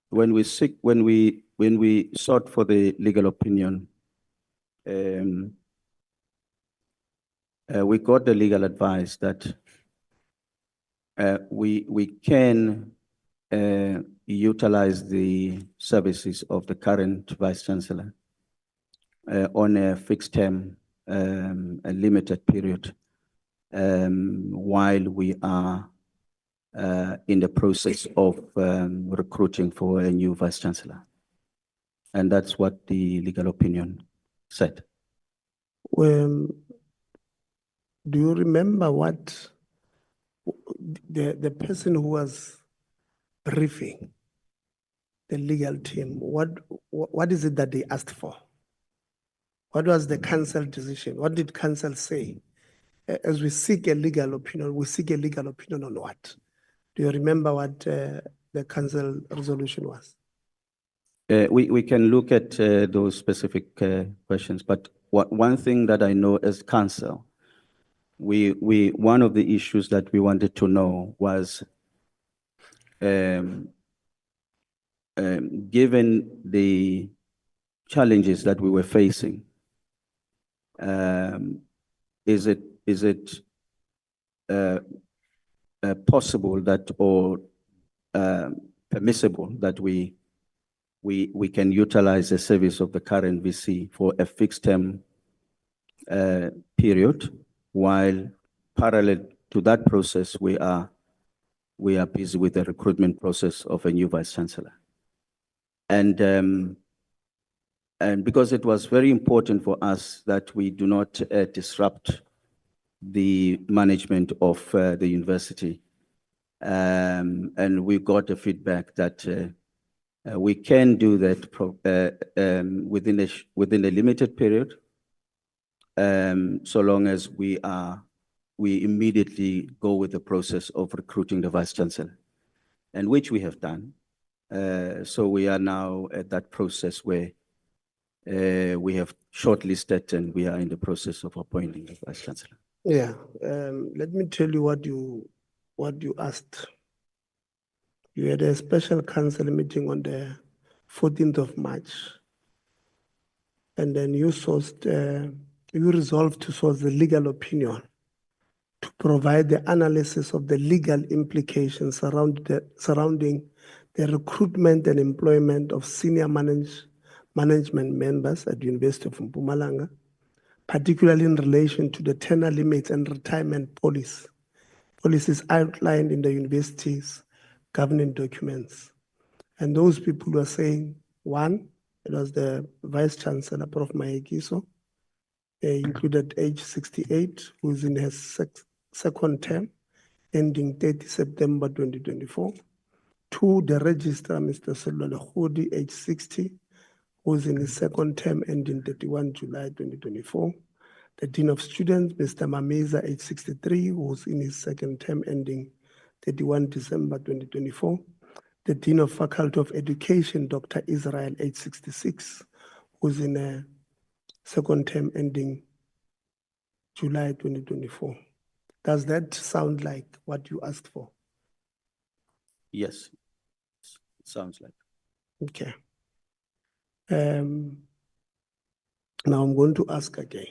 when we sought for the legal opinion, we got the legal advice that we can utilize the services of the current Vice Chancellor on a fixed term, a limited period, while we are in the process of recruiting for a new Vice Chancellor. And that's what the legal opinion said. Do you remember what the person who was briefing the legal team, what is it that they asked for? What was the council decision? What did council say? As we seek a legal opinion, we seek a legal opinion on what? Do you remember what the council resolution was? We can look at those specific questions, but one thing that I know as council, one of the issues that we wanted to know was, given the challenges that we were facing, is it possible that, or permissible that we can utilize the service of the current VC for a fixed term period, while parallel to that process, we are busy with the recruitment process of a new Vice Chancellor. And because it was very important for us that we do not disrupt the management of the university. And we got the feedback that we can do that within a limited period, so long as we immediately go with the process of recruiting the Vice Chancellor, and which we have done. So we are now at that process where we have shortlisted and we are in the process of appointing the Vice Chancellor. Yeah, let me tell you what you asked. You had a special council meeting on the 14th of March, and then you resolved to source the legal opinion to provide the analysis of the legal implications surrounding the recruitment and employment of senior management members at the University of Mpumalanga, particularly in relation to the tenure limits and retirement policies outlined in the university's governing documents. And those people were saying, one, it was the Vice Chancellor, Prof. Maekiso, included age 68, who is in his second term, ending 30 September 2024. Two, the Registrar, Mr. Selolo Khudi, age 60, who is in his second term, ending 31 July 2024. The Dean of Students, Mr. Mameza, age 63, who's in his second term, ending 31 December 2024. The Dean of Faculty of Education, Dr. Israel, age 66, who's in a second term, ending July 2024. Does that sound like what you asked for? Yes, it sounds like. Okay. Now I'm going to ask again.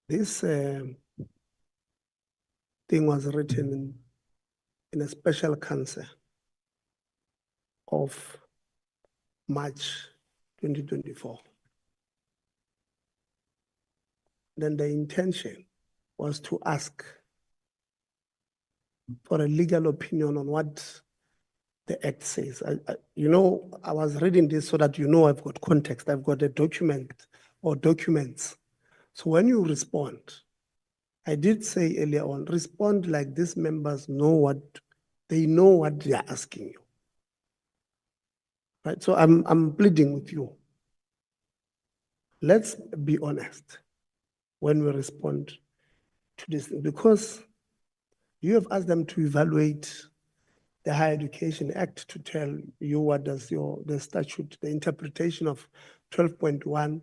This thing was written in a special council of March 2024. Then the intention was to ask for a legal opinion on what the Act says. I was reading this so that I've got context. I've got a document or documents. So when you respond, I did say earlier on, respond like these members know what they are asking you. Right? So I'm pleading with you. Let's be honest when we respond to this, because you have asked them to evaluate the Higher Education Act to tell you what does the statute, the interpretation of 12.1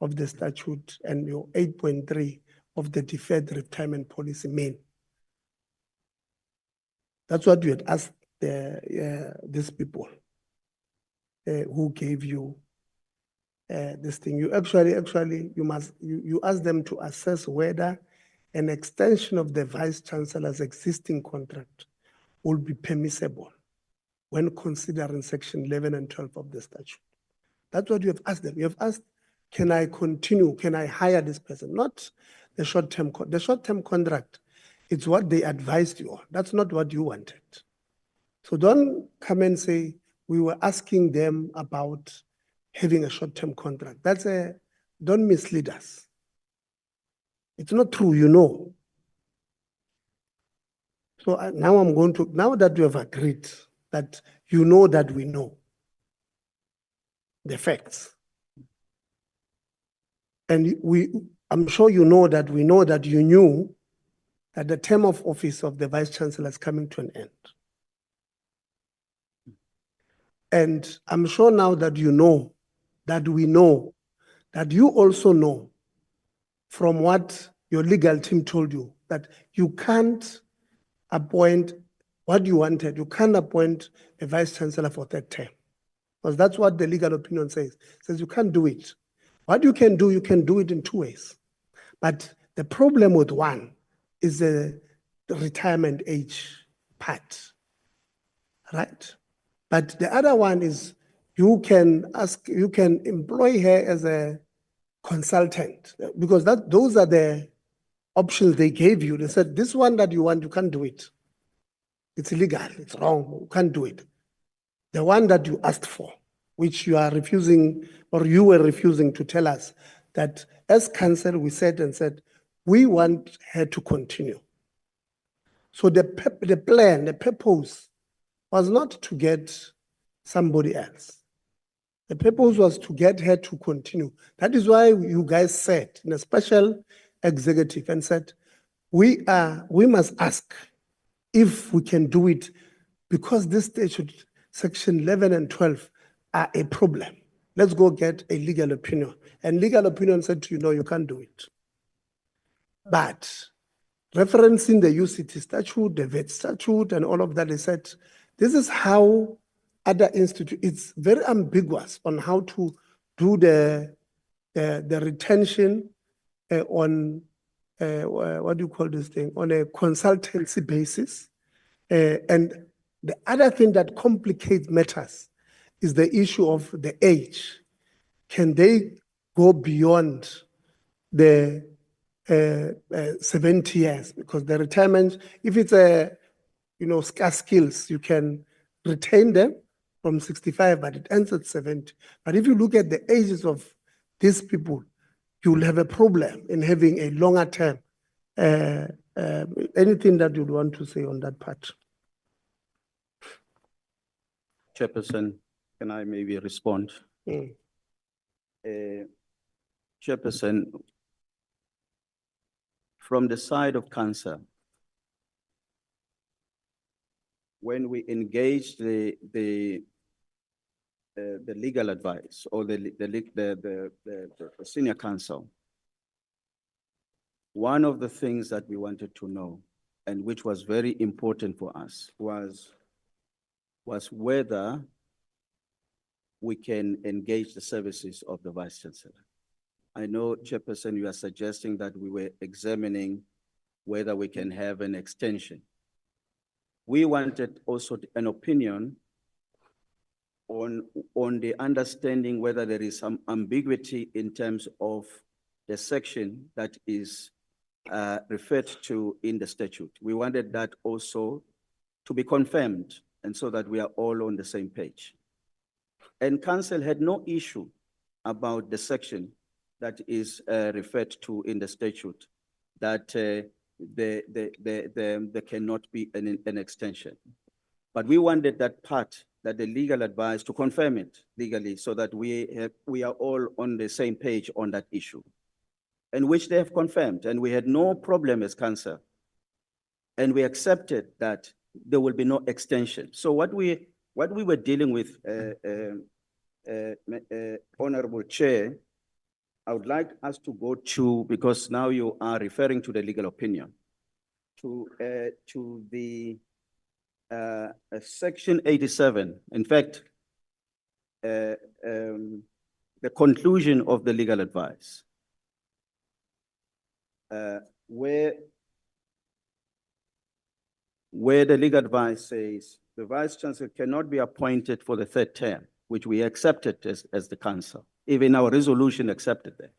of the statute and your 8.3 of the deferred retirement policy mean. That's what you had asked these people who gave you this thing. You actually you ask them to assess whether an extension of the Vice Chancellor's existing contract will be permissible when considering section 11 and 12 of the statute. That's what you have asked them. You have asked, can I continue? Can I hire this person? Not the short-term contract. The short-term contract, it's what they advised you on. That's not what you wanted. So don't come and say, we were asking them about having a short-term contract. Don't mislead us. It's not true, So now now that you have agreed that that we know the facts, and I'm sure that we know that you knew that the term of office of the Vice Chancellor is coming to an end. And I'm sure now that we know that you also know from what your legal team told you that you can't appoint what you wanted. You can't appoint a Vice Chancellor for third term, because that's what the legal opinion says. It says you can't do it. What you can do it in two ways. But the problem with one is the retirement age part, right? But the other one is you can employ her as a consultant, because those are the options they gave you. They said, this one that you want, you can't do it. It's illegal, it's wrong, you can't do it. The one that you asked for, which you are refusing, or you were refusing to tell us, that as council we said, we want her to continue. So the plan, the purpose was not to get somebody else. The purpose was to get her to continue. That is why you guys said in a special executive and said, we must ask if we can do it, because this statute, section 11 and 12 are a problem. Let's go get a legal opinion. And legal opinion said to you, no, you can't do it. But referencing the UCT statute, the VET statute, and all of that, they said, this is how other institutes, it's very ambiguous on how to do the retention on, what do you call this thing, on a consultancy basis. And the other thing that complicates matters is the issue of the age. Can they go beyond the 70 years? Because the retirement, if it's scarce skills, you can retain them from 65, but it ends at 70. But if you look at the ages of these people, you will have a problem in having a longer term. Anything that you'd want to say on that part? Chairperson, can I maybe respond? Chairperson, from the side of council, when we engage the legal advice or the senior counsel, one of the things that we wanted to know, and which was very important for us, was whether we can engage the services of the Vice Chancellor. I know, Chairperson, you are suggesting that we were examining whether we can have an extension. We wanted also an opinion on the understanding whether there is some ambiguity in terms of the section that is referred to in the statute. We wanted that also to be confirmed, and so that we are all on the same page. And Council had no issue about the section that is referred to in the statute, that there cannot be an extension. But we wanted that part, that the legal advice, to confirm it legally, so that we are all on the same page on that issue, and which they have confirmed, and we had no problem as Council. And we accepted that there will be no extension. So what we were dealing with, Honorable Chair, I would like us to go to, because now you are referring to the legal opinion, to the Section 87. In fact, the conclusion of the legal advice, where the legal advice says the Vice Chancellor cannot be appointed for the third term, which we accepted as the Council. Even our resolution accepted that.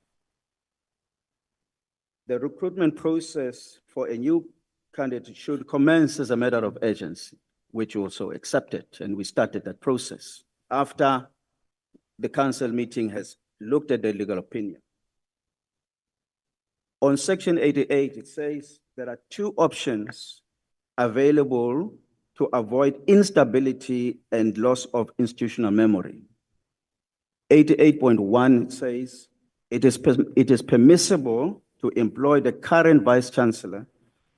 The recruitment process for a new candidate should commence as a matter of urgency, which also accepted, and we started that process after the Council meeting has looked at the legal opinion. On Section 88, it says there are two options available to avoid instability and loss of institutional memory. 88.1 says it is permissible to employ the current Vice Chancellor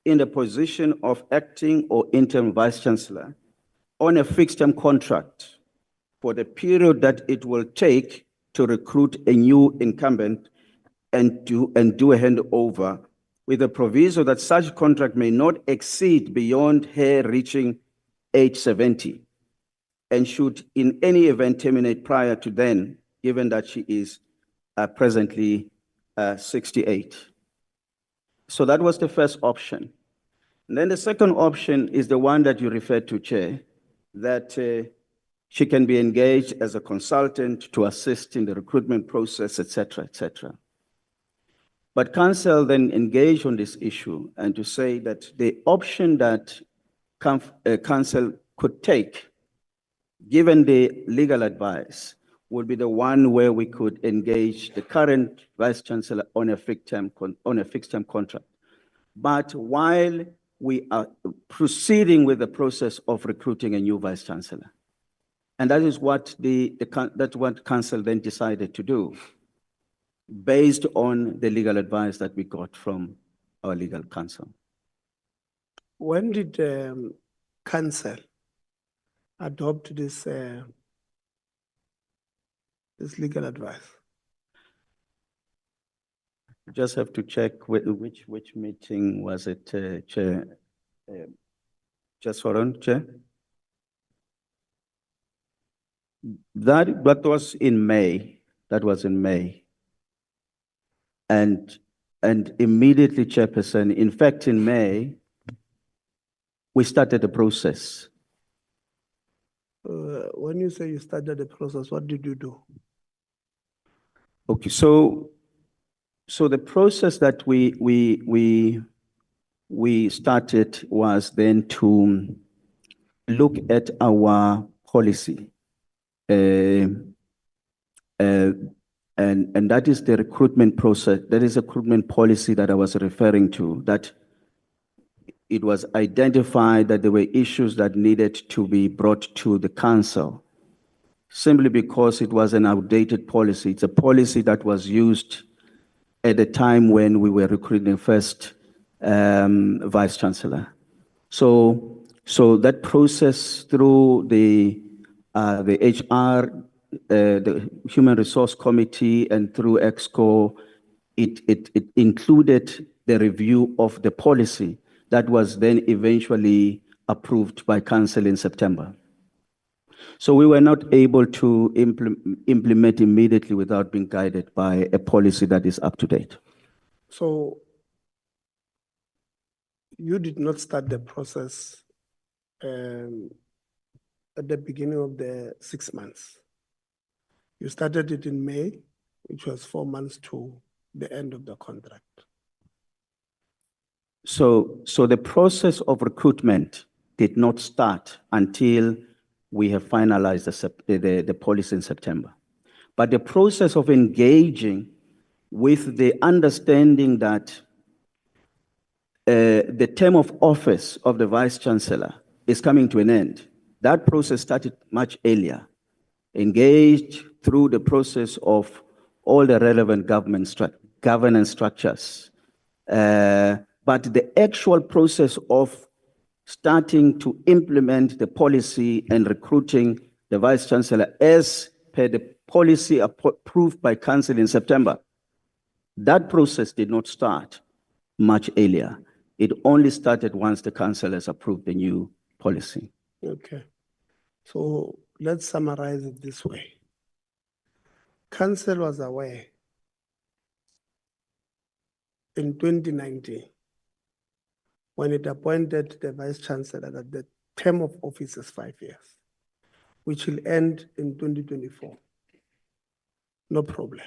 in the position of acting or interim Vice Chancellor on a fixed-term contract for the period that it will take to recruit a new incumbent and do a handover, with a proviso that such contract may not exceed beyond her reaching age 70, and should in any event terminate prior to then, given that she is presently 68. So that was the first option. And then the second option is the one that you referred to, Chair, that she can be engaged as a consultant to assist in the recruitment process, et cetera, et cetera. But Council then engaged on this issue and to say that the option that Council could take, given the legal advice, would be the one where we could engage the current Vice Chancellor on a fixed-term contract. But while we are proceeding with the process of recruiting a new Vice Chancellor, and that is what that's what Council then decided to do, based on the legal advice that we got from our legal counsel. When did Council adopt this legal advice? Just have to check which meeting was it, Chair? Just hold on, Chair. That was in May. That was in May. And immediately, Chairperson, in fact, in May, we started the process. When you say you started the process, what did you do? Okay, so the process that we started was then to look at our policy, and that is the recruitment process. That is a recruitment policy that I was referring to, that it was identified that there were issues that needed to be brought to the council, simply because it was an outdated policy. It's a policy that was used at the time when we were recruiting first Vice Chancellor. So that process through the HR, the Human Resource Committee, and through EXCO, it included the review of the policy that was then eventually approved by council in September. So we were not able to implement immediately without being guided by a policy that is up to date. So you did not start the process at the beginning of the 6 months. You started it in May, which was 4 months to the end of the contract. So the process of recruitment did not start until we have finalized the policy in September. But the process of engaging with the understanding that the term of office of the Vice Chancellor is coming to an end, that process started much earlier, engaged through the process of all the relevant governance structures. But the actual process of starting to implement the policy and recruiting the Vice Chancellor as per the policy approved by Council in September, that process did not start much earlier. It only started once the Council has approved the new policy. Okay. So let's summarize it this way. Council was aware in 2019 when it appointed the Vice Chancellor that the term of office is 5 years, which will end in 2024. No problem.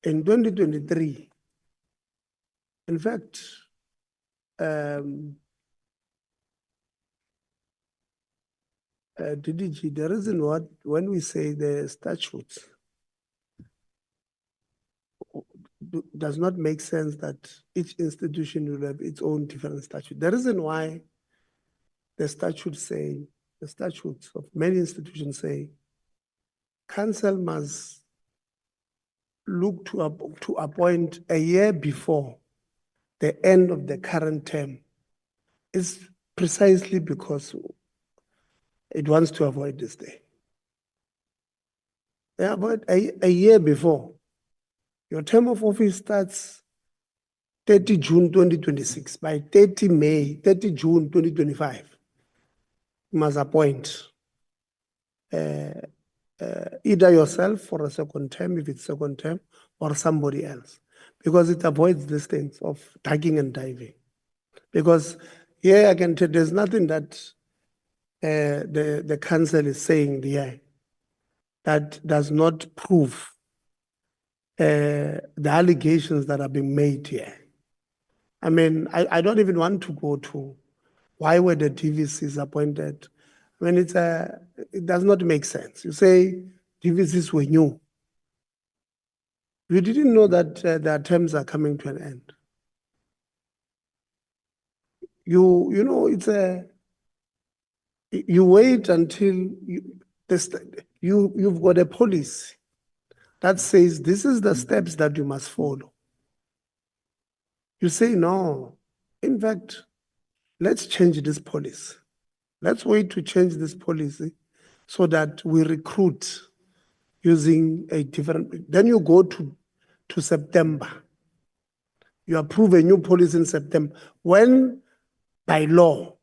In 2023, in fact, DDG, the reason when we say the statutes does not make sense that each institution will have its own different statute. The reason why the statutes of many institutions say council must look to appoint a year before the end of the current term is precisely because it wants to avoid this day. They avoid a year before. Your term of office starts 30 June 2026. By 30 June 2025, you must appoint either yourself for a second term, if it's second term, or somebody else, because it avoids these things of tagging and diving. Because here I can tell there's nothing that the council is saying there that does not prove the allegations that are being made here. I mean, I don't even want to go to why were the DVCs appointed. I mean, it does not make sense. You say DVCs were new. You didn't know that their terms are coming to an end. You know, you wait until you've got a policy that says this is the steps that you must follow. You say, no, in fact, let's change this policy. Let's wait to change this policy so that we recruit using a different, then you go to September. You approve a new policy in September. When by law,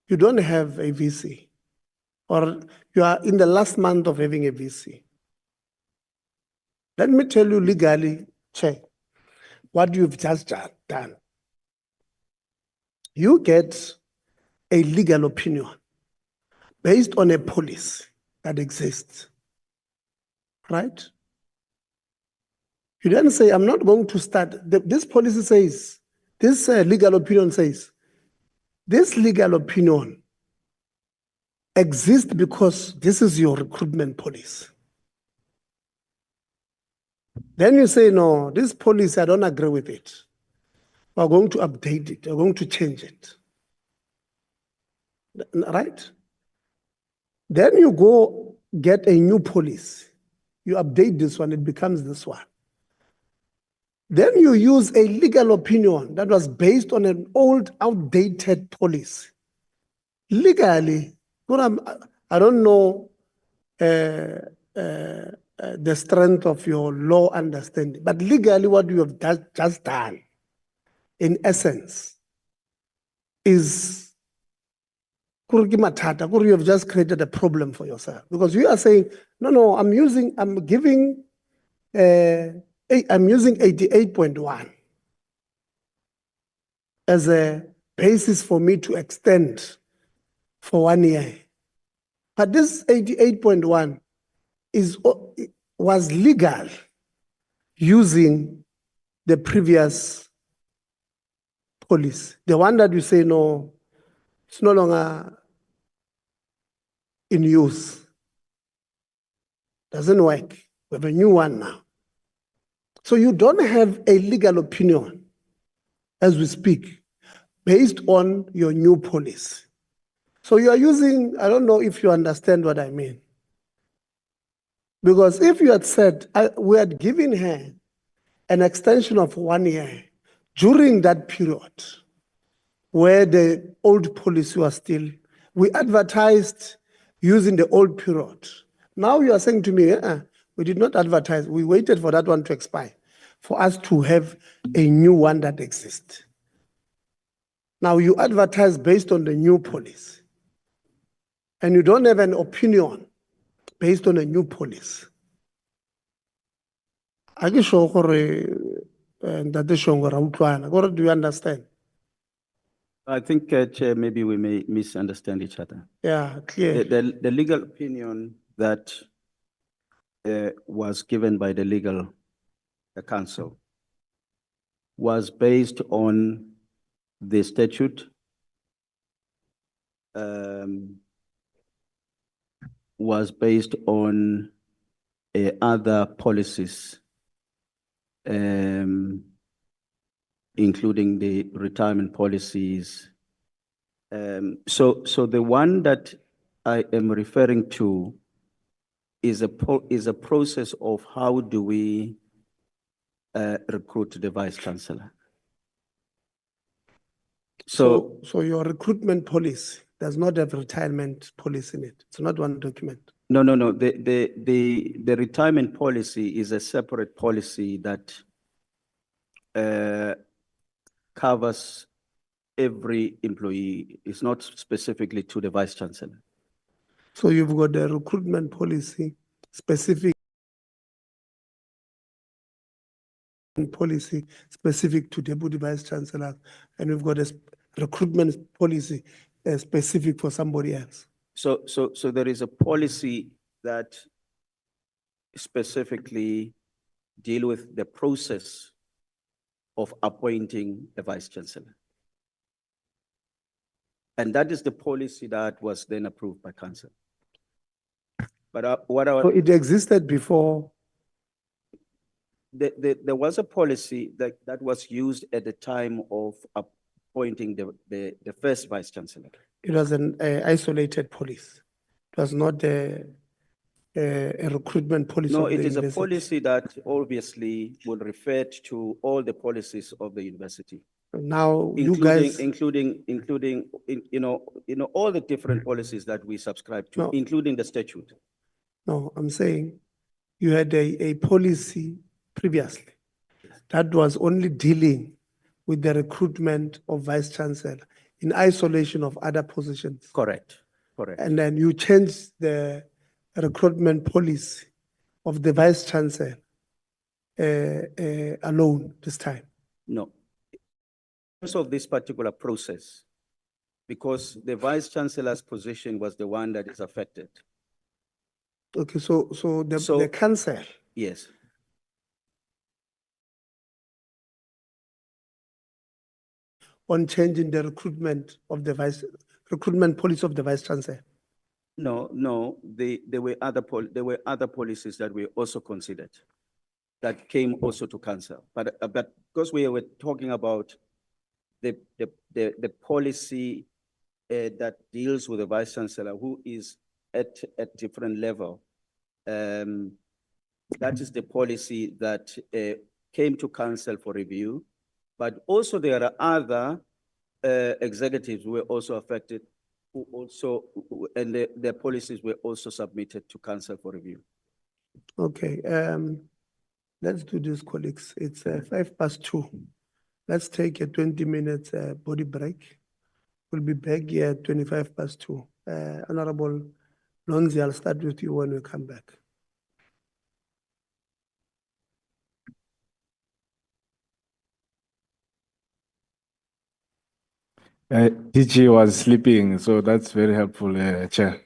you don't have a VC, or you are in the last month of having a VC. Let me tell you legally, Chair, what you've just done. You get a legal opinion based on a policy that exists, right? You then say, I'm not going to start. This policy says, this legal opinion says, this legal opinion exists because this is your recruitment policy. Then you say, no, this policy, I don't agree with it. We're going to update it. We're going to change it. Right? Then you go get a new policy. You update this one, it becomes this one. Then you use a legal opinion that was based on an old, outdated policy. Legally, I don't know the strength of your law understanding. But legally, what you have just done, in essence, is you have just created a problem for yourself, because you are saying, no, I'm using 88.1 as a basis for me to extend for 1 year. But this 88.1 was legal using the previous policy. The one that you say, no, it's no longer in use. Doesn't work. We have a new one now. So you don't have a legal opinion as we speak based on your new policy. So you are using, I don't know if you understand what I mean. Because if you had said, we had given her an extension of 1 year during that period where the old policy was still, we advertised using the old period. Now you are saying to me, we did not advertise, we waited for that one to expire for us to have a new one that exists. Now you advertise based on the new policy, and you don't have an opinion based on a new policy. Do you understand? I think, Chair, maybe we may misunderstand each other. Yeah, clear. The legal opinion that was given by the legal counsel was based on the statute, was based on other policies, including the retirement policies. So the one that I am referring to is a process of how do we recruit the vice chancellor. So your recruitment policy does not have retirement policy in it. It's not one document. No. The retirement policy is a separate policy that covers every employee. It's not specifically to the vice chancellor. So you've got a recruitment policy specific to deputy vice chancellor, and we've got a recruitment policy specific for somebody else. So there is a policy that specifically deal with the process of appointing a vice chancellor. And that is the policy that was then approved by council. But So it existed before. There was a policy that was used at the time of appointing the first vice chancellor. It was an isolated policy. It was not a recruitment policy. No, of it the is a university. policy that obviously will refer to all the policies of the university. Now including all the different policies that we subscribe to, No. including the statute. No, I'm saying you had a policy previously that was only dealing with the recruitment of vice chancellor in isolation of other positions. Correct. And then you changed the recruitment policy of the vice chancellor alone this time. No. In terms of this particular process, because the vice chancellor's position was the one that is affected. Okay, so the council. Yes. On changing the recruitment policy of the vice chancellor. No. There were other policies that were also considered, that came also to council. But because we were talking about the policy that deals with the vice chancellor, who is at different level, that is the policy that came to council for review. But also there are other executives who were also affected, and their policies were also submitted to council for review. Okay, let's do this, colleagues. It's 2:05. Let's take a 20 minutes body break. We'll be back here at 2:25. Honorable Lonzi, I'll start with you when we come back. DG was sleeping, so that's very helpful, Chair.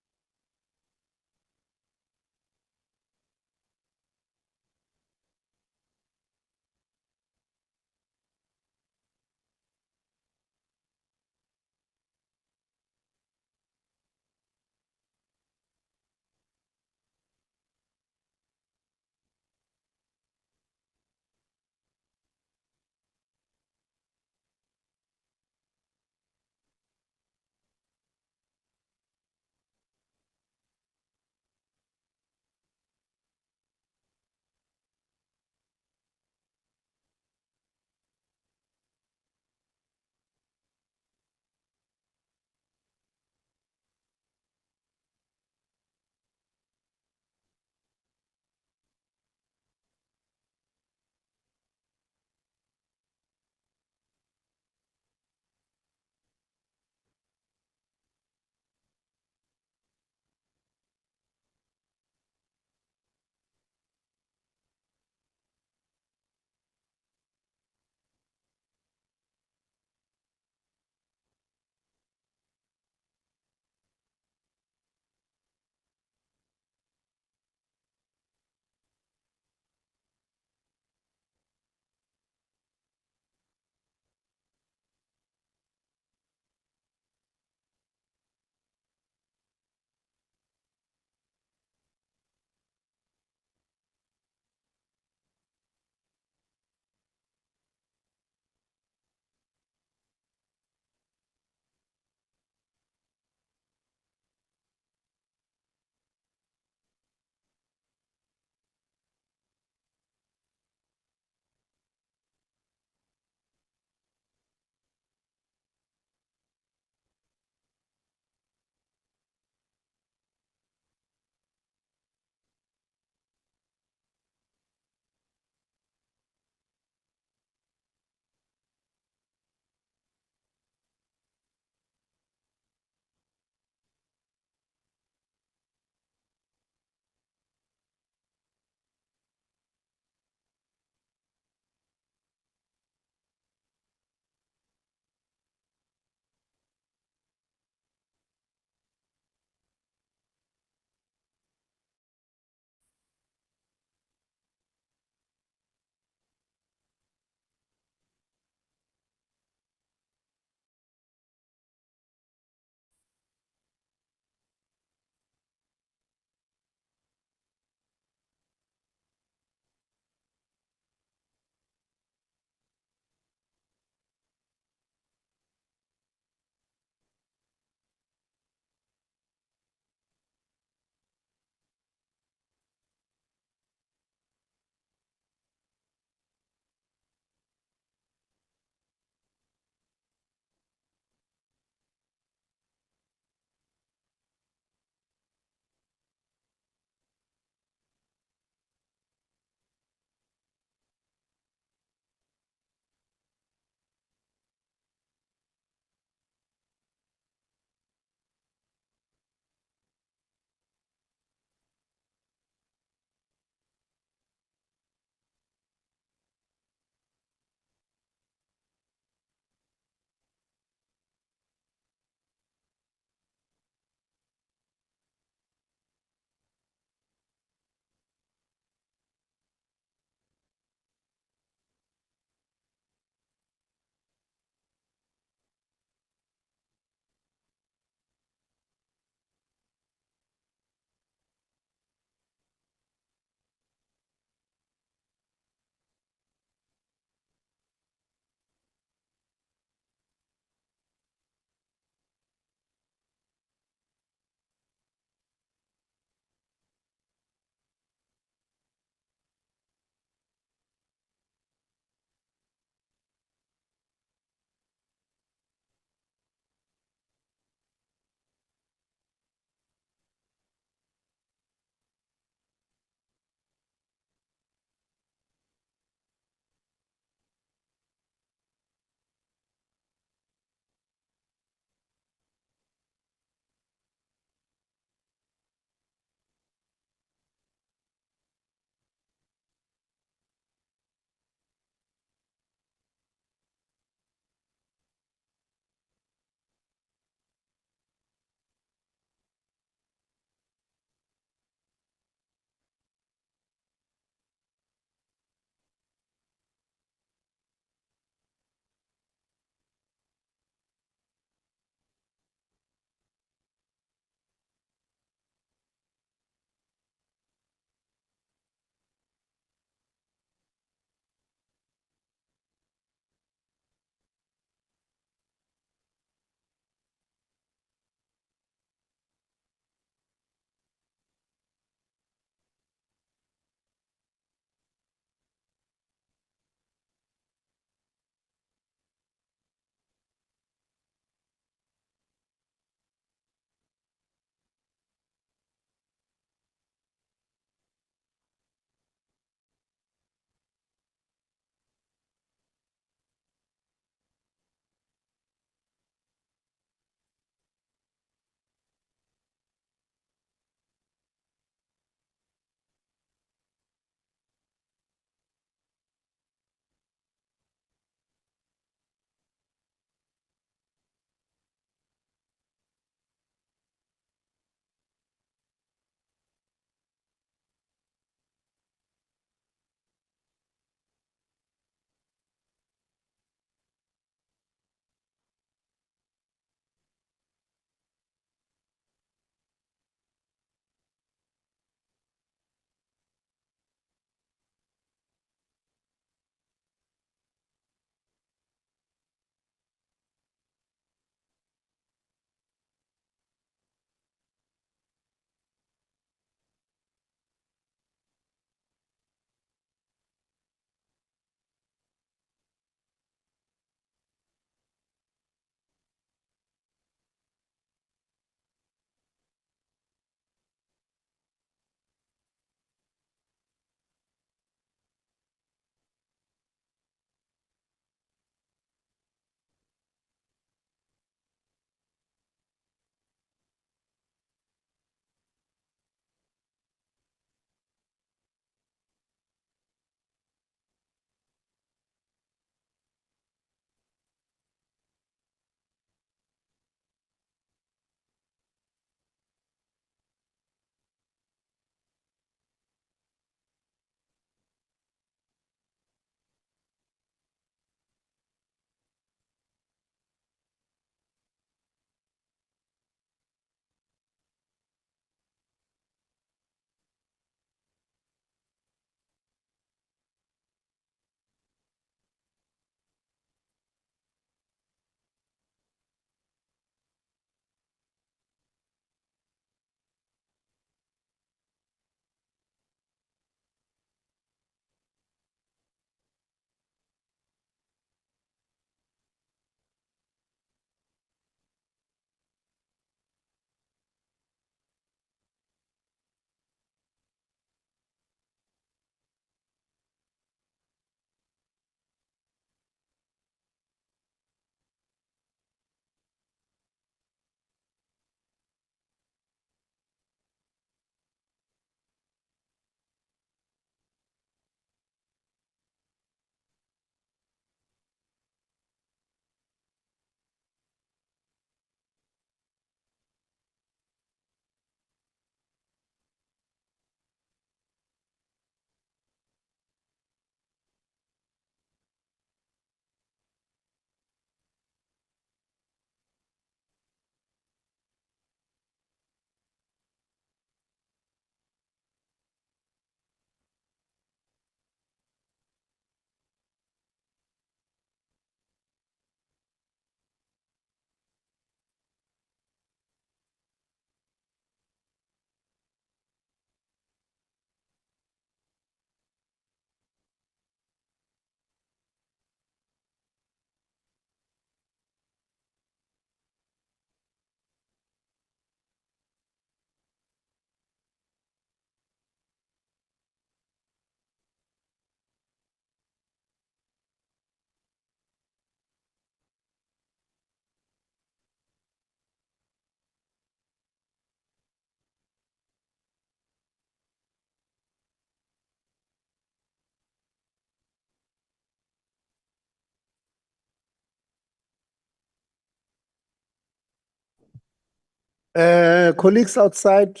Colleagues outside,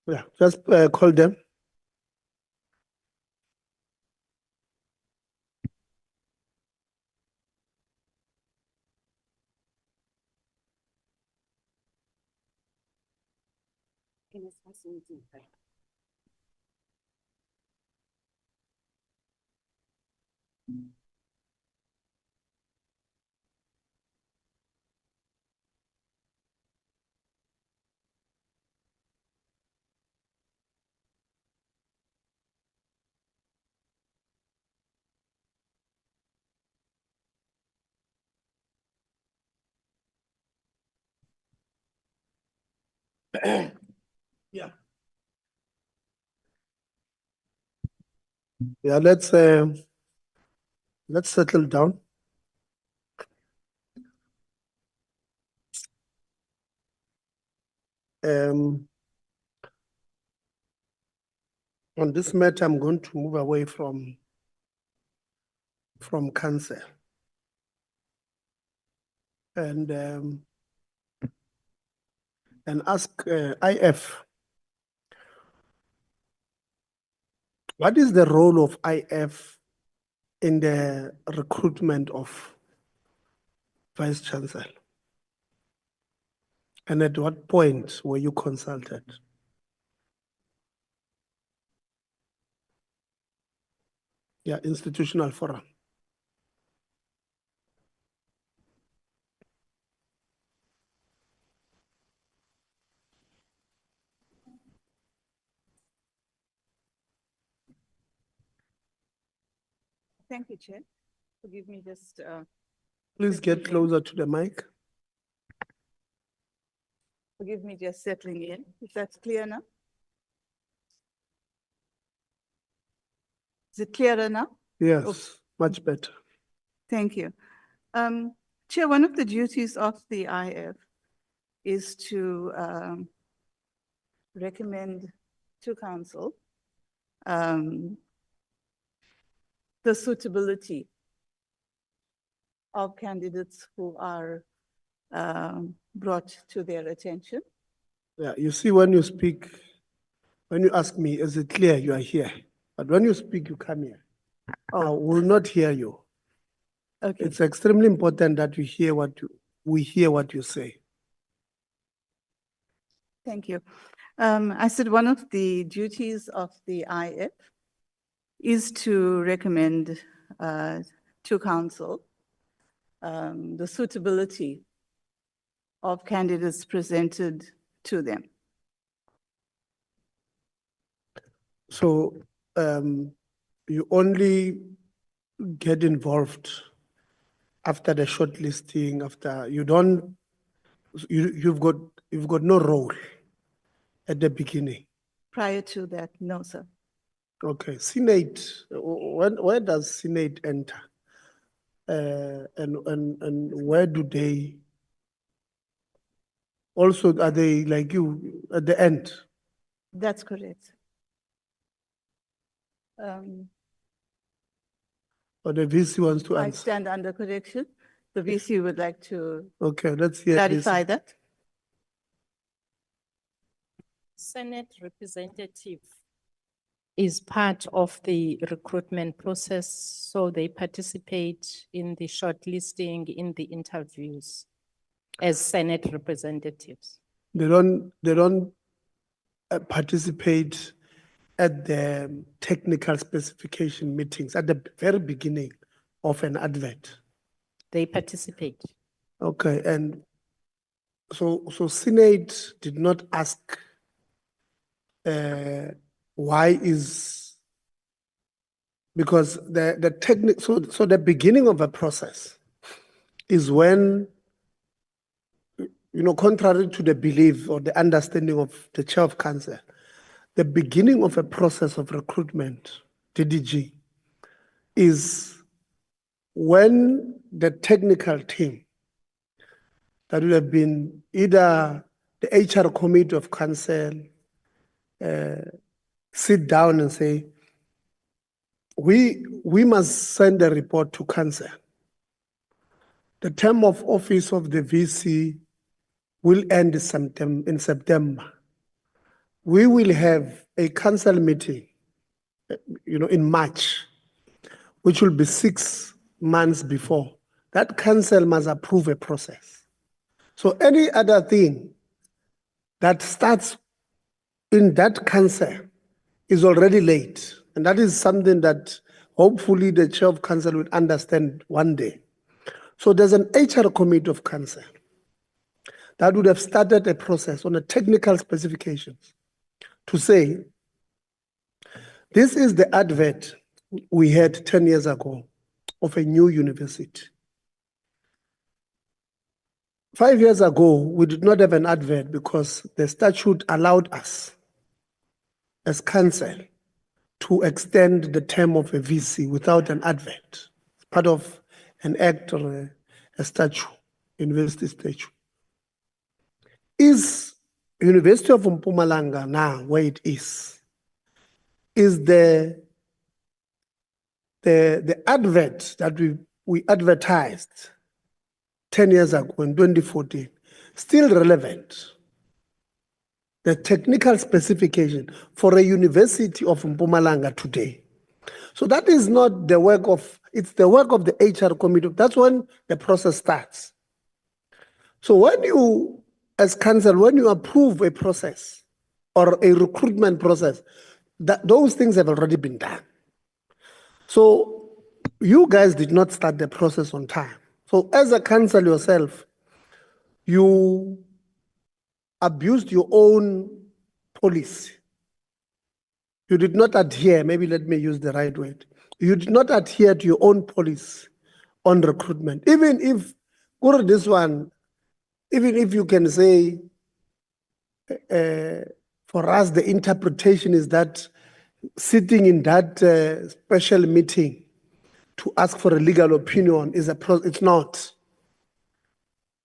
yeah, just call them. Yeah. Yeah, let's settle down. On this matter, I'm going to move away from cancer. And ask IF, what is the role of IF in the recruitment of Vice Chancellor? And at what point were you consulted? Yeah, institutional forum. Thank you, Chair. Forgive me just. Please get closer to the mic. Forgive me just settling in. Is that clear now? Is it clearer now? Yes, much better. Thank you. Chair, one of the duties of the IF is to recommend to Council the suitability of candidates who are brought to their attention. Yeah, you see, when you speak, when you ask me, is it clear you are here? But when you speak, you come here. I will not hear you. Okay. It's extremely important that we hear what you say. Thank you. I said one of the duties of the IF is to recommend to Council the suitability of candidates presented to them. So you only get involved after the shortlisting, after you don't, you've got no role at the beginning. Prior to that, no, sir. Okay, Senate, where does Senate enter? And where do they, also, are they like you at the end? That's correct. Or the VC wants to I answer? stand under correction. The VC would like to Okay, let's hear clarify that. Senate representative is part of the recruitment process, so they participate in the shortlisting, in the interviews as Senate representatives. They don't participate at the technical specification meetings at the very beginning of an advert. They participate. Okay, and so Senate did not ask why is, because the technical, so the beginning of a process is when, contrary to the belief or the understanding of the chair of council, the beginning of a process of recruitment, DDG, is when the technical team that would have been either the HR committee of council sit down and say, we must send a report to council. The term of office of the VC will end in September. We will have a council meeting, in March, which will be 6 months before. That council must approve a process. So any other thing that starts in that council is already late. And that is something that hopefully the chair of council will understand one day. So there's an HR committee of council that would have started a process on the technical specifications to say, this is the advert we had 10 years ago of a new university. 5 years ago, we did not have an advert because the statute allowed us as council to extend the term of a VC without an advert. It's part of an act or a statute, university statute. Is University of Mpumalanga now where it is the advert that we advertised 10 years ago in 2014 still relevant? The technical specification for a University of Mpumalanga today. So that is not the work of, it's the work of the HR committee. That's when the process starts. So when you, as council, when you approve a process or a recruitment process, those things have already been done. So you guys did not start the process on time. So as a council yourself, you abused your own policy. You did not adhere, maybe let me use the right word. You did not adhere to your own policy on recruitment. Even if, this one, even if you can say, for us, the interpretation is that sitting in that special meeting to ask for a legal opinion is it's not.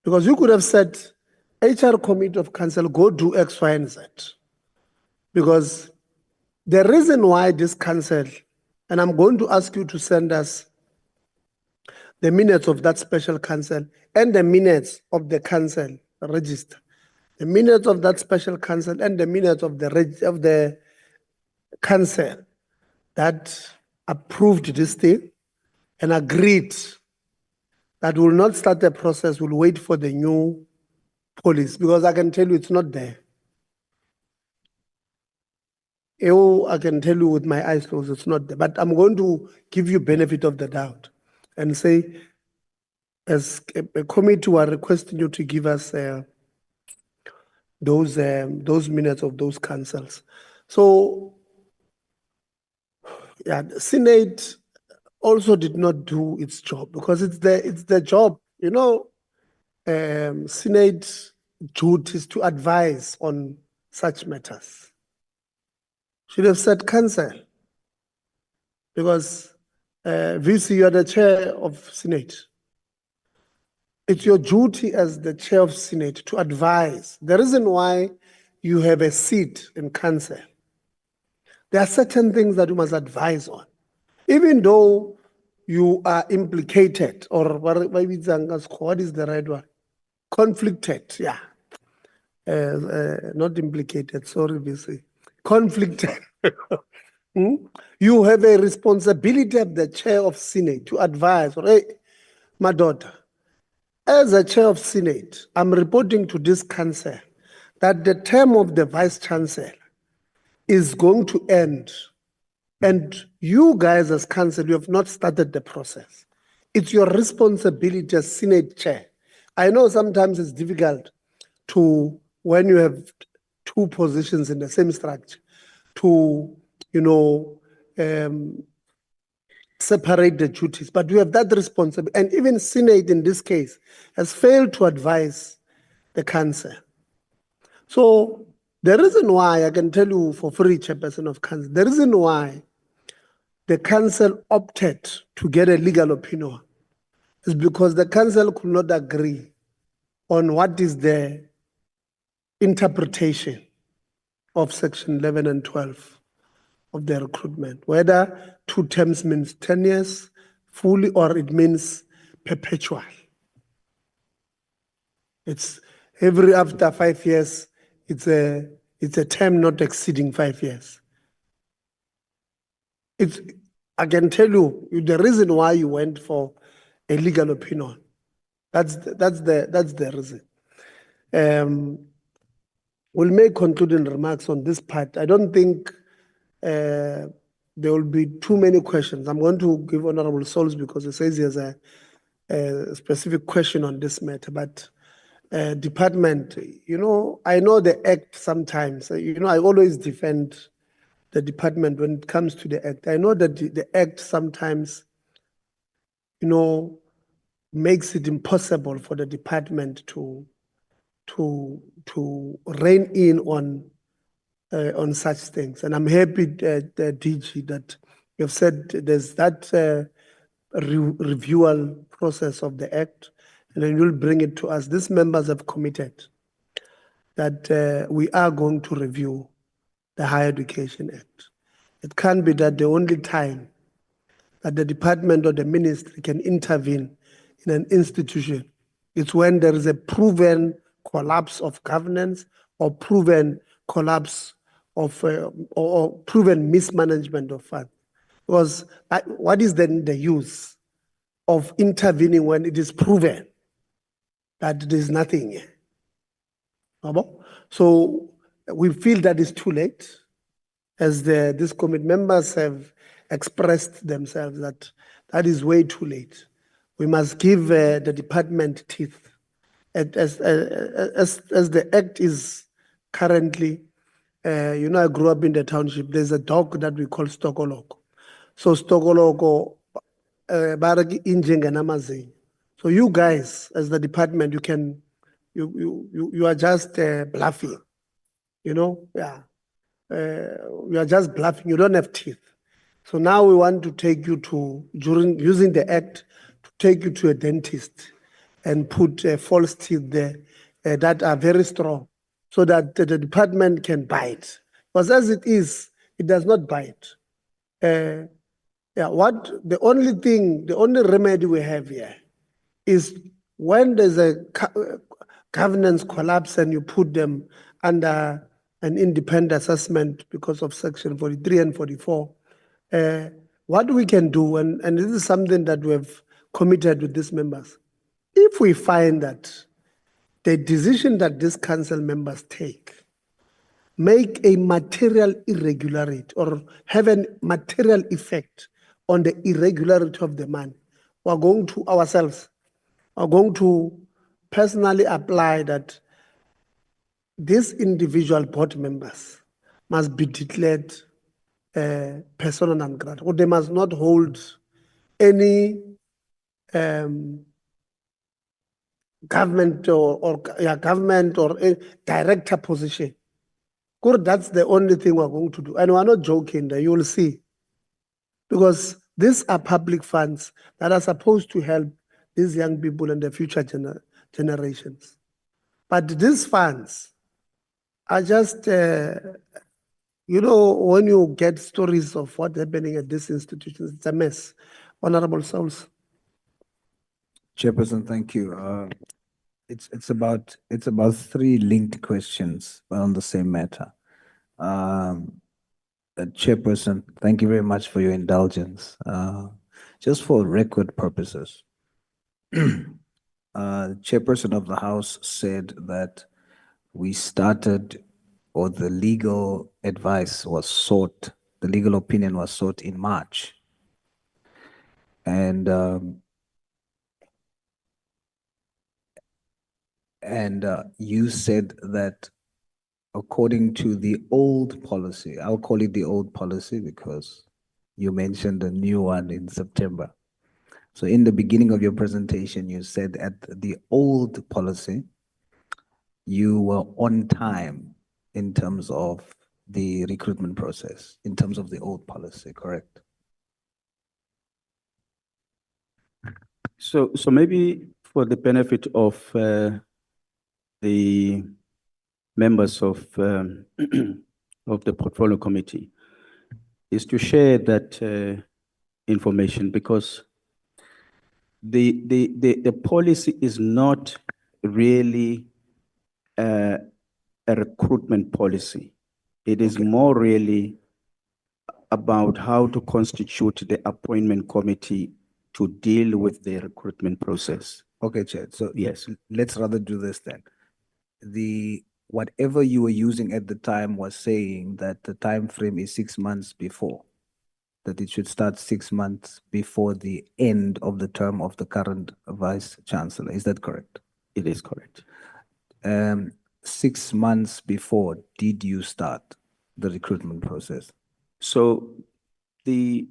Because you could have said, HR committee of council, go do X, Y, and Z. Because the reason why this council, and I'm going to ask you to send us the minutes of that special council and the minutes of the council register, the minutes of that special council and the minutes of the council that approved this thing and agreed that will not start the process, will wait for the new police, because I can tell you it's not there. I can tell you with my eyes closed, it's not there. But I'm going to give you benefit of the doubt and say, as a committee, we are requesting you to give us those minutes of those councils. So, yeah, the Senate also did not do its job because it's the job, Senate duties to advise on such matters. Should have said council, because VC, you are the chair of Senate. It's your duty as the chair of Senate to advise. The reason why you have a seat in council, there are certain things that you must advise on. Even though you are implicated, or what is the right word? Conflicted, yeah. Not implicated, sorry, VC. Conflicted. You have a responsibility of the chair of Senate to advise, hey, my daughter, as a chair of Senate, I'm reporting to this council that the term of the vice chancellor is going to end. And you guys as council, you have not started the process. It's your responsibility as Senate chair. I know sometimes it's difficult to, when you have two positions in the same structure, to, separate the duties, but you have that responsibility. And even Senate in this case has failed to advise the council. So the reason why, I can tell you for free, chairperson of council, the reason why the council opted to get a legal opinion is because the council could not agree on what is the interpretation of section 11 and 12 of the recruitment, whether 2 terms means 10 years fully or it means perpetual. It's Every after 5 years, it's a term not exceeding 5 years. I can tell you the reason why you went for a legal opinion. That's the reason. We'll make concluding remarks on this part. I don't think there will be too many questions. I'm going to give Honorable Souls because it says he has a specific question on this matter. But department, I know the act sometimes. I always defend the department when it comes to the act. I know that the act sometimes, makes it impossible for the department to rein in on such things. And I'm happy, DG, that you've said there's that review process of the act, and then you'll bring it to us. These members have committed that we are going to review the Higher Education Act. It can't be that the only time that the department or the ministry can intervene in an institution is when there is a proven collapse of governance or proven collapse of or proven mismanagement of funds. Because what is then the use of intervening when it is proven that there is nothing here? So we feel that it's too late, as these committee members have expressed themselves that is way too late. We must give the department teeth. As the act is currently, I grew up in the township. There's a dog that we call Stakeholder. So Stakeholder, so you guys, as the department, you are just bluffing. You are just bluffing. You don't have teeth. So now we want to take you using the act, to take you to a dentist and put false teeth there that are very strong, so that the department can bite. Because as it is, it does not bite. The only remedy we have here is when there's a governance collapse and you put them under an independent assessment because of Section 43 and 44. What we can do, and this is something that we have committed with these members, if we find that the decision that these council members make a material irregularity or have a material effect on the irregularity of the money, we're going to personally apply that these individual board members must be declared persona non grata, or they must not hold any government or a director position. Good, that's the only thing we're going to do. And we're not joking there, you will see. Because these are public funds that are supposed to help these young people and the future generations. But these funds are just, when you get stories of what's happening at these institutions, it's a mess. Honorable Souls. Chairperson, thank you. It's about three linked questions on the same matter. Chairperson, thank you very much for your indulgence. Just for record purposes, Chairperson of the House said that we started, or the legal advice was sought, the legal opinion was sought in March. And you said that according to the old policy, I'll call it the old policy because you mentioned the new one in September. So in the beginning of your presentation, you said at the old policy, you were on time in terms of the recruitment process, in terms of the old policy, correct? So maybe for the benefit of the members of the portfolio committee, is to share that information, because the policy is not really a recruitment policy. It is more really about how to constitute the appointment committee to deal with the recruitment process. Okay, Chair. So Yes. let's rather do this then. Whatever you were using at the time was saying that the time frame is 6 months before, that it should start 6 months before the end of the term of the current Vice Chancellor. Is that correct? It is correct. 6 months before, did you start the recruitment process? So the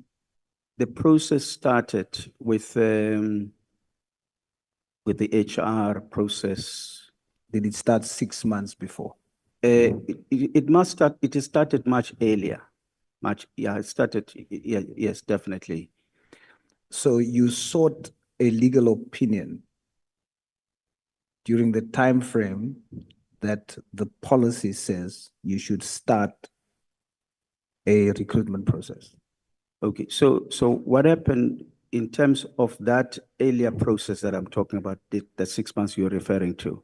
process started with the HR process. Did it start 6 months before? It must start. It is started much earlier. It started. Yeah, yes, definitely. So you sought a legal opinion during the time frame that the policy says you should start a recruitment process. Okay, so what happened in terms of that earlier process that I'm talking about, the 6 months you're referring to?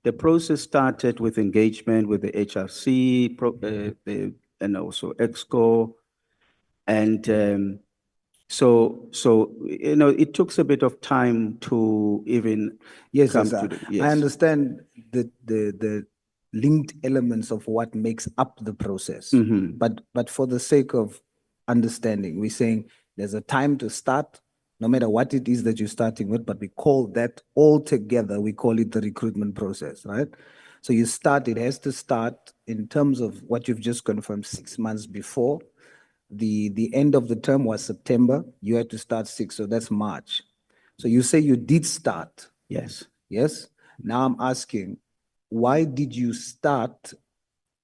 The process started with engagement with the HRC and also EXCO, and so it took a bit of time to even come to the, I understand the linked elements of what makes up the process. But for the sake of understanding, we're saying there's a time to start, no matter what it is that you're starting with, but we call that all together, we call it the recruitment process, right? So it has to start in terms of what you've just confirmed 6 months before. The end of the term was September. You had to start 6, so that's March. So you say you did start. Yes. Yes. Now I'm asking, why did you start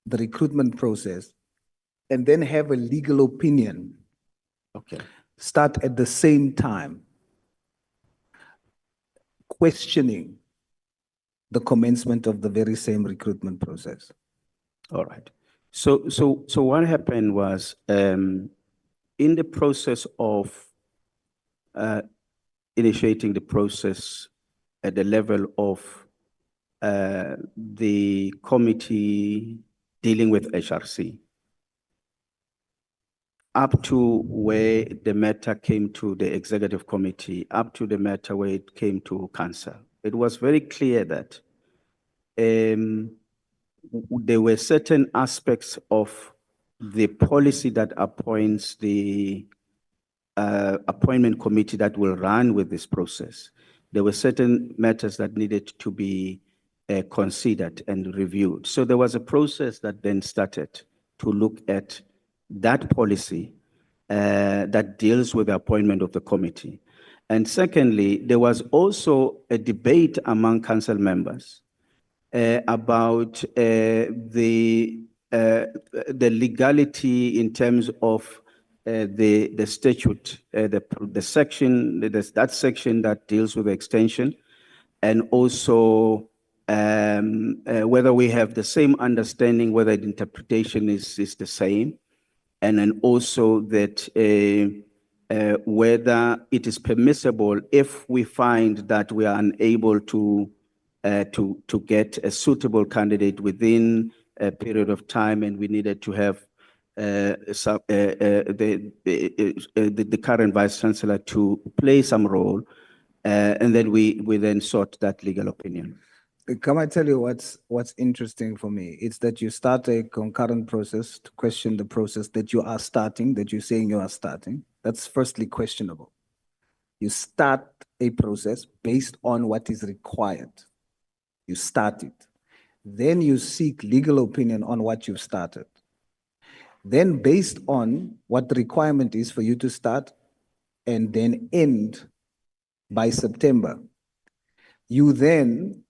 the recruitment process and then have a legal opinion? Okay. Start at the same time, questioning the commencement of the very same recruitment process. All right. So what happened was, in the process of initiating the process at the level of the committee dealing with HRC, up to where the matter came to the executive committee, up to the matter where it came to council, it was very clear that there were certain aspects of the policy that appoints the appointment committee that will run with this process. There were certain matters that needed to be considered and reviewed. So there was a process that then started to look at that policy that deals with the appointment of the committee. And secondly, there was also a debate among council members about the legality in terms of the statute, the section, that section that deals with the extension, and also whether we have the same understanding, whether the interpretation is the same, and then also that whether it is permissible if we find that we are unable to get a suitable candidate within a period of time, and we needed to have the current Vice Chancellor to play some role, and then we then sought that legal opinion. Can I tell you what's interesting for me? It's that you start a concurrent process to question the process that you are starting, that you're saying you are starting. That's firstly questionable. You start a process based on what is required. You start it. Then you seek legal opinion on what you've started. Then based on what the requirement is for you to start and then end by September, you then,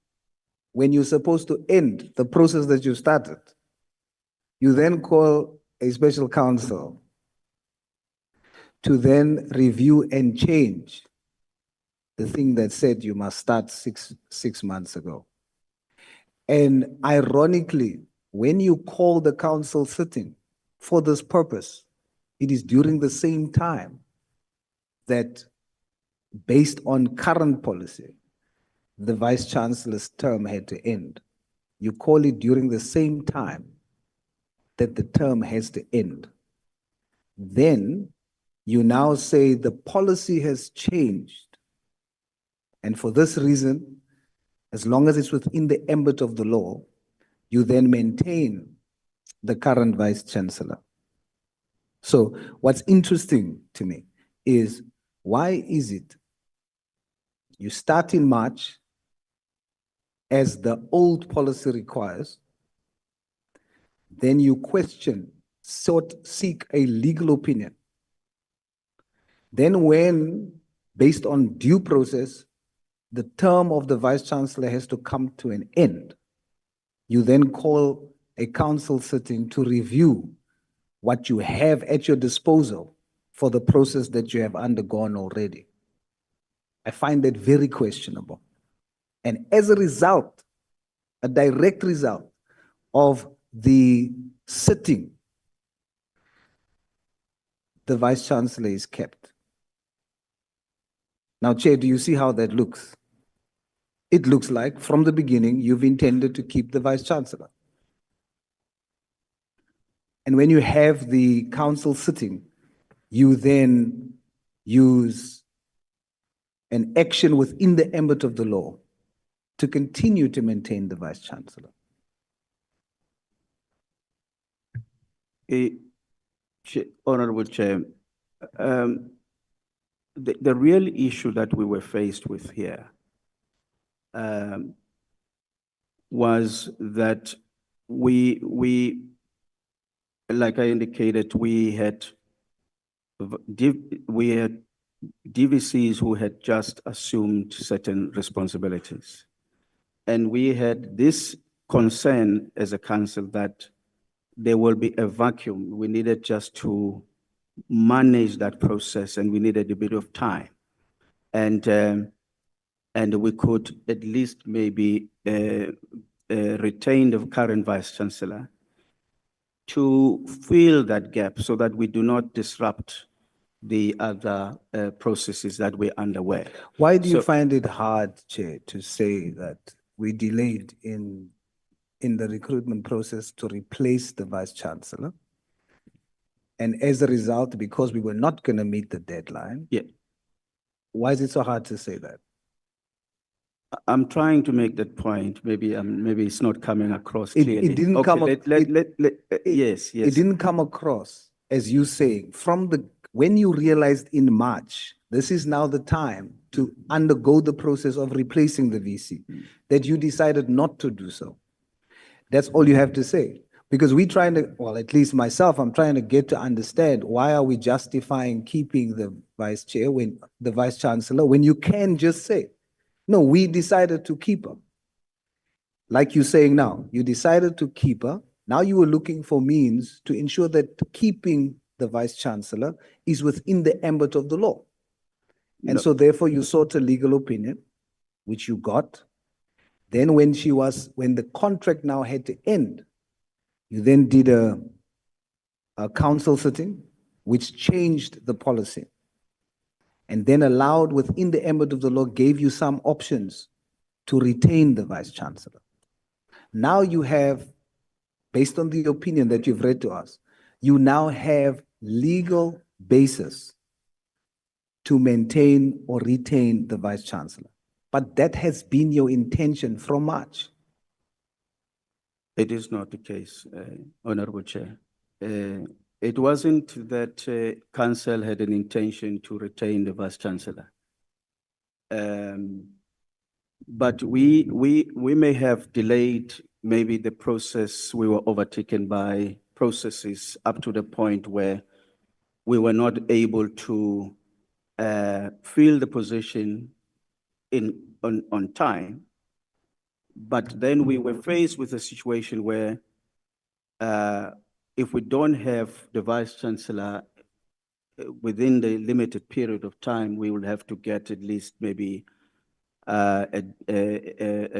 when you're supposed to end the process that you started, you then call a special counsel to then review and change the thing that said you must start six months ago. And ironically, when you call the council sitting for this purpose, it is during the same time that, based on current policy, the Vice Chancellor's term had to end. you call it during the same time that the term has to end. Then you now say the policy has changed. And for this reason, as long as it's within the ambit of the law, you then maintain the current Vice Chancellor. So what's interesting to me is, why is it you start in March as the old policy requires, then you question, seek a legal opinion. Then when, based on due process, the term of the Vice Chancellor has to come to an end, you then call a council sitting to review what you have at your disposal for the process that you have undergone already. I find that very questionable. And as a result, a direct result of the sitting, the Vice Chancellor is kept. Now, Chair, do you see how that looks? It looks like from the beginning, you've intended to keep the Vice Chancellor. And when you have the council sitting, you then use an action within the ambit of the law to continue to maintain the Vice Chancellor. Honorable Chair, the real issue that we were faced with here was that we, like I indicated, we had DVCs who had just assumed certain responsibilities. And we had this concern as a council that there will be a vacuum. We needed just to manage that process, and we needed a bit of time. And we could at least maybe retain the current Vice Chancellor to fill that gap so that we do not disrupt the other processes that we're underway. Why do you find it hard, Chair, to say that we delayed in the recruitment process to replace the Vice Chancellor? And as a result, because we were not going to meet the deadline, why is it so hard to say that? I'm trying to make that point. Maybe it's not coming across clearly. It didn't Okay, come. Yes. It didn't come across as you saying when you realized in March, this is now the time to undergo the process of replacing the VC, that you decided not to do so. That's all you have to say. Because we're trying to, well, at least myself, I'm trying to get to understand, why are we justifying keeping the Vice Chair, the Vice Chancellor, when you can just say, no, we decided to keep her. Like you're saying now, you decided to keep her. Now you were looking for means to ensure that keeping the Vice Chancellor is within the ambit of the law. And so therefore you sought a legal opinion, which you got. Then when the contract now had to end, you then did a council sitting, which changed the policy. And then allowed within the ambit of the law, gave you some options to retain the Vice Chancellor. Now you have, based on the opinion that you've read to us, you now have legal basis to maintain or retain the Vice Chancellor. But that has been your intention from March. It is not the case, Honorable Chair. It wasn't that Council had an intention to retain the Vice Chancellor. But we may have delayed maybe the process. We were overtaken by processes up to the point where we were not able to fill the position on time. But then we were faced with a situation where if we don't have the Vice Chancellor within the limited period of time, we will have to get at least maybe a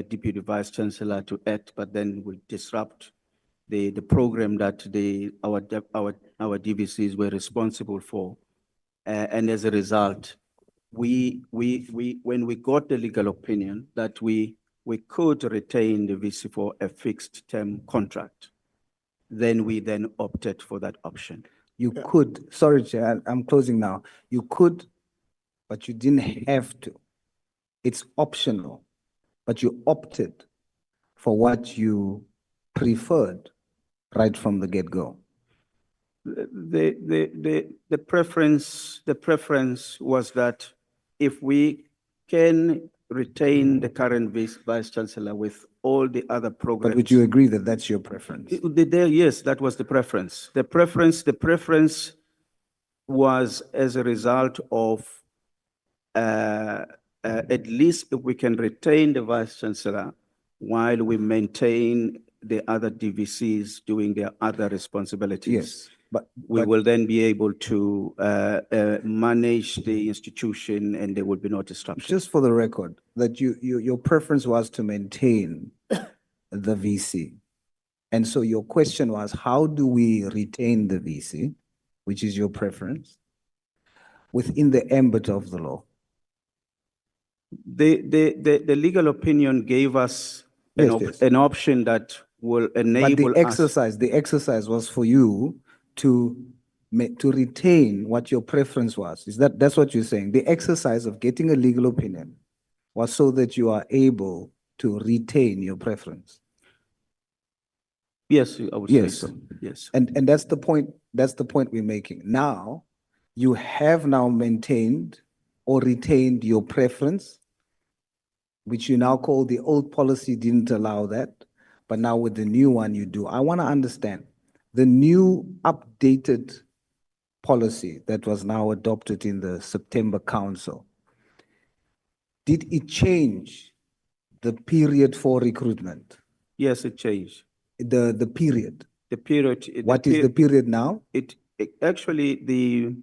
Deputy Vice Chancellor to act, but then will disrupt the program that our DVCs were responsible for. And as a result, when we got the legal opinion that we we could retain the VC for a fixed term contract. Then we then opted for that option. You could, sorry, Chair, I'm closing now. You could, but you didn't have to. It's optional, but you opted for what you preferred right from the get-go. The preference was that if we can retain the current vice chancellor with all the other programs. But would you agree that that's your preference? Yes, that was the preference. The preference was as a result of at least if we can retain the vice chancellor while we maintain the other DVCs doing their other responsibilities. Yes, but we will then be able to manage the institution and there will be no disruption. Just for the record, that your preference was to maintain the VC. And so your question was, how do we retain the VC, which is your preference, within the ambit of the law? The legal opinion gave us an option that will enable but the exercise was for you to retain what your preference was. That's what you're saying? The exercise of getting a legal opinion was so that you are able to retain your preference. Yes, I would say so. Yes. And that's the point we're making. Now, you have now maintained or retained your preference, which you now call the old policy didn't allow that, but now with the new one you do. I want to understand the new updated policy that was now adopted in the September Council. Did it change the period for recruitment? Yes, it changed. The period. The period. What is the period now? It actually the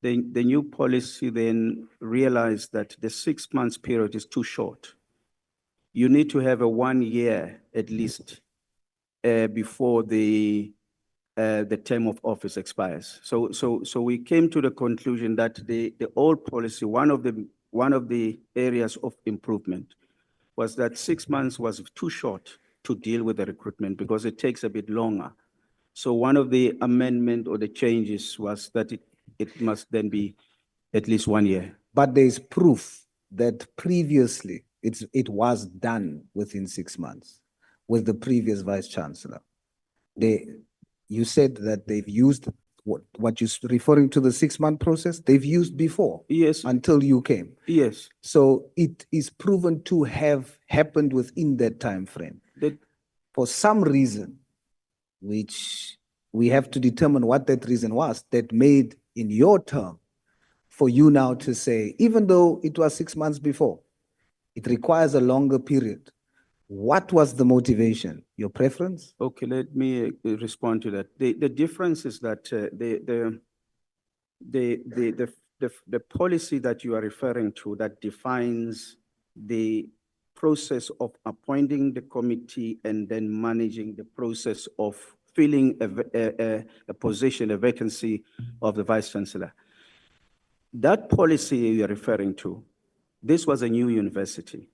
new policy then realized that the 6 months period is too short. You need to have a 1 year at least before the term of office expires. So we came to the conclusion that the old policy, one of the areas of improvement was that 6 months was too short to deal with the recruitment because it takes a bit longer. So one of the amendment or the changes was that it must then be at least 1 year. But there's proof that previously it was done within 6 months with the previous vice chancellor. You said that they've used what you're referring to the 6 month process, they've used before. Yes. Until you came. Yes. So it is proven to have happened within that time frame. For some reason, which we have to determine what that reason was, that made in your term for you now to say, even though it was 6 months before, it requires a longer period. What was the motivation? Your preference? Okay, let me respond to that. The difference is that the policy that you are referring to that defines the process of appointing the committee and then managing the process of filling a position, a vacancy of the vice chancellor. That policy you're referring to, this was a new university.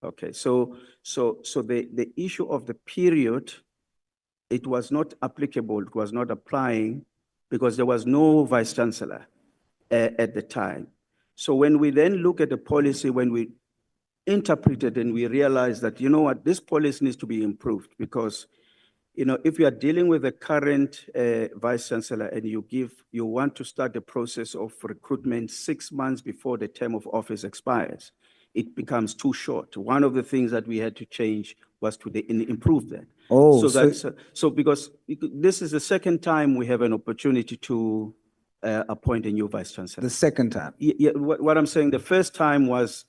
Okay, so the issue of the period, it was not applicable, it was not applying because there was no vice chancellor at the time. So when we then look at the policy, when we interpreted and we realized that, you know what, this policy needs to be improved because, you know, if you are dealing with the current vice chancellor and you want to start the process of recruitment 6 months before the term of office expires, it becomes too short. One of the things that we had to change was to improve that. Oh, so because this is the second time we have an opportunity to appoint a new vice chancellor. The second time? Yeah, what I'm saying, the first time was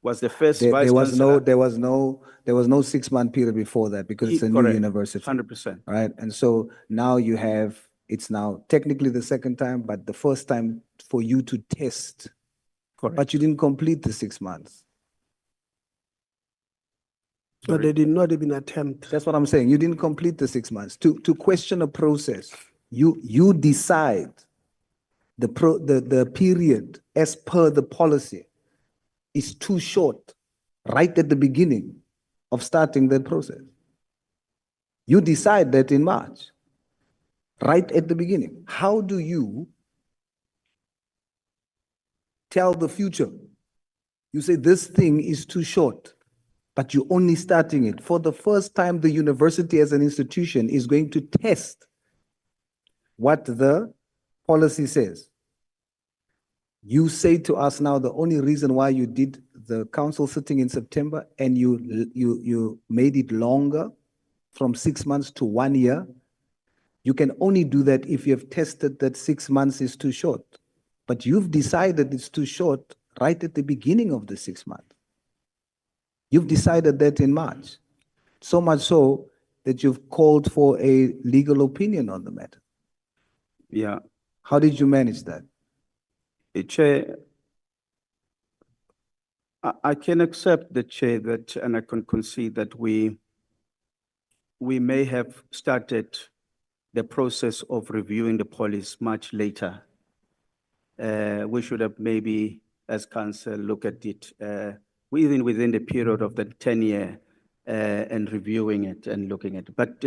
the first vice chancellor. There was no 6 month period before that because it's a new university. 100%. Right, and so now you have, it's now technically the second time, but the first time for you to test. Correct. But you didn't complete the 6 months. So they did not even attempt. That's what I'm saying. You didn't complete the 6 months. To question a process, you decide the period as per the policy is too short right at the beginning of starting that process. You decide that in March, right at the beginning. How do you tell the future? You say this thing is too short, but you're only starting it. For the first time, the university as an institution is going to test what the policy says. You say to us now the only reason why you did the council sitting in September and you made it longer from 6 months to 1 year, you can only do that if you have tested that 6 months is too short. But you've decided it's too short right at the beginning of the 6 months. You've decided that in March. So much so that you've called for a legal opinion on the matter. Yeah. How did you manage that? Chair, I can accept the chair that, and I can concede that we may have started the process of reviewing the policy much later. We should have maybe, as council, look at it within the period of the 10-year and reviewing it and looking at it. But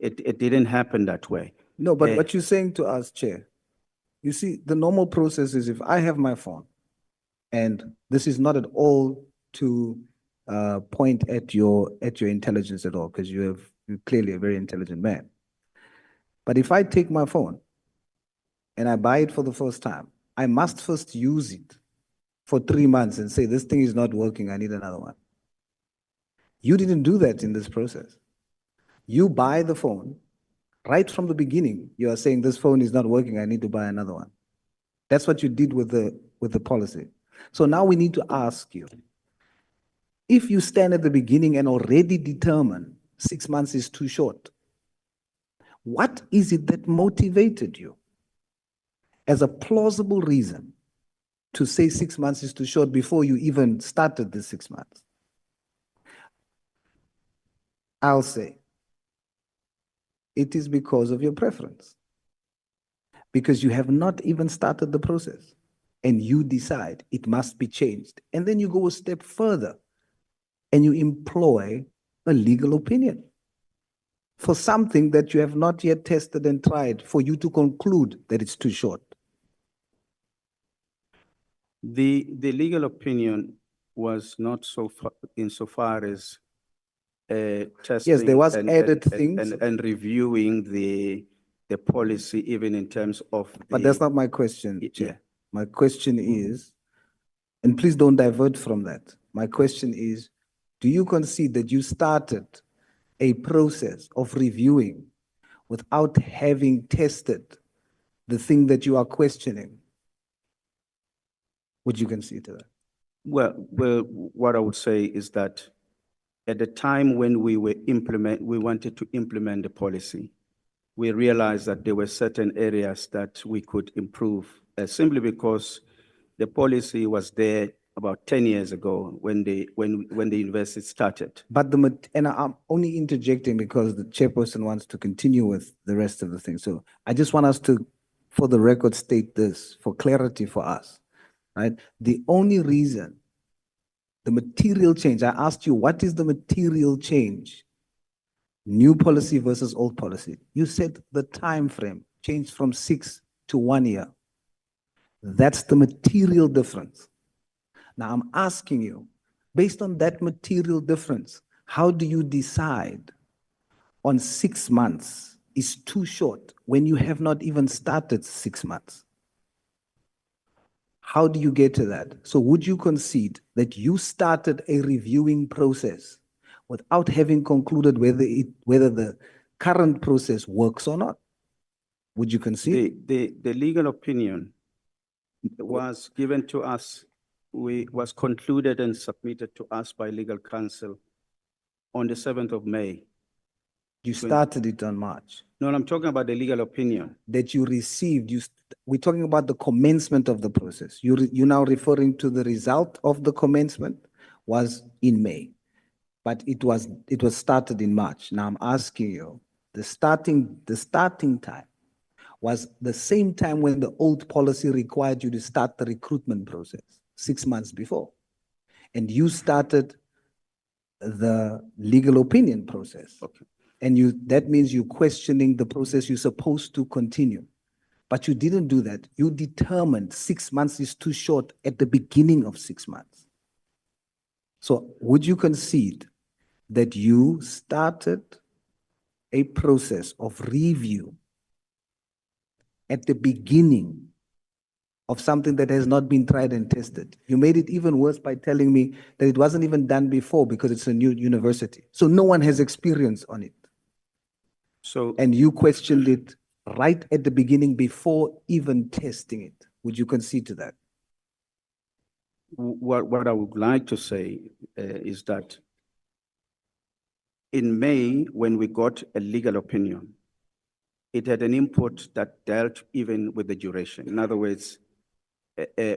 it didn't happen that way. No, but what you're saying to us, Chair, you see, the normal process is if I have my phone, and this is not at all to point at your intelligence at all, because you're clearly a very intelligent man. But if I take my phone and I buy it for the first time, I must first use it for 3 months and say, this thing is not working, I need another one. You didn't do that in this process. You buy the phone, right from the beginning, you are saying this phone is not working, I need to buy another one. That's what you did with the policy. So now we need to ask you, if you stand at the beginning and already determine 6 months is too short, what is it that motivated you as a plausible reason to say 6 months is too short before you even started the 6 months? I'll say, it is because of your preference. Because you have not even started the process and you decide it must be changed. And then you go a step further and you employ a legal opinion for something that you have not yet tested and tried for you to conclude that it's too short. The legal opinion was not so far insofar as testing. Yes, there was added things. And reviewing the policy, even in terms of. But that's not my question, Chair. My question is, and please don't divert from that. My question is, do you concede that you started a process of reviewing without having tested the thing that you are questioning? Would you concede to that? Well, what I would say is that at the time when we wanted to implement the policy, we realized that there were certain areas that we could improve simply because the policy was there about 10 years ago when the university started. But and I'm only interjecting because the chairperson wants to continue with the rest of the thing. So I just want us to, for the record, state this for clarity for us, right? The only reason, the material change, I asked you, what is the material change? New policy versus old policy. You said the time frame changed from 6 to 1 year. That's the material difference. Now I'm asking you, based on that material difference, how do you decide on 6 months is too short when you have not even started 6 months? How do you get to that? So would you concede that you started a reviewing process without having concluded whether the current process works or not? Would you concede? The legal opinion was given to us, was concluded and submitted to us by legal counsel on the 7th of May. You started it on March. No, I'm talking about the legal opinion. That you received, we're talking about the commencement of the process. You're now referring to the result of the commencement was in May, but it was started in March. Now I'm asking you, the starting time was the same time when the old policy required you to start the recruitment process, 6 months before. And you started the legal opinion process. Okay. And that means you're questioning the process you're supposed to continue. But you didn't do that. You determined 6 months is too short at the beginning of 6 months. So would you concede that you started a process of review at the beginning of something that has not been tried and tested? You made it even worse by telling me that it wasn't even done before because it's a new university. So no one has experience on it. So, And you questioned it right at the beginning before even testing it. Would you concede to that? what I would like to say is that in May, when we got a legal opinion, it had an input that dealt even with the duration. In other words,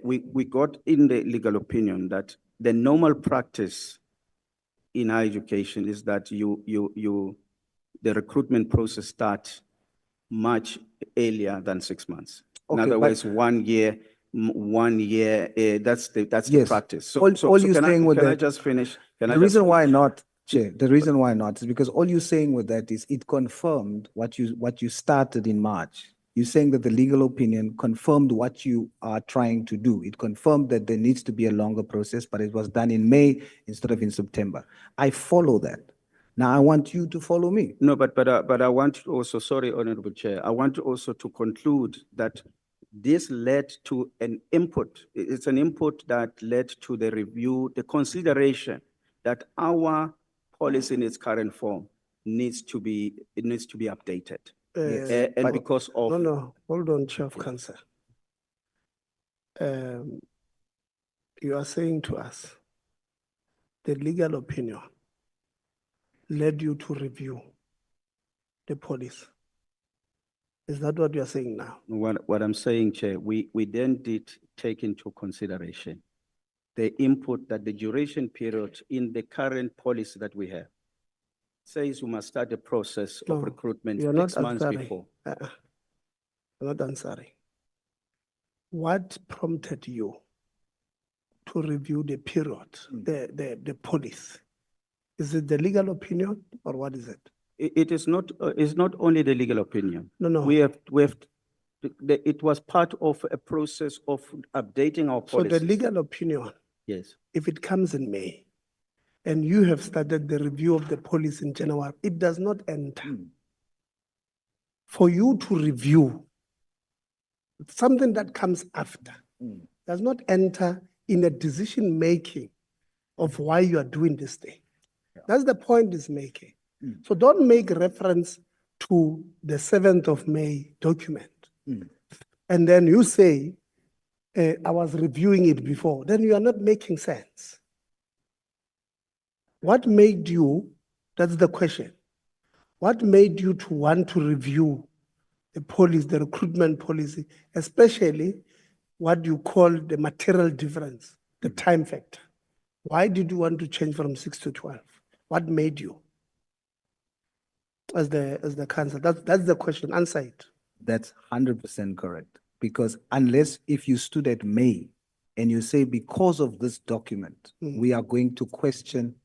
we got in the legal opinion that the normal practice in higher education is that the recruitment process starts much earlier than 6 months. In Okay, other but- words, 1 year, that's the Yes. practice. All you're saying with can I that- just finish? The reason why not, Chair, the reason why not is because all you're saying with that is it confirmed what you started in March. You're saying that the legal opinion confirmed what you are trying to do. It confirmed that there needs to be a longer process, but it was done in May instead of in September. I follow that. Now I want you to follow me. No, but I want to also, sorry, Honorable Chair, I want to also to conclude that this led to an input. It's an input that led to the review, the consideration that our policy in its current form needs to be updated. And But- because of No, hold on, Chair of Council. You are saying to us, the legal opinion led you to review the policy. Is that what you are saying now? what I'm saying, Chair, we then did take into consideration the input that the duration period in the current policy that we have says we must start the process of No, recruitment you're 6 not months answering. before. You're not answering. What prompted you to review the period, the policy? Is it the legal opinion or what is it? It is not, it's not only the legal opinion. No. It was part of a process of updating our So policies. the legal opinion, Yes. if it comes in May, and you have started the review of the policy in January, it does not enter. For you to review something that comes after, does not enter in a decision-making of why you are doing this thing. That's the point it's making. So don't make reference to the 7th of May document. And then you say, I was reviewing it before. Then you are not making sense. What made you, that's the question, what made you to want to review the policy, the recruitment policy, especially what you call the material difference, the time factor? Why did you want to change from 6 to 12? What made you? As the council, that's the question. Answer it. That's 100% correct. Because unless if you stood at May and you say because of this document, we are going to question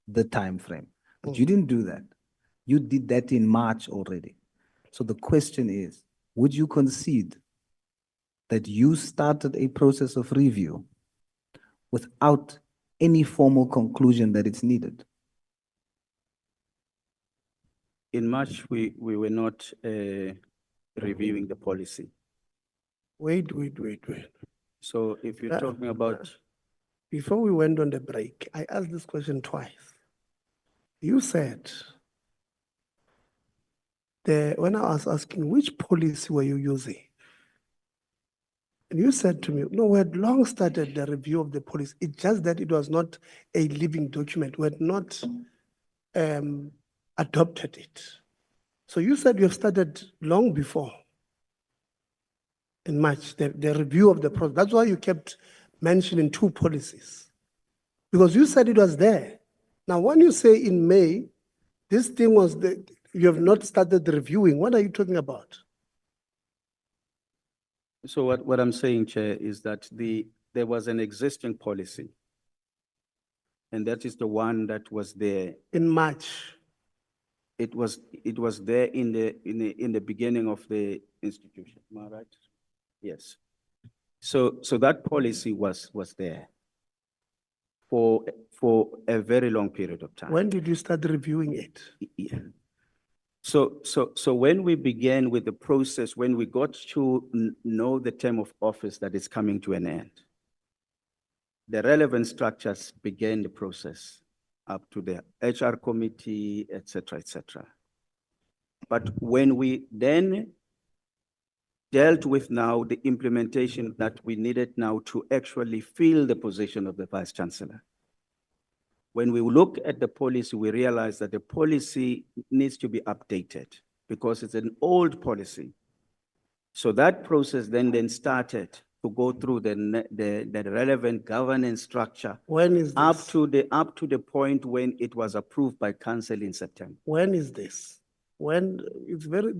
the time frame. But you didn't do that. You did that in March already. So the question is, would you concede that you started a process of review without any formal conclusion that it's needed? In March, we were not reviewing the policy. Wait. So if you're talking about, Before we went on the break, I asked this question twice. You said, when I was asking, which policy were you using? And you said to me, no, we had long started the review of the policy. It's just that it was not a living document. We had not adopted it. So you said you have started long before, in March, the review of the process. That's why you kept mentioning 2 policies, because you said it was there. Now, when you say in May, this thing was you have not started reviewing, what are you talking about? so what I'm saying, Chair, is that there was an existing policy And that is the one that was there. in March. It was there in the beginning of the institution, am I right? Yes. So that policy was there for a very long period of time. When did you start reviewing it? Yeah. So when we began with the process, when we got to know the term of office that is coming to an end, the relevant structures began the process up to the HR committee, et cetera. But when we then dealt with now the implementation that we needed now to actually fill the position of the Vice Chancellor, when we look at the policy, we realize that the policy needs to be updated because it's an old policy. So that process then started to go through the relevant governance structure. When is this? Up to the point when it was approved by council in September. When is this? When it's very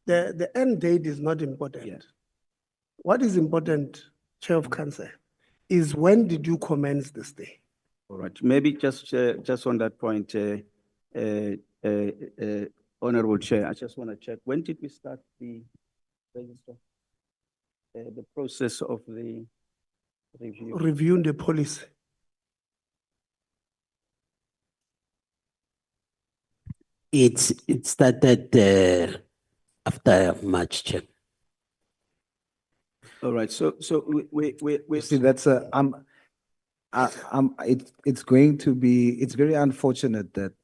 the end date is not important. Yes. What is important, Chair of Council, is when did you commence this day? All right, maybe just on that point, Honorable Chair, I just want to check, when did we start the register? The process of the review? Reviewing the policy. It started after March, Chair. All right, so we See, that's a, it's going to be, it's very unfortunate that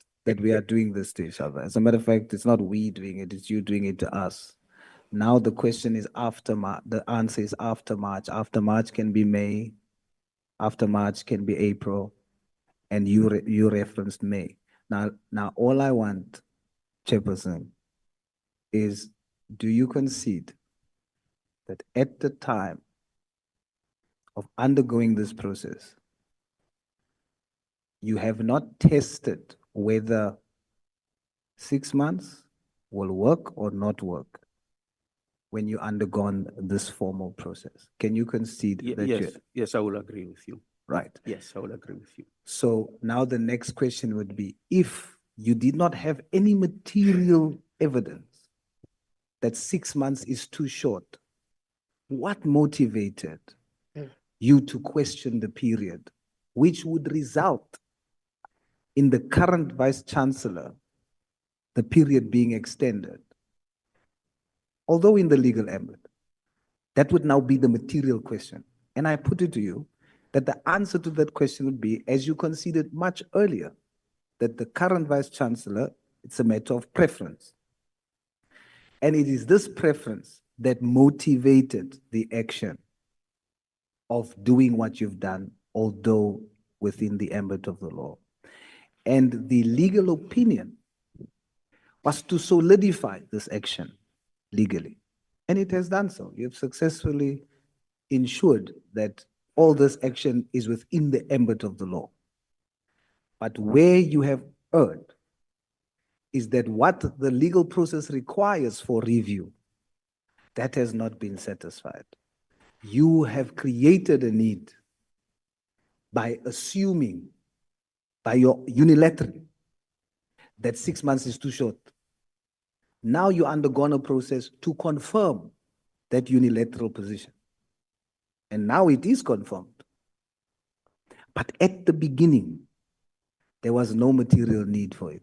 we are doing this to each other. As a matter of fact, it's not we doing it, it's you doing it to us. Now the question is after March, the answer is after March. After March can be May, after March can be April, and you referenced May. Now all I want, Chairperson, is do you concede that at the time of undergoing this process, you have not tested whether 6 months will work or not work when you undergone this formal process? Can you concede that? Yes, I will agree with you. Right. Yes, I will agree with you. So now the next question would be, if you did not have any material evidence that 6 months is too short, what motivated you to question the period, which would result in the current Vice Chancellor, the period being extended? Although in the legal ambit, that would now be the material question. And I put it to you that the answer to that question would be, as you conceded much earlier, that the current Vice Chancellor, it's a matter of preference. And it is this preference that motivated the action of doing what you've done, although within the ambit of the law. And the legal opinion was to solidify this action legally. And it has done so. You have successfully ensured that all this action is within the ambit of the law. But where you have erred is that what the legal process requires for review, that has not been satisfied. You have created a need by assuming, by your unilaterally, that 6 months is too short. Now you undergone a process to confirm that unilateral position. And now it is confirmed. But at the beginning, there was no material need for it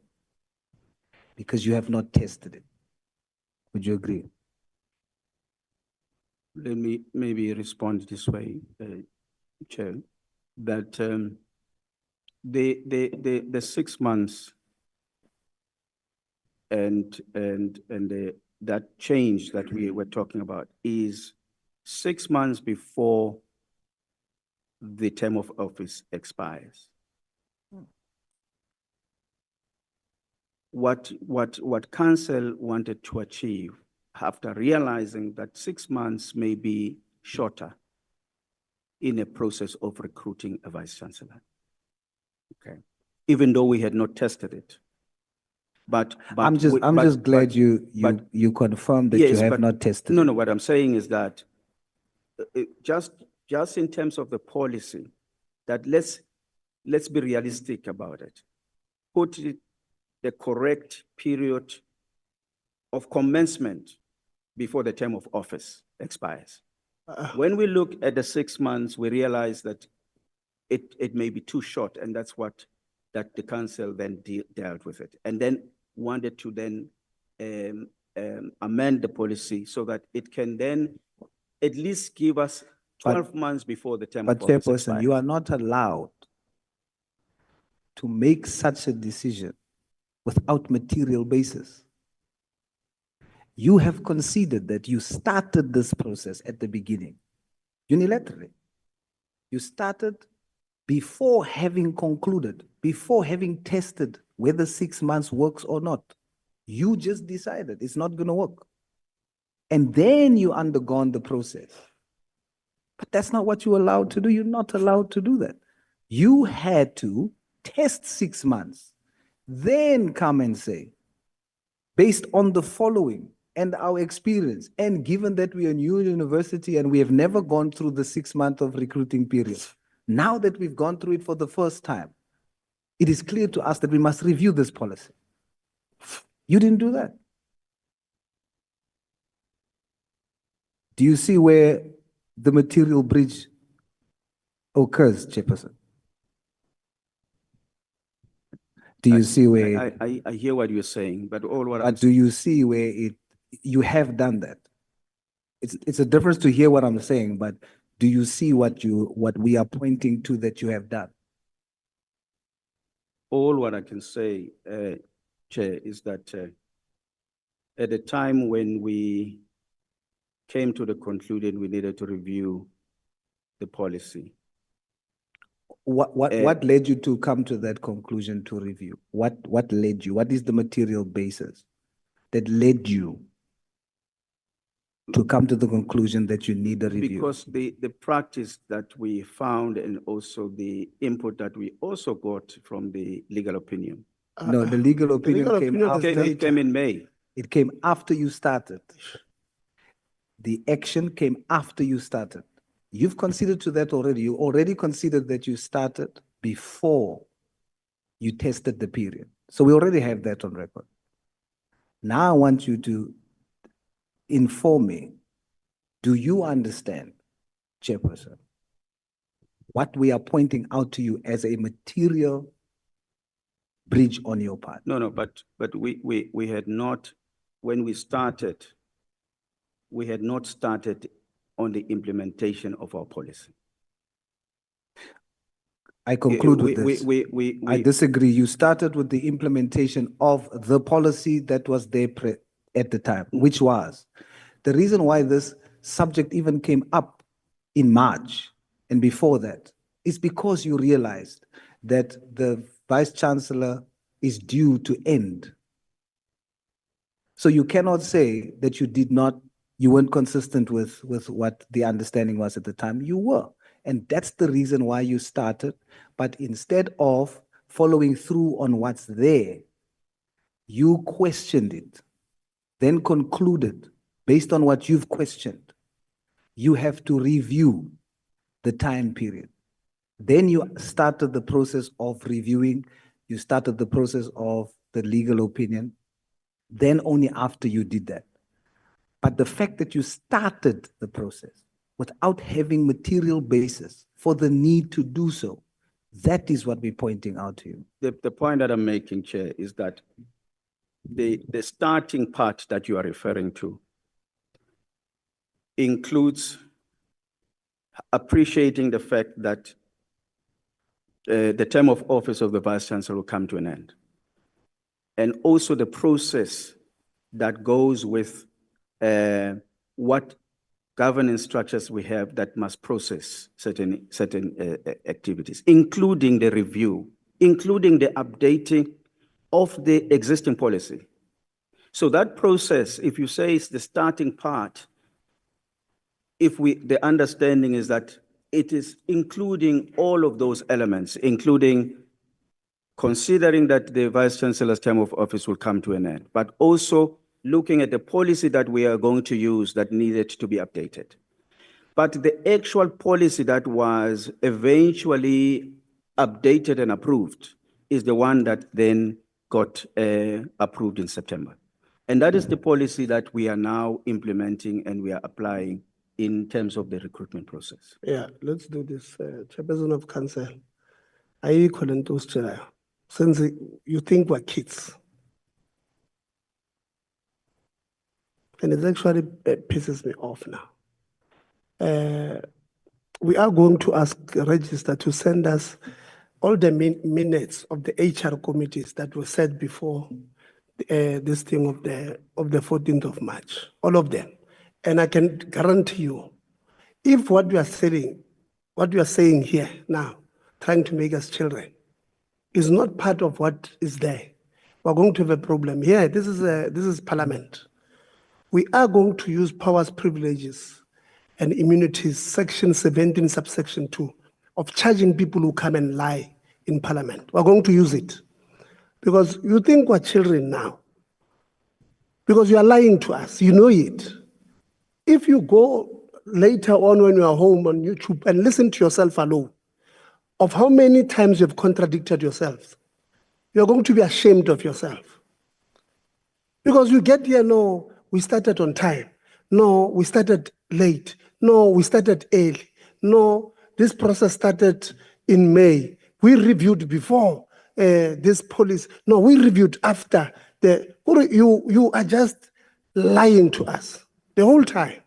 because you have not tested it. Would you agree? Let me maybe respond this way, Chair, that the 6 months and that change that we were talking about is 6 months before the term of office expires. What council wanted to achieve after realizing that 6 months may be shorter in a process of recruiting a vice chancellor. Okay. Even though we had not tested it. But I'm just glad you confirmed that you have not tested it. No, what I'm saying is that just in terms of the policy, that let's let's be realistic about it. Put it the correct period of commencement before the term of office expires. When we look at the 6 months, we realize that it may be too short, and that's what the council then dealt with it, and then wanted to then amend the policy so that it can then at least give us 12 months before the term of But office Chairperson, you expires. are not allowed to make such a decision without material basis. You have conceded that you started this process at the beginning, unilaterally. You started before having concluded, before having tested whether 6 months works or not. You just decided it's not going to work. And then you undergone the process. But that's not what you're allowed to do. You're not allowed to do that. You had to test 6 months, then come and say, based on the following and our experience, and given that we are a new university and we have never gone through the 6 month of recruiting period, now that we've gone through it for the first time, it is clear to us that we must review this policy. You didn't do that. Do you see where the material breach occurs, Chairperson? Do you see where? I hear what you're saying, but all what But do you see where you have done that? It's a difference to hear what I'm saying, but do you see what we are pointing to that you have done? all what I can say, Chair, is that at the time when we came to the conclusion we needed to review the policy. What led you to come to that conclusion to review? What led you? What is the material basis that led you to come to the conclusion that you need a review? Because the practice that we found and also the input that we also got from the legal opinion. No, the legal opinion came after. It came in May. It came after you started. The action came after you started. You've considered to that already. You already considered that you started before you tested the period. So we already have that on record. Now I want you to inform me, do you understand, Chairperson, what we are pointing out to you as a material breach on your part? No, but we had not, when we started, we had not started on the implementation of our policy. I conclude with this. I disagree. You started with the implementation of the policy that was there at the time, which was the reason why this subject even came up in March and before that is because you realized that the Vice Chancellor is due to end. So you cannot say that you weren't consistent with what the understanding was at the time. You were. And that's the reason why you started. But instead of following through on what's there, you questioned it, then concluded, based on what you've questioned, you have to review the time period. Then you started the process of reviewing, you started the process of the legal opinion, then only after you did that. But the fact that you started the process without having material basis for the need to do so, that is what we're pointing out to you. The point that I'm making, Chair, is that the starting part that you are referring to includes appreciating the fact that the term of office of the Vice Chancellor will come to an end. And also the process that goes with what governance structures we have that must process certain activities, including the review, including the updating of the existing policy. So that process, if you say it's the starting part, the understanding is that it is including all of those elements, including considering that the Vice Chancellor's term of office will come to an end, but also looking at the policy that we are going to use that needed to be updated. But the actual policy that was eventually updated and approved is the one that then got approved in September. And that is the policy that we are now implementing and we are applying in terms of the recruitment process. Yeah, let's do this. Chairperson of Council, I couldn't do since you think we're kids. And it actually pisses me off now. We are going to ask Register to send us all the minutes of the HR committees that were said before this thing of the 14th of March, all of them. And I can guarantee you, if what you are saying here now, trying to make us children, is not part of what is there, we're going to have a problem. Here, this is Parliament. We are going to use powers, privileges, and immunities, section 17, subsection 2, of charging people who come and lie in Parliament. We're going to use it. Because you think we're children now. Because you are lying to us, you know it. If you go later on when you are home on YouTube and listen to yourself alone, of how many times you've contradicted yourself, you're going to be ashamed of yourself. Because you get here, no, we started on time. No, we started late. No, we started early. No, this process started in May. We reviewed before this policy. No, we reviewed after. You are just lying to us the whole time.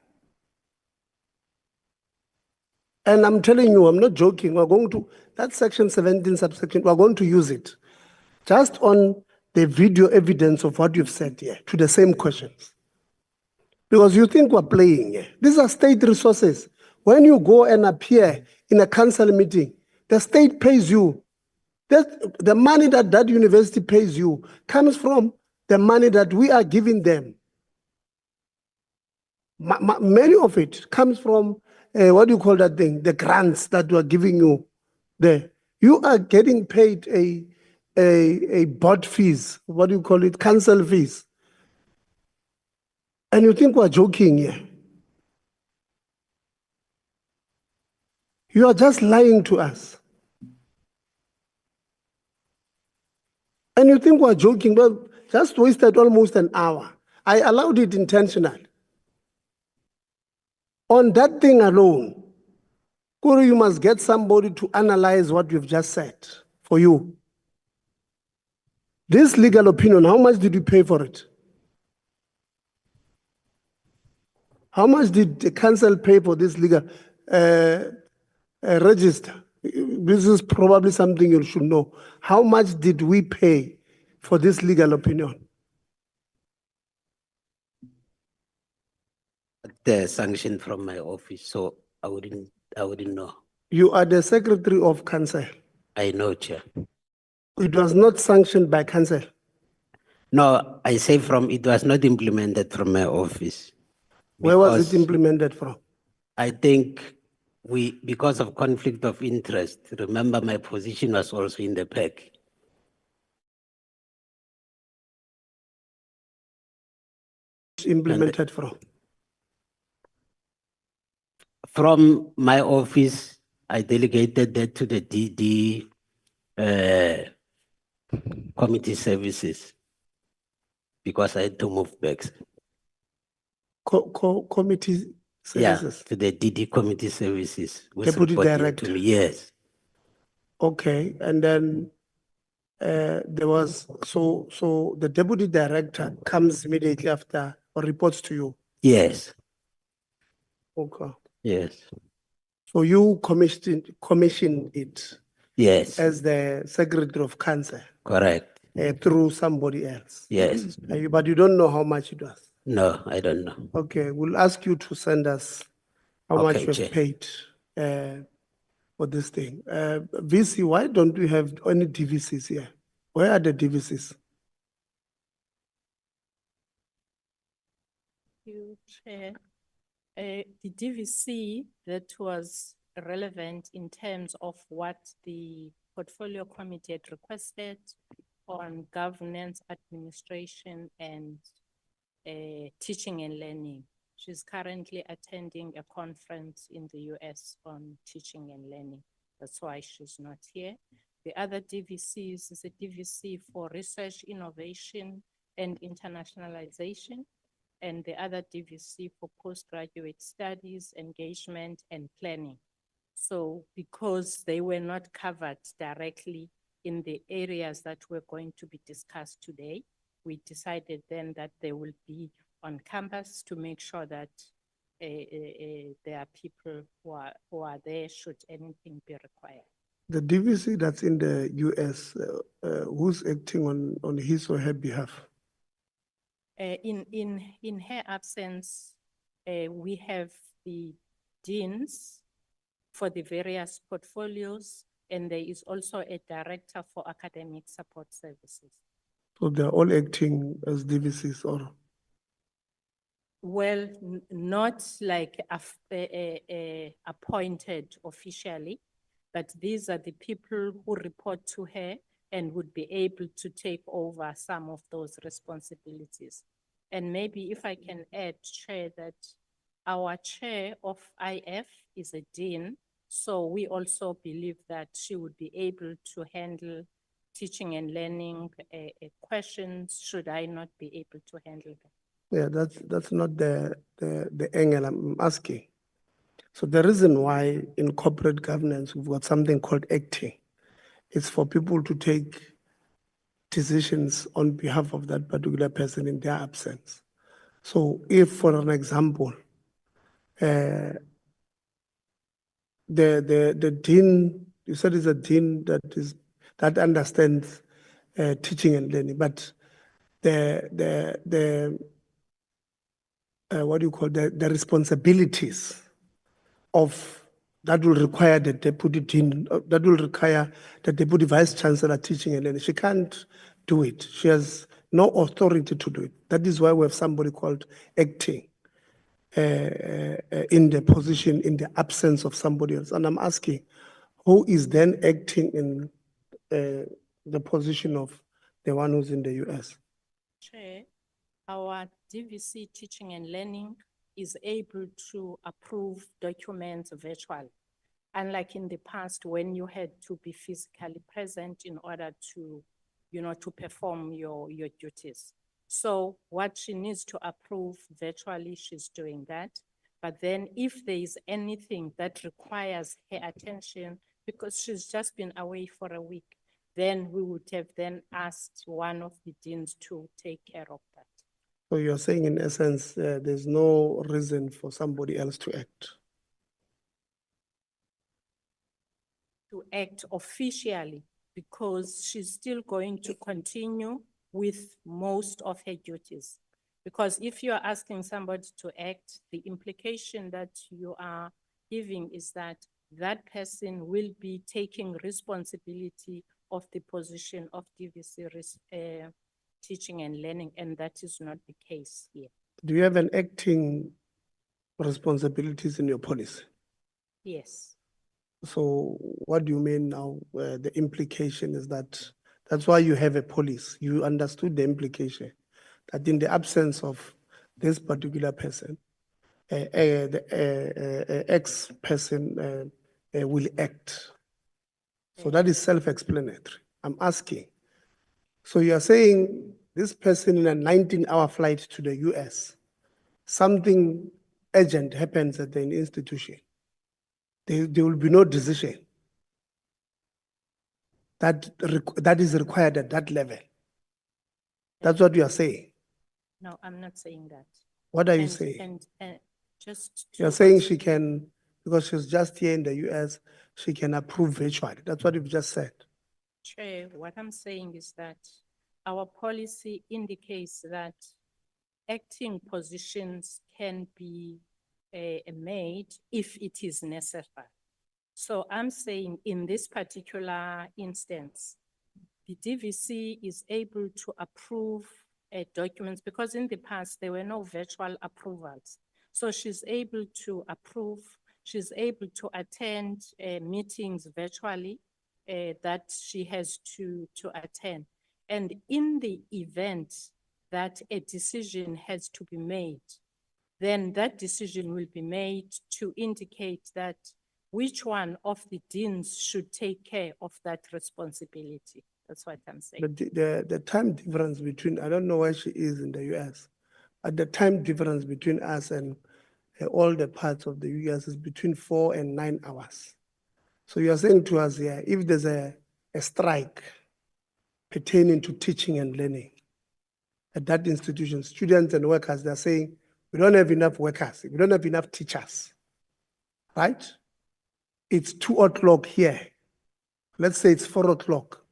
And I'm telling you, I'm not joking. We're going to, that section 17 subsection, we're going to use it just on the video evidence of what you've said here to the same questions. Because you think we're playing here. These are state resources. When you go and appear in a council meeting, the state pays you. The money that that university pays you comes from the money that we are giving them. Many of it comes from, what do you call that thing? The grants that we're giving you there. You are getting paid a board fees, what do you call it? Council fees. And you think we're joking here. You are just lying to us. And you think we're joking, but just wasted almost an hour. I allowed it intentionally. On that thing alone, Kuru, you must get somebody to analyze what you've just said for you. This legal opinion, how much did you pay for it? How much did the council pay for this legal register? This is probably something you should know. How much did we pay for this legal opinion? The sanction from my office, so I wouldn't know. You are the secretary of council. I know, Chair. It was not sanctioned by council. No, I say it was not implemented from my office. Where was it implemented from? I think because of conflict of interest, remember my position was also in the pack. Implemented from? From my office, I delegated that to the DD committee services because I had to move back. Committee services? Yeah, to the DD committee services. Deputy Director? To me, yes. Okay, and then there was, so the Deputy Director comes immediately after or reports to you? Yes. Okay. Yes. So you commissioned it? Yes. As the Secretary of Council? Correct. Through somebody else? Yes. But you don't know how much it was? No, I don't know. Okay, we'll ask you to send us how much you've paid for this thing. VC, why don't we have any DVCs here? Where are the DVCs? You, Chair. The DVC that was relevant in terms of what the portfolio committee had requested on governance, administration, and teaching and learning. She's currently attending a conference in the US on teaching and learning. That's why she's not here. The other DVCs is a DVC for research, innovation, and internationalization, and the other DVC for postgraduate studies, engagement, and planning. So because they were not covered directly in the areas that were going to be discussed today, we decided then that they will be on campus to make sure that there are people who are there should anything be required. The DVC that's in the US, who's acting on his or her behalf? In her absence, we have the deans for the various portfolios, and there is also a director for academic support services. So they're all acting as DVCs, or? Well, not like appointed officially, but these are the people who report to her and would be able to take over some of those responsibilities. And maybe if I can add, Chair, that our chair of IF is a dean, so we also believe that she would be able to handle teaching and learning questions, should I not be able to handle them. Yeah, that's not the angle I'm asking. So the reason why in corporate governance we've got something called acting, it's for people to take decisions on behalf of that particular person in their absence. So if, for an example, the dean, you said is a dean that understands teaching and learning, but what do you call the responsibilities of that will require the deputy dean, that will require the deputy vice chancellor teaching and learning. She can't do it. She has no authority to do it. That is why we have somebody called acting in the position in the absence of somebody else. And I'm asking, who is then acting in the position of the one who's in the US? Chair, our DVC teaching and learning is able to approve documents virtually. Unlike in the past when you had to be physically present in order to, to perform your duties. So what she needs to approve virtually, she's doing that. But then if there is anything that requires her attention, because she's just been away for a week, then we would have then asked one of the deans to take care of that. So you're saying in essence, there's no reason for somebody else to act? To act officially, because she's still going to continue with most of her duties. Because if you're asking somebody to act, the implication that you are giving is that that person will be taking responsibility of the position of DVC teaching and learning, and that is not the case here. Do you have an acting responsibilities in your policy? Yes. So what do you mean now? The implication is that's why you have a police. You understood the implication that in the absence of this particular person, the X person will act. So that is self-explanatory. I'm asking. So you are saying this person in a 19-hour flight to the US, something urgent happens at the institution. There will be no decision that is required at that level. That's what you are saying. No, I'm not saying that. What are you saying? And just You're saying she can, because she's just here in the US, she can approve virtually. That's what you've just said. Chair, what I'm saying is that our policy indicates that acting positions can be made if it is necessary. So I'm saying in this particular instance, the DVC is able to approve documents because in the past there were no virtual approvals. So she's able to approve, she's able to attend meetings virtually that she has to attend. And in the event that a decision has to be made, then that decision will be made to indicate that which one of the deans should take care of that responsibility? That's what I'm saying. But the time difference between, I don't know where she is in the US, but the time difference between us and all the parts of the US is between 4 and 9 hours. So you're saying to us here, if there's a strike pertaining to teaching and learning at that institution, students and workers, they're saying, we don't have enough workers, we don't have enough teachers, right? It's 2 o'clock here. Let's say it's 4 o'clock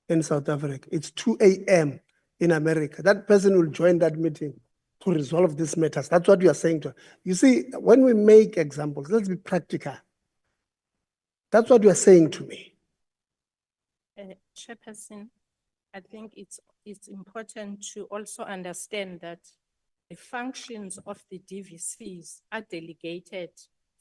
in South Africa. It's 2 a.m. in America. That person will join that meeting to resolve these matters. That's what you are saying to her. You see, when we make examples, let's be practical. That's what you are saying to me. Chairperson, I think it's important to also understand that the functions of the DVCs are delegated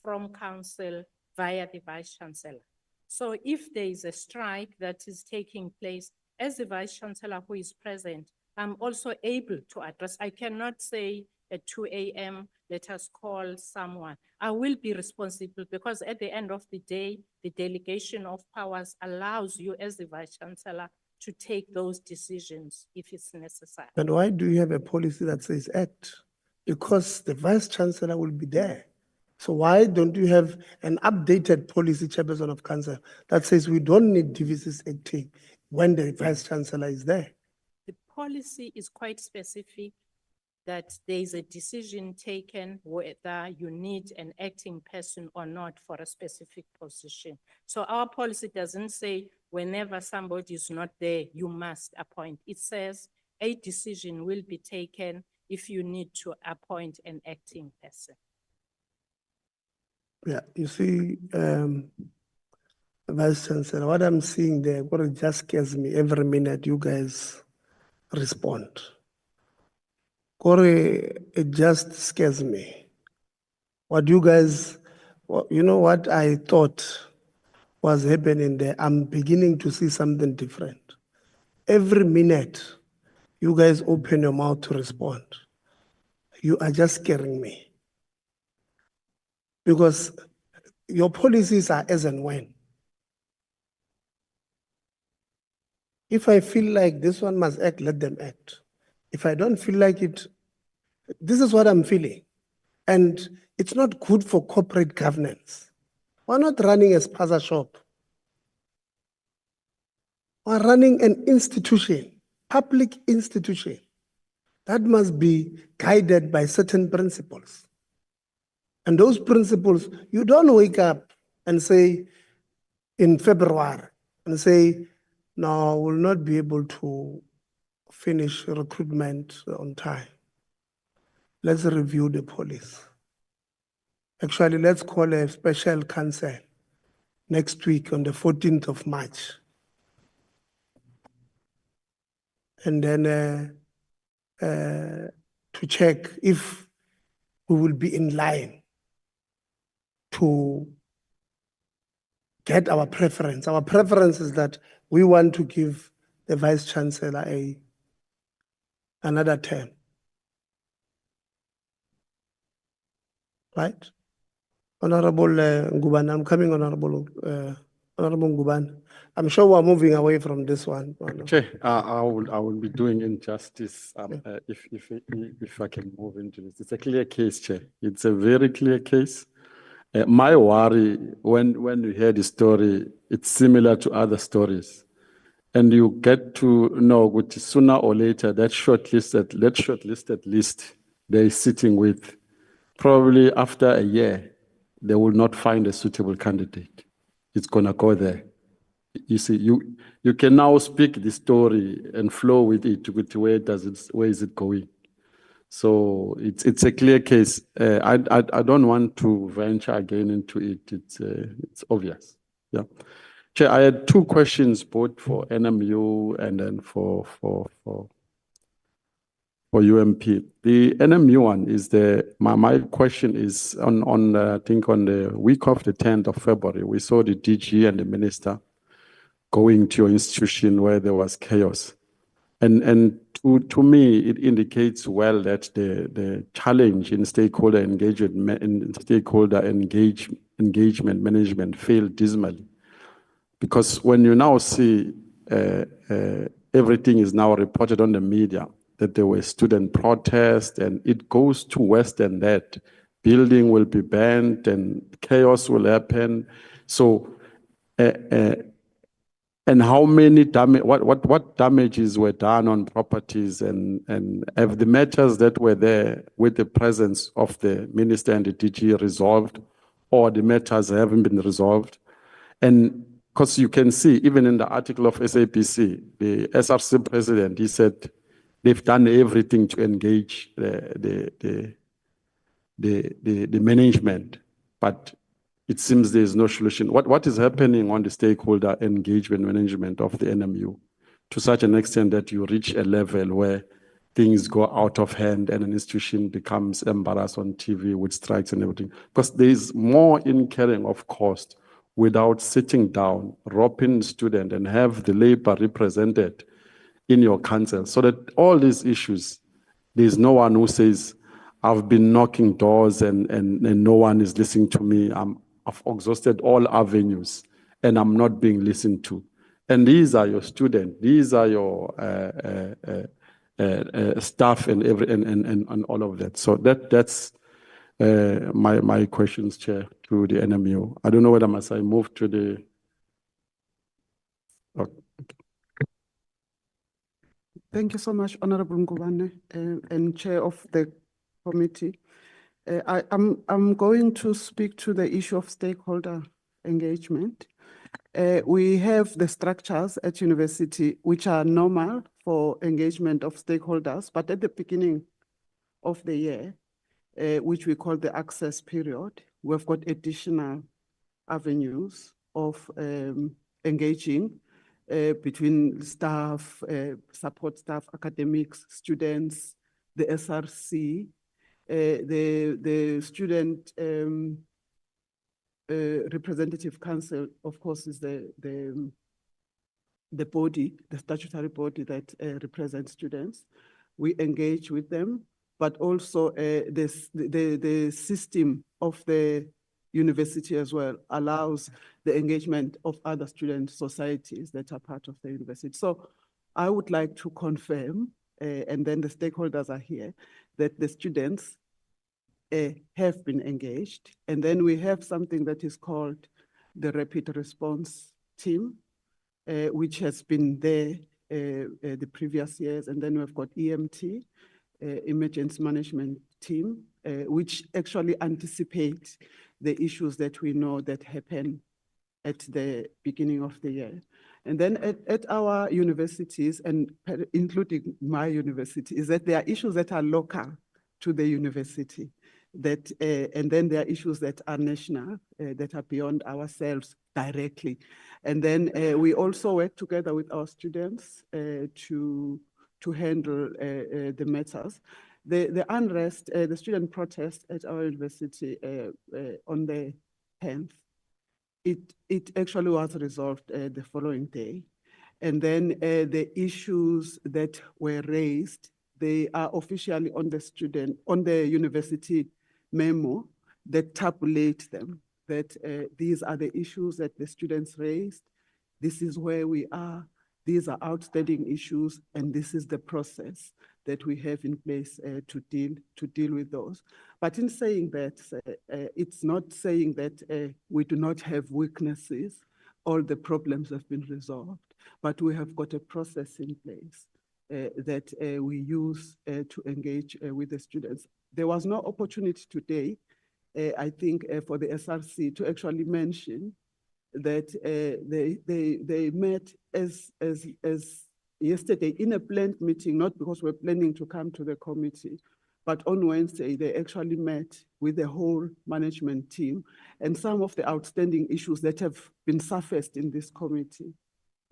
from council via the Vice Chancellor. So if there is a strike that is taking place, as the Vice Chancellor who is present, I'm also able to address. I cannot say at 2 a.m., let us call someone. I will be responsible because at the end of the day, the delegation of powers allows you as the Vice Chancellor to take those decisions if it's necessary. And why do you have a policy that says act? Because the Vice Chancellor will be there. So why don't you have an updated policy, Chairperson of Council, that says we don't need DVCs acting when the Vice Chancellor is there? The policy is quite specific that there is a decision taken whether you need an acting person or not for a specific position. So our policy doesn't say whenever somebody is not there, you must appoint. It says a decision will be taken if you need to appoint an acting person. Yeah, you see, Vice Chancellor, what I'm seeing there, what it just scares me every minute you guys respond. Corey, it just scares me. What you guys, you know what I thought was happening there, I'm beginning to see something different. Every minute you guys open your mouth to respond, you are just scaring me. Because your policies are as and when. If I feel like this one must act, let them act. If I don't feel like it, this is what I'm feeling. And it's not good for corporate governance. We're not running a spaza shop. We're running an institution, public institution, that must be guided by certain principles. And those principles, you don't wake up and say in February and say, no, we'll not be able to finish recruitment on time. Let's review the policy. Actually, let's call a special council next week on the 14th of March. And then to check if we will be in line to get our preference. Our preference is that we want to give the Vice Chancellor another term. Right? Honorable Nguban, I'm coming, Honorable Nguban. I'm sure we're moving away from this one. Chair, I will be doing injustice if I can move into this. It's a clear case, Chair. It's a very clear case. My worry when we hear the story, it's similar to other stories. And you get to know which sooner or later that shortlisted list they're sitting with, probably after a year, they will not find a suitable candidate. It's gonna go there. You see, you can now speak the story and flow with it with where is it going. So it's a clear case. I don't want to venture again into it. It's obvious. Yeah. Chair, I had two questions, both for NMU and then for UMP. The NMU one is my question is on I think on the week of the 10th of February, we saw the DG and the minister going to your institution where there was chaos. And to me, it indicates well that the challenge in stakeholder engagement engagement management failed dismally. Because when you now see everything is now reported on the media, that there were student protests and it goes to worse than that. Building will be banned and chaos will happen. So, and how many what damages were done on properties and have the matters that were there with the presence of the minister and the DG resolved, or the matters haven't been resolved? And because you can see, even in the article of SAPC, the SRC president, he said they've done everything to engage the management, but it seems there is no solution. What is happening on the stakeholder engagement management of the NMU to such an extent that you reach a level where things go out of hand and an institution becomes embarrassed on TV with strikes and everything? Because there is more incurring of cost without sitting down, roping student and have the labor represented in your council, so that all these issues, there's no one who says, I've been knocking doors and no one is listening to me. I've exhausted all avenues and I'm not being listened to. And these are your students, these are your staff and all of that. So that's my questions, Chair, to the NMU. I don't know whether I move to the. Okay. Thank you so much, Honorable Ngubane, and Chair of the committee. I'm going to speak to the issue of stakeholder engagement. We have the structures at university which are normal for engagement of stakeholders, but at the beginning of the year, which we call the access period, we've got additional avenues of engaging between staff, support staff, academics, students, the SRC, the student representative council, of course, is the body, the statutory body that represents students. We engage with them, but also the system of the university as well allows the engagement of other student societies that are part of the university. So I would like to confirm, and then the stakeholders are here, that the students have been engaged. And then we have something that is called the Rapid Response Team, which has been there the previous years. And then we've got EMT, Emergency Management Team, which actually anticipates the issues that we know that happen at the beginning of the year. And then at our universities, and including my university, is that there are issues that are local to the university, that, and then there are issues that are national, that are beyond ourselves directly. And then we also work together with our students to handle the matters. The unrest, the student protest at our university on the 10th, it actually was resolved the following day. And then the issues that were raised, they are officially on the university memo that tabulate them, that these are the issues that the students raised, this is where we are, these are outstanding issues, and this is the process that we have in place to deal with those. But in saying that, it's not saying that we do not have weaknesses, all the problems have been resolved, but we have got a process in place that we use to engage with the students. There was no opportunity today, I think, for the SRC to actually mention that they met as yesterday in a planned meeting, not because we're planning to come to the committee, but on Wednesday, they actually met with the whole management team, and some of the outstanding issues that have been surfaced in this committee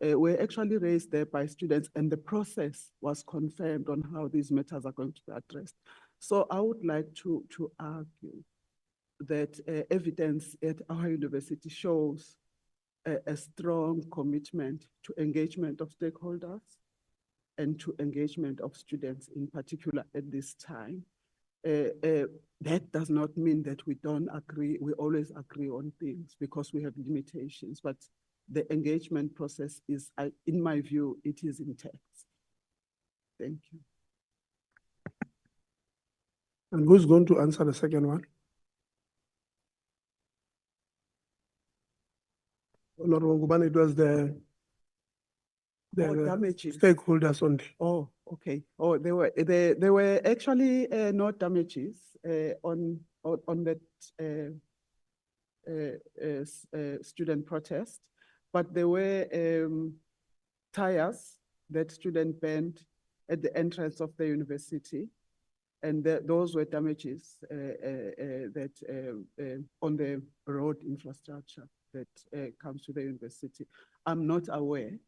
were actually raised there by students, and the process was confirmed on how these matters are going to be addressed. So I would like to argue that evidence at our university shows a strong commitment to engagement of stakeholders and to engagement of students in particular at this time. That does not mean that we don't agree. We always agree on things because we have limitations, but the engagement process is, in my view, it is intact. Thank you. And who's going to answer the second one? Honorable Ngubane, it was the damages. Stakeholders only. Oh, okay. Oh, there were actually no damages on that student protest, but there were tires that student burned at the entrance of the university, and those were damages that on the road infrastructure that comes to the university. I'm not aware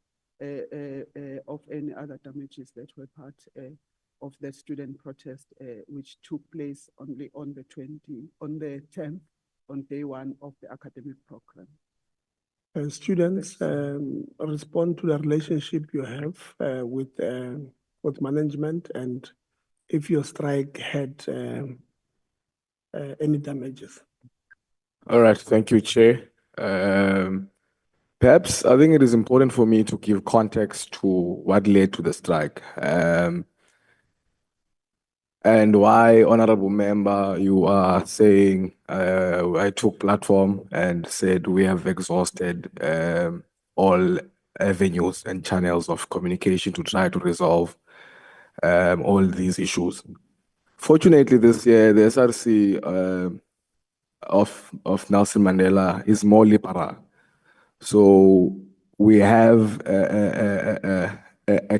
of any other damages that were part of the student protest, which took place only on the 10th, on day one of the academic program. Students respond to the relationship you have with management, and if your strike had any damages. All right, thank you, Chair. Perhaps I think it is important for me to give context to what led to the strike. And why, Honorable Member, you are saying I took platform and said we have exhausted all avenues and channels of communication to try to resolve all these issues. Fortunately, this year, the SRC of Nelson Mandela is more liberal. So we have a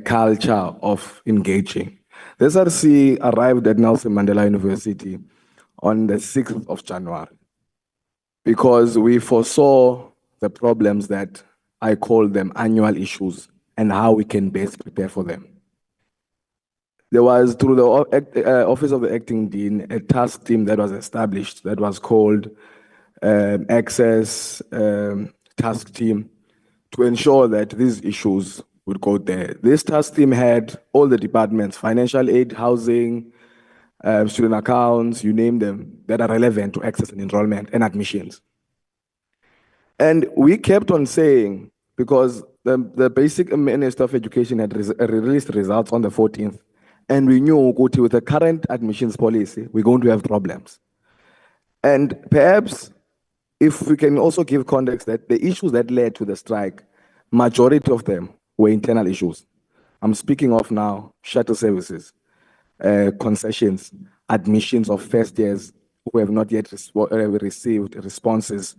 culture of engaging. The SRC arrived at Nelson Mandela University on the 6th of January because we foresaw the problems that I call them annual issues and how we can best prepare for them. There was, through the Office of the Acting Dean, a task team that was established that was called Access Task Team to ensure that these issues would go there. This task team had all the departments, financial aid, housing, student accounts, you name them, that are relevant to access and enrollment and admissions. And we kept on saying, because the basic Minister of Education had released results on the 14th, and we knew with the current admissions policy, we're going to have problems. And perhaps if we can also give context that the issues that led to the strike, majority of them were internal issues. I'm speaking of now shuttle services, concessions, admissions of first years who have not yet received responses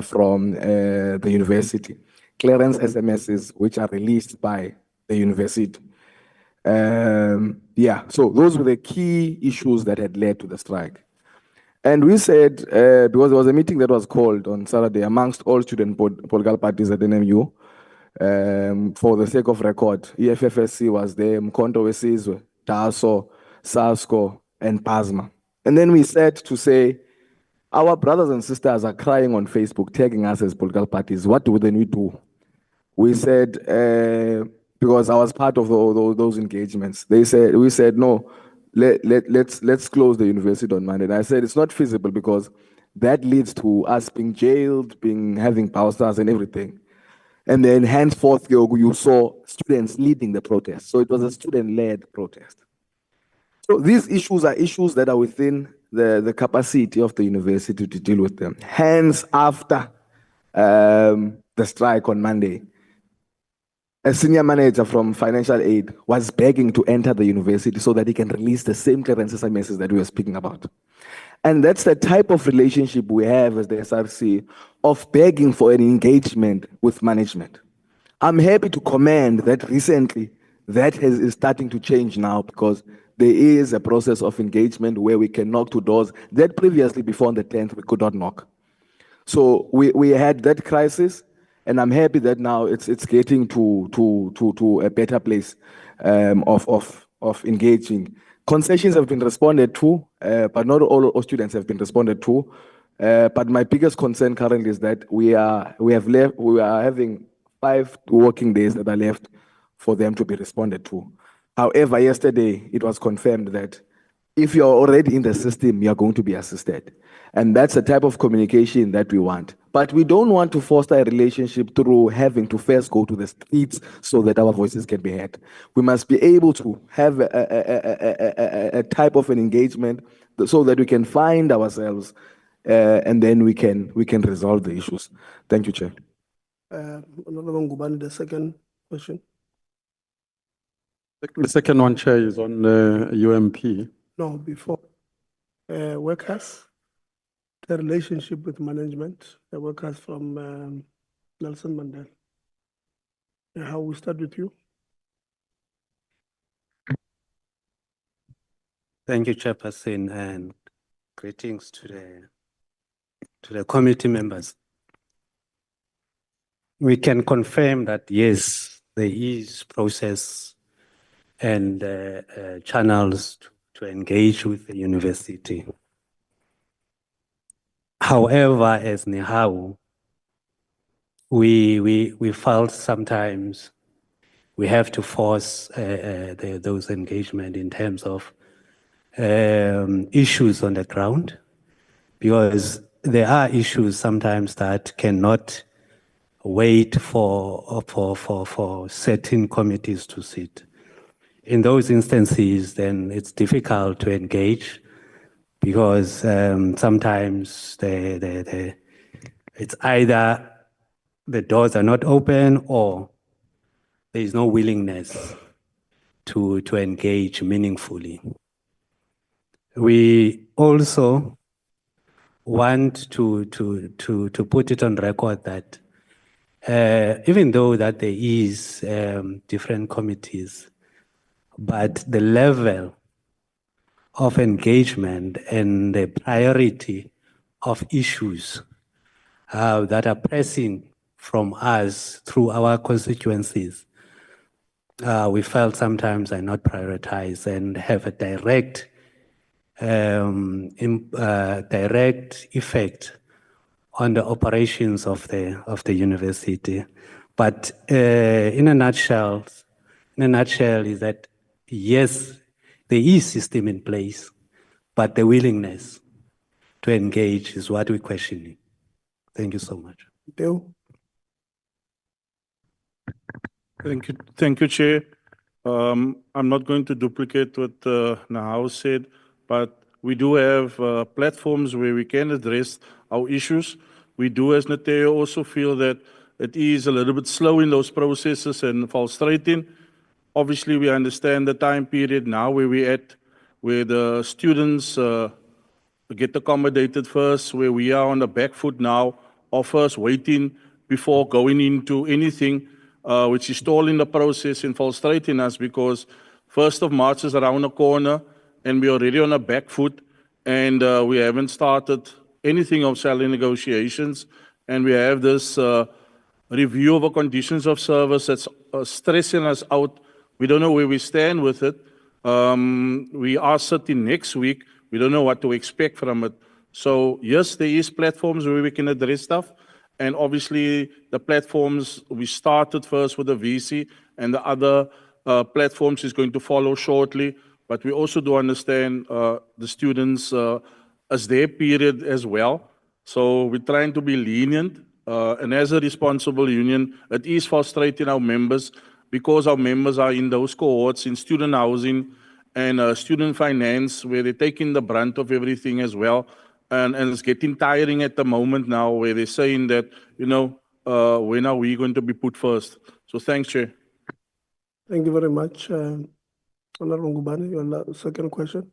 from the university, clearance SMSs which are released by the university. Yeah, so those were the key issues that had led to the strike. And we said, because there was a meeting that was called on Saturday amongst all student political parties at NMU, for the sake of record, EFFSC was there, Mkhonto Wesizwe, TASO, SASCO, and PASMA. And then we said to say, our brothers and sisters are crying on Facebook, tagging us as political parties. What do then we do? We said, because I was part of those engagements, we said, no, let's close the university on Monday. And I said, it's not feasible because that leads to us being jailed, having posters and everything. And then henceforth, you saw students leading the protest. So it was a student-led protest. So these issues are issues that are within the capacity of the university to deal with them. Hence, after the strike on Monday, a senior manager from financial aid was begging to enter the university so that he can release the same clearance SMSs that we were speaking about. And that's the type of relationship we have as the SRC of begging for an engagement with management. I'm happy to commend that recently that is starting to change now because there is a process of engagement where we can knock to doors that previously before on the 10th we could not knock. So we had that crisis. And I'm happy that now it's getting to a better place of engaging. Concessions have been responded to, but not all students have been responded to. But my biggest concern currently is that we are having 5 working days that are left for them to be responded to. However, yesterday it was confirmed that if you're already in the system, you're going to be assisted. And that's the type of communication that we want. But we don't want to foster a relationship through having to first go to the streets so that our voices can be heard. We must be able to have a type of an engagement so that we can find ourselves and then we can resolve the issues. Thank you, Chair. Honorable Ngubane, the second question. The second one, Chair, is on UMP. No, before. Workers, the relationship with management, the workers from Nelson Mandela. How we start with you? Thank you, Chairperson, and greetings to the committee members. We can confirm that yes, there is process and channels to engage with the university. However, as NEHAWU, we felt sometimes we have to force those engagement in terms of issues on the ground, because there are issues sometimes that cannot wait for certain committees to sit. In those instances, then it's difficult to engage because sometimes it's either the doors are not open or there is no willingness to engage meaningfully. We also want to put it on record that even though that there is different committees, but the level of engagement and the priority of issues that are pressing from us through our constituencies, we felt sometimes are not prioritized and have a direct effect on the operations of the university. But in a nutshell, is that yes, there is system in place, but the willingness to engage is what we're questioning. Thank you so much. Bill? Thank you, Chair. I'm not going to duplicate what Nahau said, but we do have platforms where we can address our issues. We do, as Nateo, also feel that it is a little bit slow in those processes and frustrating. Obviously, we understand the time period now where we're at, where the students get accommodated first, where we are on the back foot now, or first waiting before going into anything, which is stalling the process and frustrating us because 1st of March is around the corner and we're already on a back foot and we haven't started anything of salary negotiations, and we have this review of the conditions of service that's stressing us out. We don't know where we stand with it. We are sitting next week. We don't know what to expect from it. So yes, there is platforms where we can address stuff. And obviously the platforms, we started first with the VC and the other platforms is going to follow shortly. But we also do understand the students as their period as well. So we're trying to be lenient. And as a responsible union, it is frustrating our members because our members are in those cohorts in student housing and student finance where they're taking the brunt of everything as well. And it's getting tiring at the moment now where they're saying that, you know, when are we going to be put first? So thanks, Chair. Thank you very much. Honorable Ngubane, your second question.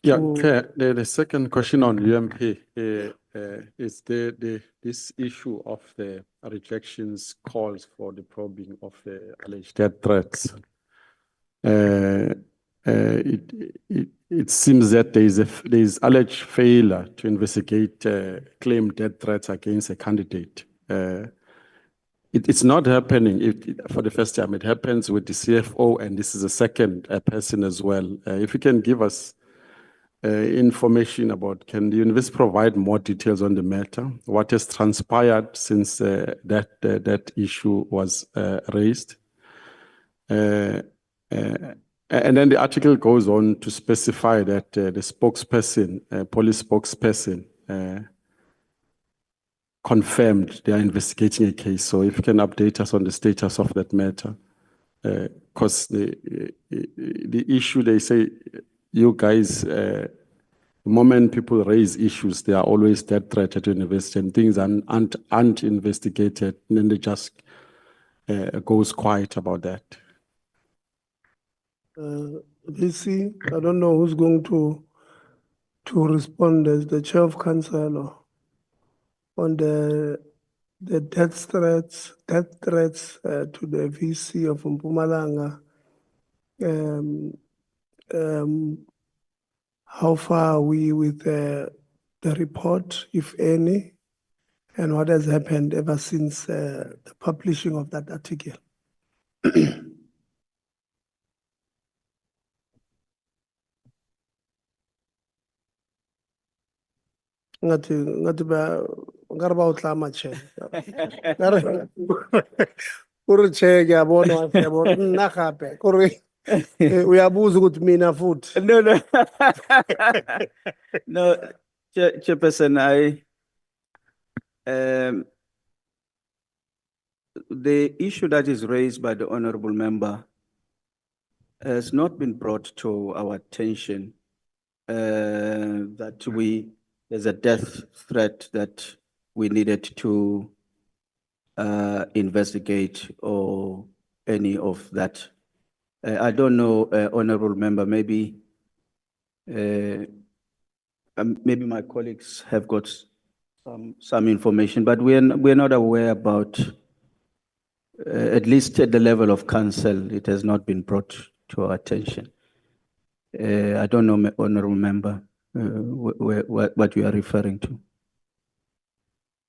Yeah, Chair, the second question on UMP is this issue of the rejections calls for the probing of the alleged death threats. It seems that there is alleged failure to investigate claimed death threats against a candidate. It's not happening for the first time. It happens with the CFO, and this is the second person as well. If you can give us information about, can the university provide more details on the matter? What has transpired since that issue was raised? And then the article goes on to specify that the spokesperson, police spokesperson, confirmed they are investigating a case. So if you can update us on the status of that matter, because the issue, they say, you guys, the moment people raise issues, there are always death threat at university and things aren't investigated, and then they just goes quiet about that. VC, I don't know who's going to respond as the chair of council on the death threats to the VC of Mpumalanga. How far are we with the report, if any, and what has happened ever since the publishing of that article? ngathi ngare ba o tlama che ngare uri che ke a bona wa se bona nna gape kore uyabuza ukuthi mina futhi No, no. No, Chairperson, the issue that is raised by the honorable member has not been brought to our attention, that there's a death threat that we needed to investigate or any of that. I don't know, honorable member, maybe my colleagues have got some information, but we're not aware about, at least at the level of council, it has not been brought to our attention. I don't know, honorable member, what you are referring to.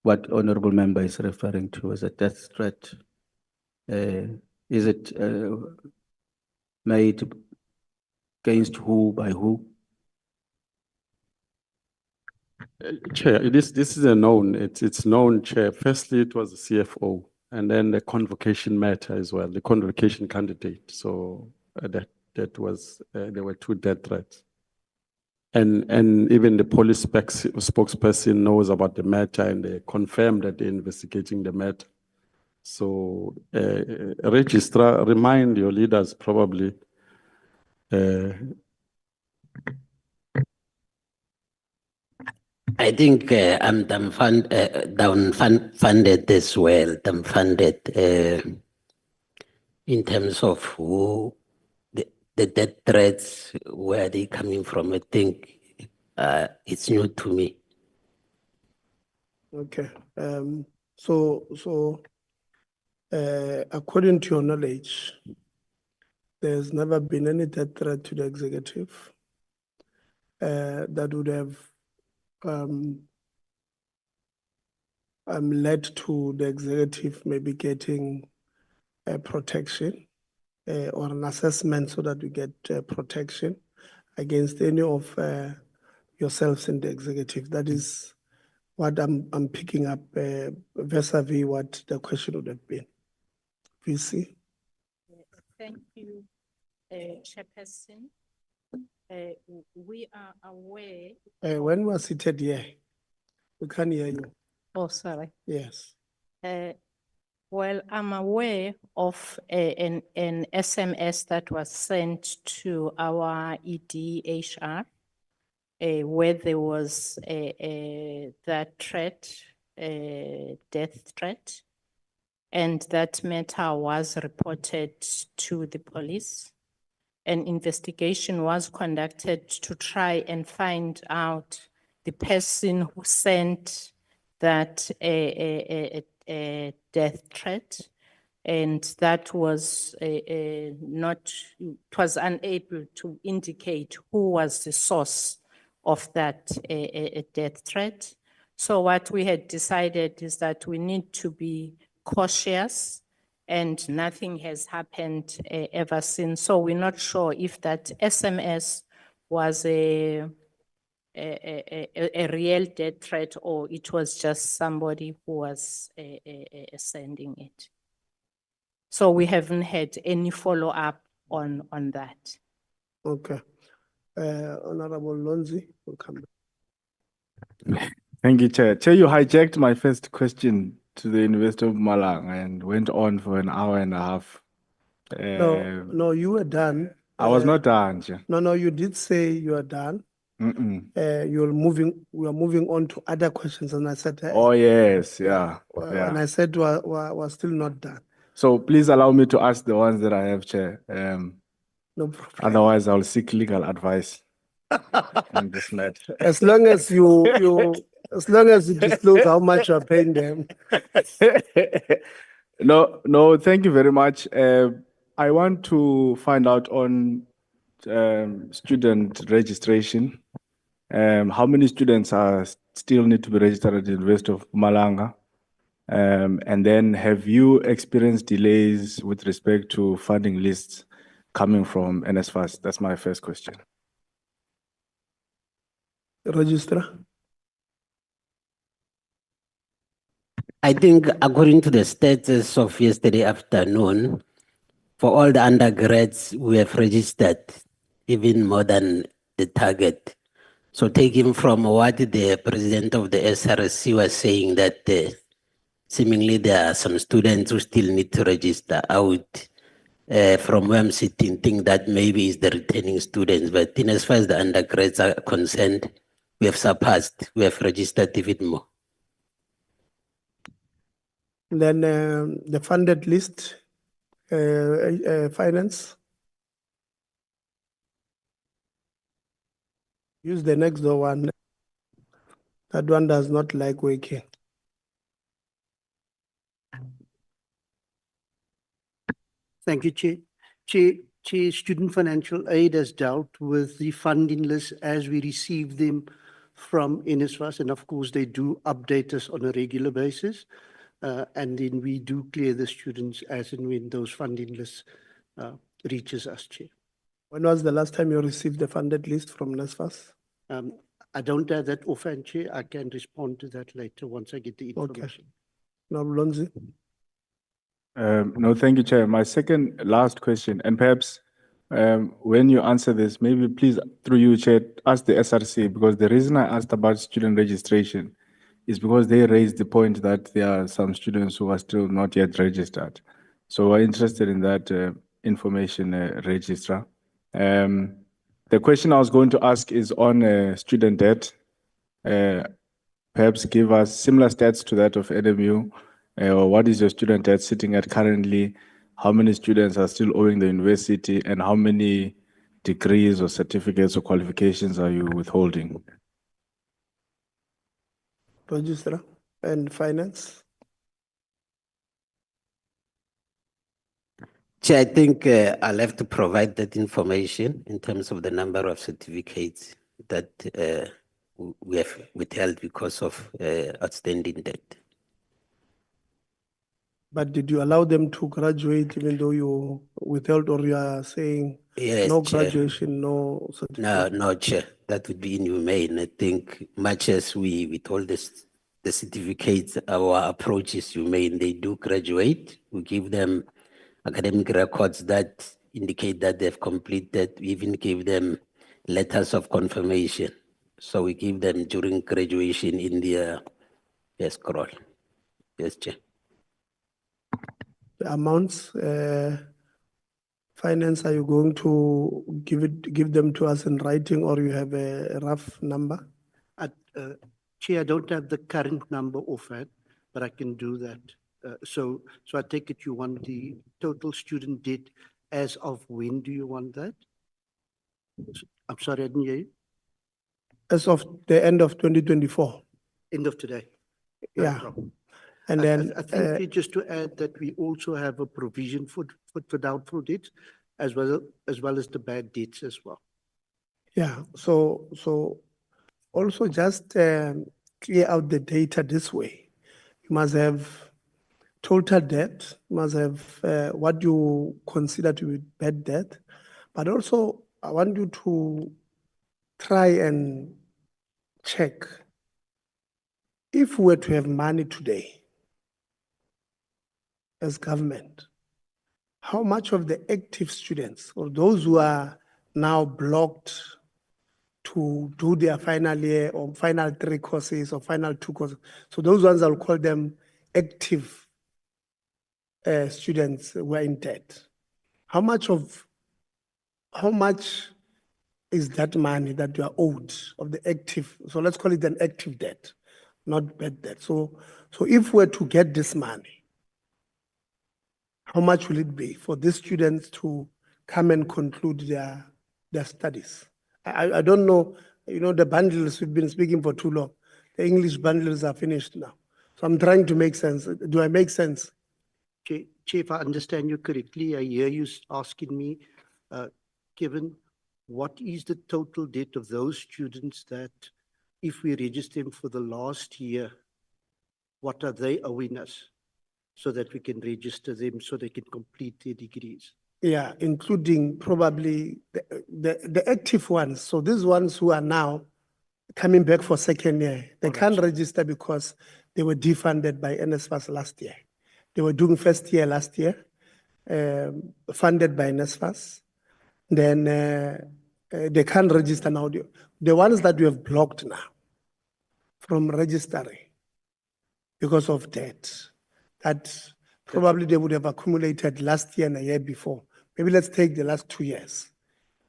What honorable member is referring to as a death threat. Is it made against who, by who? Chair, this is a known, it's known, Chair. Firstly, it was the CFO, and then the convocation matter as well, the convocation candidate. So that was, there were two death threats. And even the police spokesperson knows about the matter, and they confirmed that they're investigating the matter. So, registrar, remind your leaders probably. I think I'm funded as well. I'm funded in terms of who the death threats, where they coming from. I think it's new to me. Okay. According to your knowledge, there's never been any death threat to the executive that would have led to the executive maybe getting protection or an assessment so that we get protection against any of yourselves in the executive. That is what I'm picking up vis-a-vis what the question would have been. VC. Thank you, Chairperson. We are aware. When we are seated here, we can't hear you. Oh, sorry. Yes. Well, I'm aware of an SMS that was sent to our EDHR where there was that threat, death threat, and that matter was reported to the police. An investigation was conducted to try and find out the person who sent that death threat, and that was it was unable to indicate who was the source of that death threat. So what we had decided is that we need to be cautious, and nothing has happened ever since. So we're not sure if that SMS was a real death threat or it was just somebody who was sending it. So we haven't had any follow-up on that. Okay. Honorable Lonzi will come back. Thank you, Chair. Chair, you hijacked my first question to the University of Mpumalanga and went on for an hour and a half. No, you were done. I was not done, Chair. No, you did say you are done. We are moving on to other questions, and I said, Oh, yes, yeah. And I said we're still not done. So please allow me to ask the ones that I have, Chair. No problem. Otherwise, I'll seek legal advice on this matter. As long as you disclose how much you're paying them. No, thank you very much. I want to find out on student registration. How many students still need to be registered at the University of Mpumalanga? And then have you experienced delays with respect to funding lists coming from NSFAS? That's my first question. Registrar? I think according to the status of yesterday afternoon, for all the undergrads, we have registered even more than the target. So taking from what the president of the SRC was saying that seemingly there are some students who still need to register out. From where I'm sitting, think that maybe it's the returning students, but in as far as the undergrads are concerned, we have surpassed, we have registered even more. Then the funded list, finance. Use the next door one. That one does not like working. Thank you, Chair. Chair, student financial aid has dealt with the funding list as we receive them from NSFAS, and of course they do update us on a regular basis. And then we do clear the students as and when those funding lists reaches us, Chair. When was the last time you received the funded list from NSFAS? I don't have that offhand, Chair. I can respond to that later once I get the information. Okay. Now, Lonzi. No, thank you, Chair. My second last question, and perhaps when you answer this, maybe please, through you, Chair, ask the SRC, because the reason I asked about student registration is because they raised the point that there are some students who are still not yet registered. So we're interested in that information, Registrar. The question I was going to ask is on student debt. Perhaps give us similar stats to that of NMU. What is your student debt sitting at currently? How many students are still owing the university, and how many degrees or certificates or qualifications are you withholding? Registrar and finance. Chair, I think I'll have to provide that information in terms of the number of certificates that we have withheld because of outstanding debt. But did you allow them to graduate even though you withheld, or you are saying Yes, no Chair. graduation, no certificate? No, Chair, that would be inhumane. I think much as we withhold the certificates, our approach is humane. They do graduate. We give them academic records that indicate that they've completed. We even give them letters of confirmation. So we give them during graduation in their scroll. Yes, Chair. The amounts, finance, are you going to give them to us in writing, or you have a rough number? Chair, I don't have the current number offhand, but I can do that. So I take it you want the total student debt as of when do you want that? I'm sorry, I didn't hear you. As of the end of 2024. End of today. Yeah. problem. And then I think just to add that we also have a provision for doubtful debts as well as the bad debts as well. Yeah, so also just clear out the data this way. You must have total debt, you must have what you consider to be bad debt, but also I want you to try and check if we were to have money today as government, how much of the active students or those who are now blocked to do their final year or final 3 courses or final 2 courses. So those ones, I'll call them active students who are in debt. How much is that money that you are owed of the active? So let's call it an active debt, not bad debt. So if we're to get this money, how much will it be for these students to come and conclude their studies? I don't know, the bundles, we've been speaking for too long. The English bundles are finished now. So I'm trying to make sense. Do I make sense? Chair, if I understand you correctly, I hear you asking me, Kevin, what is the total debt of those students that if we register them for the last year, what are they owing us so that we can register them so they can complete their degrees? Yeah, including probably the active ones. So these ones who are now coming back for second year, they can't register because they were defunded by NSFAS last year. They were doing first year last year, funded by NSFAS. Then they can't register now. The ones that we have blocked now from registering because of debt, that probably they would have accumulated last year and a year before. Maybe let's take the last 2 years.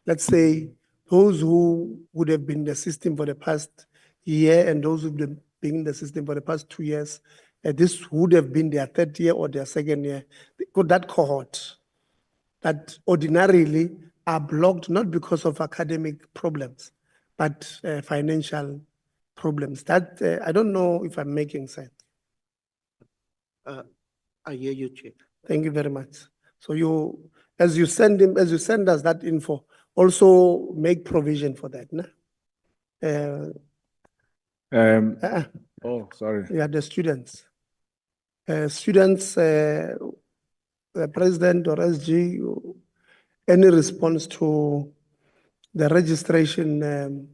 Let's say those who would have been in the system for the past year and those who would have been in the system for the past 2 years, this would have been their 3rd year or their 2nd year. That cohort that ordinarily are blocked not because of academic problems, but financial problems. That I don't know if I'm making sense. I hear you, Chair. Thank you very much. So as you send us that info, also make provision for that. Oh, sorry. Yeah, the students. The President or SG, any response to the registration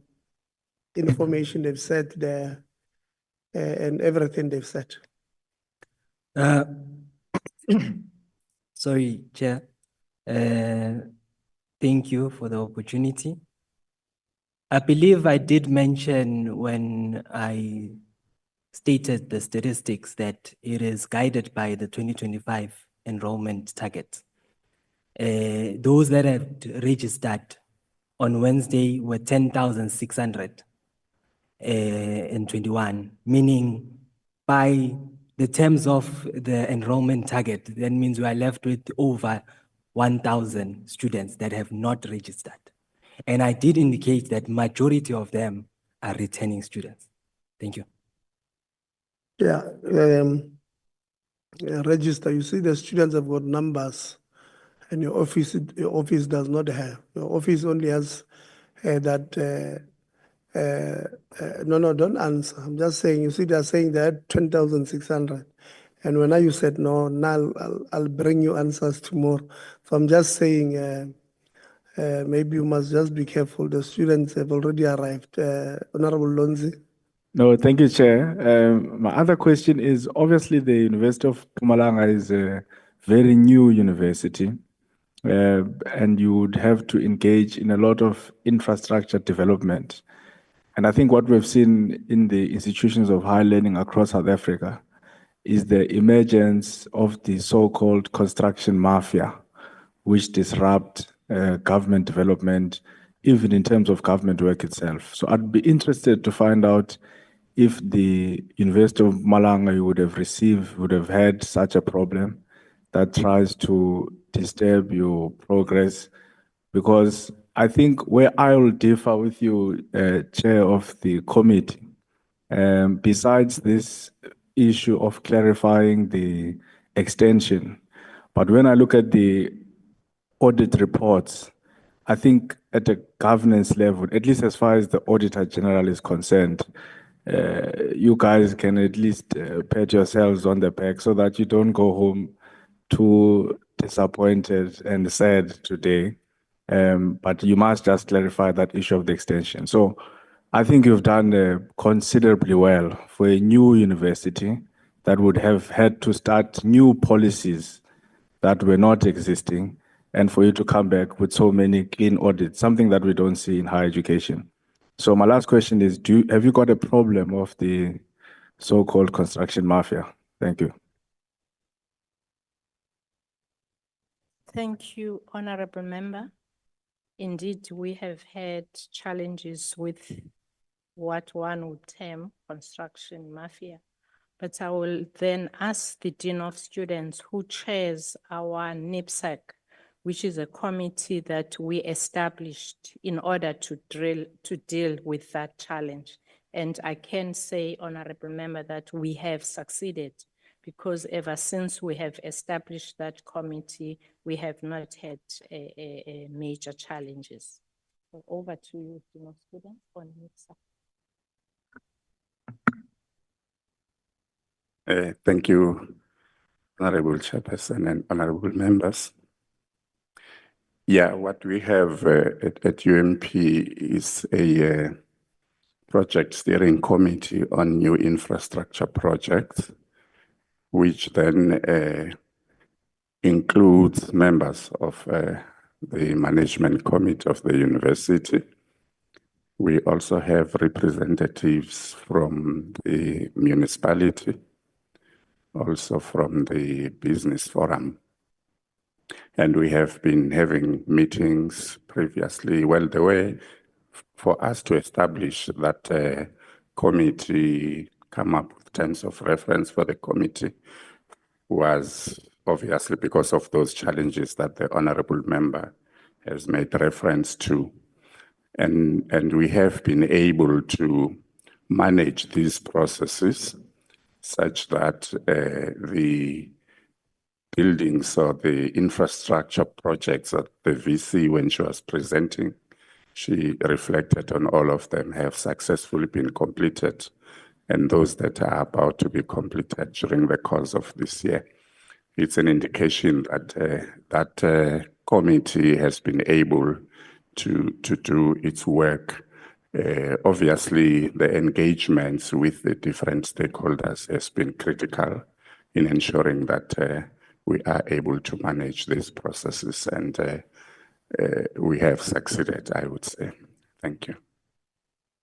information they've said there and everything they've said? Sorry, Chair. Thank you for the opportunity. I believe I did mention when I stated the statistics that it is guided by the 2025 enrollment target. Those that have registered on Wednesday were 10,621, meaning by the terms of the enrollment target, that means we are left with over 1,000 students that have not registered. And I did indicate that majority of them are returning students. Thank you. Yeah, register. You see, the students have got numbers, and your office does not have. Your office only has that. No, don't answer. I'm just saying. You see, they're saying that 10,600, and when you said no, now I'll bring you answers tomorrow. So I'm just saying. Maybe you must just be careful. The students have already arrived. Honorable Lonzi. No, thank you, Chair. My other question is, obviously the University of Mpumalanga is a very new university, and you would have to engage in a lot of infrastructure development. And I think what we've seen in the institutions of higher learning across South Africa is the emergence of the so-called construction mafia, which disrupt government development, even in terms of government work itself. So I'd be interested to find out if the University of Mpumalanga would have had such a problem that tries to disturb your progress, because I think where I will differ with you, Chair of the committee, besides this issue of clarifying the extension, but when I look at the audit reports, I think at a governance level, at least as far as the Auditor General is concerned, you guys can at least pat yourselves on the back so that you don't go home too disappointed and sad today. But you must just clarify that issue of the extension. So I think you've done considerably well for a new university that would have had to start new policies that were not existing. and for you to come back with so many clean audits, something that we don't see in higher education. So my last question is, have you got a problem of the so-called construction mafia? Thank you. Thank you, Honorable Member. Indeed, we have had challenges with what one would term construction mafia. But I will then ask the Dean of Students, who chairs our NIPSAC, which is a committee that we established in order to deal with that challenge. And I can say, Honorable Member, that we have succeeded, because ever since we have established that committee, we have not had major challenges. So over to you, Dean of Students, on NIPSAC. Thank you, Honorable Chairperson and Honorable Members. Yeah, what we have at UMP is a project steering committee on new infrastructure projects, which then includes members of the management committee of the university. We also have representatives from the municipality, also from the business forum. And we have been having meetings previously. Well, the way for us to establish that committee, come up with terms of reference for the committee, was obviously because of those challenges that the honorable member has made reference to. And we have been able to manage these processes such that the buildings or the infrastructure projects that the VC, when she was presenting, she reflected on all of them have successfully been completed, and those that are about to be completed during the course of this year. It's an indication that that committee has been able to do its work. Obviously, the engagements with the different stakeholders has been critical in ensuring that we are able to manage these processes, and we have succeeded, I would say. Thank you.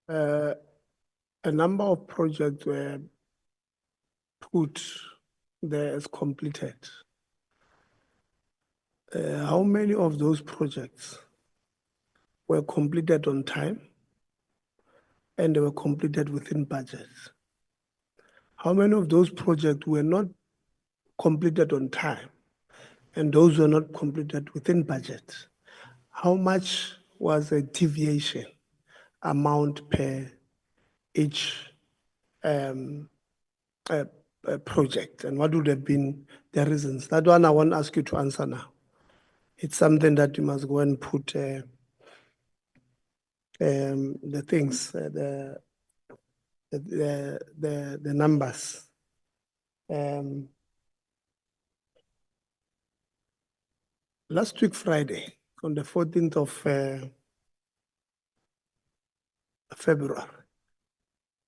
A number of projects were put there as completed. How many of those projects were completed on time and they were completed within budget? How many of those projects were not completed on time and those were not completed within budget? How much was a deviation amount per each project, and what would have been the reasons? That one I want to ask you to answer now. It's something that you must go and put the things, the numbers. Last week, Friday, on the 14th of February,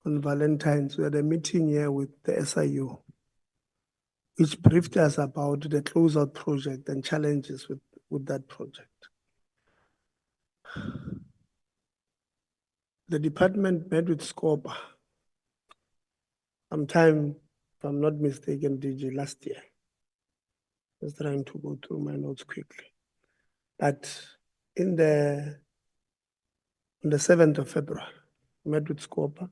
on Valentine's, we had a meeting here with the SIU, which briefed us about the closeout project and challenges with that project. The department met with SCOPA sometime, if I'm not mistaken, DG, last year. Just trying to go through my notes quickly. But on the 7th of February, we met with SCOPA,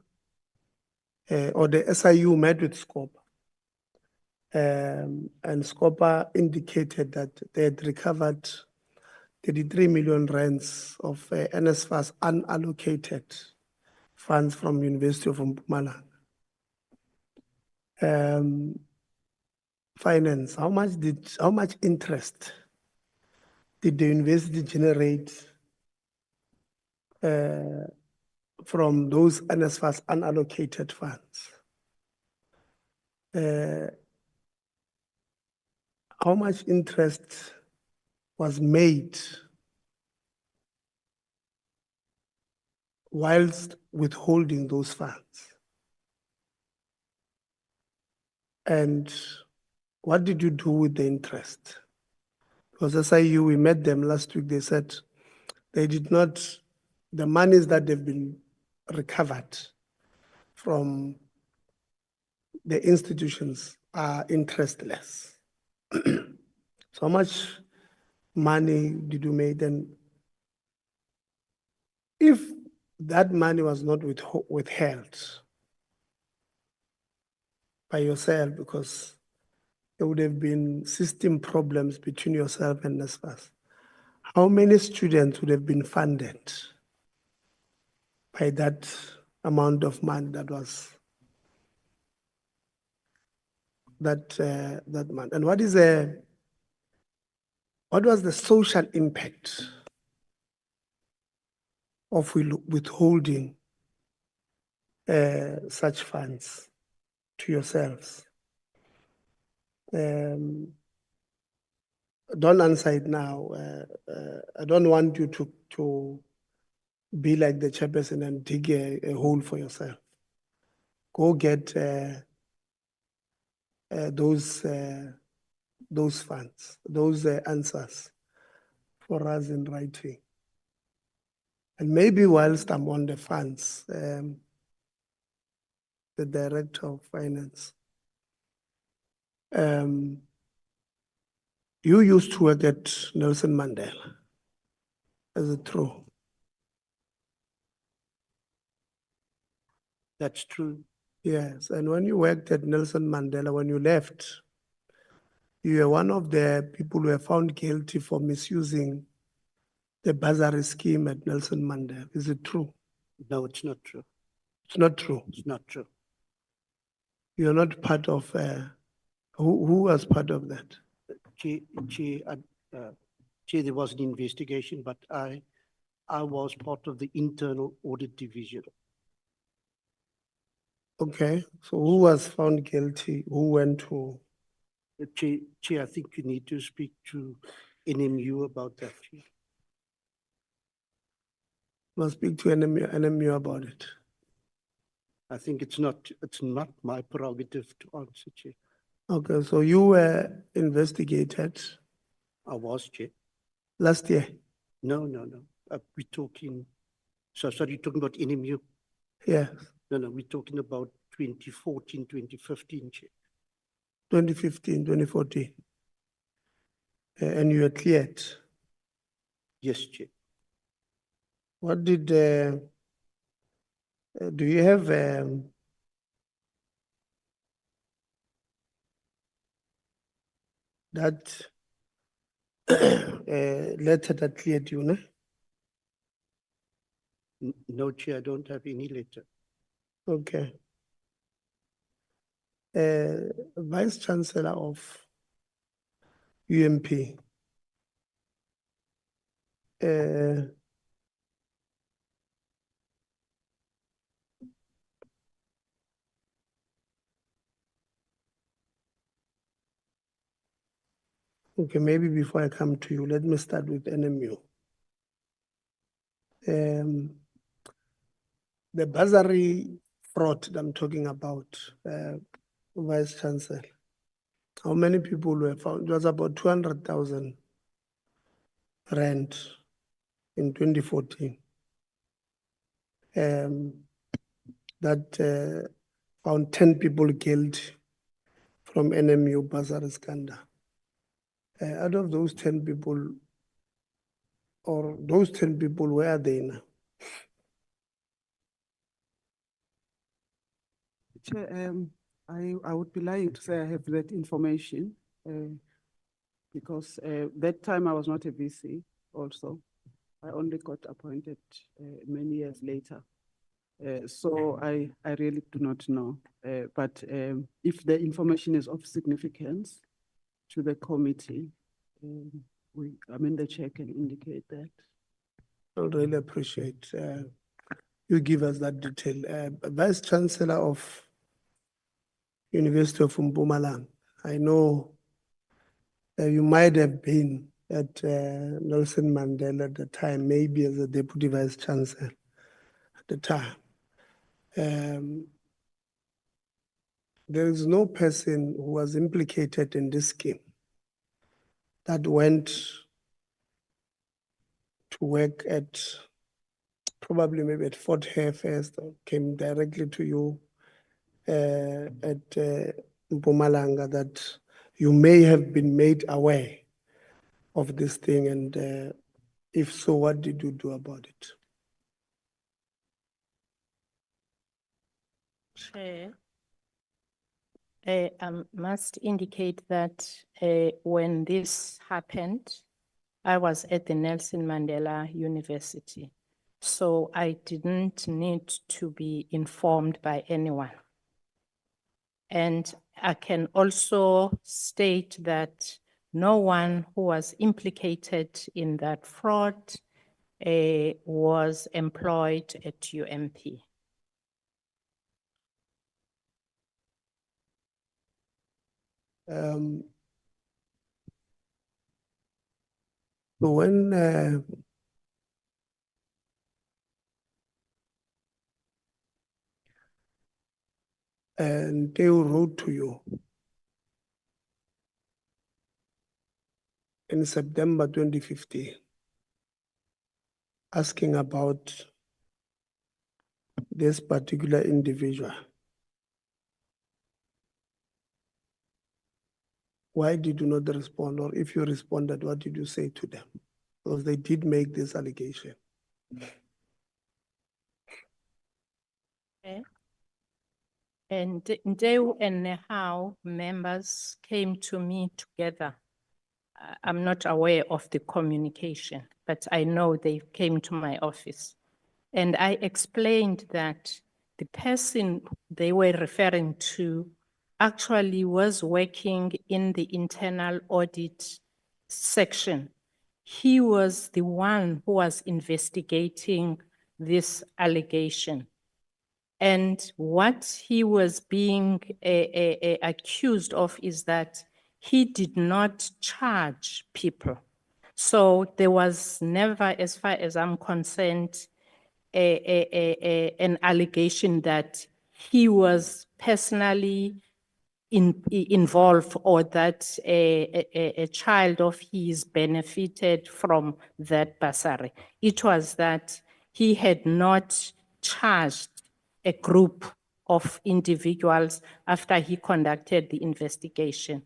or the SIU met with SCOPA. And SCOPA indicated that they had recovered 33 million rands of NSFAS unallocated funds from University of Mpumalanga. Finance, how much interest did the university generate from those NSFAS unallocated funds? How much interest was made whilst withholding those funds? And what did you do with the interest? Because SIU, we met them last week, they said they did not, the monies that they've been recovered from the institutions are interestless. So how much money did you make? And if that money was not withheld by yourself, because there would have been system problems between yourself and NSFAS, how many students would have been funded by that amount of money that was that month? And what was the social impact of withholding such funds to yourselves? Don't answer it now. I don't want you to be like the chairperson and dig a hole for yourself. Go get those funds, those answers for us in writing. And maybe whilst I'm on the funds, the Director of Finance, you used to work at Nelson Mandela. Is it true? That's true. Yes, and when you worked at Nelson Mandela, when you left, you were one of the people who were found guilty for misusing the bursary scheme at Nelson Mandela. Is it true? No, it's not true. It's not true. It's not true. You're not part of, who was part of that? Chair, there was an investigation, but I was part of the internal audit division. Okay, so who was found guilty? Who went to? Chair, I think you need to speak to NMU about that. Chair. Must speak to NMU about it. I think it's not my prerogative to answer, Chair. Okay, so you were investigated. I was, Chair. Last year? No. We're talking, sorry, you're talking about NMU? Yes. No, we're talking about 2014, 2015, Chair. 2015, 2014. And you were cleared? Yes, Chair. What did, do you have that letter that cleared you, no? No, Chair, I don't have any letter. Okay. Vice Chancellor of UMP. Okay, maybe before I come to you, let me start with NMU. The bursary fraud that I'm talking about, Vice Chancellor, how many people were found? It was about 200,000 rand in 2014. That found 10 people guilty from NMU bursary scandal. Out of those 10 people, or those 10 people, where are they now? Chair, I would be lying to say I have that information because that time I was not a VC also. I only got appointed many years later. So I really do not know. But if the information is of significance to the committee, the chair can indicate that. I really appreciate you give us that detail. Vice Chancellor of University of Mpumalanga, I know you might have been at Nelson Mandela at the time, maybe as a Deputy Vice Chancellor at the time. There is no person who was implicated in this scheme that went to work at probably maybe at Fort Hare first, or came directly to you at Mpumalanga, that you may have been made aware of this thing, and if so, what did you do about it? Chair, I must indicate that when this happened, I was at the Nelson Mandela University, so I didn't need to be informed by anyone. And I can also state that no one who was implicated in that fraud was employed at UMP. So when and they wrote to you in September 2015, asking about this particular individual, why did you not respond? Or if you responded, what did you say to them? Because they did make this allegation. Okay. And Ndeu and Nehao members came to me together. I'm not aware of the communication, but I know they came to my office. And I explained that the person they were referring to actually was working in the internal audit section. He was the one who was investigating this allegation. And what he was being accused of is that he did not charge people. So there was never, as far as I'm concerned, an allegation that he was personally involved or that a child of his benefited from that bursary. It was that he had not charged a group of individuals after he conducted the investigation.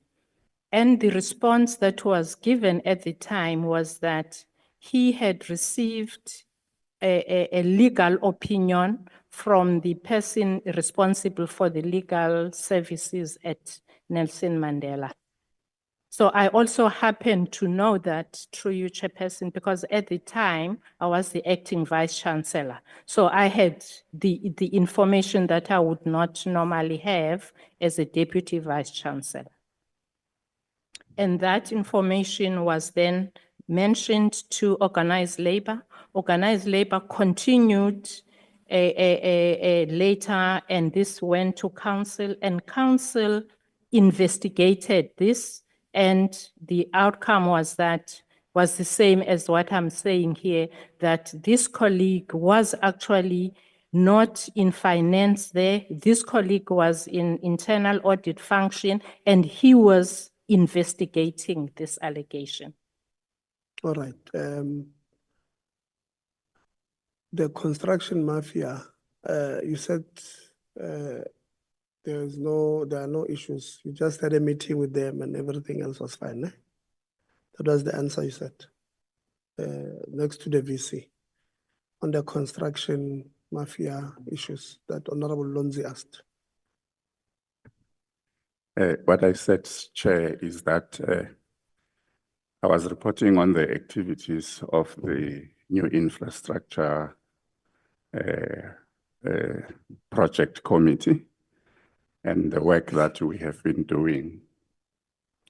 And the response that was given at the time was that he had received a legal opinion from the person responsible for the legal services at Nelson Mandela. So I also happen to know that through you, Chairperson, because at the time I was the acting Vice Chancellor. So I had the information that I would not normally have as a Deputy Vice Chancellor. And that information was then mentioned to organized labor. Organized labor continued later, and this went to council, and council investigated this, and the outcome was the same as what I'm saying here, that this colleague was actually not in finance there. This colleague was in internal audit function, and he was investigating this allegation. All right. The construction mafia, you said there are no issues. You just had a meeting with them and everything else was fine. Eh? That was the answer you said. Next to the VC on the construction mafia issues that Honorable Lonzi asked. What I said, Chair, is that I was reporting on the activities of the new infrastructure project committee and the work that we have been doing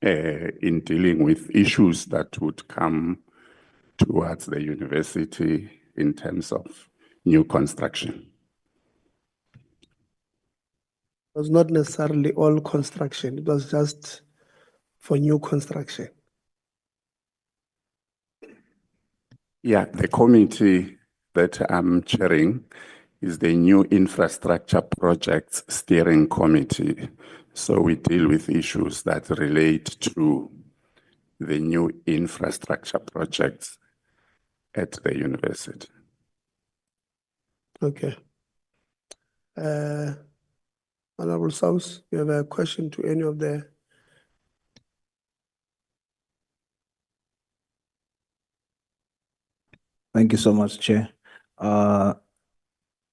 in dealing with issues that would come towards the university in terms of new construction. It was not necessarily all construction. It was just for new construction. Yeah, the committee that I'm chairing is the new infrastructure projects steering committee. So we deal with issues that relate to the new infrastructure projects at the university. Okay. Honorable South, you have a question to any of the? Thank you so much, Chair.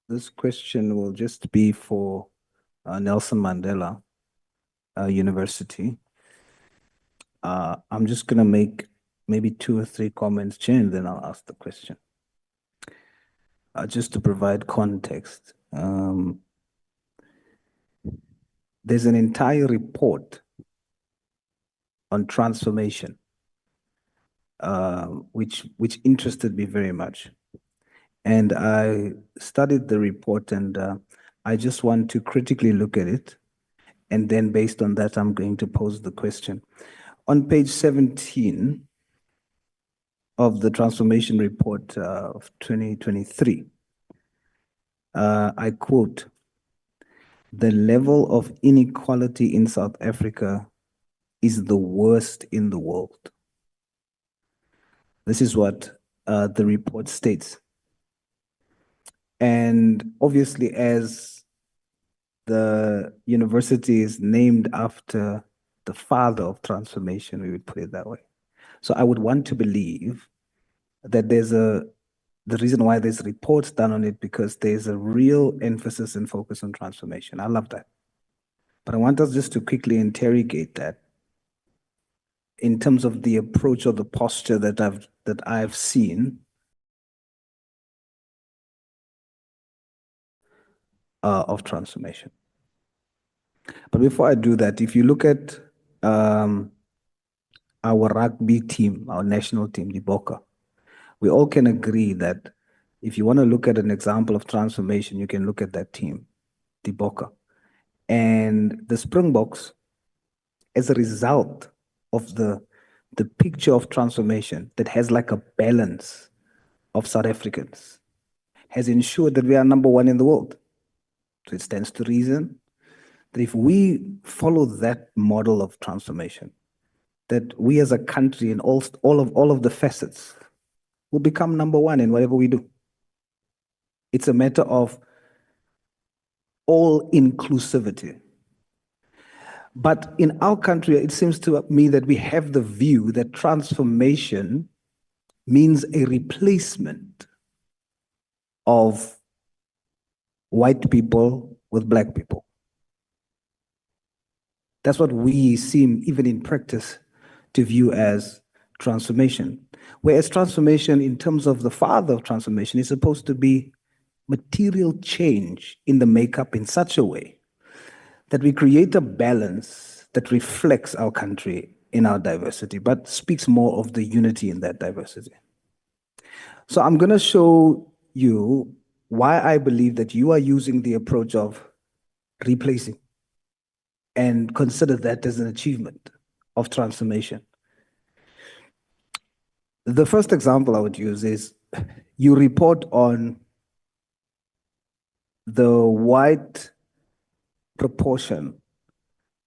This question will just be for Nelson Mandela University. I'm just going to make maybe 2 or 3 comments, Chair, and then I'll ask the question. Just to provide context, there's an entire report on transformation, which interested me very much. And I studied the report, and I just want to critically look at it. And then based on that, I'm going to pose the question. On page 17 of the transformation report of 2023, I quote, "The level of inequality in South Africa is the worst in the world." This is what the report states. And obviously, as the university is named after the father of transformation, we would put it that way. So I would want to believe that the reason why there's reports done on it, because there's a real emphasis and focus on transformation. I love that. But I want us just to quickly interrogate that in terms of the approach or the posture that I've seen of transformation. But before I do that, if you look at our rugby team, our national team, the Bokke, we all can agree that if you want to look at an example of transformation, you can look at that team, the Bokke. And the Springboks, as a result of the picture of transformation that has like a balance of South Africans, has ensured that we are #1 in the world. So it stands to reason that if we follow that model of transformation, that we as a country in all of the facets will become #1 in whatever we do. It's a matter of all inclusivity. But in our country, it seems to me that we have the view that transformation means a replacement of white people with black people. That's what we seem, even in practice, to view as transformation. Whereas transformation, in terms of the father of transformation, is supposed to be material change in the makeup in such a way that we create a balance that reflects our country in our diversity, but speaks more of the unity in that diversity. So I'm going to show you why I believe that you are using the approach of replacing and consider that as an achievement of transformation. The first example I would use is you report on the white proportion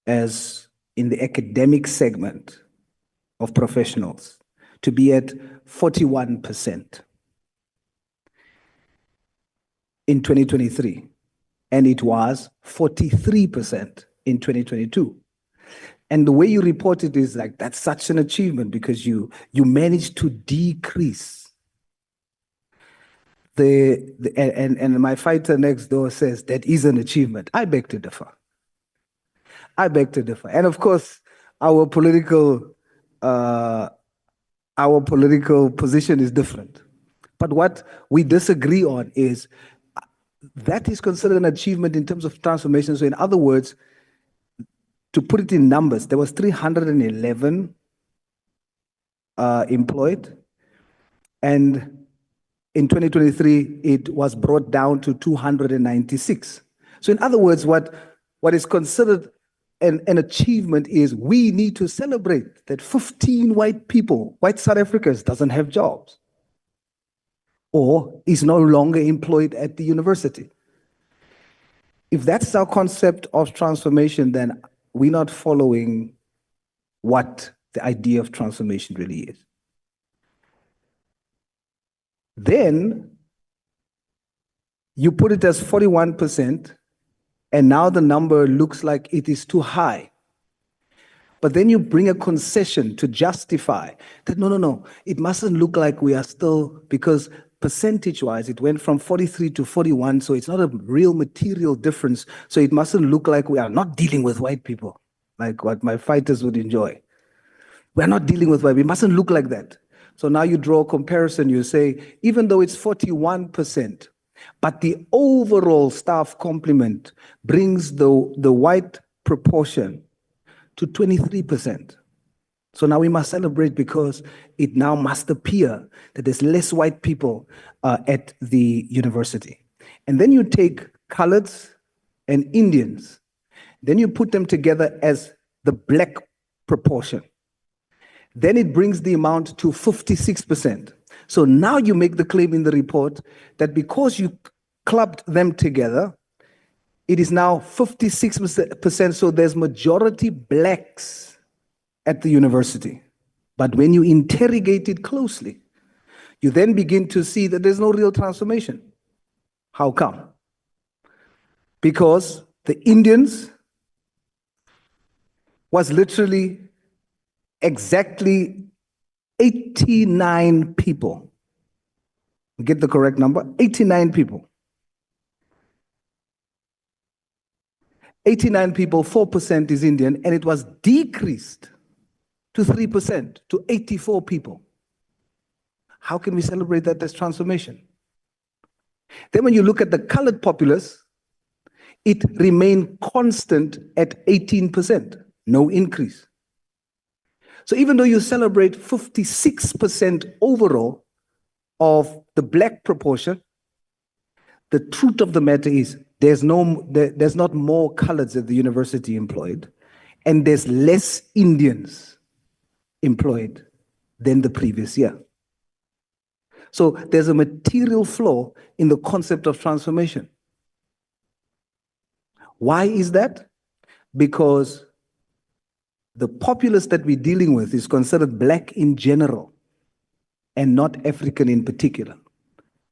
as in the academic segment of professionals to be at 41% in 2023, and it was 43% in 2022. And the way you report it is like, that's such an achievement because you managed to decrease and my fighter next door says that is an achievement. I beg to differ. And of course, our political position is different. But what we disagree on is that is considered an achievement in terms of transformation. So in other words, to put it in numbers, there was 311 employed, and in 2023, it was brought down to 296. So in other words, what is considered an achievement is we need to celebrate that 15 white South Africans doesn't have jobs or is no longer employed at the university. If that's our concept of transformation, then we're not following what the idea of transformation really is. Then you put it as 41%, and now the number looks like it is too high. But then you bring a concession to justify that, no, it mustn't look like we are still, because percentage-wise, it went from 43 to 41, so it's not a real material difference. So it mustn't look like we are not dealing with white people, like what my fighters would enjoy. We're not dealing with white people. It mustn't look like that. So now you draw a comparison. You say, even though it's 41%, but the overall staff complement brings the white proportion to 23%. So now we must celebrate because it now must appear that there's less white people at the university. And then you take coloreds and Indians, then you put them together as the black proportion. Then it brings the amount to 56%. So now you make the claim in the report that because you clubbed them together, it is now 56%, so there's majority blacks at the university. But when you interrogate it closely, you then begin to see that there's no real transformation. How come? Because the Indians was literally exactly 89 people. Get the correct number, 89 people. 89 people, 4% is Indian, and it was decreased to 3%, to 84 people. How can we celebrate that as transformation? Then when you look at the colored populace, it remained constant at 18%, no increase. So even though you celebrate 56% overall of the black proportion, the truth of the matter is there's not more coloreds at the university employed, and there's less Indians employed than the previous year. So there's a material flaw in the concept of transformation. Why is that? Because the populace that we're dealing with is considered black in general and not African in particular.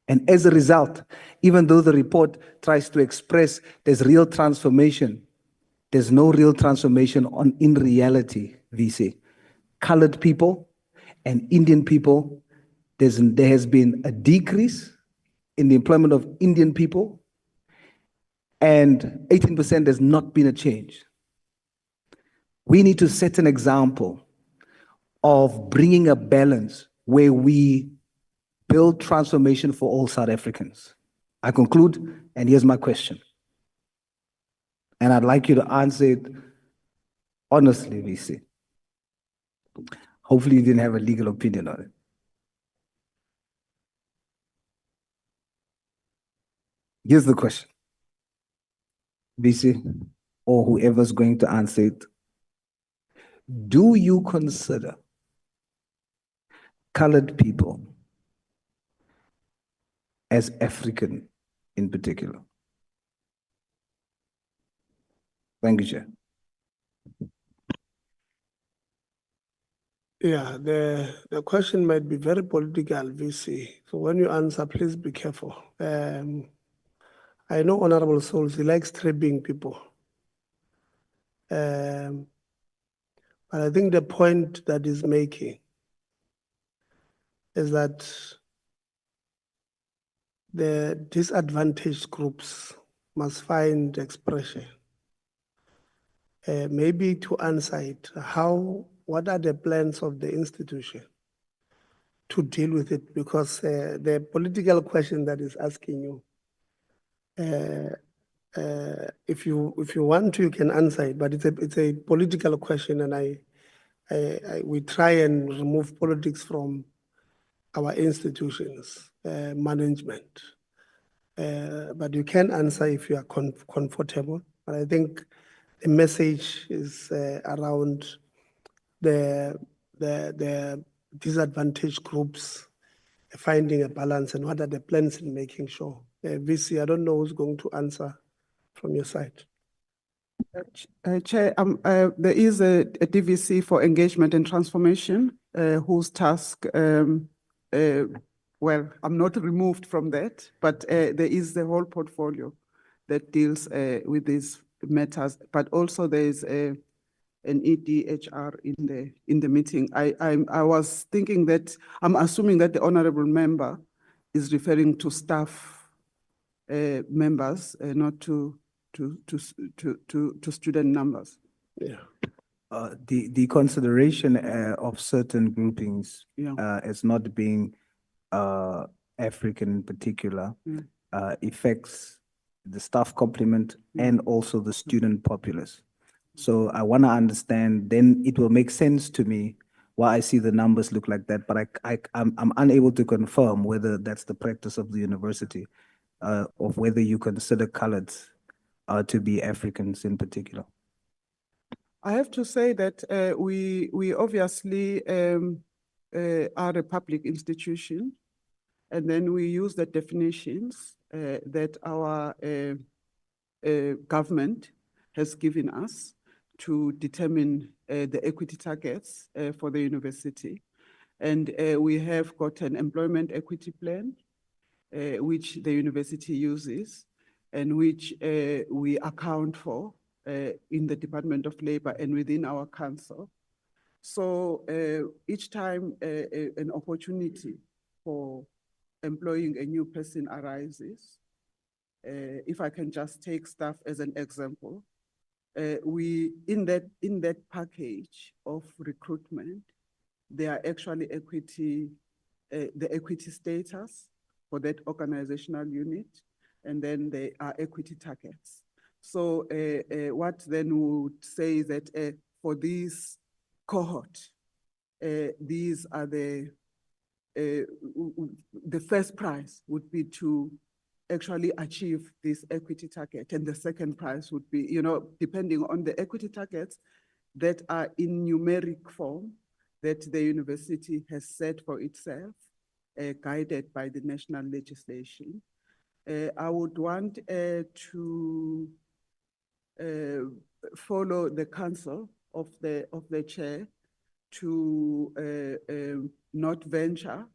And as a result, even though the report tries to express there's real transformation, there's no real transformation in reality, VC. Colored people and Indian people, there has been a decrease in the employment of Indian people, and 18% has not been a change. We need to set an example of bringing a balance where we build transformation for all South Africans. I conclude, and here's my question. And I'd like you to answer it honestly, VC. Hopefully you didn't have a legal opinion on it. Here's the question. VC, or whoever's going to answer it. Do you consider colored people as African in particular? Thank you, Chair. Yeah, the question might be very political, VC. So when you answer, please be careful. I know Honorable Souls, he likes tripping people. But I think the point that he's making is that the disadvantaged groups must find expression. Maybe to answer it, what are the plans of the institution to deal with it? Because the political question that is asking you, if you want to, you can answer it, but it's a political question, and we try and remove politics from our institutions, management. But you can answer if you are comfortable. But I think the message is around the disadvantaged groups finding a balance, and what are the plans in making sure. VC, I don't know who's going to answer from your side. Chair, there is a DVC for engagement and transformation, whose task, well, I'm not removed from that, but there is the whole portfolio that deals with these matters, but also there is an EDHR in the meeting. I was thinking that, I'm assuming that the honorable member is referring to staff members, not to student numbers. Yeah. The consideration of certain groupings Yeah. as not being African in particular affects the staff complement and also the student populace. So I want to understand, then it will make sense to me why I see the numbers look like that, but I'm unable to confirm whether that's the practice of the university, of whether you consider coloreds to be Africans in particular. I have to say that we obviously are a public institution, and then we use the definitions that our government has given us to determine the equity targets for the university. And we have got an employment equity plan, which the university uses, and which we account for in the Department of Labor and within our council. So each time an opportunity for employing a new person arises, if I can just take staff as an example, we in that package of recruitment, there are actually the equity status for that organizational unit, and then there are equity targets. So what then would say is that for this cohort, these are the first prize would be to actually achieve this equity target, and the second prize would be, you know, depending on the equity targets that are in numeric form that the university has set for itself, guided by the national legislation. I would want to follow the counsel of the chair to not venture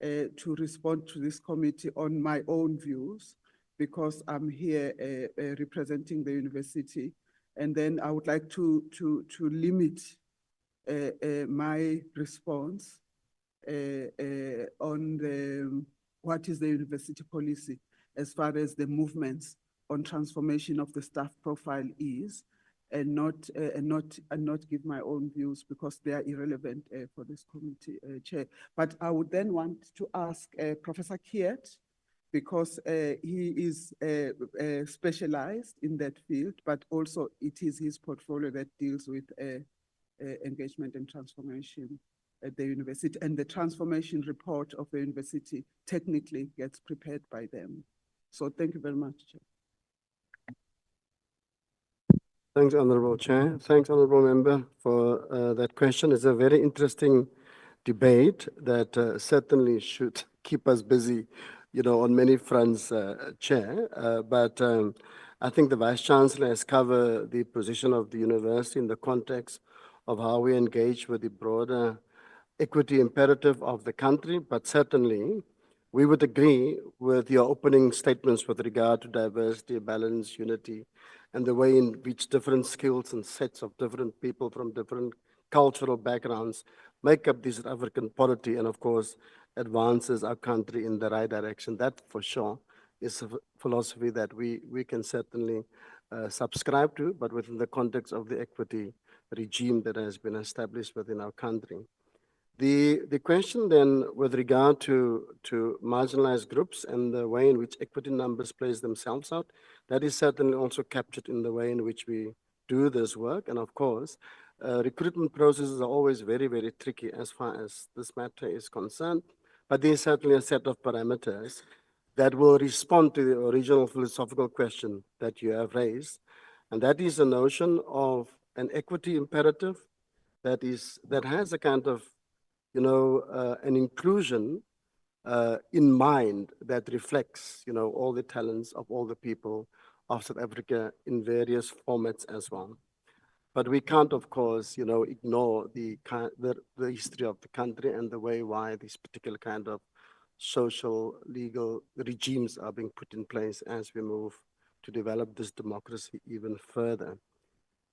to respond to this committee on my own views, because I'm here representing the university, and then I would like to limit my response on what is the university policy as far as the movements on transformation of the staff profile is, and not give my own views because they are irrelevant for this committee, chair. But I would then want to ask Professor Kiet, because he is specialized in that field, but also it is his portfolio that deals with engagement and transformation at the university, and the transformation report of the university technically gets prepared by them. So thank you very much, Chair. Thanks, Honorable Chair. Thanks, Honorable Member, for that question. It's a very interesting debate that certainly should keep us busy, you know, on many fronts, Chair. But I think the Vice Chancellor has covered the position of the university in the context of how we engage with the broader equity imperative of the country, but certainly we would agree with your opening statements with regard to diversity, balance, unity, and the way in which different skills and sets of different people from different cultural backgrounds make up this African polity, and of course, advances our country in the right direction. That for sure is a philosophy that we can certainly subscribe to, but within the context of the equity regime that has been established within our country. The question then with regard to marginalized groups and the way in which equity numbers plays themselves out, that is certainly also captured in the way in which we do this work. And of course, recruitment processes are always very, very tricky as far as this matter is concerned, but there's certainly a set of parameters that will respond to the original philosophical question that you have raised. And that is the notion of an equity imperative that has a kind of, you know, an inclusion in mind that reflects, you know, all the talents of all the people of South Africa in various formats as well. But we can't, of course, ignore the history of the country and the way why these particular kind of social, legal regimes are being put in place as we move to develop this democracy even further.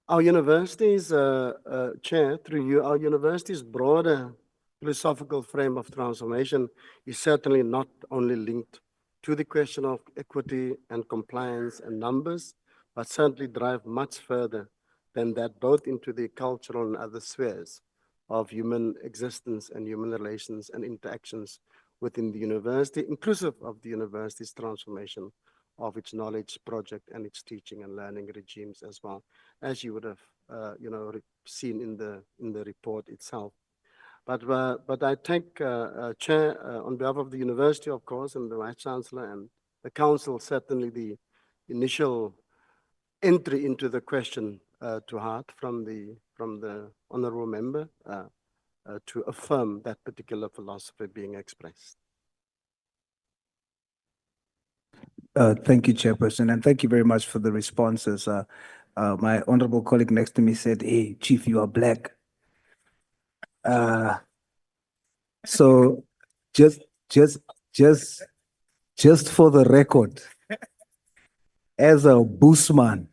Our university's, Chair, through you, our university's broader philosophical frame of transformation is certainly not only linked to the question of equity and compliance and numbers, but certainly drive much further than that, both into the cultural and other spheres of human existence and human relations and interactions within the university, inclusive of the university's transformation of its knowledge project and its teaching and learning regimes as well, as you would have seen in the report itself. But I take, Chair, on behalf of the university, of course, and the Vice Chancellor and the Council, certainly the initial entry into the question to heart from the Honourable Member to affirm that particular philosophy being expressed. Thank you, Chairperson, and thank you very much for the responses. My honorable colleague next to me said, "Hey, Chief, you are black." So just for the record, as a bushman,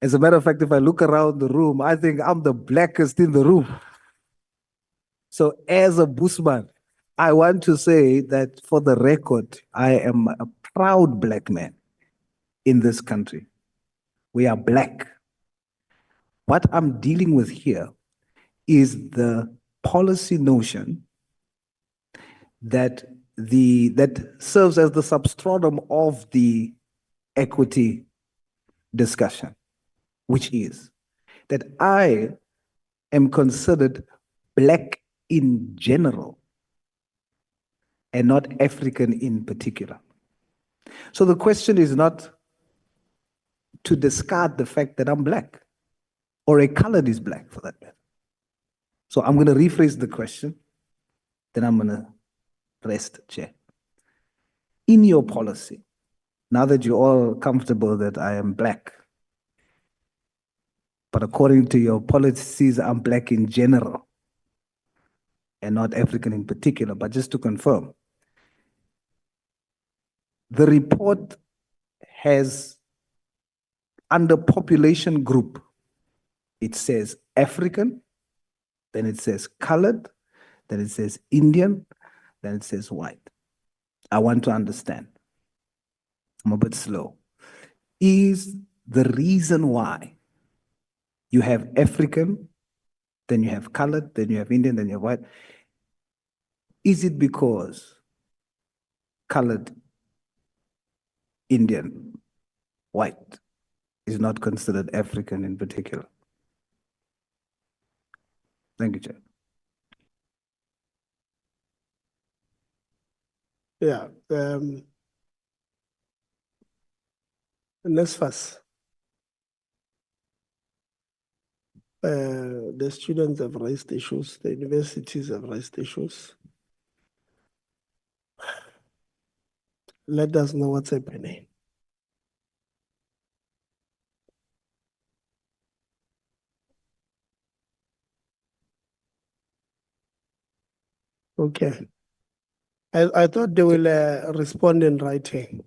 as a matter of fact, if I look around the room, I think I'm the blackest in the room. So as a bushman, I want to say that for the record, I am a proud black man in this country. We are black. What I'm dealing with here is the policy notion that serves as the substratum of the equity discussion, which is that I am considered black in general and not African in particular. So the question is not to discard the fact that I'm black or a colored is black for that matter. So I'm going to rephrase the question, then I'm going to rest, Chair. In your policy, now that you're all comfortable that I am black, but according to your policies, I'm black in general and not African in particular, but just to confirm, the report has under population group, it says African, then it says colored, then it says Indian, then it says white. I want to understand. I'm a bit slow. Is the reason why you have African, then you have colored, then you have Indian, then you have white, is it because colored, Indian, white is not considered African in particular? Thank you, Chair. Yeah. NSFAS. The students have raised issues, the universities have raised issues. Let us know what's happening. Okay. I thought they will respond in writing.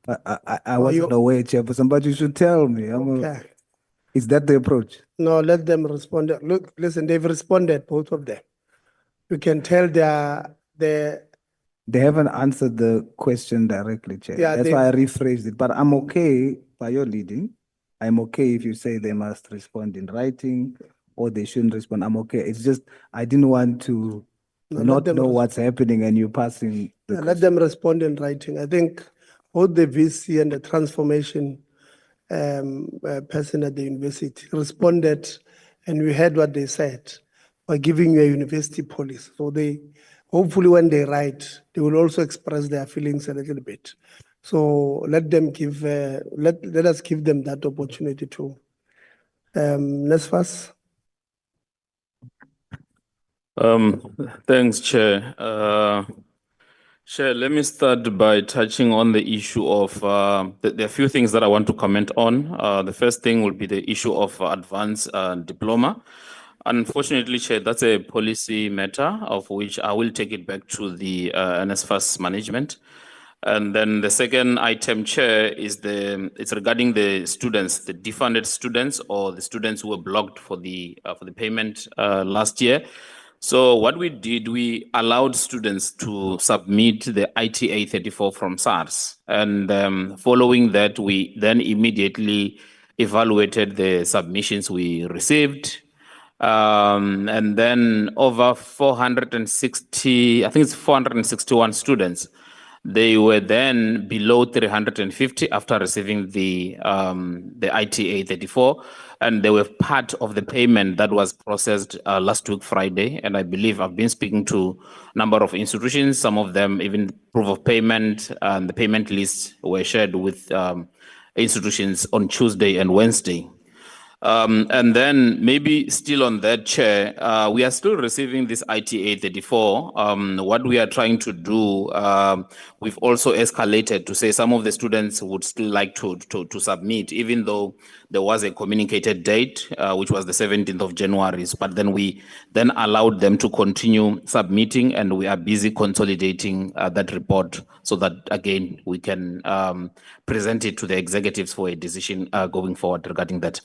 I wasn't aware, Chairperson, but you should tell me. Okay. Is that the approach? No, let them respond. Look, listen, they've responded, both of them. You can tell they haven't answered the question directly, Chair. Yeah, that's why I rephrased it. But I'm okay by your leading. I'm okay if you say they must respond in writing or they shouldn't respond. I'm okay. It's just I didn't want to not know what's happening and you passing the let them respond in writing. I think both the VC and the transformation person at the university responded, and we heard what they said by giving you a university policy. So they hopefully when they write, they will also express their feelings a little bit. So let them give let us give them that opportunity to NSFAS. Thanks, Chair. Sure, let me start by touching on the issue of, there are a few things that I want to comment on. The first thing will be the issue of advanced diploma. Unfortunately, Chair, that's a policy matter of which I will take it back to the NSFAS management. And then the second item, Chair, is it's regarding the students, the defunded students or the students who were blocked for the payment last year. So what we did, we allowed students to submit the ITA 34 from SARS. And following that, we then immediately evaluated the submissions we received. And then over 460, I think it's 461 students, they were then below 350 after receiving the ITA 34, and they were part of the payment that was processed last week Friday. And I believe I've been speaking to a number of institutions, some of them even proof of payment, and the payment lists were shared with institutions on Tuesday and Wednesday. And then maybe still on that, Chair, we are still receiving this ITA 34. What we are trying to do, we've also escalated to say some of the students would still like to submit, even though there was a communicated date, which was the 17th of January, but then we then allowed them to continue submitting, and we are busy consolidating that report so that, again, we can present it to the executives for a decision going forward regarding that.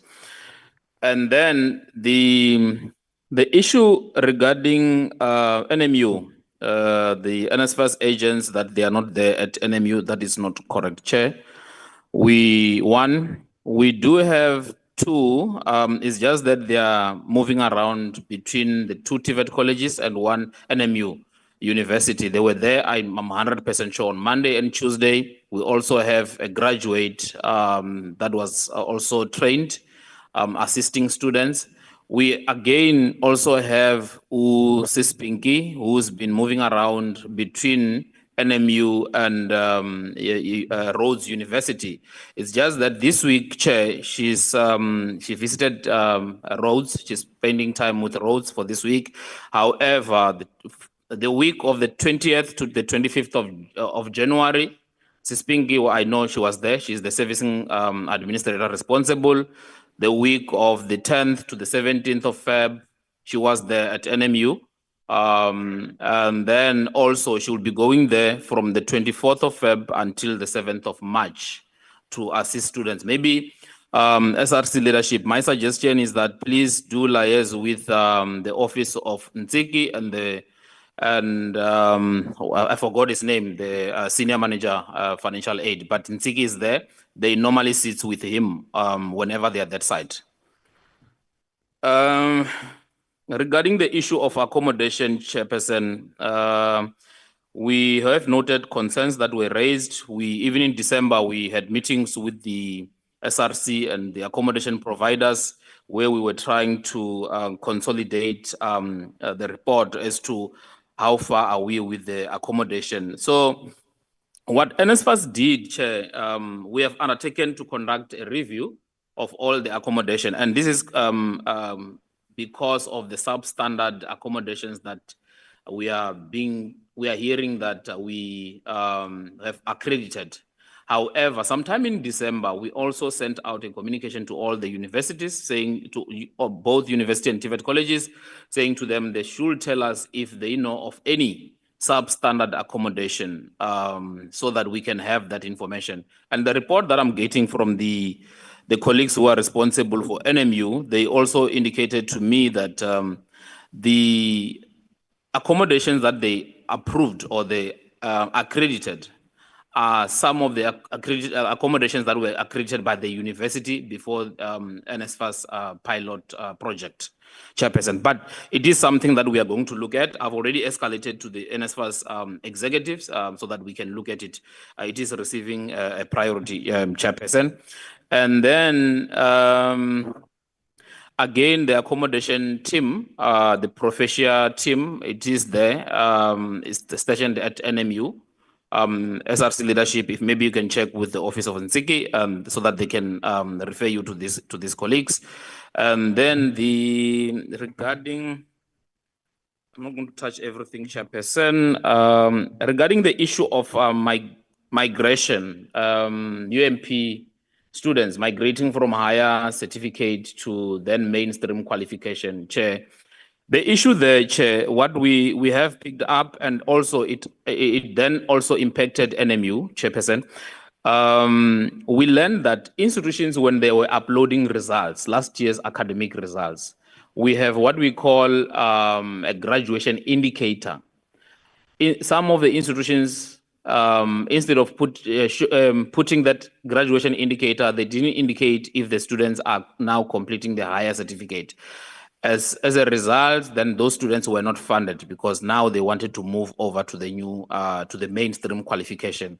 And then the issue regarding NMU, the NSFAS agents, that they are not there at NMU, that is not correct, Chair. We do have two, it's just that they are moving around between the two TVET colleges and one NMU University. They were there, I'm 100% sure, on Monday and Tuesday. We also have a graduate that was also trained, assisting students. We again also have Sispinki, who's been moving around between NMU and Rhodes University. It's just that this week, Chair, she visited Rhodes. She's spending time with Rhodes for this week. However, the week of the 20th to the 25th of January, Sispinki, I know she was there. She's the servicing administrator responsible. The week of the 10th to the 17th of Feb, she was there at NMU. And then also she will be going there from the 24th of Feb until the 7th of March to assist students. Maybe SRC leadership, my suggestion is that please do liaise with the office of Ntsiki and I forgot his name, the senior manager, financial aid, but Ntsiki is there. They normally sit with him whenever they are at that site. Regarding the issue of accommodation, Chairperson, we have noted concerns that were raised. Even in December, we had meetings with the SRC and the accommodation providers where we were trying to consolidate the report as to how far are we with the accommodation. So what NSFAS did, Chair, we have undertaken to conduct a review of all the accommodation, and this is because of the substandard accommodations that we are hearing that we have accredited. However, sometime in December, we also sent out a communication to all the universities, saying to both university and TVET colleges, saying to them they should tell us if they know of any substandard accommodation, so that we can have that information. And the report that I'm getting from the colleagues who are responsible for NMU, they also indicated to me that the accommodations that they approved or they accredited are some of the accommodations that were accredited by the university before NSFAS pilot project, Chairperson. But it is something that we are going to look at. I've already escalated to the NSFAS executives so that we can look at it. It is receiving a priority, Chairperson. And then again, the accommodation team, the Professia team, it is there. It's stationed at NMU. SRC leadership, if maybe you can check with the office of Ntsiki so that they can refer you to these colleagues. And then regarding I'm not going to touch everything, Chairperson. Regarding the issue of migration, UMP students migrating from higher certificate to then mainstream qualification, Chair. The issue there, Chair, what we have picked up, and also it then also impacted NMU, Chairperson. We learned that institutions, when they were uploading results, last year's academic results, we have what we call a graduation indicator. In some of the institutions, instead of putting that graduation indicator, they didn't indicate if the students are now completing the higher certificate. As a result, then those students were not funded because now they wanted to move over to the new, to the mainstream qualification.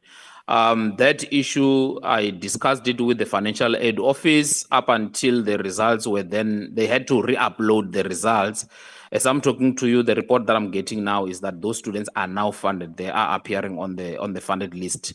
That issue, I discussed it with the financial aid office up until the results were then, they had to re-upload the results. As I'm talking to you, the report that I'm getting now is that those students are now funded. They are appearing on the funded list.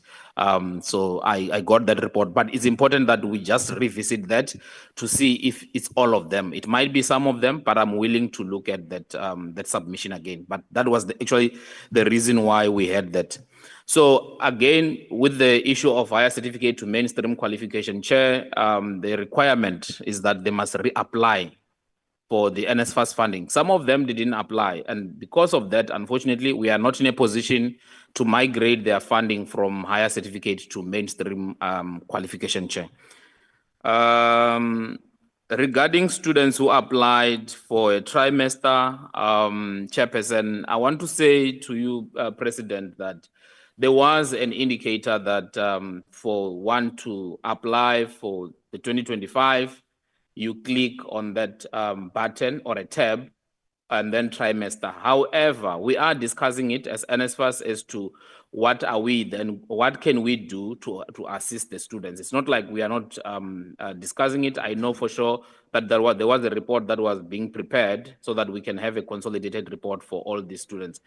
So I got that report, but it's important that we just revisit that to see if it's all of them. It might be some of them, but I'm willing to look at that that submission again. But that was actually the reason why we had that. So again, with the issue of higher certificate to mainstream qualification, Chair, the requirement is that they must reapply for the NSFAS funding. Some of them didn't apply. And because of that, unfortunately, we are not in a position to migrate their funding from higher certificate to mainstream qualification, Chair. Regarding students who applied for a trimester, Chairperson, I want to say to you, President, that there was an indicator that for one to apply for the 2025, you click on that button or a tab and then trimester. However, we are discussing it as NSFAS as to what are we then, what can we do to assist the students? It's not like we are not discussing it. I know for sure that there was a report that was being prepared so that we can have a consolidated report for all the students.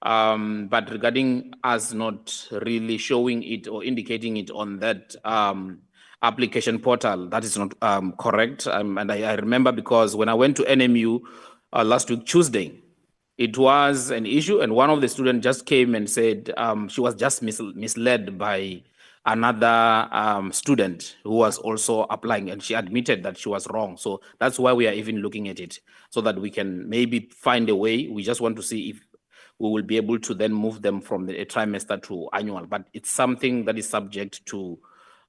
But regarding us not really showing it or indicating it on that application portal, that is not correct. And I remember because when I went to NMU last week, Tuesday, it was an issue, and one of the students just came and said she was just misled by another student who was also applying, and she admitted that she was wrong. So that's why we are even looking at it, so that we can maybe find a way. We just want to see if we will be able to then move them from the trimester to annual, but it's something that is subject to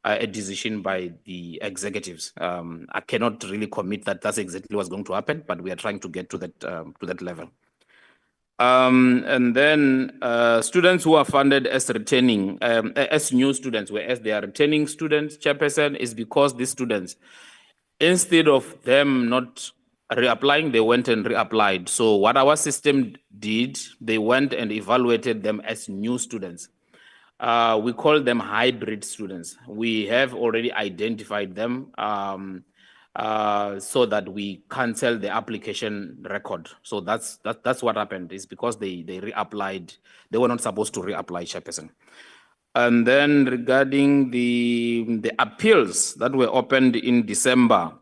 a decision by the executives. I cannot really commit that that's exactly what's going to happen, but we are trying to get to that level. And then students who are funded as returning, as new students, whereas they are returning students, Chairperson, is because these students, instead of them not reapplying, they went and reapplied. So what our system did, they went and evaluated them as new students. We call them hybrid students. We have already identified them so that we cancel the application record. So that's what happened. Is because they reapplied. They were not supposed to reapply, Chairperson. And then regarding the appeals that were opened in December,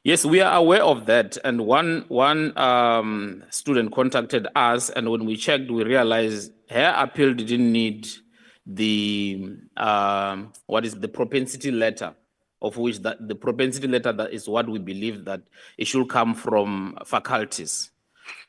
yes, we are aware of that. And one student contacted us, and when we checked, we realized her appeal didn't need the what is the propensity letter, of which the propensity letter that is what we believe that it should come from faculties.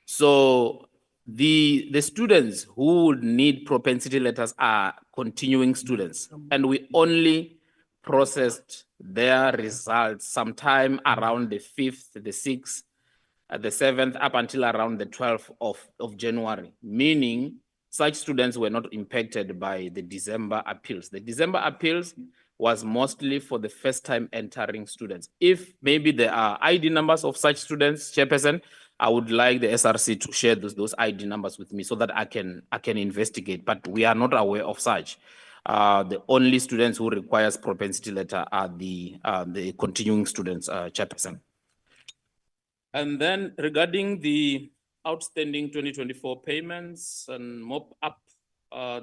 So the students who would need propensity letters are continuing students, and we only processed their results sometime around the 5th, the 6th, the 7th, up until around the 12th of January, meaning such students were not impacted by the December appeals. The December appeals was mostly for the first time entering students. If maybe there are ID numbers of such students, Chairperson, I would like the SRC to share those ID numbers with me so that I can investigate, but we are not aware of such. The only students who requires propensity letter are the continuing students, Chairperson. And then regarding the outstanding 2024 payments and mop-up,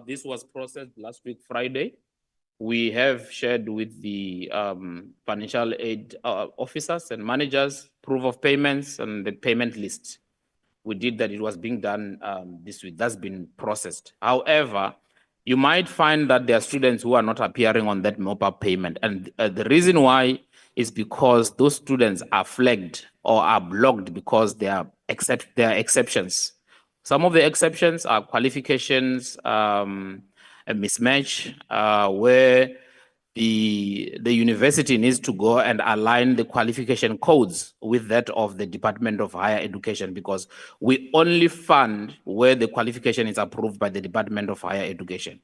this was processed last week, Friday. We have shared with the financial aid officers and managers proof of payments and the payment list. we did that. It was being done this week. That's been processed. However, you might find that there are students who are not appearing on that mop-up payment. And the reason why is because those students are flagged or are blocked because there are exceptions. Some of the exceptions are qualifications, a mismatch, where the university needs to go and align the qualification codes with that of the Department of Higher Education, because we only fund where the qualification is approved by the Department of Higher Education.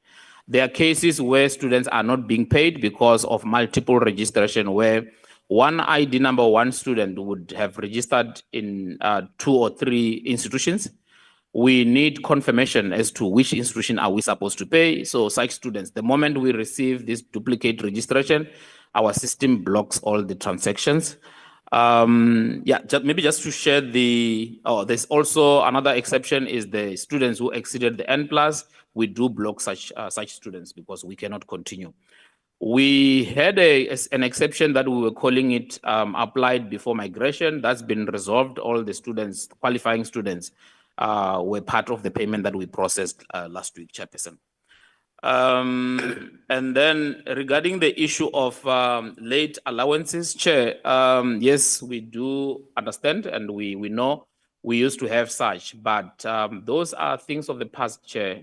There are cases where students are not being paid because of multiple registration, where one ID number, one student would have registered in 2 or 3 institutions. We need confirmation as to which institution are we supposed to pay. So such students, the moment we receive this duplicate registration, our system blocks all the transactions. Maybe just to share there's also another exception is the students who exceeded the N+. We do block such students because we cannot continue. We had an exception that we were calling it applied before migration. That's been resolved. All the students, qualifying students, were part of the payment that we processed last week, Chairperson. And then regarding the issue of late allowances, Chair, yes, we do understand and we know we used to have such, but those are things of the past, Chair.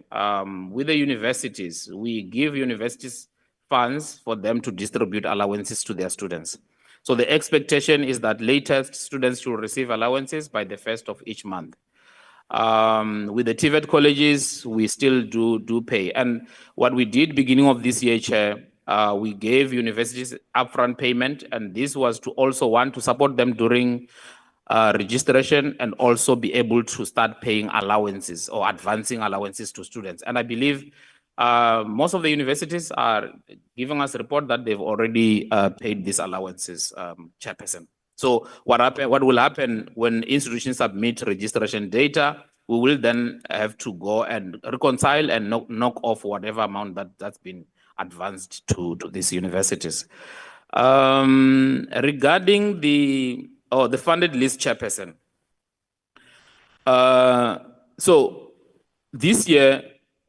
With the universities, we give universities funds for them to distribute allowances to their students. So the expectation is that latest students should receive allowances by the 1st of each month. With the TVET colleges, we still do pay. And what we did beginning of this year, Chair, we gave universities upfront payment, and this was to also to support them during registration and also be able to start paying allowances or advancing allowances to students. And I believe most of the universities are giving us a report that they've already paid these allowances, Chairperson. So what will happen when institutions submit registration data, we will then have to go and reconcile and knock off whatever amount that's been advanced to these universities. Regarding the funded list, Chairperson. So this year,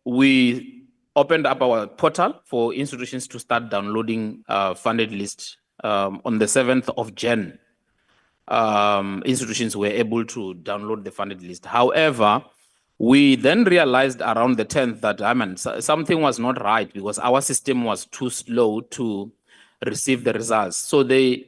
we opened up our portal for institutions to start downloading funded list on the 7th of January. Institutions were able to download the funded list. However, we then realized around the 10th that something was not right because our system was too slow to receive the results. So the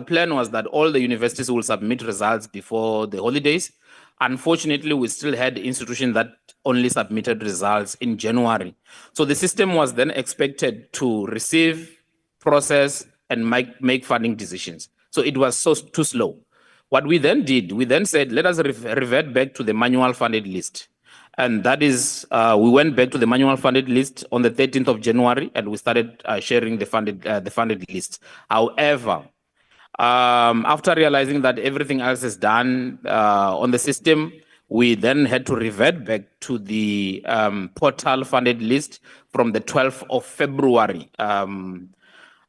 plan was that all the universities will submit results before the holidays. Unfortunately, we still had institutions that only submitted results in January. So the system was then expected to receive, process, and make funding decisions. So it was too slow. What we then did, we then said, let us revert back to the manual funded list. And that is, we went back to the manual funded list on the 13th of January, and we started sharing the funded list. However, after realizing that everything else is done on the system, we then had to revert back to the portal funded list from the 12th of February,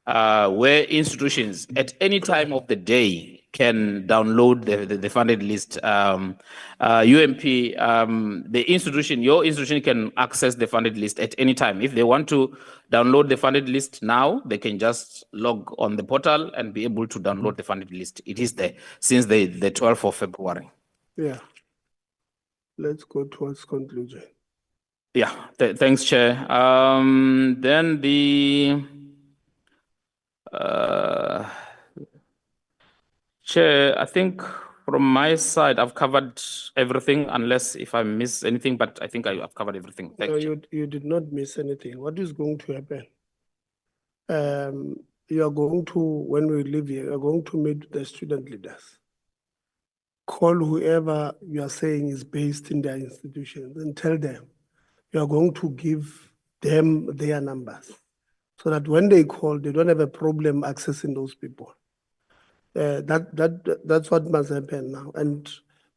where institutions at any time of the day can download the funded list. UMP, your institution can access the funded list at any time. If they want to download the funded list now, they can just log on the portal and be able to download the funded list. It is there since the 12th of February. Yeah. Let's go towards conclusion. Yeah, thanks, Chair. Then the Chair, I think from my side, I've covered everything, unless if I miss anything, but I think I've covered everything. Thank you. You did not miss anything. What is going to happen? You are going to, when we leave here, you are going to meet the student leaders. Call whoever you are saying is based in their institutions and tell them you are going to give them their numbers so that when they call, they don't have a problem accessing those people. That's what must happen now. And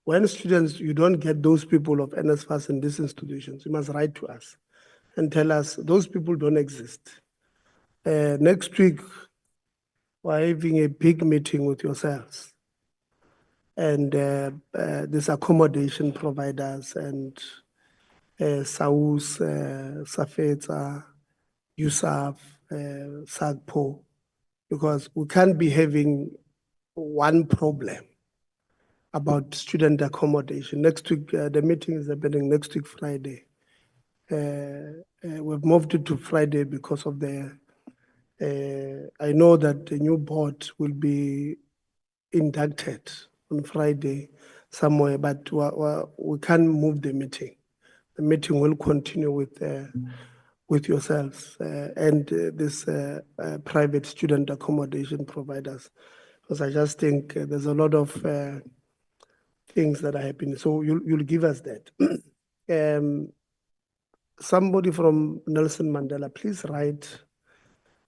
when students, you don't get those people of NSFAS in these institutions, you must write to us and tell us those people don't exist. Next week, we're having a big meeting with yourselves. and these accommodation providers and SAUS, SAFETA, USAF, SAGPO, because we can't be having one problem about student accommodation. Next week, the meeting is happening next week, Friday. We've moved it to Friday because of the, I know that the new board will be inducted on Friday somewhere, but we can't move the meeting. The meeting will continue with yourselves and this private student accommodation providers, because I just think there's a lot of things that are happening. So you'll give us that. Somebody from Nelson Mandela, please write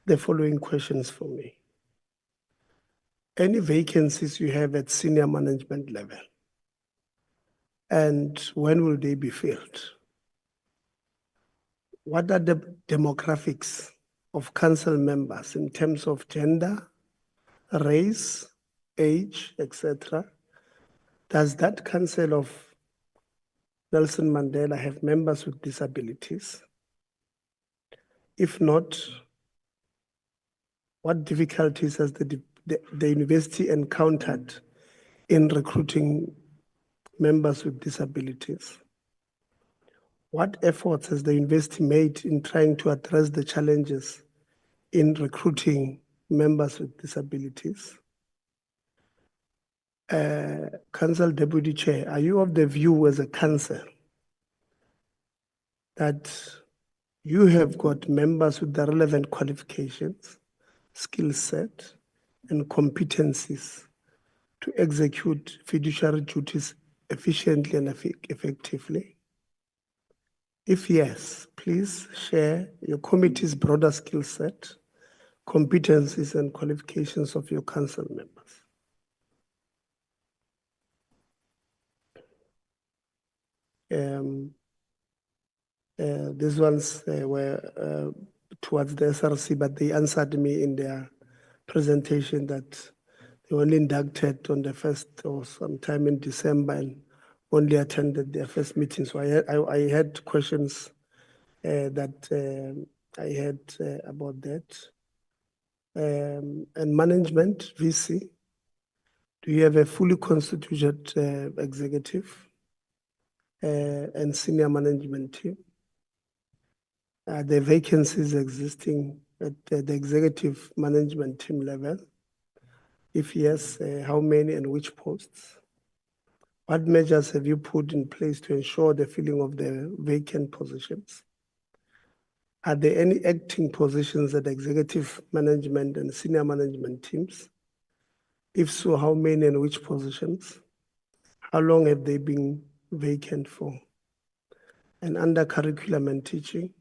the following questions for me. Any vacancies you have at senior management level, and when will they be filled? What are the demographics of council members in terms of gender, race, age, etc.? Does that council of Nelson Mandela have members with disabilities? If not, what difficulties has the university encountered in recruiting members with disabilities? What efforts has the university made in trying to address the challenges in recruiting members with disabilities? Council Deputy Chair, are you of the view as a council that you have got members with the relevant qualifications, skill set, and competencies to execute fiduciary duties efficiently and effectively? If yes, please share your committee's broader skill set, competencies, and qualifications of your council members. These ones were towards the SRC, but they answered me in their presentation that they only inducted on the 1st or sometime in December and only attended their first meeting. So I had questions that I had about that. And management, VC, do you have a fully constituted executive and senior management team? Are there vacancies existing at the executive management team level? If yes, how many and which posts? What measures have you put in place to ensure the filling of the vacant positions? Are there any acting positions at executive management and senior management teams? If so, how many and which positions? How long have they been vacant for? And under curriculum and teaching,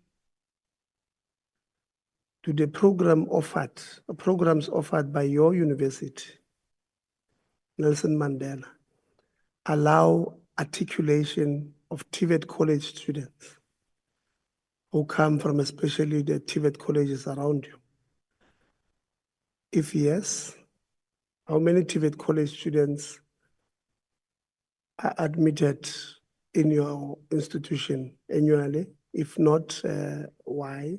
do the programs offered by your university, Nelson Mandela, allow articulation of TVET college students who come from especially the TVET colleges around you? If yes, how many TVET college students are admitted in your institution annually? If not, why?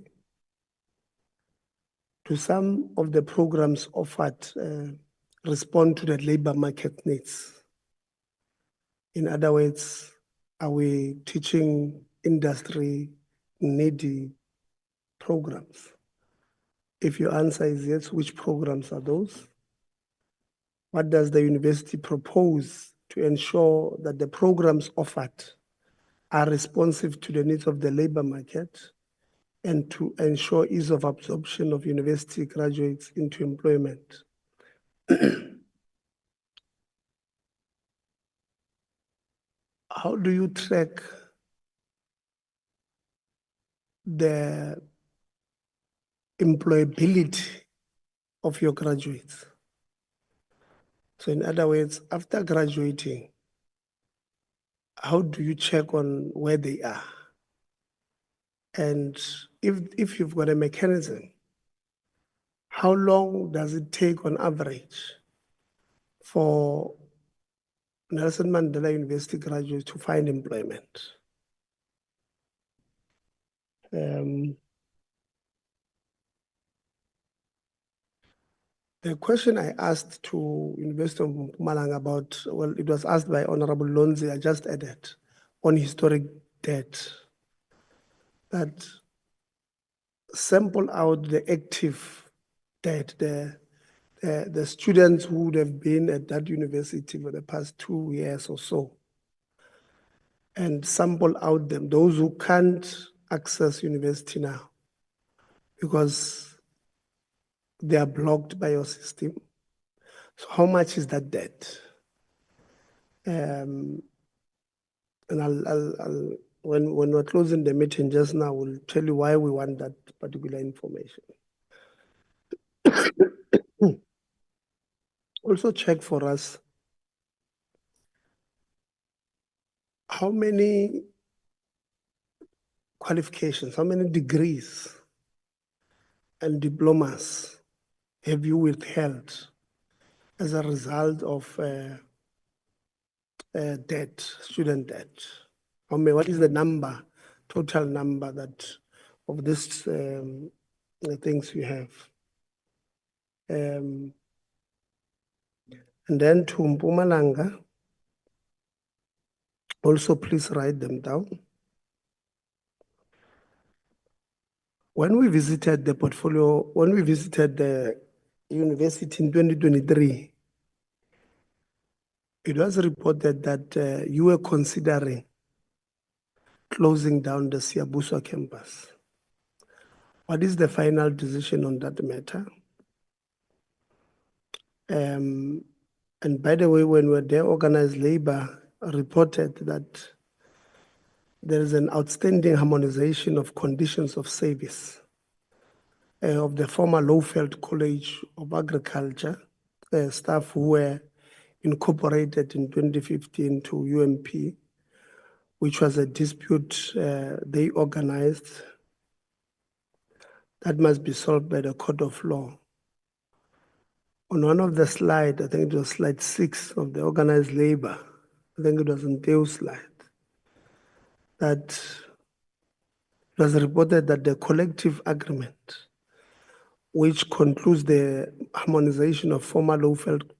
Do some of the programs offered respond to the labor market needs? In other words, are we teaching industry needy programs? If your answer is yes, which programs are those? What does the university propose to ensure that the programs offered are responsive to the needs of the labor market and to ensure ease of absorption of university graduates into employment? How do you track the employability of your graduates? So in other words, after graduating, how do you check on where they are? And if you've got a mechanism, how long does it take on average for Nelson Mandela University graduates to find employment. The question I asked to University of Mpumalanga about, well, it was asked by Honorable Lonzi, I just added, on historic debt, that sample out the active debt, the students who would have been at that university for the past 2 years or so, and sample out them, those who can't access university now because they are blocked by your system. So how much is that debt? And when we're closing the meeting just now, we'll tell you why we want that particular information. Also check for us how many qualifications, how many degrees and diplomas have you withheld as a result of debt, student debt? What is the number, total number that of these things you have? And then to Mpumalanga, also please write them down. When we visited the portfolio, when we visited the university in 2023, it was reported that you were considering closing down the Siabuswa campus. What is the final decision on that matter? And by the way, when we were there, organized labor reported that there is an outstanding harmonization of conditions of service of the former Lowveld College of Agriculture staff who were incorporated in 2015 to UMP, which was a dispute they organized that must be solved by the court of law. On one of the slides, I think it was slide 6 of the organized labor, I think it was on Theo's slide, that it was reported that the collective agreement, which concludes the harmonization of former Lowveld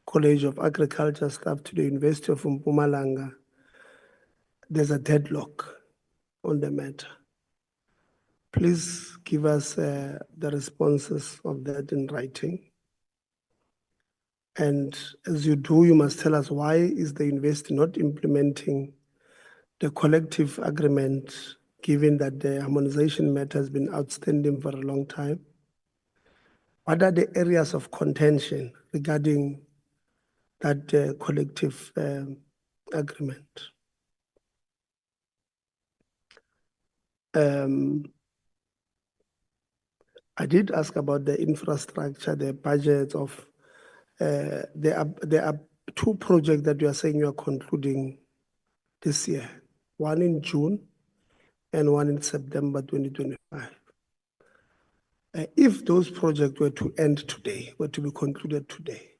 College of Agriculture staff to the University of Mpumalanga, there's a deadlock on the matter. Please give us the responses of that in writing. And as you do, you must tell us why is the university not implementing the collective agreement, given that the harmonization matter has been outstanding for a long time? What are the areas of contention regarding that collective agreement? I did ask about the infrastructure, the budgets of, there are 2 projects that you are saying you are concluding this year, one in June and one in September 2025. If those projects were to end today, were to be concluded today,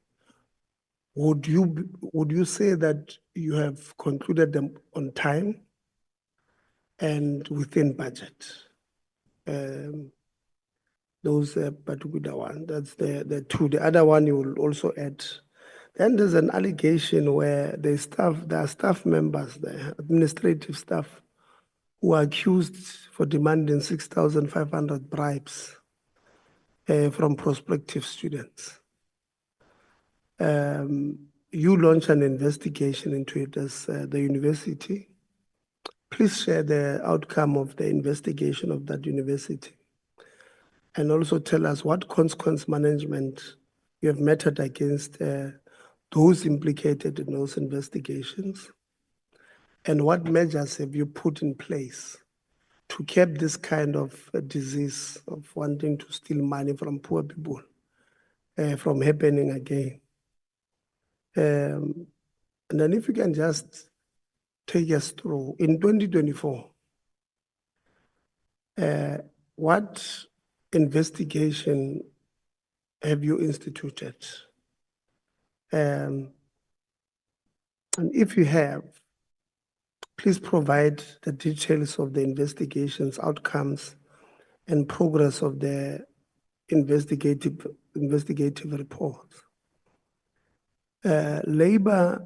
would you say that you have concluded them on time and within budget? Those particular one, that's the 2. The other one you will also add. Then there's an allegation where there are staff members, the administrative staff, who are accused for demanding 6,500 bribes from prospective students. You launched an investigation into it as the university. Please share the outcome of the investigation of that university. And also tell us what consequence management you have meted against those implicated in those investigations. And what measures have you put in place to curb this kind of disease of wanting to steal money from poor people from happening again? And then if you can just take us through, in 2024, what investigation have you instituted? And if you have, please provide the details of the investigations, outcomes, and progress of the investigative reports. Labour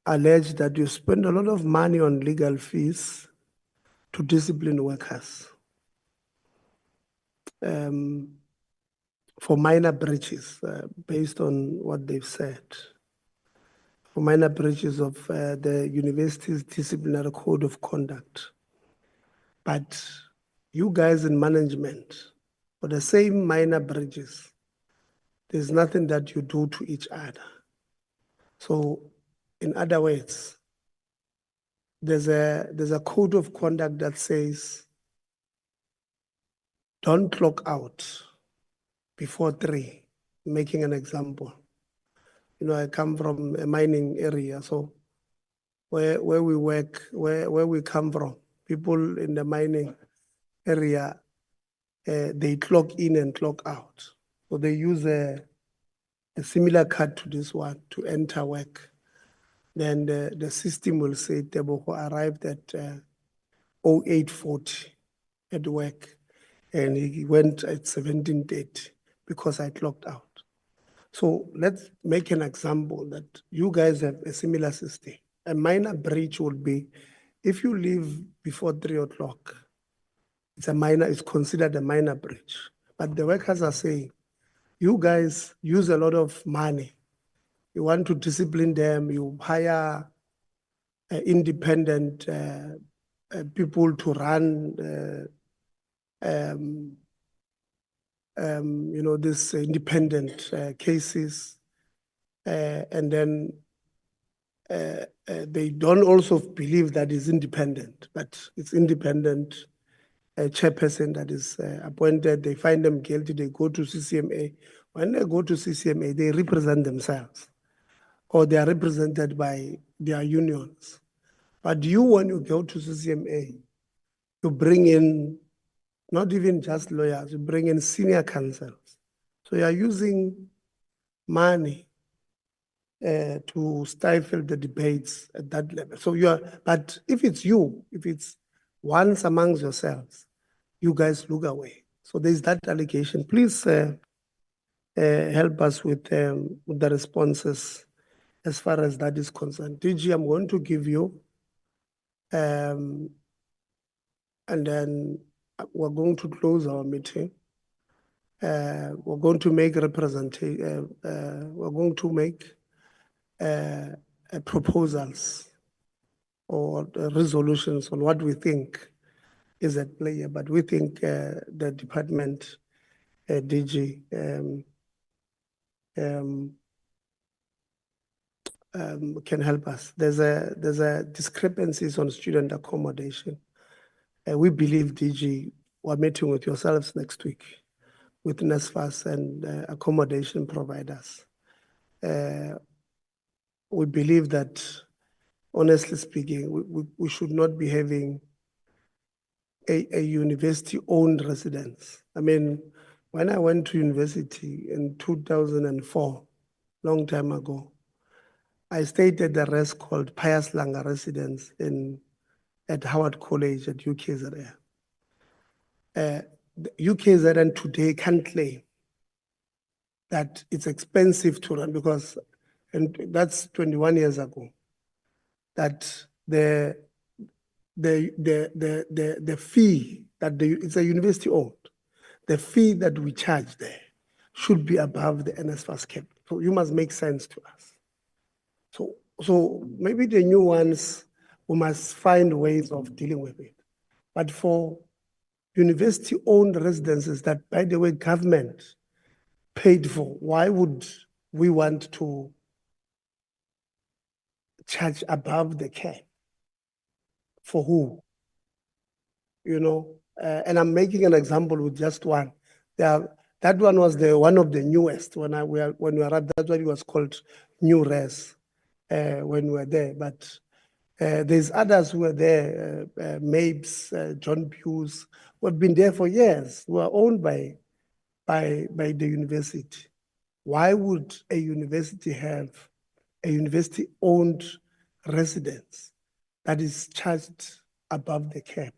alleged that you spend a lot of money on legal fees to discipline workers for minor breaches, based on what they've said, for minor breaches of the university's disciplinary code of conduct. But you guys in management, for the same minor breaches, there's nothing that you do to each other. So, in other words, there's a code of conduct that says, don't clock out before 3, making an example. You know, I come from a mining area, so where we work, where we come from, people in the mining area, they clock in and clock out. So they use a similar card to this one to enter work. Then the system will say, Teboko arrived at 0840 at work, and he went at 17:30 because I clocked out. So let's make an example that you guys have a similar system. A minor breach would be if you leave before 3 o'clock, it's considered a minor breach. But the workers are saying, you guys use a lot of money. You want to discipline them, you hire independent people to run you know, this independent cases, and then they don't also believe that it's independent, but it's independent chairperson that is appointed. They find them guilty, they go to CCMA. When they go to CCMA, they represent themselves, or they are represented by their unions. But you, when you go to CCMA, you bring in not even just lawyers, you bring in senior counsels. So you are using money to stifle the debates at that level. So but if it's you, if it's once amongst yourselves, you guys look away. So there's that allegation. Please help us with the responses as far as that is concerned. DG, I'm going to give you, and then we're going to close our meeting. We're going to make proposals or resolutions on what we think is at play here. But we think the department, DG, can help us. There's a discrepancies on student accommodation. We believe, DG, we're meeting with yourselves next week with NSFAS and accommodation providers. We believe that, honestly speaking, we should not be having a university-owned residence. I mean, when I went to university in 2004, long time ago, I stayed at the rest called Pius Langa Residence at Howard College at UKZN. UKZN today can't claim that it's expensive to run because, and that's 21 years ago, that the fee that it's a university owned, the fee that we charge there should be above the NSFAS cap. So you must make sense to us. So maybe the new ones, we must find ways of dealing with it. But for university-owned residences that, by the way, government paid for, why would we want to charge above the cap? For who? You know, and I'm making an example with just one. That one was one of the newest when we arrived. That's why it was called New Res when we were there. But there's others who were there, Mapes, John Pews, who have been there for years, who are owned by the university. Why would a university have a university-owned residence that is charged above the cap.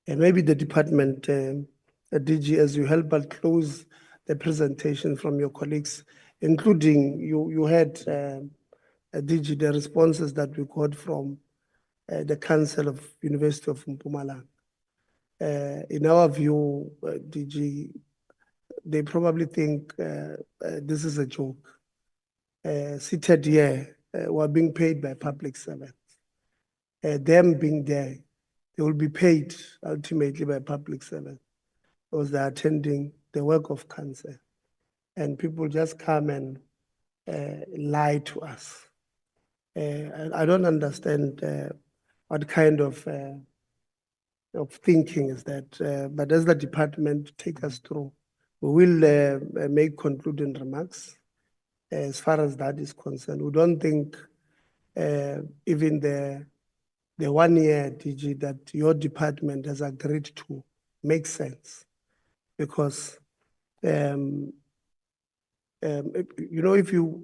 And maybe the department, DG, as you help us close the presentation from your colleagues, including you had, DG, the responses that we got from the Council of University of Mpumalanga. In our view, DG, they probably think this is a joke. Seated here, we're being paid by public servants. Them being there, they will be paid ultimately by public servants because they're attending the work of council. And people just come and lie to us. I don't understand what kind of thinking is that, but as the department take us through, we will make concluding remarks as far as that is concerned. We don't think even the 1 year, DG, that your department has agreed to makes sense because you know, if you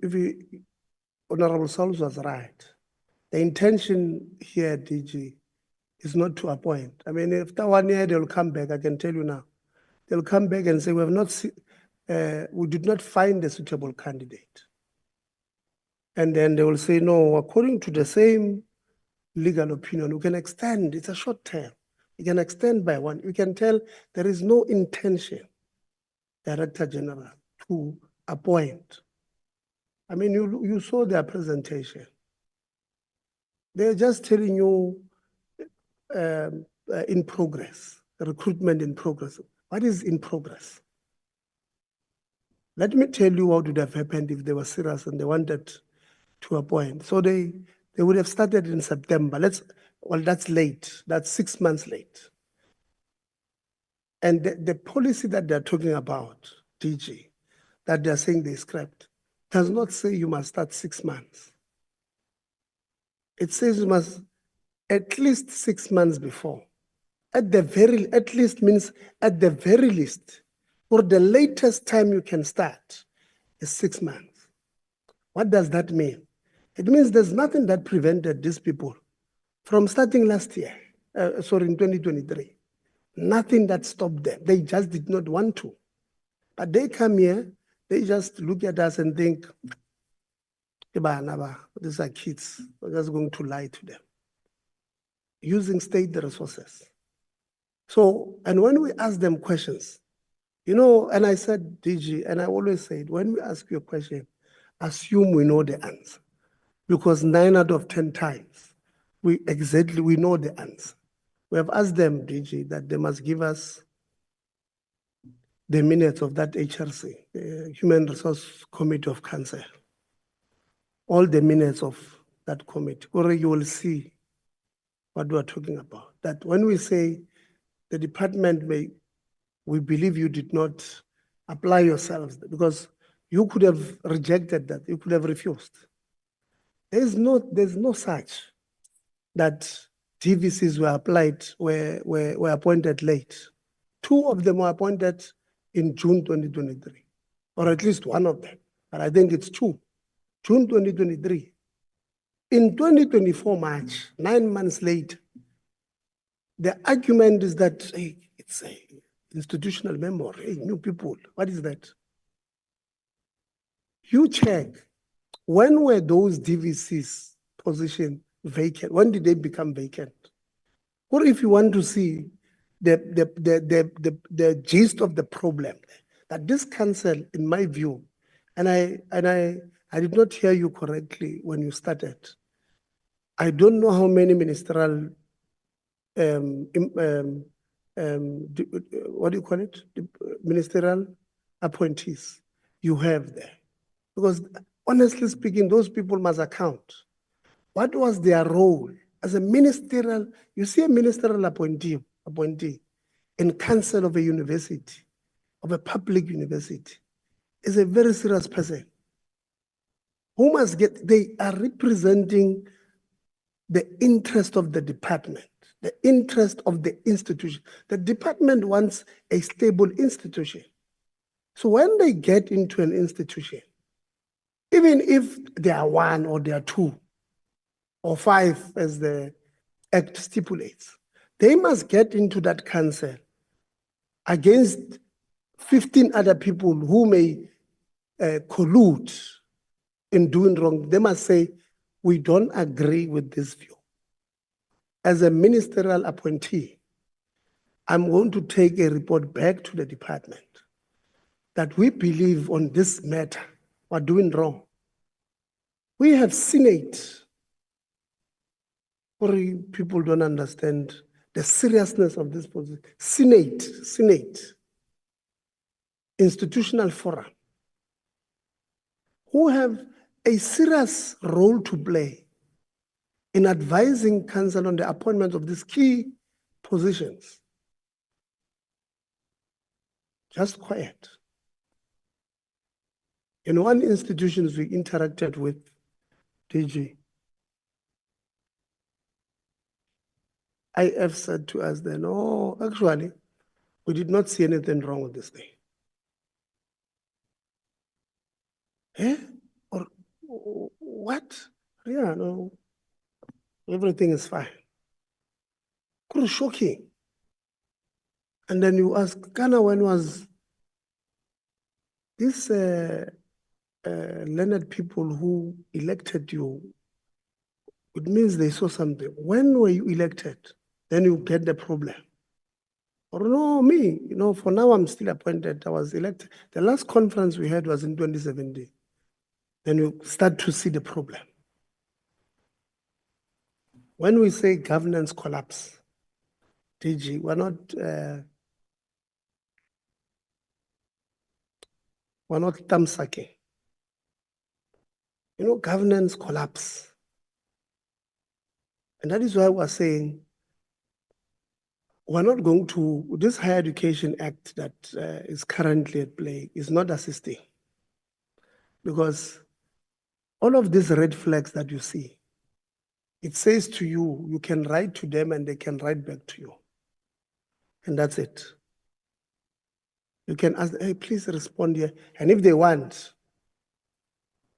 Honorable Sauls was right. The intention here, DG, is not to appoint. I mean, after 1 year, they'll come back. I can tell you now, they'll come back and say we have not, we did not find a suitable candidate, and then they will say no. According to the same legal opinion, we can extend. It's a short term. We can extend by 1. We can tell there is no intention, Director General, to appoint. I mean, you saw their presentation. They're just telling you in progress, recruitment in progress. What is in progress? Let me tell you what would have happened if they were serious and they wanted to appoint. So they would have started in September. Well, that's late. That's 6 months late. And the policy that they're talking about, DG, that they're saying they scrapped, does not say you must start 6 months. It says you must at least 6 months before. At least means at the very least, or the latest time you can start is 6 months. What does that mean? It means there's nothing that prevented these people from starting last year, in 2023. Nothing that stopped them. They just did not want to. But they come here, they just look at us and think, these are kids. We're just going to lie to them using state resources. So, and when we ask them questions, you know, and I said, DG, and I always said, when we ask you a question, assume we know the answer. Because 9 out of 10 times, we know the answer. We have asked them, DG, that they must give us the minutes of that HRC, Human Resource Committee of Council. All the minutes of that committee, or you will see what we are talking about. That when we say the department we believe you did not apply yourselves, because you could have rejected that, you could have refused. There's no such that DVCs were applied, were appointed late. 2 of them were appointed in June 2023, or at least one of them, but I think it's 2. June 2023. In 2024 March, 9 months later, the argument is that hey, it's a institutional memory, hey, new people. What is that? You check, when were those DVCs position vacant? When did they become vacant? Or if you want to see the gist of the problem, that this council, in my view, and I did not hear you correctly when you started. I don't know how many ministerial, what do you call it? Ministerial appointees you have there. Because honestly speaking, those people must account. What was their role as a ministerial? You see a ministerial appointee in council of a university, of a public university, is a very serious person. Who must get, they are representing the interest of the department, the interest of the institution. The department wants a stable institution. So when they get into an institution, even if they are 1 or they are 2, or 5 as the Act stipulates. They must get into that council against 15 other people who may collude in doing wrong. They must say, we don't agree with this view. As a ministerial appointee, I'm going to take a report back to the department that we believe on this matter, we're doing wrong. We have Senate. People don't understand the seriousness of this position. Senate, institutional forum, who have a serious role to play in advising council on the appointment of these key positions. Just quiet. In one institution we interacted with, DG, IF said to us then, oh, actually, we did not see anything wrong with this thing. Eh? Or what? Yeah, no, everything is fine. Pretty shocking. And then you ask, Ghana, when was this learned people who elected you? It means they saw something. When were you elected? Then you get the problem. Or no, me, for now I'm still appointed. I was elected. The last conference we had was in 2017. Then you start to see the problem. When we say governance collapse, DG, we're not thumb sucking. Governance collapse. And that is why we're saying we're not going to, this Higher Education Act that is currently at play is not assisting. Because all of these red flags that you see, it says to you, you can write to them and they can write back to you. And that's it. You can ask, hey, please respond here. And if they want,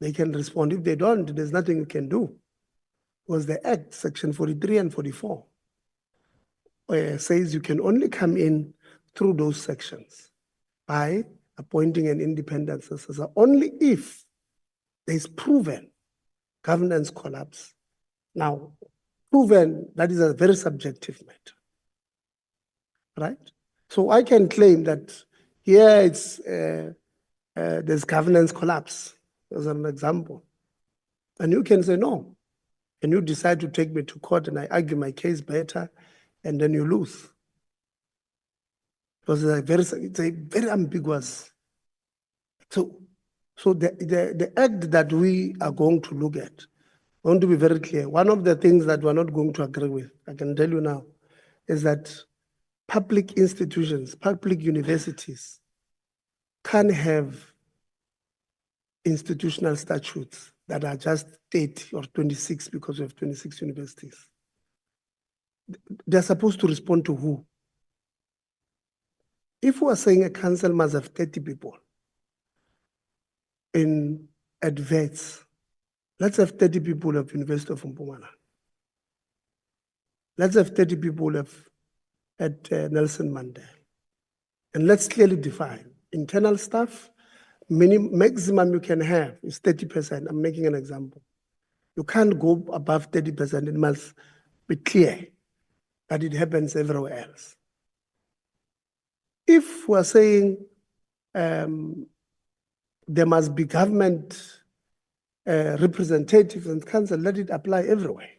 they can respond. If they don't, there's nothing you can do. Because the Act, Section 43 and 44, says you can only come in through those sections by appointing an independent successor only if there's proven governance collapse. Now, proven, that is a very subjective matter, right? So I can claim that here it's there's governance collapse, as an example. And you can say no. And you decide to take me to court and I argue my case better, and then you lose. Because it's a very ambiguous. So the act that we are going to look at, I want to be very clear. One of the things that we're not going to agree with, I can tell you now, is that public institutions, public universities can have institutional statutes that are just 30 or 26 because we have 26 universities. They're supposed to respond to who? If we are saying a council must have 30 people in adverts, let's have 30 people of University of Mpumalanga. Let's have 30 people at Nelson Mandela. And let's clearly define internal staff. Maximum you can have is 30%. I'm making an example. You can't go above 30%. It must be clear that it happens everywhere else. If we're saying there must be government representatives and council, let it apply everywhere.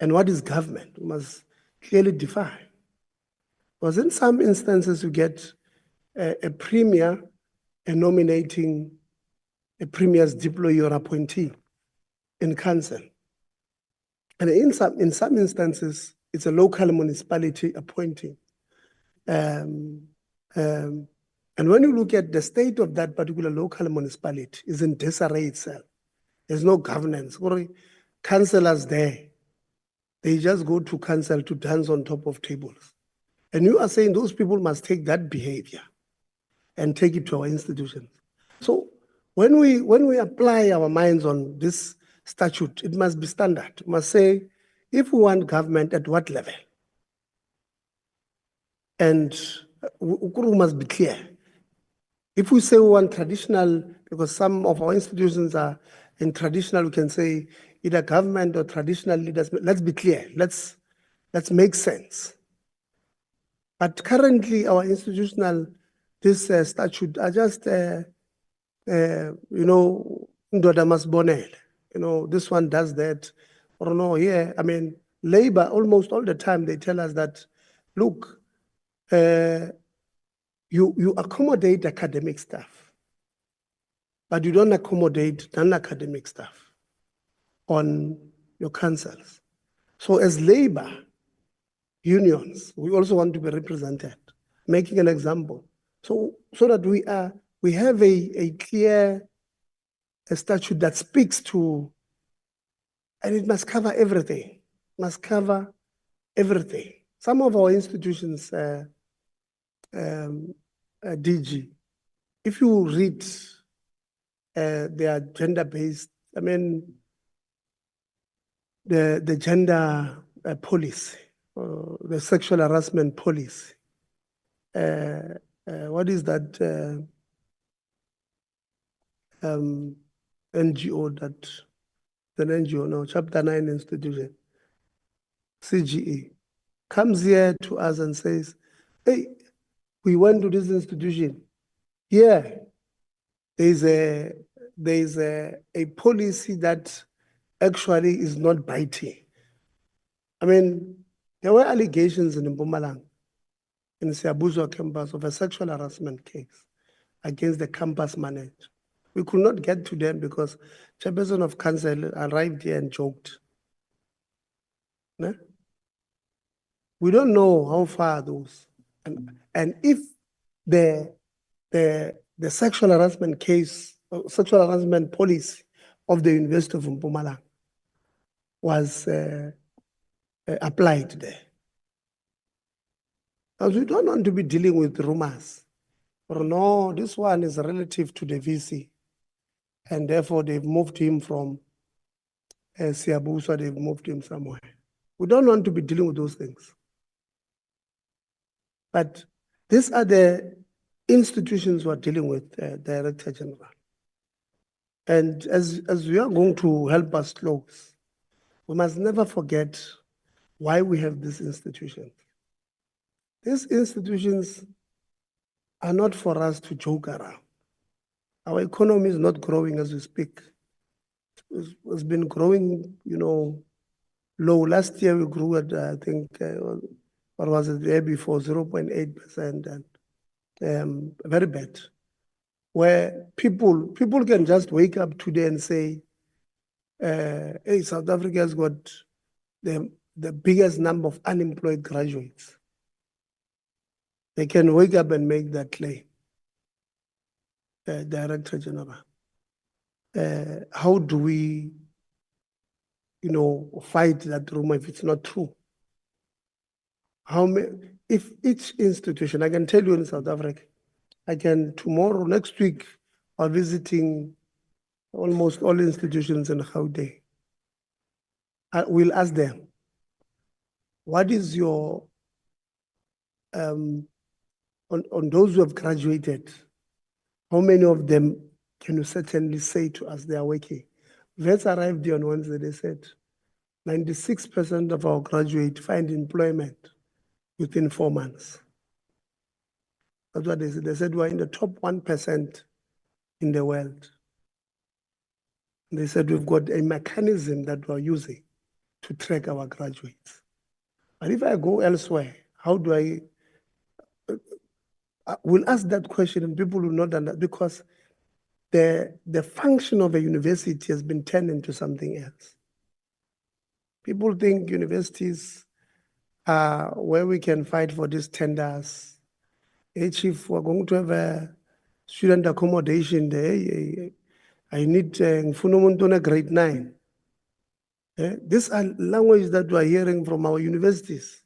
And what is government? We must clearly define. Because in some instances, you get a premier nominating a premier's deployee or appointee in council. And in some instances, it's a local municipality appointing. And when you look at the state of that particular local municipality, is in disarray itself. There's no governance. Councillors there, they just go to council to dance on top of tables. And you are saying those people must take that behavior and take it to our institutions. So when we apply our minds on this statute. It must be standard. It must say, if we want government at what level? And we must be clear. If we say we want traditional, because some of our institutions are in traditional, we can say either government or traditional leaders. Let's be clear. Let's make sense. But currently, our institutional, this statute are just, Ndoda mas bonel. This one does that. Or no, yeah. I mean, labor, almost all the time, they tell us that, look, you accommodate academic staff, but you don't accommodate non-academic staff on your councils. So as labor unions, we also want to be represented, making an example. So that we have a clear statute that speaks to, and it must cover everything, must cover everything. Some of our institutions, DG, if you read their gender-based, I mean, the gender policy, the sexual harassment policy, what is that NGO that, the NGO, no, Chapter 9 institution, CGE, comes here to us and says, hey, we went to this institution. Yeah, there's a policy that actually is not biting. I mean, there were allegations in Mpumalanga, in Siabuswa campus, of a sexual harassment case against the campus manager. We could not get to them because chairperson of council arrived here and joked. No? We don't know how far those, and if the sexual harassment case, sexual harassment policy of the University of Mpumalanga was applied there. Because we don't want to be dealing with rumors. Or no, this one is relative to the VC. And therefore they've moved him from Siabusa, they've moved him somewhere. We don't want to be dealing with those things. But these are the institutions who are dealing with Director General. And as we are going to help us close, we must never forget why we have these institutions. These institutions are not for us to joke around. Our economy is not growing as we speak. It's been growing, low. Last year we grew at, I think, what was it, the year before, 0.8%, and very bad. Where people can just wake up today and say, hey, South Africa has got the biggest number of unemployed graduates. They can wake up and make that claim. Director General. How do we, fight that rumor if it's not true? If each institution, I can tell you in South Africa, I can tomorrow, next week, I'm visiting almost all institutions in Gauteng. I will ask them, what is your, on those who have graduated, how many of them can you certainly say to us they are working? Vets arrived here on Wednesday, they said 96% of our graduates find employment within 4 months. That's what they said. They said we're in the top 1% in the world. They said we've got a mechanism that we're using to track our graduates. But if I go elsewhere, how do I will ask that question and people will not understand, because the function of a university has been turned into something else. People think universities are where we can fight for these tenders. Hey, Chief, we're going to have a student accommodation there. I need grade 9. These are languages that we are hearing from our universities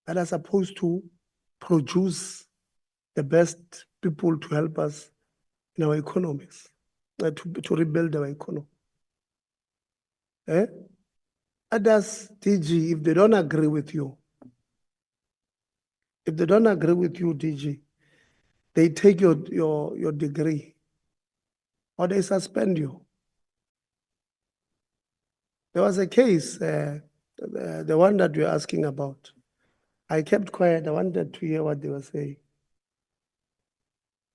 that are supposed to produce the best people to help us in our economies, to rebuild our economy. Eh? Others, DG, if they don't agree with you, DG, they take your degree or they suspend you. There was a case, the one that you're asking about. I kept quiet. I wanted to hear what they were saying.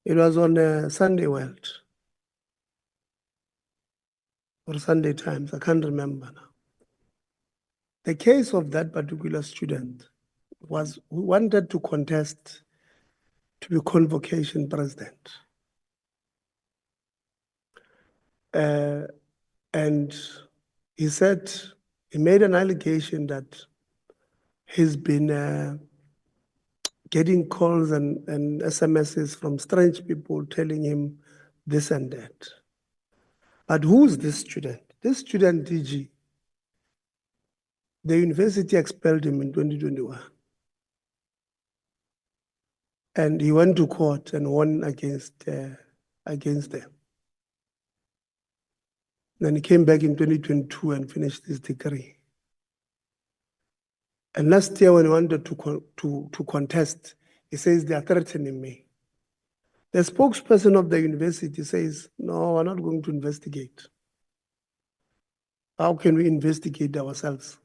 It was on Sunday World or Sunday Times. I can't remember now. The case of that particular student was who wanted to contest to be convocation president. And he said, he made an allegation that he's been getting calls and SMSs from strange people telling him this and that. But who's this student? This student, DG, the university expelled him in 2021. And he went to court and won against them. Then he came back in 2022 and finished his degree. And last year when he wanted to contest, he says they are threatening me. The spokesperson of the university says, no, we're not going to investigate. How can we investigate ourselves?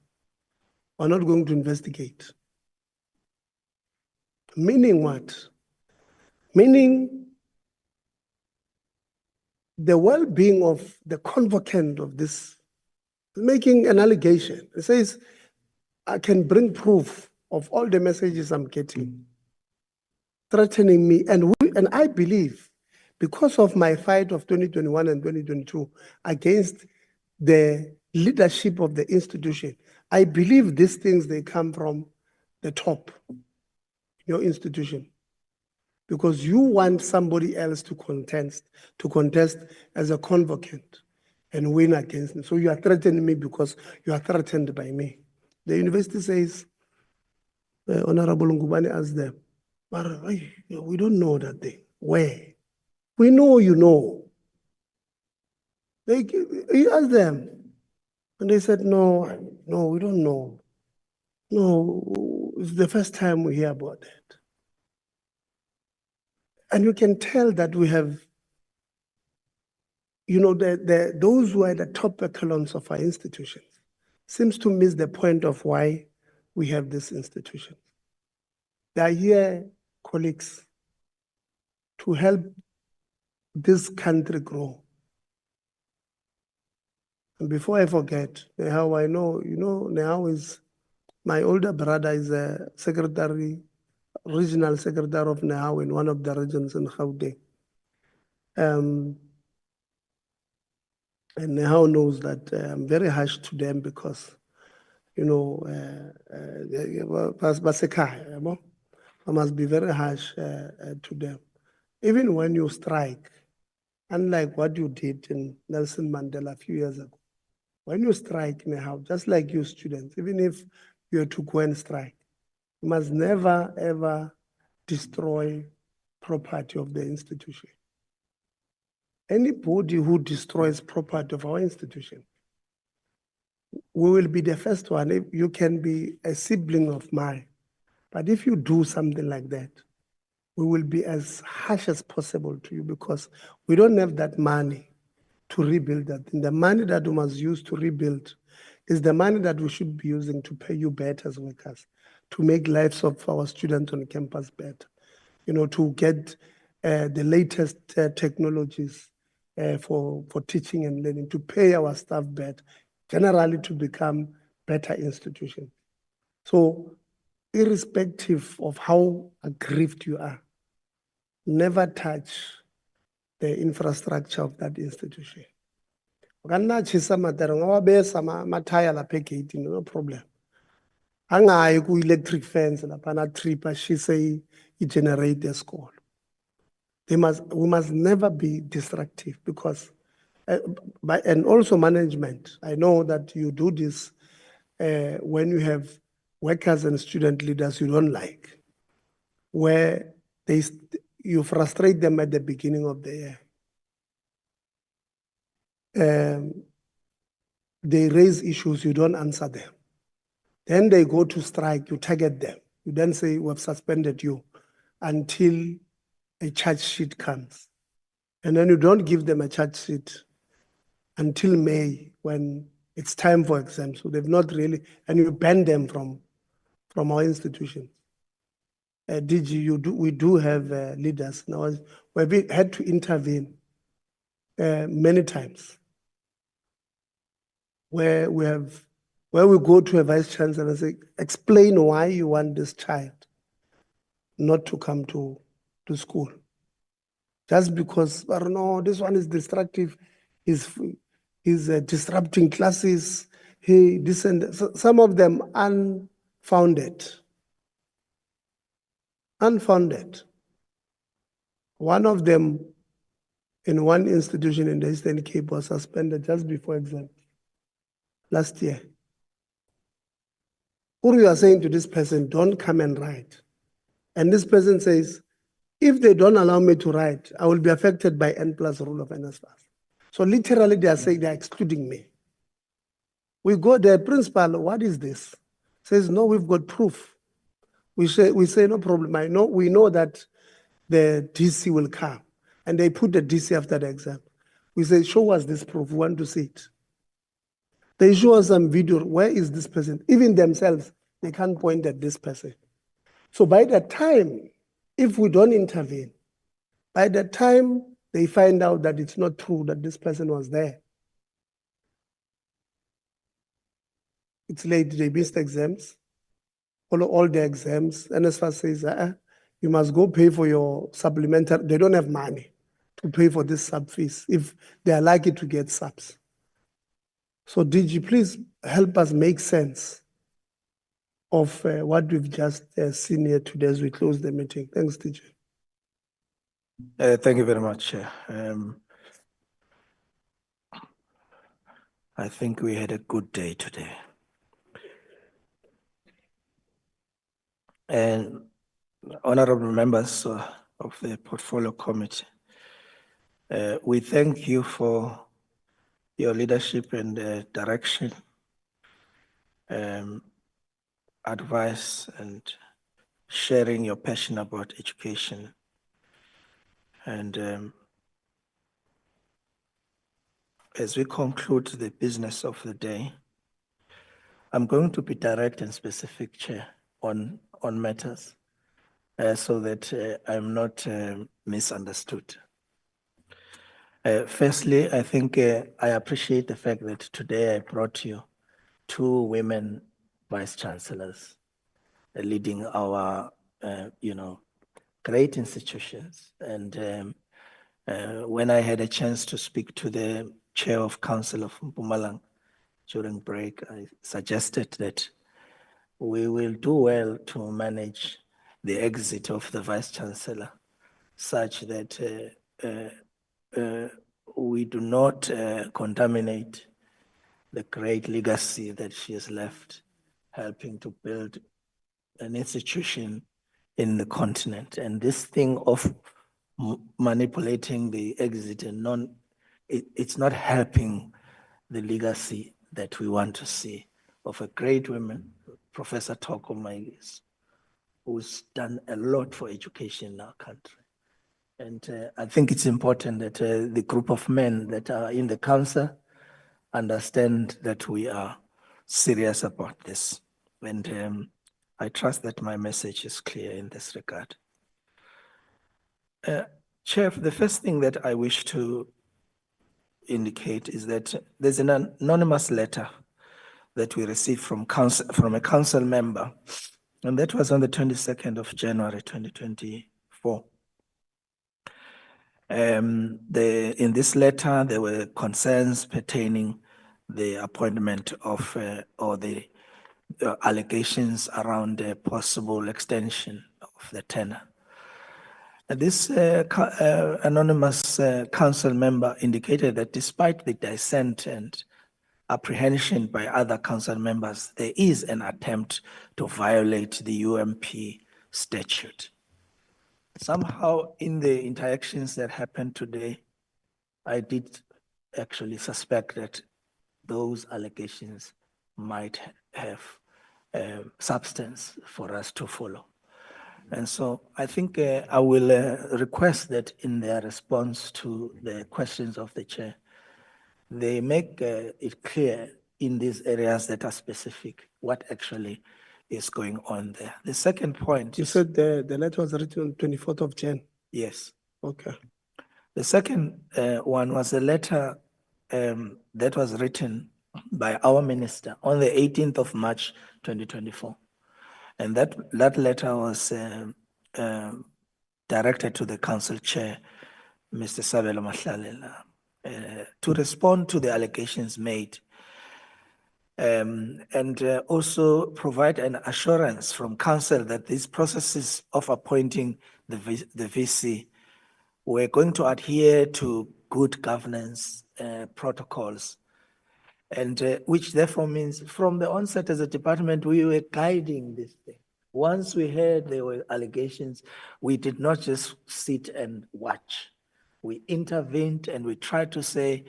We're not going to investigate. Meaning what? Meaning the well-being of the convocant of this, making an allegation. It says, I can bring proof of all the messages I'm getting, threatening me. And I believe, because of my fight of 2021 and 2022 against the leadership of the institution, I believe these things, they come from the top, your institution. Because you want somebody else to contest as a convocant and win against me. So you are threatening me because you are threatened by me. The university says, Honorable Ngubane asked them, we don't know that thing. Where? We know you know. He asked them, and they said, no, we don't know. No, it's the first time we hear about that. And you can tell that we have, those who are at the top echelons of our institutions seems to miss the point of why we have this institution. They are here, colleagues, to help this country grow. And before I forget, Nehao, I know, Nehao is, my older brother is a regional secretary of Nehao in one of the regions in Gauteng. And Nehao knows that I'm very harsh to them because, I must be very harsh to them. Even when you strike, unlike what you did in Nelson Mandela a few years ago, when you strike anyhow, just like you students, even if you're to go and strike, you must never ever destroy property of the institution. Anybody who destroys property of our institution, we will be the first one. If you can be a sibling of mine, but if you do something like that, we will be as harsh as possible to you because we don't have that money to rebuild that. And the money that we must use to rebuild is the money that we should be using to pay you better as workers, to make lives of our students on campus better, to get the latest technologies for teaching and learning, to pay our staff better, generally to become better institutions. So irrespective of how aggrieved you are, never touch the infrastructure of that institution. No problem. Anga ku electric fence la pana tripa she say it generate the school. We must never be destructive because and also management. I know that you do this when you have workers and student leaders you don't like, where you frustrate them at the beginning of the year. they raise issues, you don't answer them. Then they go to strike, you target them. You then say, we have suspended you until a charge sheet comes. And then you don't give them a charge sheet until May when it's time for exams. So they've not really, and you ban them from our institutions. DG, we do have leaders. Now, we've had to intervene many times where we go to a vice chancellor and say, explain why you want this child not to come to school. Just because, I don't know, this one is destructive, he's disrupting classes, some of them unfounded. One of them in one institution in the Eastern Cape was suspended just before exam last year. Or you are saying to this person, don't come and write. And this person says, if they don't allow me to write, I will be affected by N+ rule of NSFAS. So literally they are saying they are excluding me. We go, the principal, what is this? Says, no, we've got proof. We say no problem. We know that the DC will come. And they put the DC after the exam. We say, show us this proof, we want to see it. They show us some video, where is this person? Even themselves, they can't point at this person. So by the time, if we don't intervene, by the time they find out that it's not true that this person was there, it's late, they missed exams, all the exams. NSFAS says, you must go pay for your supplementary. They don't have money to pay for this sub fees if they are likely to get subs. So DG, please help us make sense of what we've just seen here today as we close the meeting. Thanks, DG. Thank you very much, Chair. I think we had a good day today. And honorable members of the Portfolio Committee, we thank you for your leadership and direction, advice, and sharing your passion about education. And as we conclude the business of the day, I'm going to be direct and specific, Chair, on matters so that I'm not misunderstood. Firstly, I think I appreciate the fact that today I brought you 2 women vice chancellors leading our, great institutions. And when I had a chance to speak to the chair of council of Mpumalanga during break, I suggested that we will do well to manage the exit of the vice chancellor such that we do not contaminate the great legacy that she has left, helping to build an institution in the continent. And this thing of manipulating the exit and it's not helping the legacy that we want to see of a great woman, Professor Toko Maigis, who's done a lot for education in our country. And I think it's important that the group of men that are in the council understand that we are serious about this. And I trust that my message is clear in this regard. Chair, the first thing that I wish to indicate is that there's an anonymous letter that we received from a council member, and that was on the 22nd of January 2024. In this letter, there were concerns pertaining the appointment of or the allegations around a possible extension of the tenure. This anonymous council member indicated that despite the dissent and apprehension by other council members, there is an attempt to violate the UMP statute. Somehow in the interactions that happened today, I did actually suspect that those allegations might have substance for us to follow. And so I think I will request that in their response to the questions of the chair, they make it clear in these areas that are specific what actually is going on there. The second point. You said the letter was written on 24th of Jan. Yes. Okay. The second one was a letter that was written by our minister on the 18th of March, 2024. And that letter was directed to the council chair, Mr. Sabelo Mahlalela, to respond to the allegations made and also provide an assurance from council that these processes of appointing the VC were going to adhere to good governance protocols, and which therefore means from the onset as a department, we were guiding this thing. Once we heard there were allegations, we did not just sit and watch. We intervened and we tried to say,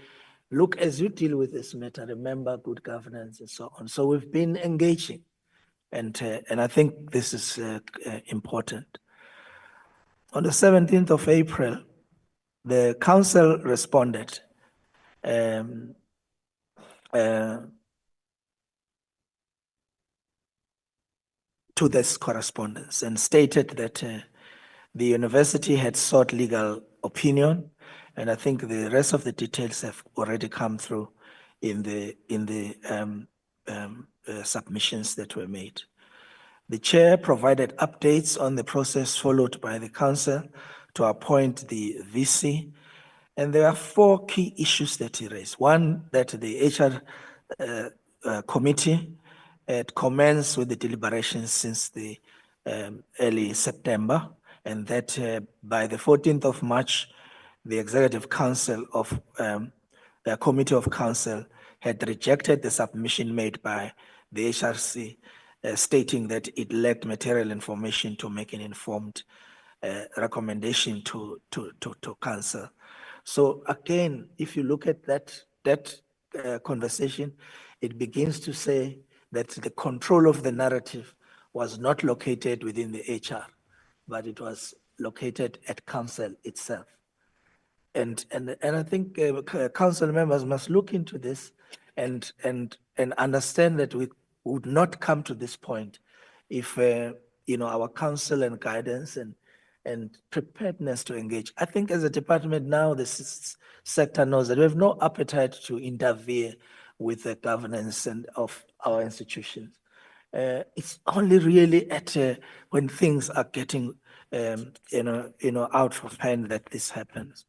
look, as you deal with this matter, remember good governance and so on. So we've been engaging, and I think this is important. On the 17th of April, the council responded to this correspondence and stated that the university had sought legal opinion, and I think the rest of the details have already come through in the submissions that were made. The chair provided updates on the process followed by the council to appoint the VC, and there are 4 key issues that he raised. One, that the HR committee had commenced with the deliberations since the early September, and that by the 14th of March, the Executive Council of the Committee of Council had rejected the submission made by the HRC, stating that it lacked material information to make an informed recommendation to Council. So again, if you look at that conversation, it begins to say that the control of the narrative was not located within the HR, but it was located at council itself. And I think council members must look into this and understand that we would not come to this point if our counsel and guidance and preparedness to engage. I think as a department now, the sector knows that we have no appetite to interfere with the governance and of our institutions. It's only really at when things are getting out of hand that this happens.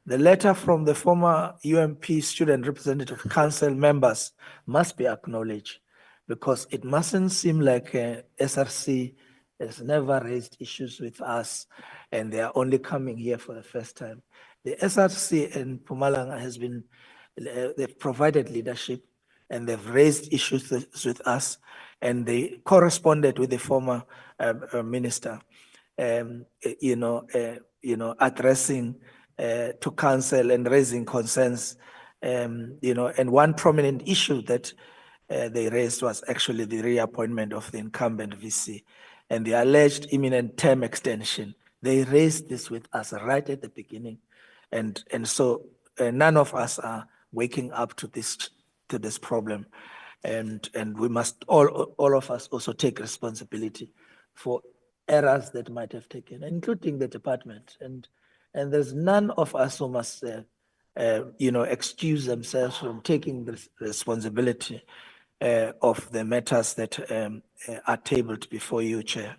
The letter from the former UMP Student Representative Council members must be acknowledged, because it mustn't seem like SRC has never raised issues with us and they are only coming here for the first time. The SRC in Mpumalanga has been, they've provided leadership and they've raised issues with us, and they corresponded with the former minister, addressing to council and raising concerns, and one prominent issue that they raised was actually the reappointment of the incumbent VC and the alleged imminent term extension. They raised this with us right at the beginning, and so none of us are waking up to this problem, and we must all of us also take responsibility for errors that might have taken, including the department, and there's none of us who must excuse themselves from taking the responsibility of the matters that are tabled before you, Chair.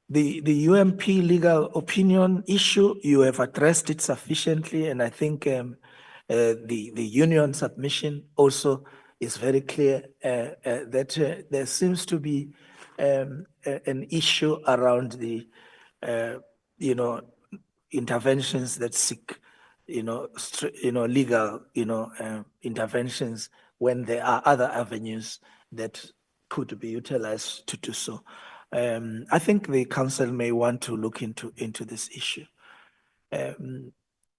The UMP legal opinion issue, you have addressed it sufficiently, and I think the union submission also is very clear that there seems to be an issue around the interventions that seek legal interventions when there are other avenues that could be utilized to do so. I think the council may want to look into this issue.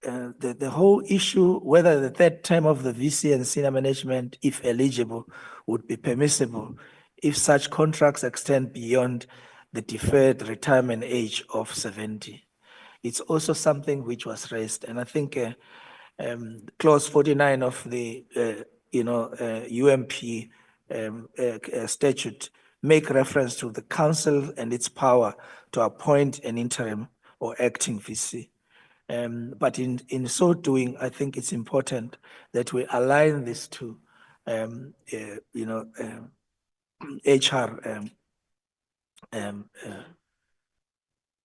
the whole issue, whether the third term of the VC and senior management, if eligible, would be permissible if such contracts extend beyond the deferred retirement age of 70. It's also something which was raised, and I think clause 49 of the UMP statute make reference to the council and its power to appoint an interim or acting VC. But in so doing, I think it's important that we align this to HR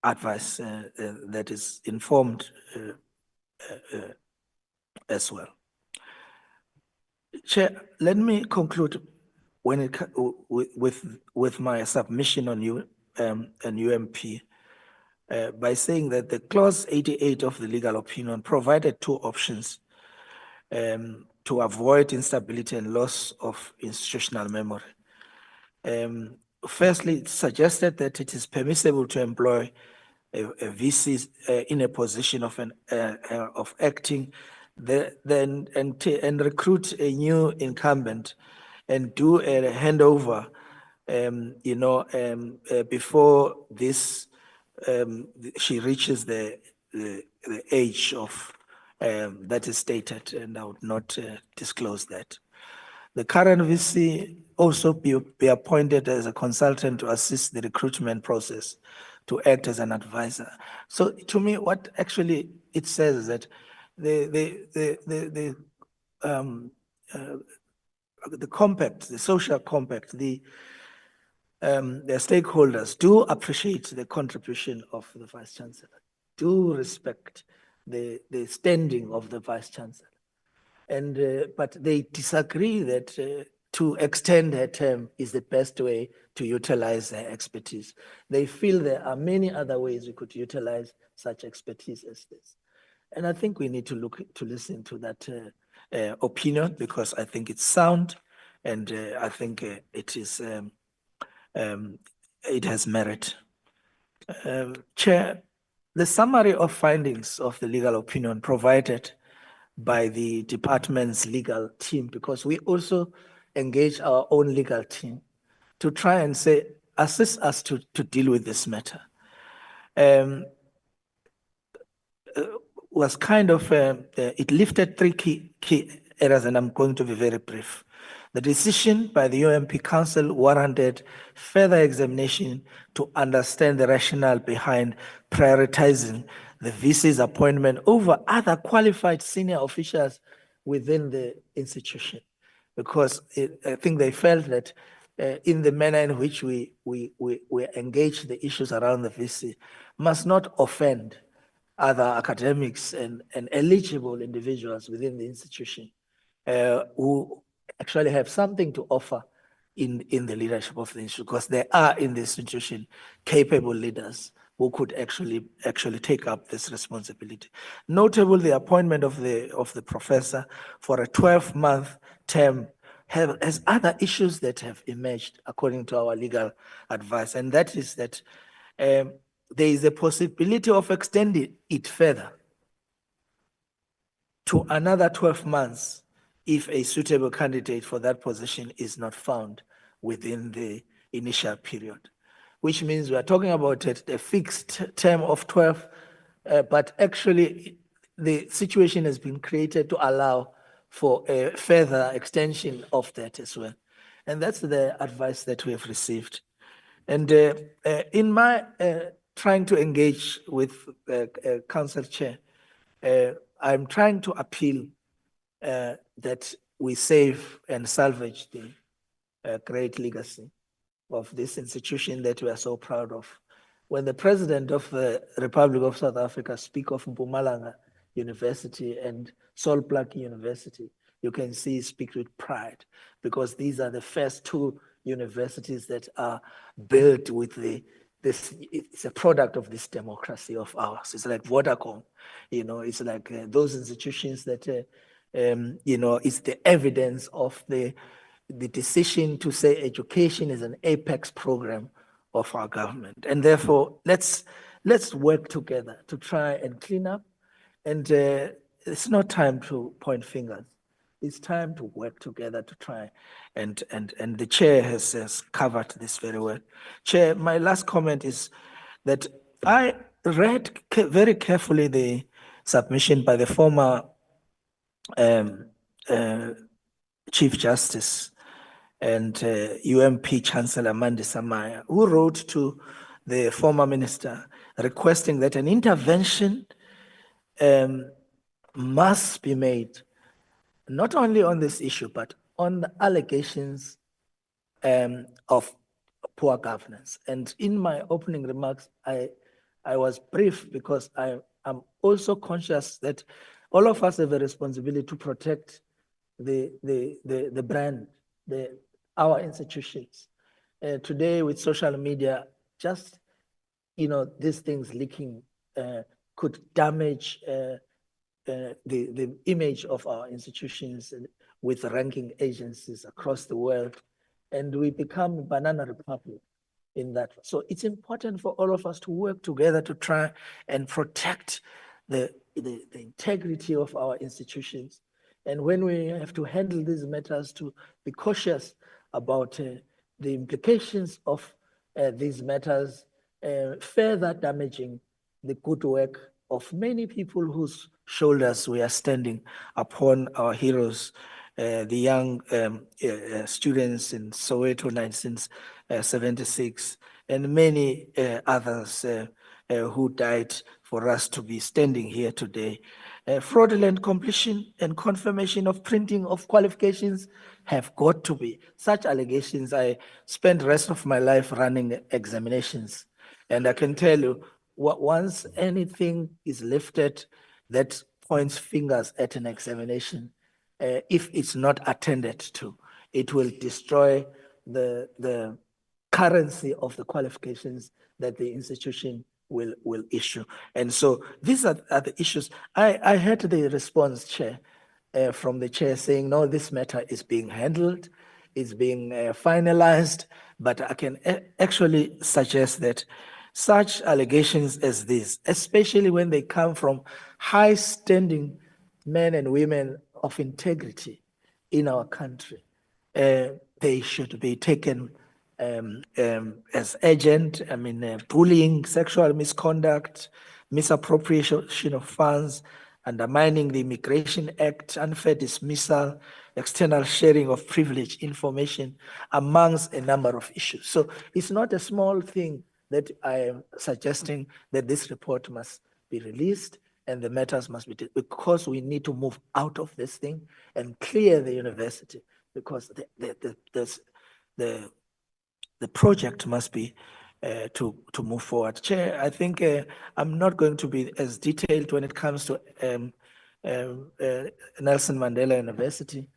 advice that is informed as well. Chair, let me conclude when it with my submission on UMP by saying that the clause 88 of the legal opinion provided two options to avoid instability and loss of institutional memory. Firstly, it suggested that it is permissible to employ a VC in a position of acting, and recruit a new incumbent and do a handover, before this she reaches the age of that is stated, and I would not disclose that. The current VC also be appointed as a consultant to assist the recruitment process, to act as an advisor. So to me, what actually it says is that the compact, the social compact, the stakeholders do appreciate the contribution of the Vice Chancellor, do respect the standing of the Vice Chancellor. And but they disagree that to extend her term is the best way to utilize her expertise. They feel there are many other ways we could utilize such expertise as this. And I think we need to listen to that opinion, because I think it's sound, and I think it is it has merit. Chair, the summary of findings of the legal opinion provided by the department's legal team, because we also engage our own legal team to try and say, assist us to deal with this matter, was kind of, it lifted three key areas, and I'm going to be very brief. The decision by the UMP Council warranted further examination to understand the rationale behind prioritizing the VC's appointment over other qualified senior officials within the institution, because I think they felt that in the manner in which we engage the issues around the VC must not offend other academics and eligible individuals within the institution who actually have something to offer in the leadership of the institution, because there are in the institution capable leaders who could actually take up this responsibility. Notable, the appointment of the professor for a 12-month term has other issues that have emerged according to our legal advice, and that is that there is a possibility of extending it further to another 12 months if a suitable candidate for that position is not found within the initial period, which means we are talking about a fixed term of 12, but actually the situation has been created to allow for a further extension of that as well. And that's the advice that we have received. And in my trying to engage with Council Chair, I'm trying to appeal that we save and salvage the great legacy of this institution that we are so proud of. When the President of the Republic of South Africa speaks of Mpumalanga University and Sol Plaatje University, you can see he speaks with pride, because these are the first two universities that are built with it's a product of this democracy of ours. It's like Vodacom, it's like those institutions that, it's the evidence of the decision to say education is an apex program of our government. And therefore, let's work together to try and clean up And it's not time to point fingers. It's time to work together to try. And the chair has covered this very well. Chair, my last comment is that I read very carefully the submission by the former Chief Justice and UMP Chancellor Mandi Samaya, who wrote to the former minister requesting that an intervention must be made, not only on this issue, but on the allegations of poor governance. And in my opening remarks, I was brief because I'm also conscious that all of us have a responsibility to protect the brand, our institutions. Today with social media, just, these things leaking could damage the image of our institutions with ranking agencies across the world. And we become a banana republic in that. So it's important for all of us to work together to try and protect the integrity of our institutions. And when we have to handle these matters, to be cautious about the implications of these matters, further damaging the good work of many people whose shoulders we are standing upon, our heroes, the young students in Soweto 1976, and many others who died for us to be standing here today. Fraudulent completion and confirmation of printing of qualifications have got to be. Such allegations, I spent the rest of my life running examinations. And I can tell you, once anything is lifted that points fingers at an examination, if it's not attended to, it will destroy the currency of the qualifications that the institution will issue. And so these are the issues. I heard the response, Chair, from the chair saying, no, this matter is being handled, it's being finalized, but I can actually suggest that such allegations as these, especially when they come from high-standing men and women of integrity in our country, they should be taken as urgent. I mean, bullying, sexual misconduct, misappropriation of funds, undermining the Immigration Act, unfair dismissal, external sharing of privileged information, amongst a number of issues. So it's not a small thing that I am suggesting that this report must be released and the matters must be, because we need to move out of this thing and clear the university, because the project must be to move forward. Chair, I think I'm not going to be as detailed when it comes to Nelson Mandela University,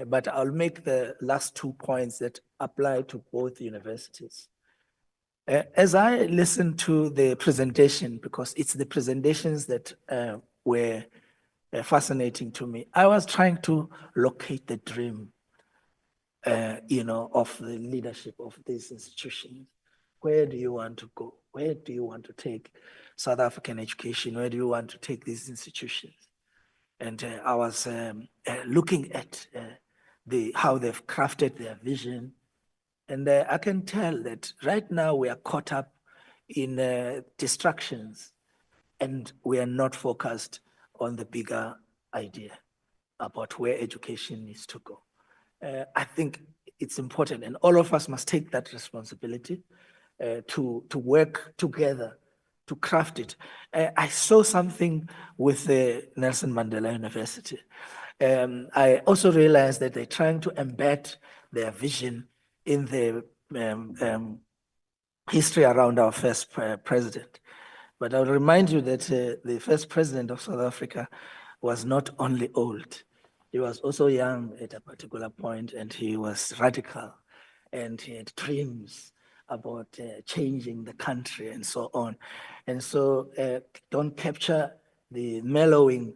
but I'll make the last 2 points that apply to both universities. As I listened to the presentation, because it's the presentations that were fascinating to me, I was trying to locate the dream of the leadership of these institutions. Where do you want to go? Where do you want to take South African education? Where do you want to take these institutions? And I was looking at how they've crafted their vision. And I can tell that right now we are caught up in distractions and we are not focused on the bigger idea about where education needs to go. I think it's important, and all of us must take that responsibility to work together to craft it. I saw something with the Nelson Mandela University. I also realized that they're trying to embed their vision in the history around our first president. But I'll remind you that the first president of South Africa was not only old, he was also young at a particular point, and he was radical, and he had dreams about changing the country and so on. And so don't capture the mellowing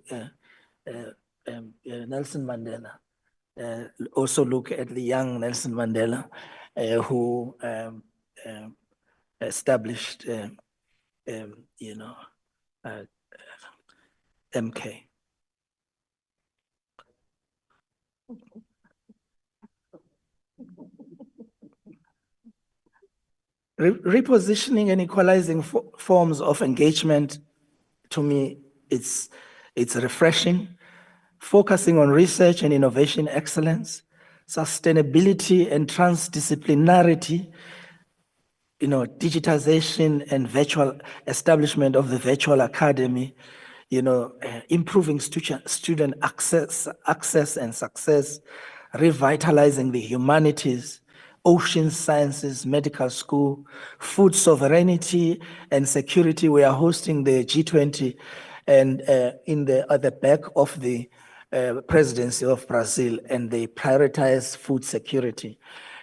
Nelson Mandela. Also look at the young Nelson Mandela who established, MK. Repositioning and equalizing forms of engagement, to me, it's refreshing. Focusing on research and innovation excellence, sustainability and transdisciplinarity, digitization and virtual establishment of the virtual academy, improving student access and success, revitalizing the humanities, ocean sciences, medical school, food sovereignty and security. We are hosting the G20 and at the back of the presidency of Brazil, and they prioritize food security.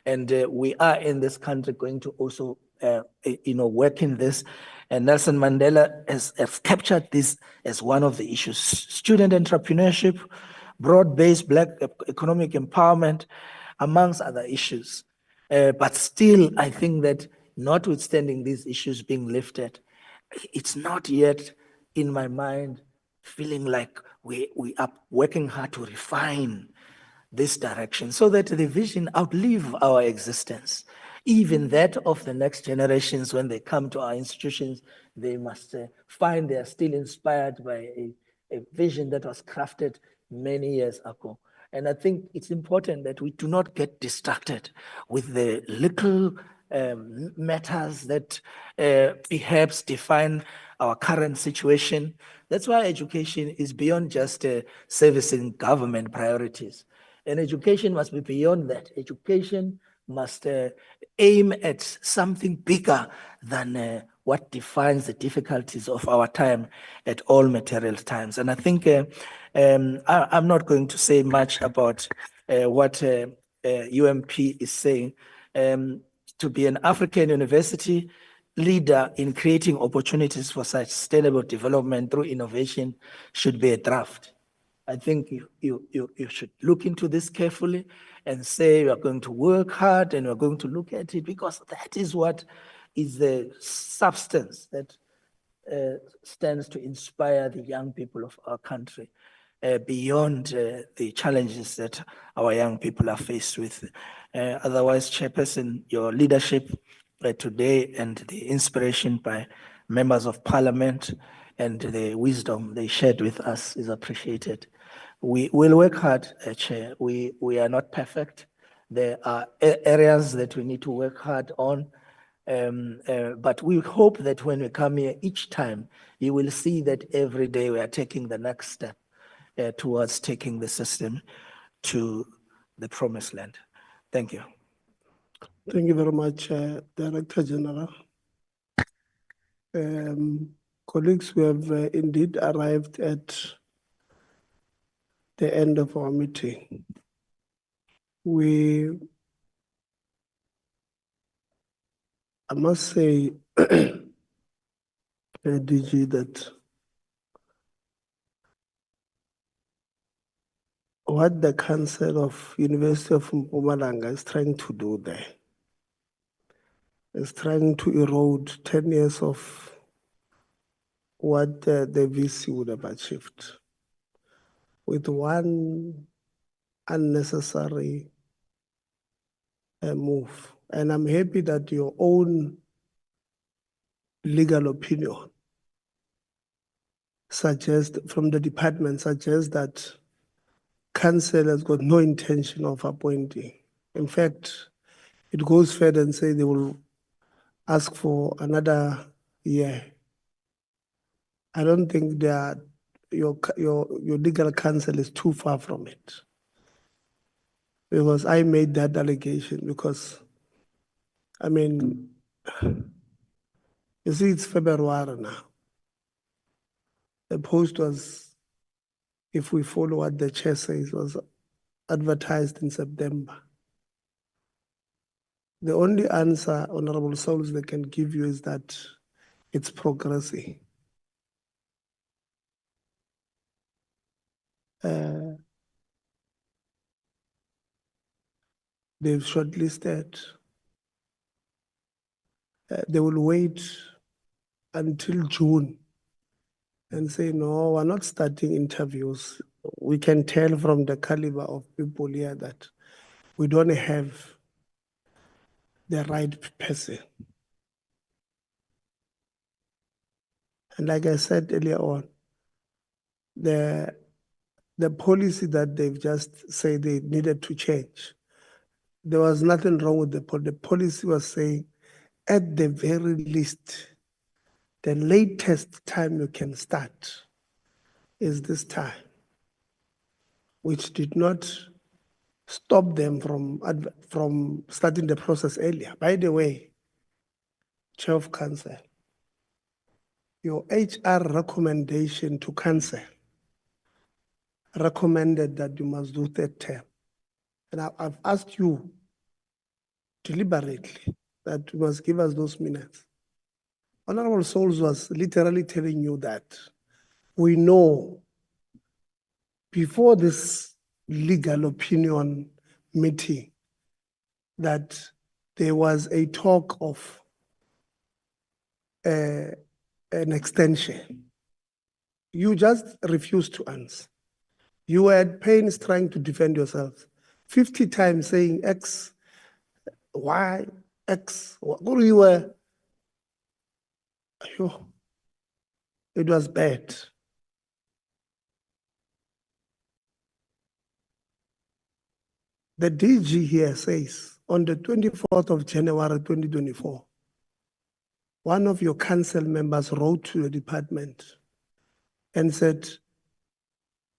And we are in this country going to also, work in this. And Nelson Mandela has captured this as one of the issues. Student entrepreneurship, broad-based Black economic empowerment, amongst other issues. But still, I think that notwithstanding these issues being lifted, it's not yet in my mind feeling like we are working hard to refine this direction so that the vision outlive our existence. Even that of the next generations, when they come to our institutions, they must find they are still inspired by a vision that was crafted many years ago. And I think it's important that we do not get distracted with the little matters that perhaps define our current situation. That's why education is beyond just servicing government priorities. And education must be beyond that. Education must aim at something bigger than what defines the difficulties of our time at all material times. And I think I'm not going to say much about what UMP is saying. To be an African university leader in creating opportunities for sustainable development through innovation should be a draft. I think you should look into this carefully and say you are going to work hard and you are going to look at it, because that is what is the substance that stands to inspire the young people of our country beyond the challenges that our young people are faced with. Otherwise, Chairperson, your leadership today and the inspiration by members of Parliament and the wisdom they shared with us is appreciated. We will work hard, Chair. We are not perfect. There are areas that we need to work hard on. But we hope that when we come here each time, you will see that every day we are taking the next step towards taking the system to the promised land. Thank you. Thank you very much, Director General. Colleagues, we have indeed arrived at the end of our meeting. I must say, DG, that what the Council of University of Mpumalanga is trying to do there is trying to erode 10 years of what the VC would have achieved with one unnecessary move. And I'm happy that your own legal opinion suggests, from the department, suggests that Council has got no intention of appointing. In fact, it goes further and say they will ask for another year. I don't think that your legal counsel is too far from it. Because I made that allegation because, I mean, you see, it's February now. The post was, if we follow what the chair says, was advertised in September. The only answer, Honorable Souls, they can give you is that it's progressing. They've shortlisted. They will wait until June and say, no, we're not starting interviews. We can tell from the caliber of people here that we don't have the right person. And like I said earlier on, the policy that they've just said they needed to change, there was nothing wrong with the policy. The policy was saying, at the very least, the latest time you can start is this time, which did not stop them from starting the process earlier. By the way, Chair of Council, your HR recommendation to Council recommended that you must do third term. And I've asked you deliberately that you must give us those minutes. Honorable Souls was literally telling you that we know before this legal opinion meeting that there was a talk of an extension. You just refused to answer. You were at pains trying to defend yourselves. 50 times saying X, Y, X. What you were? It was bad. The DG here says on the 24th of January 2024, one of your council members wrote to the department and said,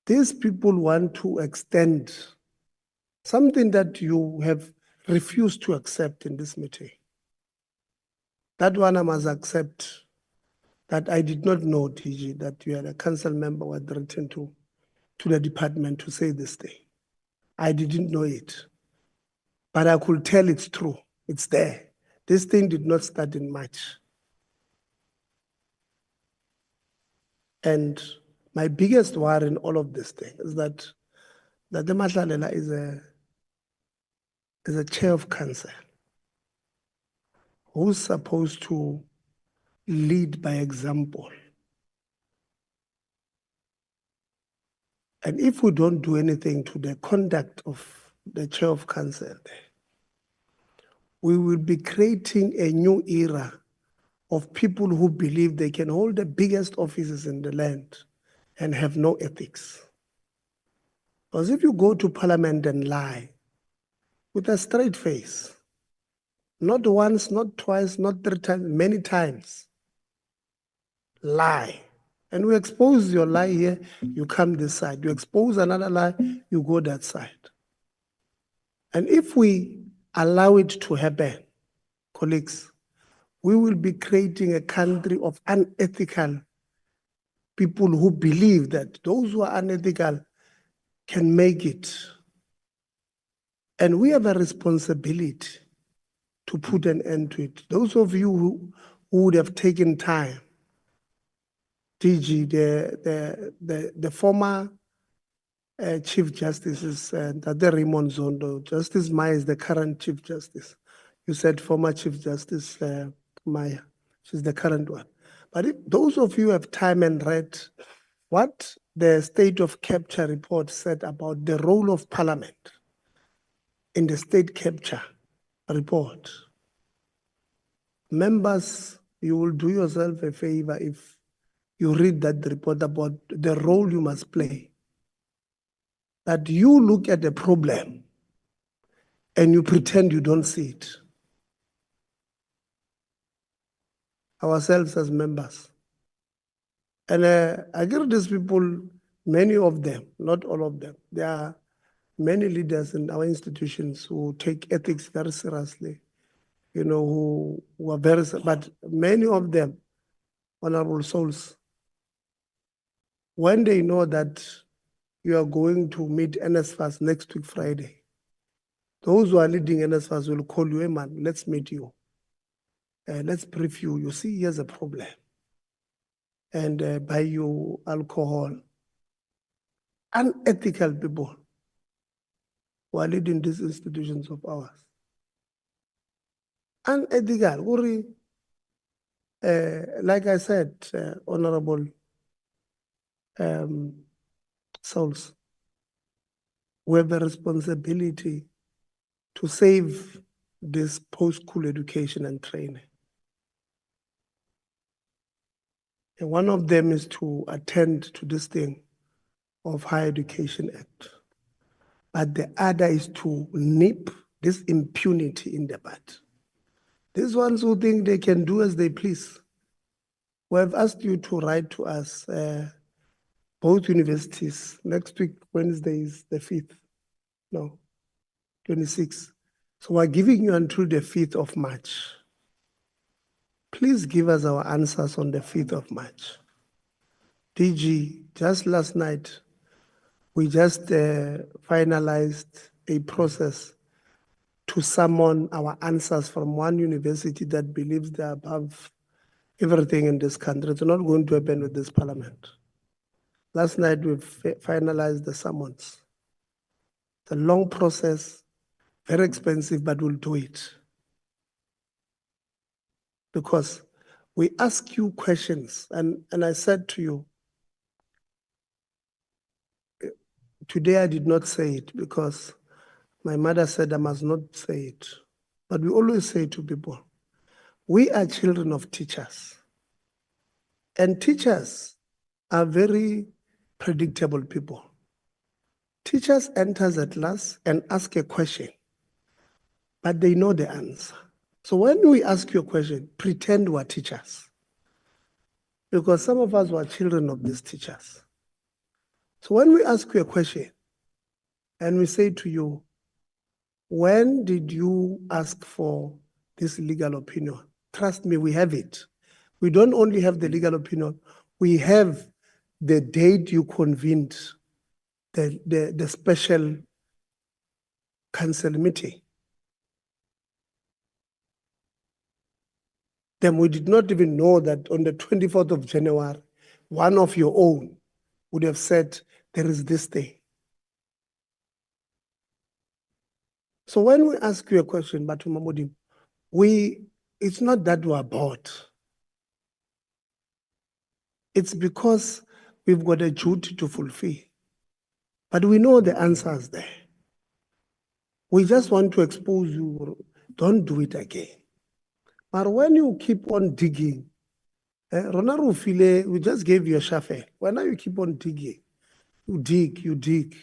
these people want to extend something that you have refused to accept in this meeting. That one I must accept that I did not know, DG, that you had a council member who had written to the department to say this thing. I didn't know it, but I could tell it's true. It's there. This thing did not start in March. And my biggest worry in all of this thing is that the Matlalela is a chair of council who's supposed to lead by example. And if we don't do anything to the conduct of the chair of council, we will be creating a new era of people who believe they can hold the biggest offices in the land and have no ethics. Because if you go to parliament and lie with a straight face, not once, not twice, not three times, many times, lie. And we expose your lie here, you come this side. You expose another lie, you go that side. And if we allow it to happen, colleagues, we will be creating a country of unethical people who believe that those who are unethical can make it. And we have a responsibility to put an end to it. Those of you who would have taken time, DG, the former Chief Justice is Tate Raymond Zondo. Justice Maya is the current Chief Justice. You said former Chief Justice Maya. She's the current one. But if those of you have time and read what the State of Capture report said about the role of Parliament in the State Capture report, members, you will do yourself a favor if you read that report about the role you must play. That you look at the problem and you pretend you don't see it. Ourselves as members. And I give these people, many of them, not all of them, there are many leaders in our institutions who take ethics very seriously, you know, who are very, but many of them, honorable souls, when they know that you are going to meet NSFAS next week, Friday, those who are leading NSFAS will call you, hey man, let's meet you. Let's brief you. You see, here's a problem. And buy you alcohol. Unethical people who are leading these institutions of ours. Unethical. Like I said, Honorable souls. We have a responsibility to save this post-school education and training. And one of them is to attend to this thing of Higher Education Act. But the other is to nip this impunity in the bud. These ones who think they can do as they please. We have asked you to write to us, both universities. Next week, Wednesday is the 5th. No, 26th. So we're giving you until the 5th of March. Please give us our answers on the 5th of March. DG, just last night, we just finalized a process to summon our answers from one university that believes they're above everything in this country. It's not going to happen with this parliament. Last night, we finalized the summons. It's a long process, very expensive, but we'll do it. Because we ask you questions, and I said to you, today I did not say it because my mother said I must not say it. But we always say to people, we are children of teachers. And teachers are very predictable people. Teachers enter the class and ask a question, but they know the answer. So when we ask you a question, pretend we're teachers. Because some of us were children of these teachers. So when we ask you a question and we say to you, when did you ask for this legal opinion? Trust me, we have it. We don't only have the legal opinion, we have the date you convened the special council meeting. Then we did not even know that on the 24th of January, one of your own would have said, there is this thing. So when we ask you a question, Batu Mamudi, it's not that we're bored. It's because we've got a duty to fulfill. But we know the answers there. We just want to expose you. Don't do it again. But when you keep on digging, Ronaro File, we just gave you a shovel. Why now you keep on digging? You dig, you dig.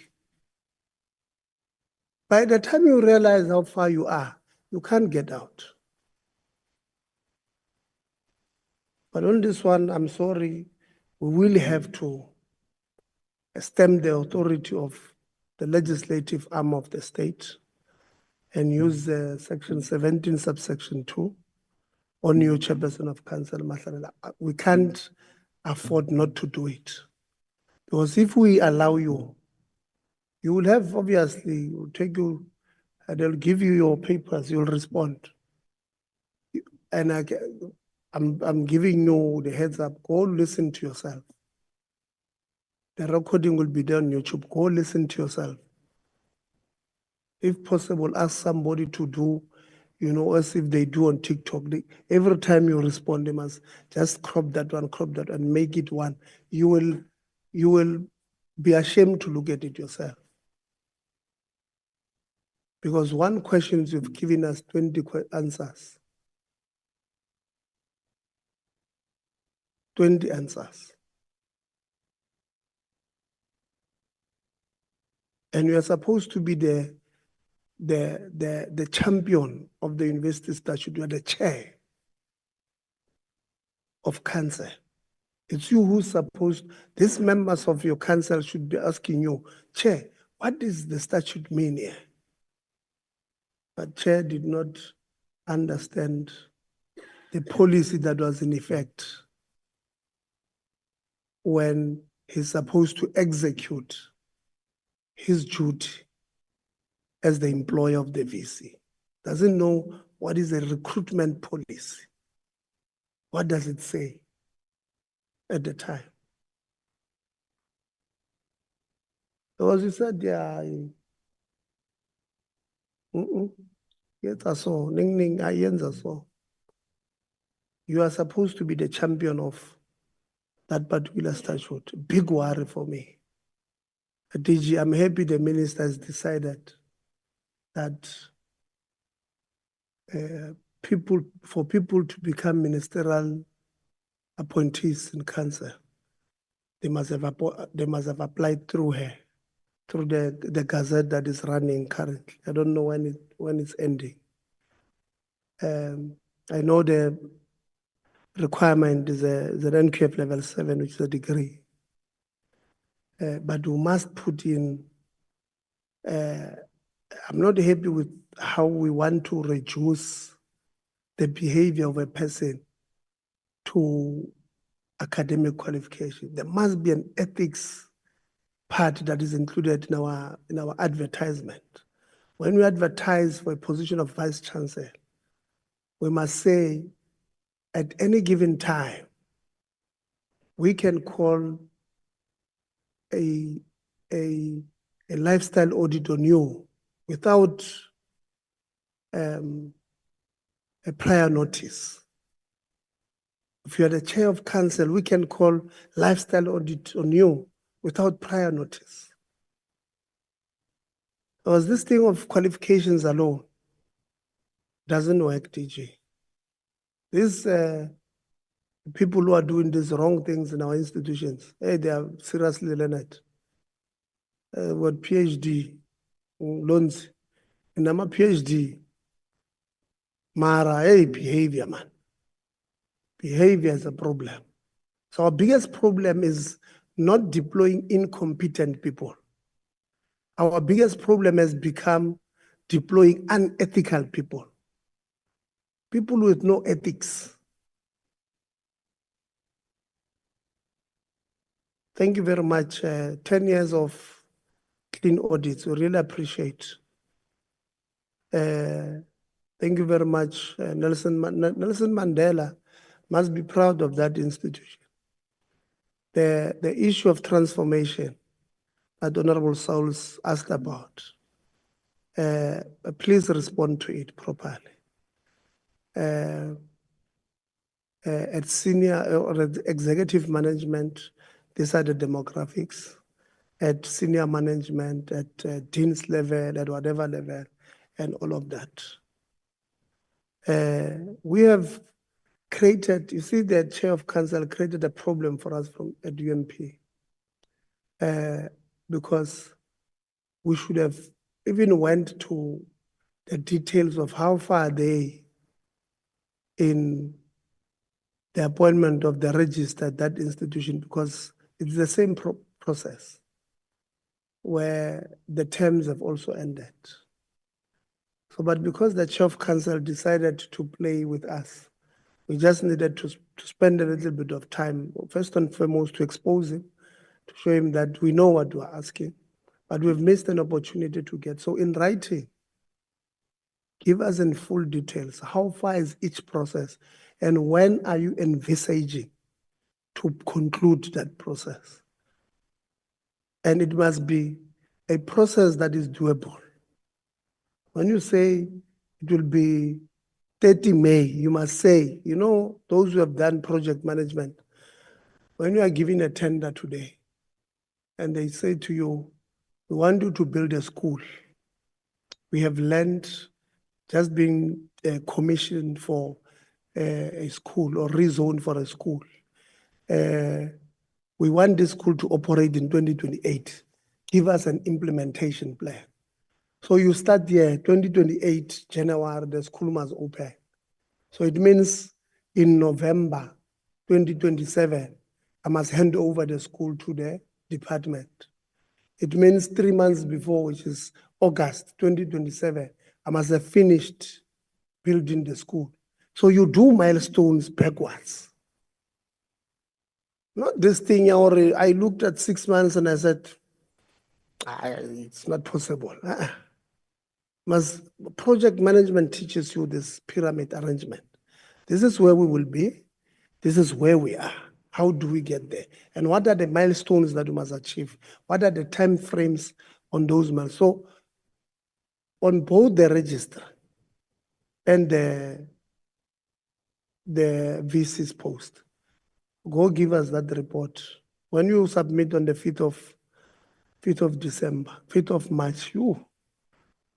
By the time you realize how far you are, you can't get out. But on this one, I'm sorry, we will have to stem the authority of the legislative arm of the state and use section 17, subsection 2 on you, Chairperson of Council. We can't afford not to do it. Because if we allow you, you will have, obviously, will take you, they'll give you your papers, you'll respond. And I'm giving you the heads up, go listen to yourself. The recording will be there on YouTube, go listen to yourself. If possible, ask somebody to do, as if they do on TikTok. Every time you respond, they must just crop that one, and make it one. You will be ashamed to look at it yourself. Because one question, you've given us 20 answers. 20 answers. And you are supposed to be the champion of the university statute. You are the chair of council. It's you who's supposed, these members of your council should be asking you, Chair, what does the statute mean here? But Chair did not understand the policy that was in effect when he's supposed to execute his duty as the employer of the VC. Doesn't know what is a recruitment policy. What does it say at the time? Because he said, yeah, you are supposed to be the champion of that particular statute. Big worry for me. DG, I'm happy the minister has decided that for people to become ministerial appointees in council, they must have applied through her, through the gazette that is running currently. I don't know when it's ending. I know the requirement is an NQF level 7, which is a degree. But we must put in, I'm not happy with how we want to reduce the behavior of a person to academic qualification. There must be an ethics part that is included in our advertisement. When we advertise for a position of vice chancellor, we must say at any given time, we can call a lifestyle audit on you without a prior notice. If you are the chair of council, we can call lifestyle audit on you without prior notice. Because this thing of qualifications alone doesn't work, DG. These people who are doing these wrong things in our institutions, hey, they are seriously learned. What PhD, loans, and I'm a PhD, Mara, hey, behavior, man. Behavior is a problem. So our biggest problem is not deploying incompetent people. Our biggest problem has become deploying unethical people. People with no ethics. Thank you very much. 10 years of clean audits, we really appreciate. Thank you very much. Nelson Mandela must be proud of that institution. The issue of transformation that Honorable Sauls asked about, please respond to it properly. At senior or at executive management, these are the demographics. At senior management, at dean's level, at whatever level, and all of that. We have created, you see, the chair of council created a problem for us at UMP because we should have even went to the details of how far they in the appointment of the register at that institution, because it's the same process where the terms have also ended. So, but because the chair of council decided to play with us, we just needed to spend a little bit of time, first and foremost, to expose him, to show him that we know what we're asking, but we've missed an opportunity to get. So in writing, give us in full details, how far is each process, and when are you envisaging to conclude that process? And it must be a process that is doable. When you say it will be 30 May, you must say, you know, those who have done project management, when you are giving a tender today, and they say to you, we want you to build a school. We have land just being commissioned for a school or rezoned for a school. We want this school to operate in 2028. Give us an implementation plan. So you start there, 2028, January, the school must open. So it means in November 2027, I must hand over the school to the department. It means 3 months before, which is August 2027, I must have finished building the school. So you do milestones backwards. Not this thing, I looked at 6 months and I said, it's not possible. Project management teaches you this pyramid arrangement. This is where we will be. This is where we are. How do we get there? And what are the milestones that we must achieve? What are the time frames on those milestones? So on both the register and the VC's post, go give us that report. When you submit on the 5th of December, 5th of March,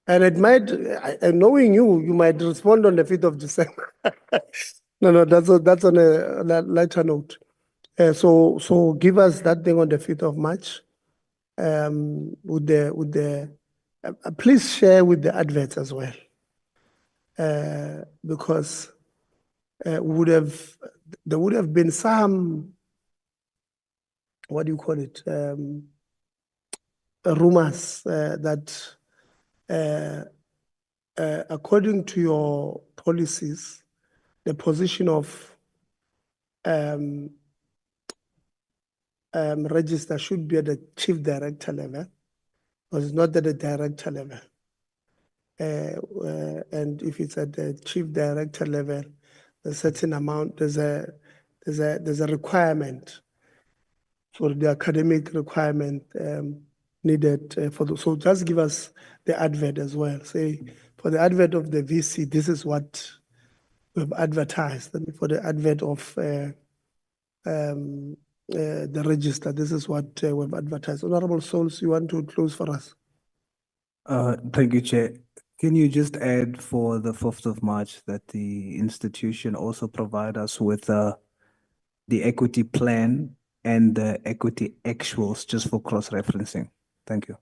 and it might, knowing you might respond on the 5th of December. No, that's on a lighter note. So give us that thing on the 5th of March. Please share with the adverts as well, because there would have been some, what do you call it, rumors that according to your policies, the position of register should be at the chief director level, but it's not at the director level. And if it's at the chief director level, a certain amount, there's a requirement for the academic requirement needed for so just give us the advert as well. Say for the advert of the VC, this is what we've advertised. And for the advert of the register, this is what we've advertised. Honorable Souls, you want to close for us? Thank you, Chair. Can you just add for the 5th of March that the institution also provide us with the equity plan and the equity actuals just for cross-referencing? Thank you.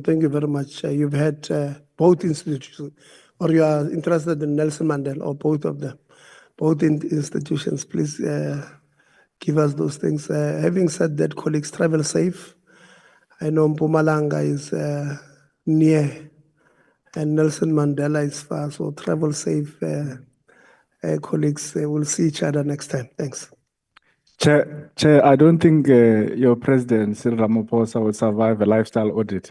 Thank you very much. You've had both institutions, or you are interested in Nelson Mandela, or both of them, both institutions. Please give us those things. Having said that, colleagues, travel safe. I know Mpumalanga is near, and Nelson Mandela is far, so travel safe. Colleagues, we'll see each other next time. Thanks. Chair, I don't think your president, Cyril Ramaphosa, will survive a lifestyle audit.